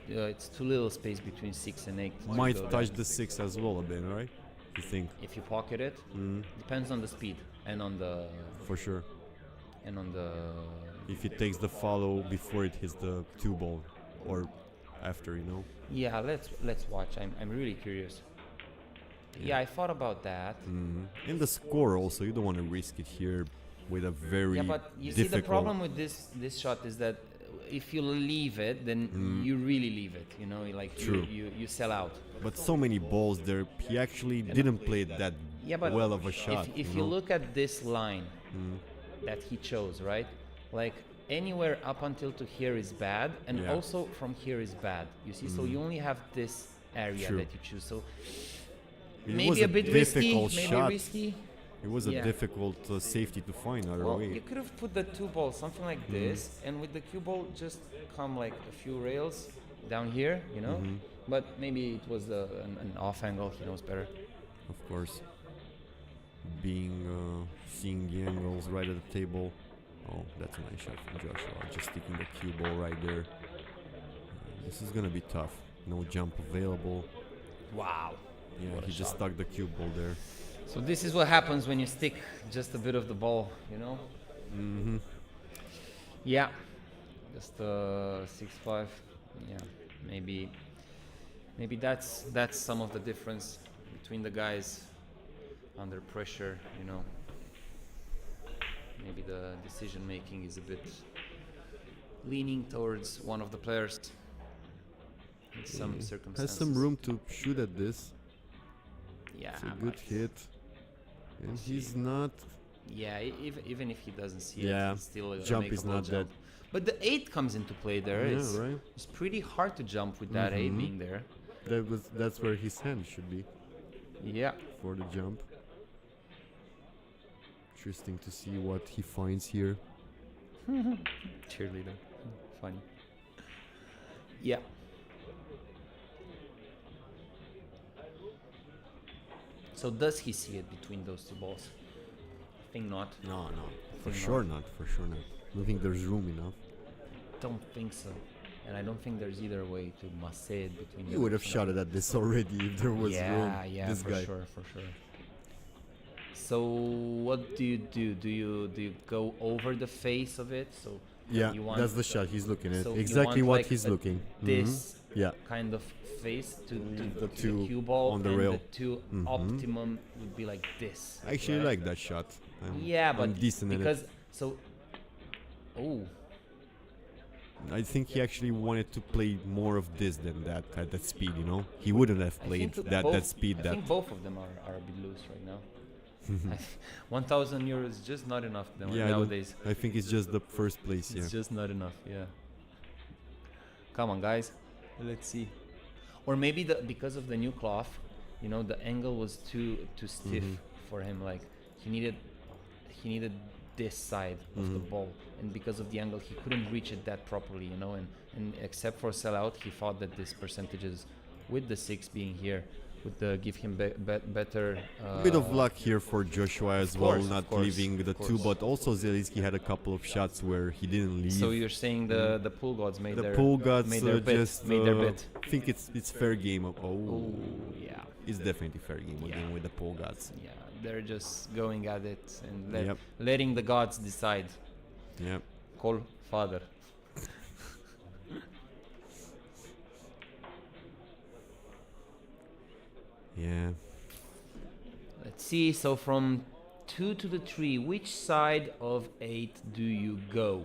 It's too little space between 6 and 8. Might touch the 6 as well a bit, right? You think? If you pocket it, depends on the speed and on the. For sure. And on the. If it takes the follow before it hits the 2 ball, or after, Yeah, let's watch. I'm really curious. Yeah, I thought about that. And the score also, you don't want to risk it here with a very but you see the problem with this shot is that if you leave it, then you really leave it. Like True. You sell out. But so many balls there, he actually didn't play it that well of a shot. If you look at this line that he chose, right? Like anywhere up until to here is bad, and also from here is bad. You see, so you only have this area that you choose. So. Maybe a bit risky. It was a difficult safety to find other way. You could have put the 2 balls, something like this, and with the cue ball just come like a few rails down here, But maybe it was an off angle. He knows better. Of course. Seeing the angles right at the table. Oh, that's a nice shot from Joshua. Just sticking the cue ball right there. This is gonna be tough. No jump available. Wow. Yeah, he just stuck the cue ball there. So this is what happens when you stick just a bit of the ball, Yeah, just 6-5. Yeah, maybe that's some of the difference between the guys under pressure. Maybe the decision making is a bit leaning towards one of the players in some circumstances. Has some room to shoot at this. Yeah, It's a good hit. And he's not... Yeah, even if he doesn't see Yeah, it, he's still a jump is makeable not jump. But the 8 comes into play there. Yeah, It's, right. it's pretty hard to jump with that 8 being there. That's where his hand should be. Yeah. For the jump. Interesting to see what he finds here. Cheerleader. Funny. Yeah. So does he see it between those two balls? I think not. No. For Think sure not. For sure not. I don't think there's room enough. Don't think so. And I don't think there's either way to masse it between. You would have shot it at this already if there was room. Yeah, this for guy. sure. So what do? Do you go over the face of it? So Yeah, you want that's the shot he's looking at. so you Exactly want what like he's looking. This Yeah. kind of face to The the two cue ball on the and rail. the two optimum would be like this. I actually right? like that shot. Yeah, I'm but decent in it. because so. Oh. I think he actually wanted to play more of this than that at that speed, you know? He wouldn't have I played think that speed. I that think both of them are a bit loose right now. 1,000 euros is just not enough nowadays. I think it's just the first place, It's just not enough, yeah. Come on, guys. Let's see. Or maybe because of the new cloth, you know, the angle was too stiff for him. Like he needed this side of the ball, and because of the angle, he couldn't reach it that properly, you know. And except for sellout, he thought that this percentages, with the 6 being here, would give him better. Bit of luck here for Joshua as well, not course, leaving the 2, but also Zelinski had a couple of shots where he didn't leave. So you're saying the pool gods made their pool gods made their bet, just made their bet. I think it's fair game. Oh, yeah, it's definitely fair game again with the pool gods. Yeah, they're just going at it and letting the gods decide. Yeah. Call father. Yeah. Let's see. So from 2 to the 3, which side of 8 do you go?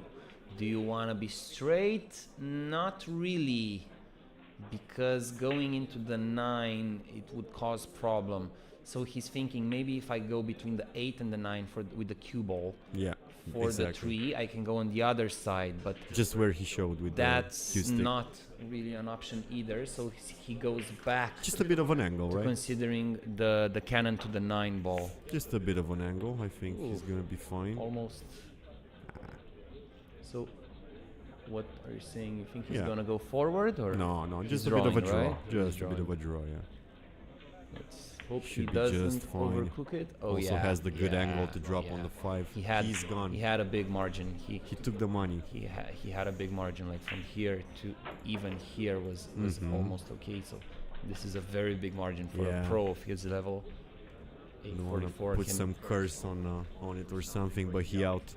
Do you want to be straight? Not really, because going into the 9 it would cause problem. So he's thinking maybe if I go between the 8 and the 9 with the cue ball. Yeah. For the 3, I can go on the other side, but just where he showed with that's the cue stick. not really an option either. So he goes back. Just a bit of an angle, right? Considering the cannon to the 9 ball. Just a bit of an angle. I think he's gonna be fine. Almost. So, what are you saying? You think he's gonna go forward or no? he's Just a bit of a draw. right? Just a bit of a draw. Yeah. Let's hope he Should be doesn't just fine. overcook it. Oh also yeah. has the good angle to drop on the 5. He's gone. He had a big margin. He took the money. He had a big margin. Like from here to even here was almost okay. So this is a very big margin for a pro of his level. 844. Put some curse on it or something, but he out.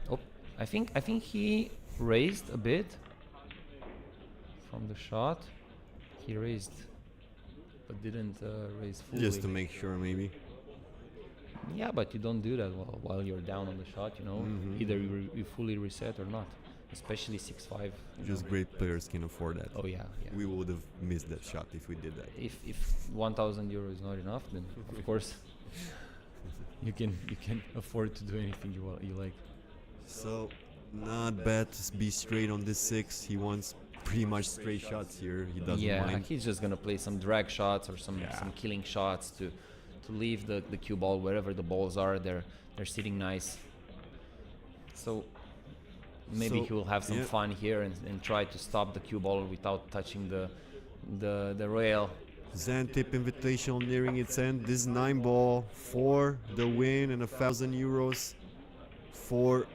Oh, I think he raised a bit from the shot. He raised, but didn't raise fully. Just to make sure, maybe. Yeah, but you don't do that while you're down on the shot, you know. Either you fully reset or not, especially 6-5. Just great players can afford that. Oh yeah. We would have missed that shot if we did that. If 1,000 euro is not enough, then of course you can afford to do anything you like. So not bad to be straight on this 6. He wants pretty much straight shots here. He doesn't mind. He's just gonna play some drag shots or some killing shots to leave the cue ball wherever the balls are. They're sitting nice. So maybe he will have some fun here and try to stop the cue ball without touching the rail. Zantip Invitational nearing its end. This 9 ball for the win and 1,000 euros for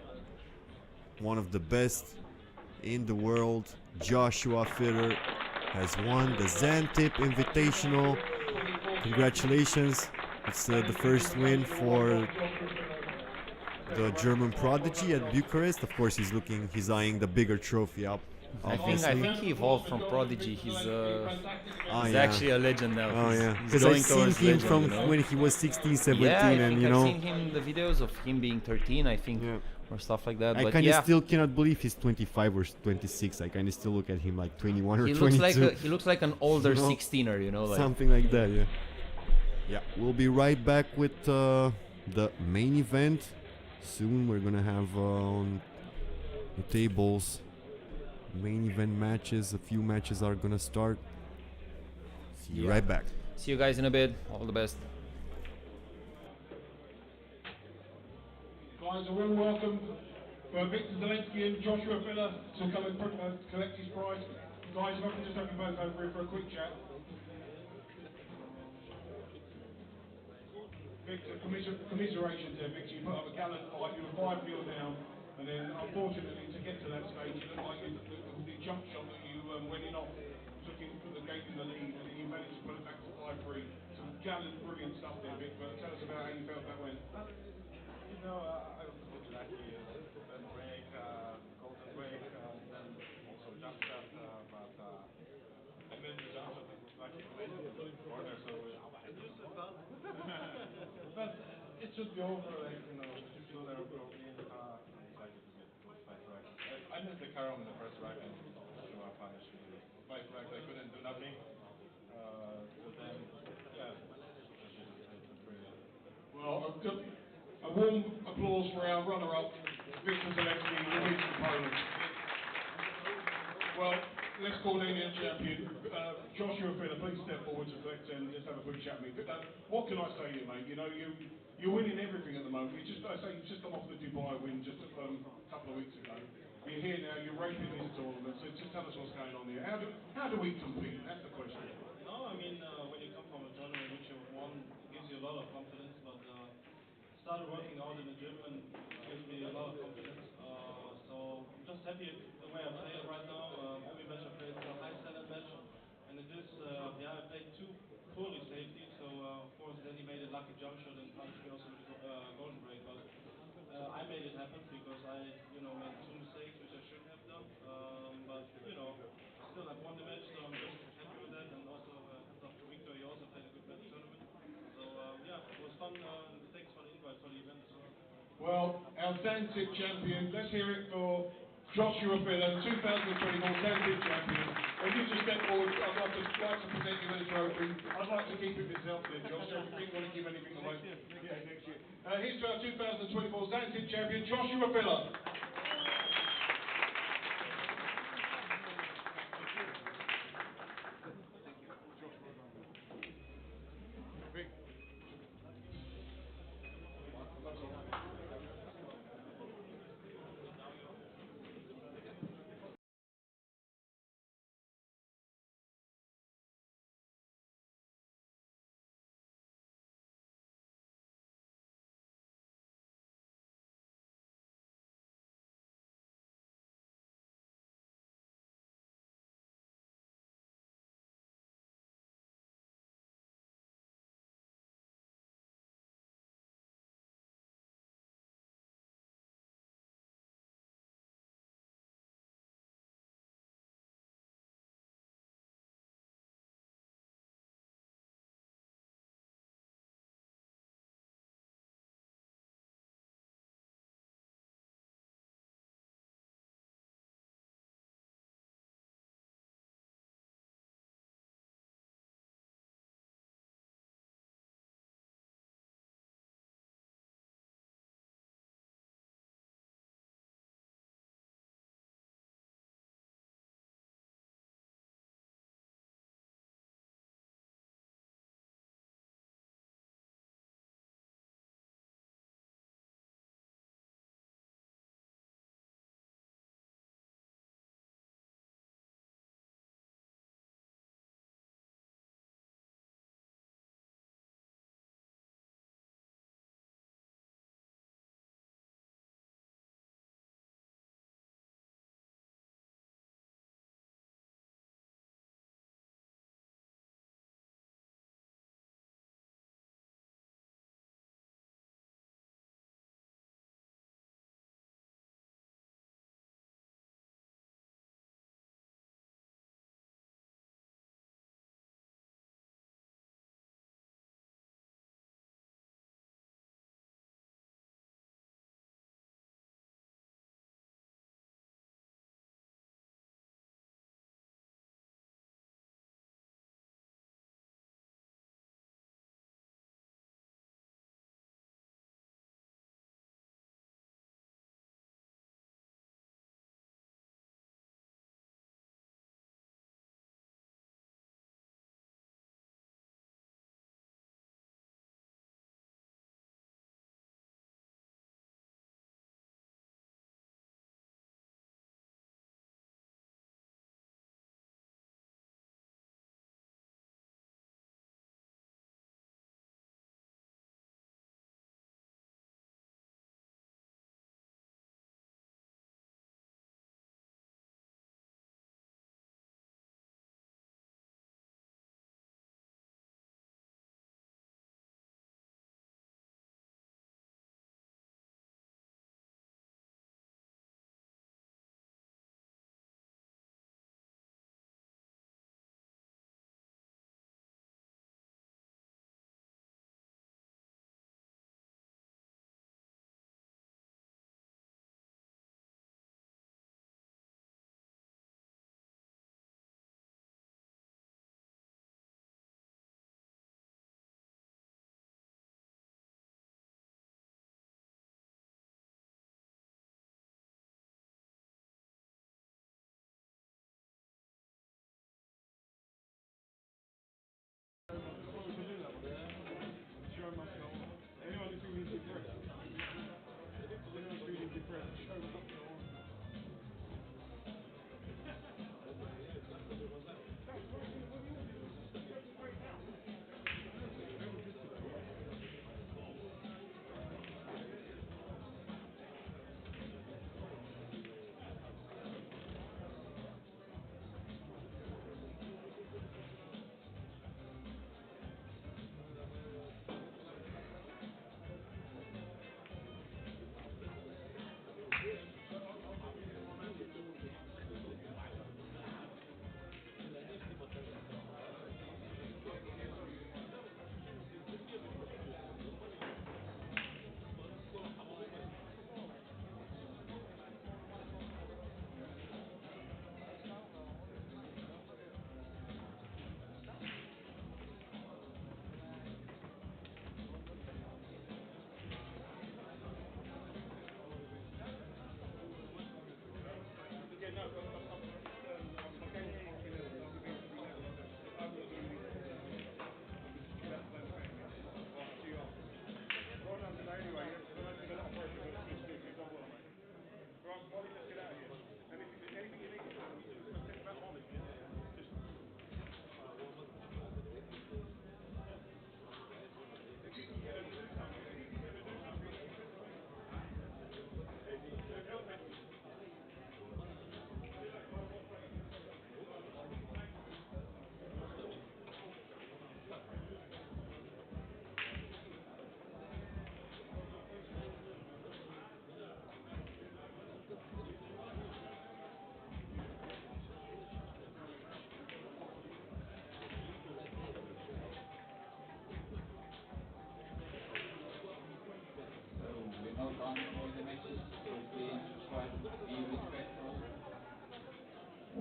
one of the best in the world. Joshua Fitter has won the Zantip Invitational. Congratulations. It's the first win for the German prodigy at Bucharest. Of course, he's eyeing the bigger trophy up. I think he evolved from prodigy. He's actually a legend now. Oh yeah, because I've seen him from when he was 16, 17, and you know. I've seen him the videos of him being 13, I think, or stuff like that. I kind of still cannot believe he's 25 or 26. I kind of still look at him like 21 or 22. He looks like an older 16er, you know, like something like that. Yeah. Yeah, we'll be right back with the main event. Soon we're gonna have on the tables main event matches. A few matches are gonna start. See you right back. See you guys in a bit. All the best. Guys, a warm welcome for Victor Zelensky and Joshua Filler to come and collect his prize. Guys, if I can just have you both over here for a quick chat. Victor, commiserations there, Victor. You put up a gallant fight. You were 5-0 down, and then unfortunately to get to that stage, it looked like the jump shot that you went in off, took the gate in the lead, and then you managed to put it back to 5-3. Some gallant, brilliant stuff there, Vic. But tell us about how you felt that went. You know, I was a bit lucky. That break, golden break, then also jump shot, but I made the jump shot. Lucky to make it to the corner, so it was fun. But it should be over, like, you know, if you there broke in, I'm excited to get to 5 racks. I missed the carom in the first rack and Krower punished me. 5 racks, I couldn't do nothing. So then, yeah, I should have said the prayer. Well, a warm applause for our runner-up, Victor Zelensky, the Norwegian opponent. Well, let's call in your champion, Joshua Filler. Please step forward to collect and just have a quick chat with me. What can I say to you, mate? You know, you're winning everything at the moment. You've just come off the Dubai win just a couple of weeks ago. You're here now. You're raping this tournament. So just tell us what's going on here. How do we compete? That's the question. No, I mean, when you come from a tournament which you won, it gives you a lot of confidence, but started working out in the gym and it gives me a lot of confidence. So I'm just happy the way I play it right now. Every match I played is a high standard match, and it is, I played 2 poorly safety, so of course then he made a lucky jump shot and punished me also with the golden break, but I made it happen because I, made 2 mistakes which I shouldn't have done, but still I've won the match, so I'm just happy with that, and also hats off to Victor, he also played a good match tournament. So it was fun, and thanks for the invite for the event as well. Well, our Sandtip champion, let's hear it for Joshua Filler, 2024 Sandtip champion. If you just step forward, I'd like to present you with a trophy. I'd like to keep it myself there, Josh, so if you want to give anything away. Yeah, next year. Here's to our 2024 Sandtip champion, Joshua Filler.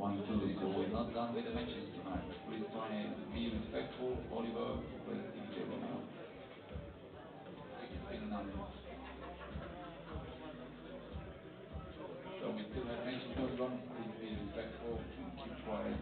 1-2, so we're not done with the matches tonight. Please try and be respectful. Oliver, play the TV table now. It's been enough. So we still have matches going on. Please be respectful and keep quiet.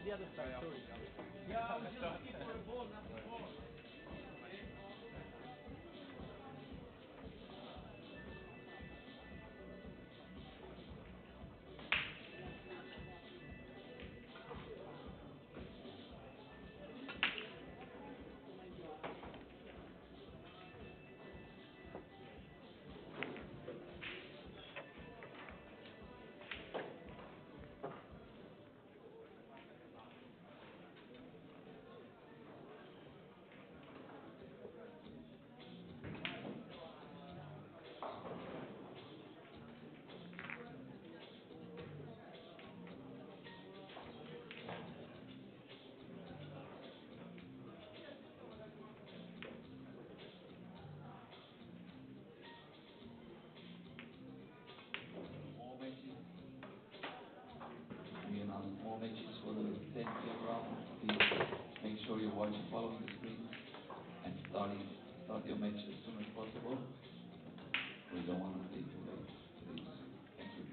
the other side, sorry. Yeah, I was just looking for a ball, not a ball. More matches. We announce more matches for the 10th round. Please make sure you're watching, following the screen, and start your match as soon as possible. We don't want to stay too late, please. Thank you.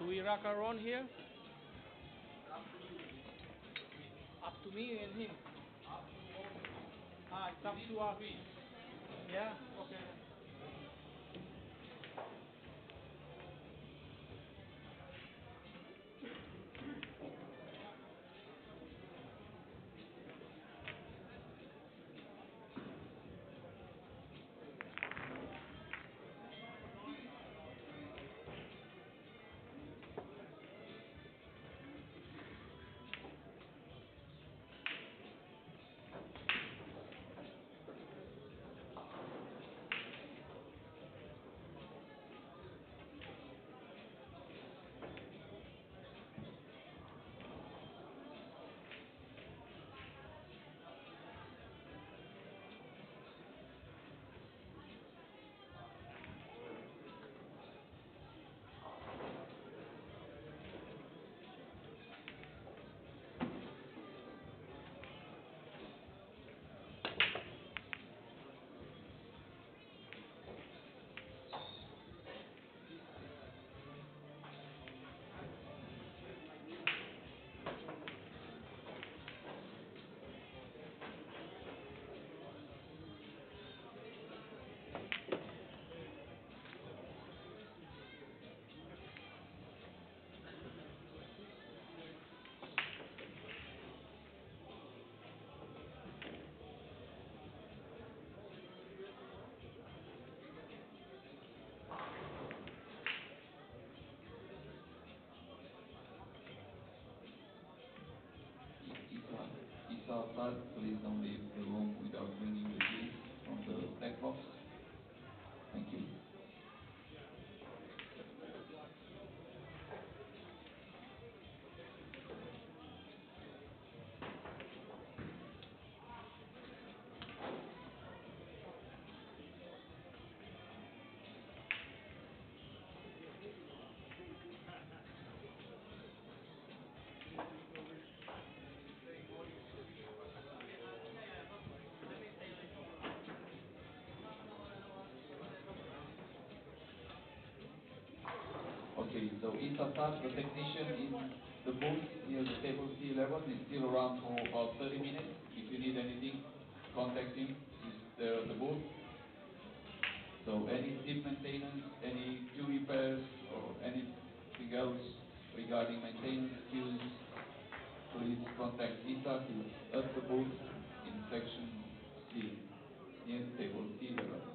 Do we rock our own here? Up to me and him. Ah, it's up to us. Yeah? Okay. outside, please don't leave the room without bringing the keys from the stack box. Thank you. Okay, so Isasat, the technician in the booth near the table C11, is still around for about 30 minutes. If you need anything, contact him. He's there at the booth. So any tip maintenance, any queue repairs, or anything else regarding maintenance queues, please contact Isaac. He's at the booth in section C, near table C11.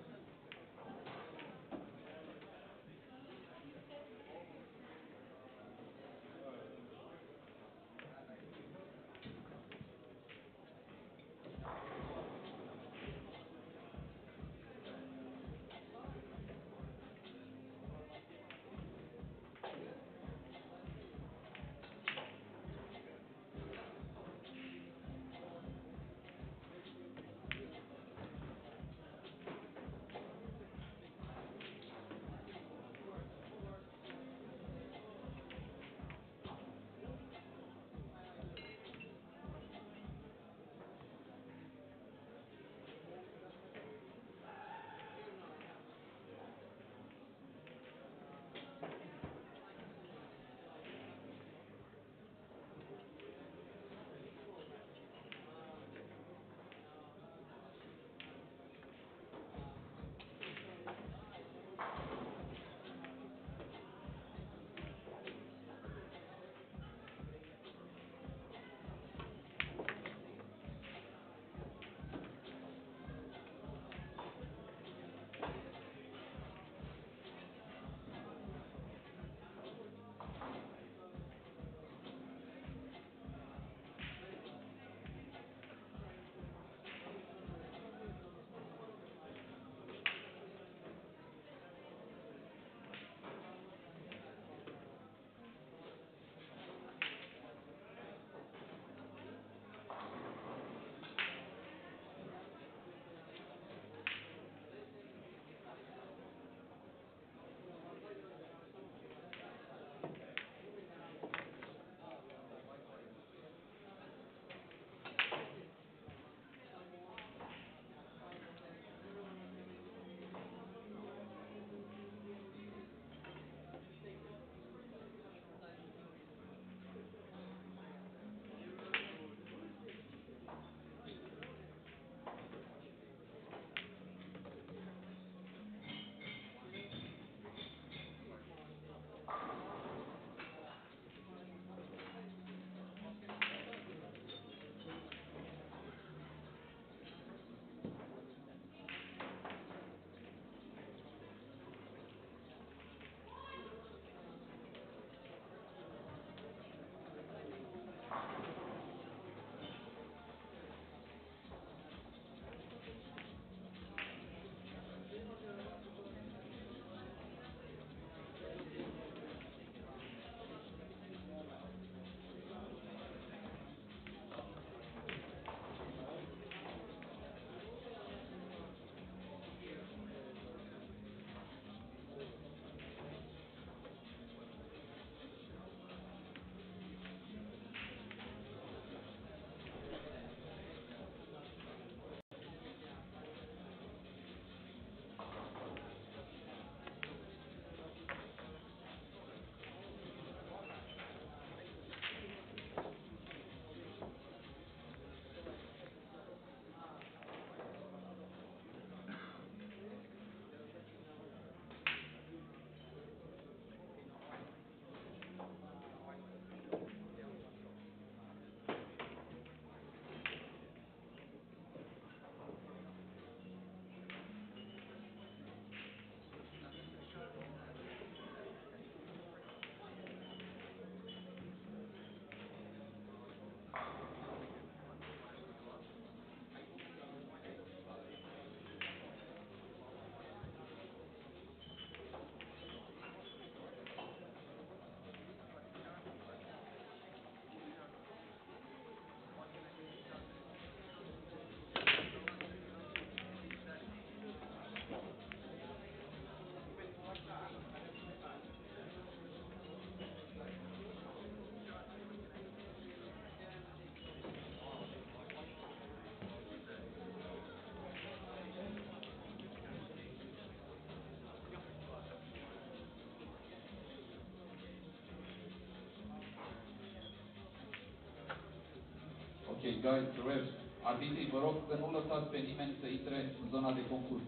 guys, the refs, arbitrii, vă rog să nu lăsați pe nimeni să intre în zona de concurs.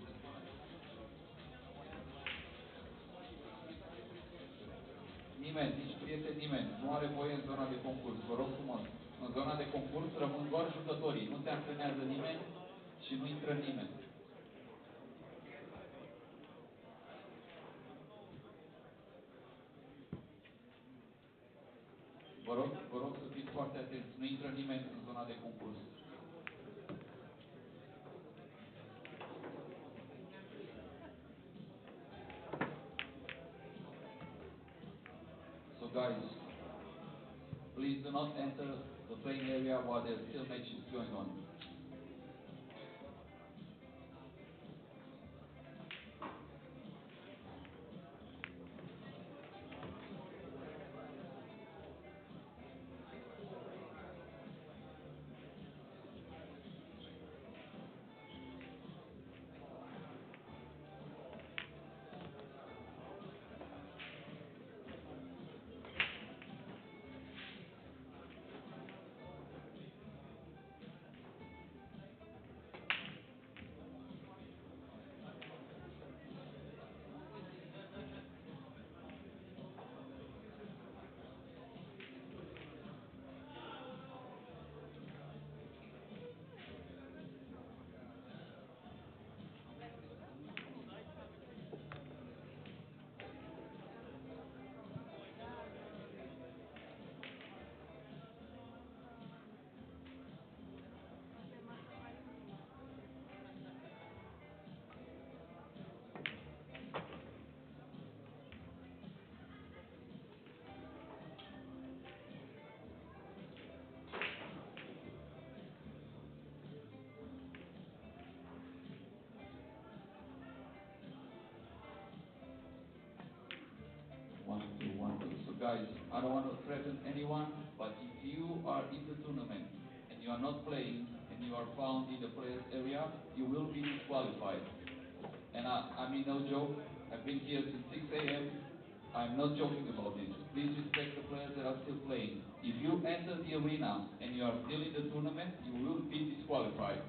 Nimeni, nici prieten, nimeni, nu are voie în zona de concurs, vă rog frumos. În zona de concurs rămân doar jucătorii, nu se antrenează nimeni și nu intră nimeni. Vă rog să fiți foarte atenți, nu intră nimeni în zona de concurs. So guys, please do not enter the playing area while there's still matches going on. So guys, I don't want to threaten anyone, but if you are in the tournament and you are not playing and you are found in the players area, you will be disqualified. And I mean no joke, I've been here since 6 a.m. I'm not joking about this. Please respect the players that are still playing. If you enter the arena and you are still in the tournament, you will be disqualified.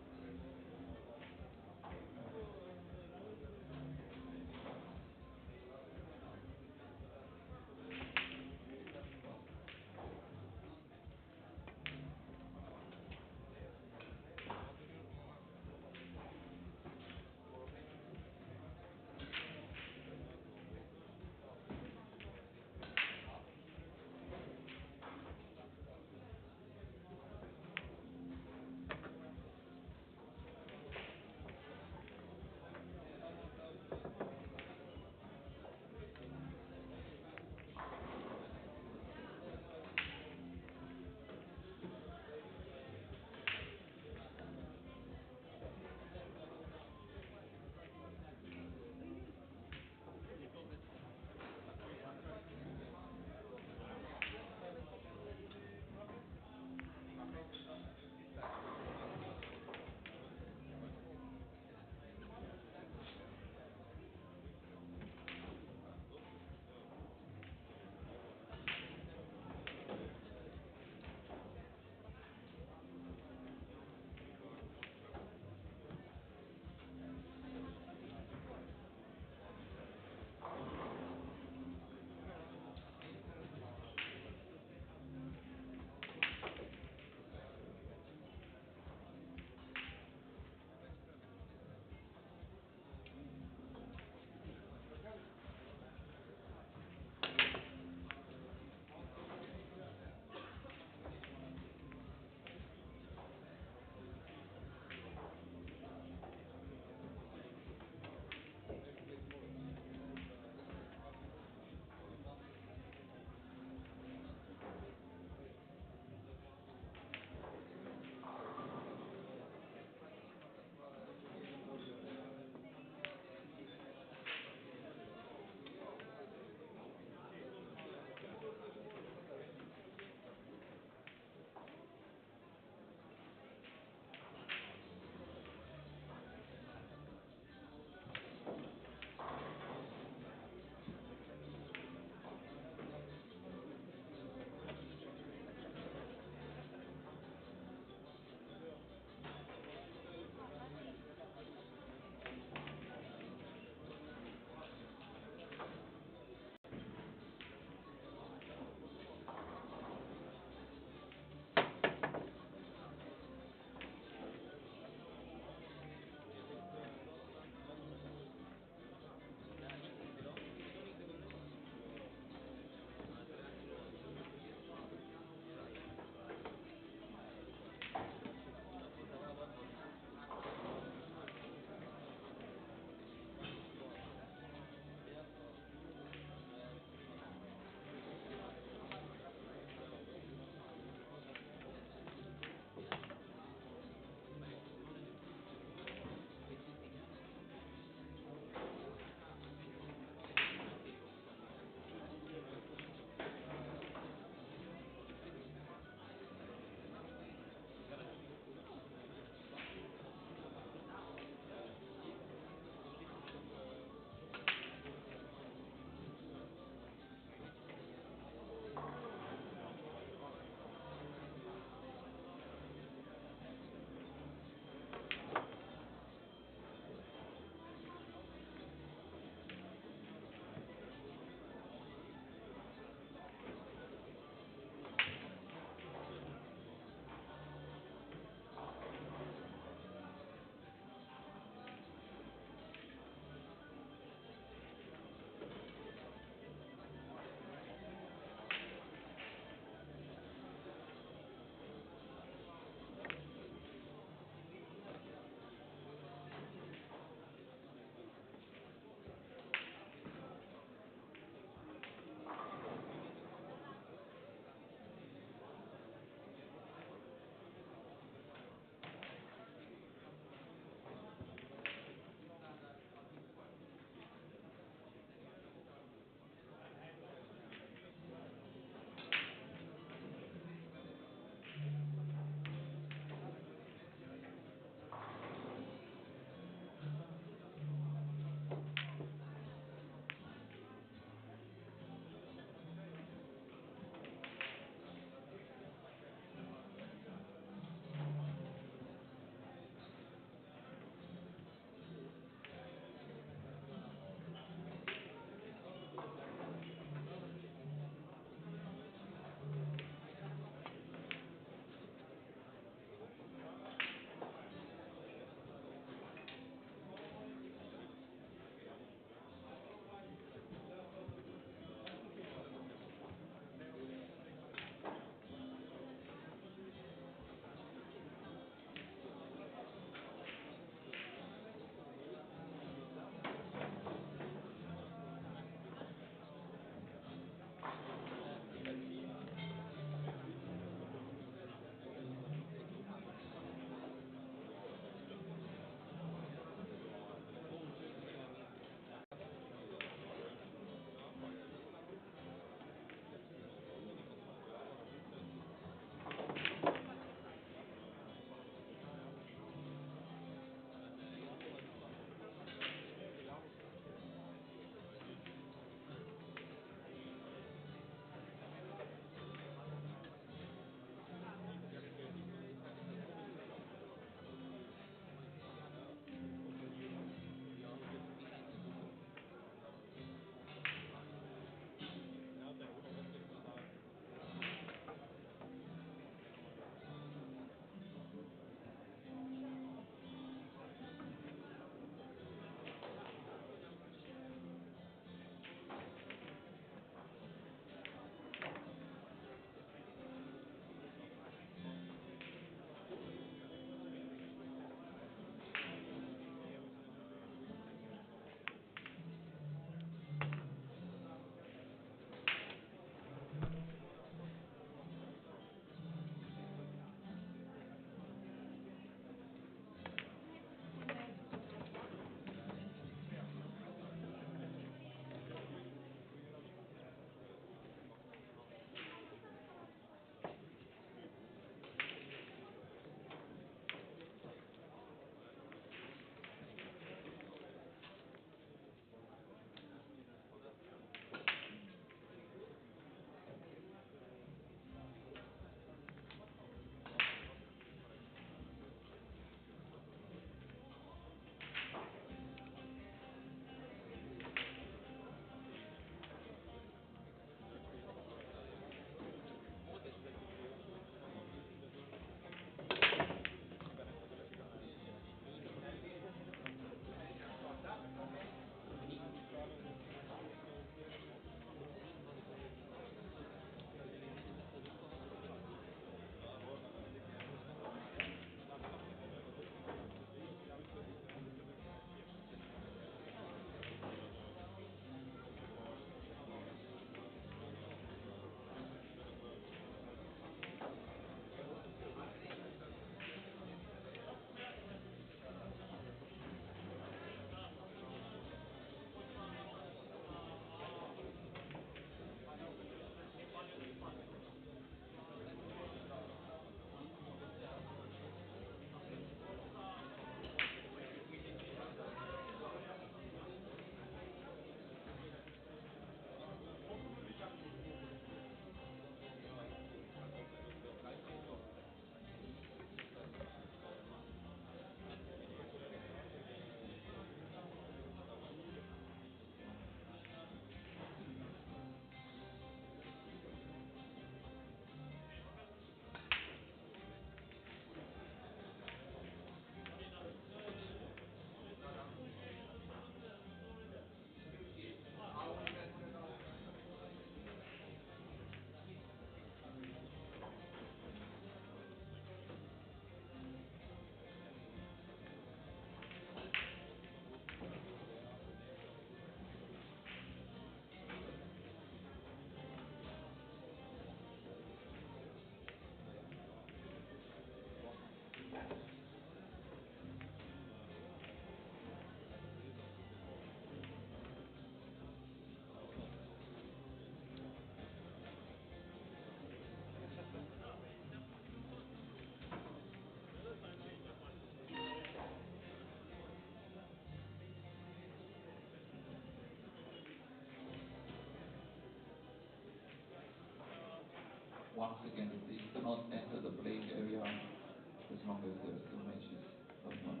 once again, please do not enter the playing area as long as there are still matches going on.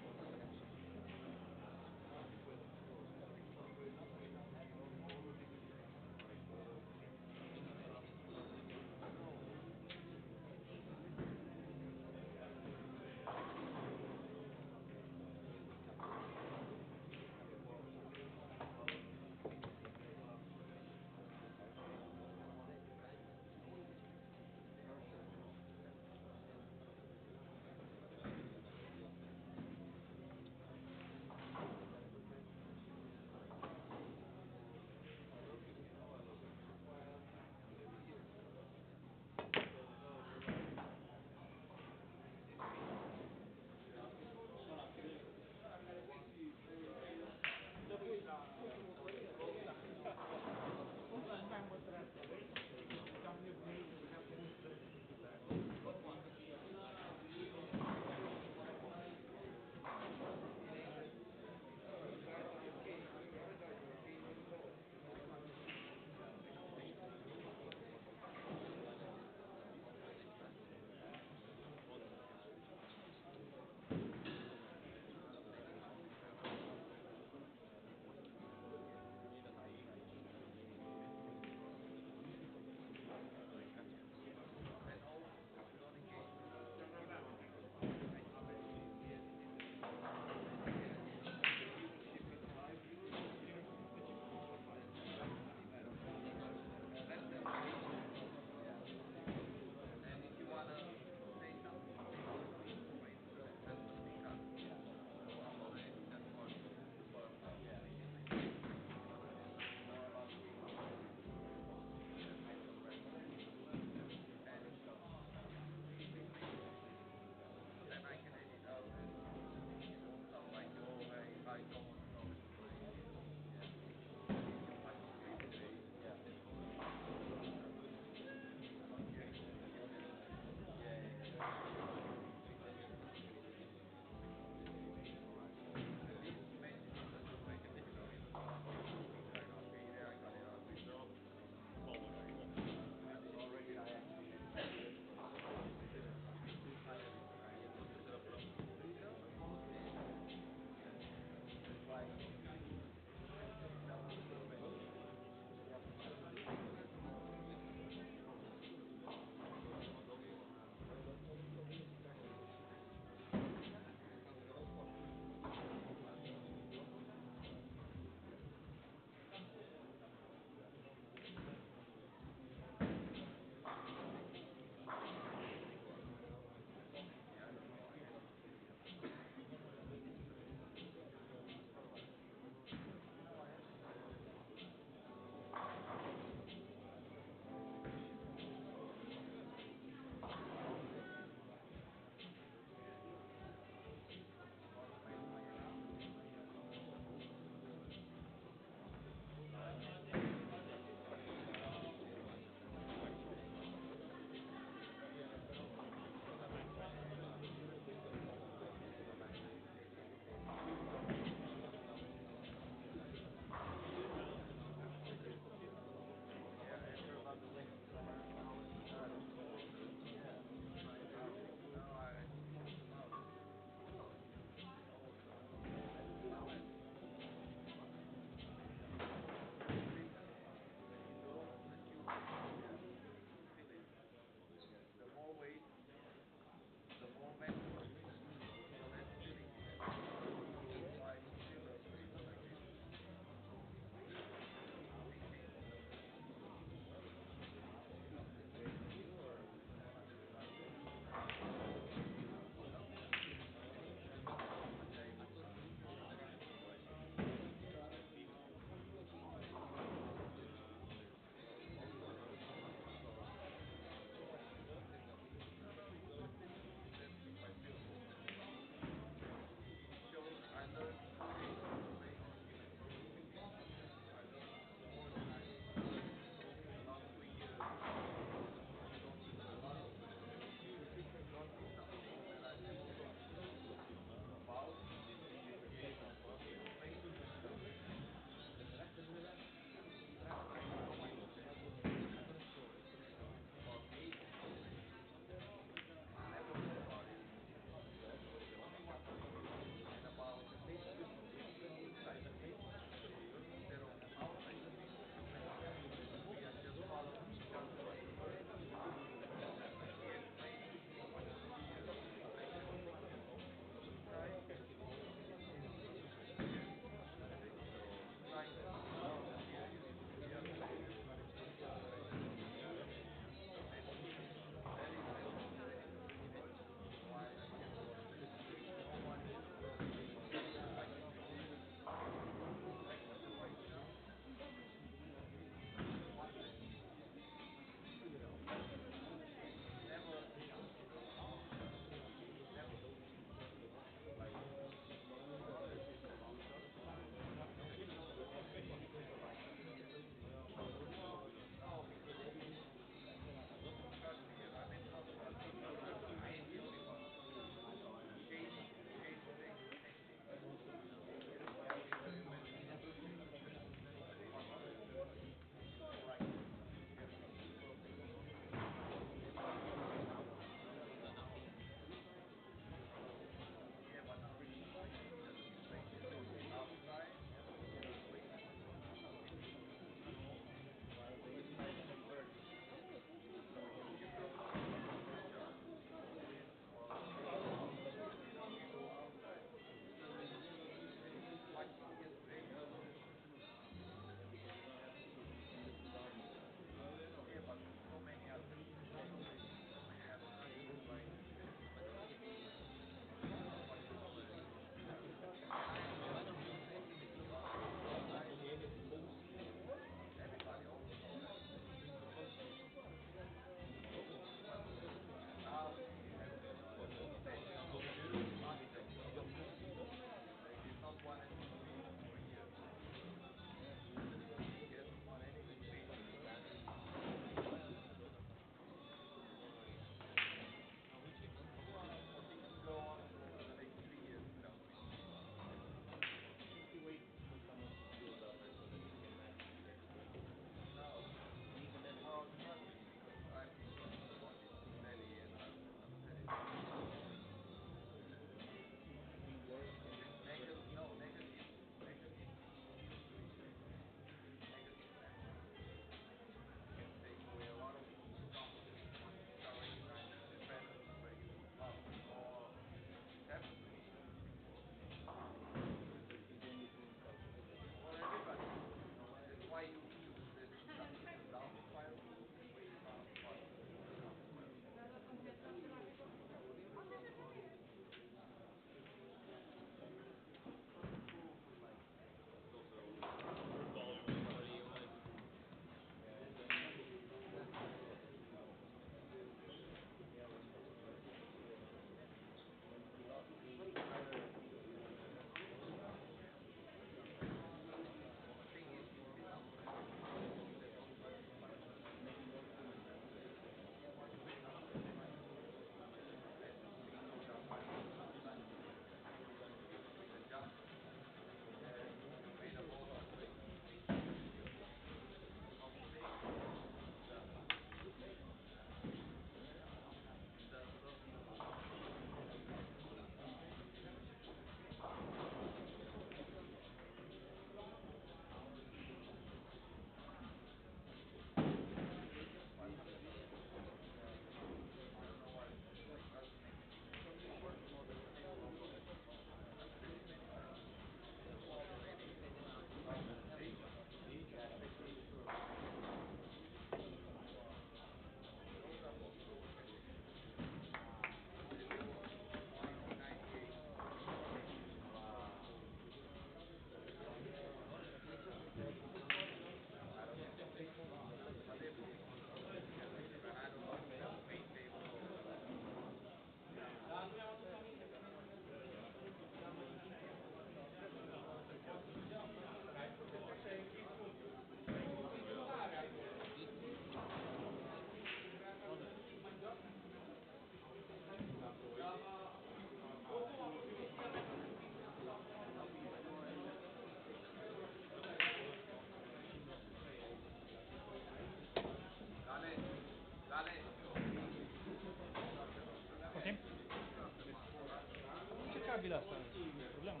tranquil, asta nu e problemă.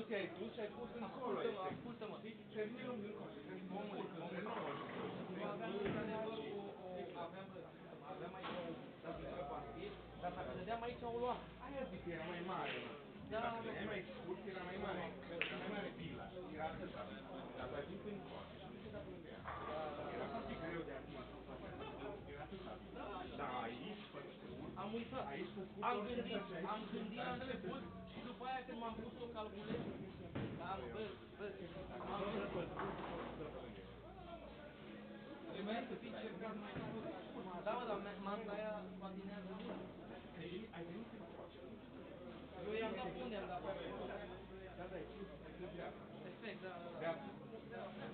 te-ai dus și ai pus încolo. Ascultă-mă. Termină lungul încolo. Aveam aici o partid, dar dacă dădeam aici o lua. Aia zic că era mai mare. Da, era mai scurt, era mai mare. Era mai mare pila. Era atâta. Dar tu ai pus încolo. Și nu știu dacă unde era. Era foarte greu de atins. Era atâta. Da, aici, pe scurt. Am uitat. Aici, pe scurt. Am gândit la început și după aia când m-am pus să o calculez. Da, vezi, am înțeles. Trebuia să fii cercat mai scurt. Da, mă, dar manta aia patinează bine. Ai venit să faci. Eu i-am dat unde am dat pe acolo. Da, da, ai pus dreapta. Perfect, da, da.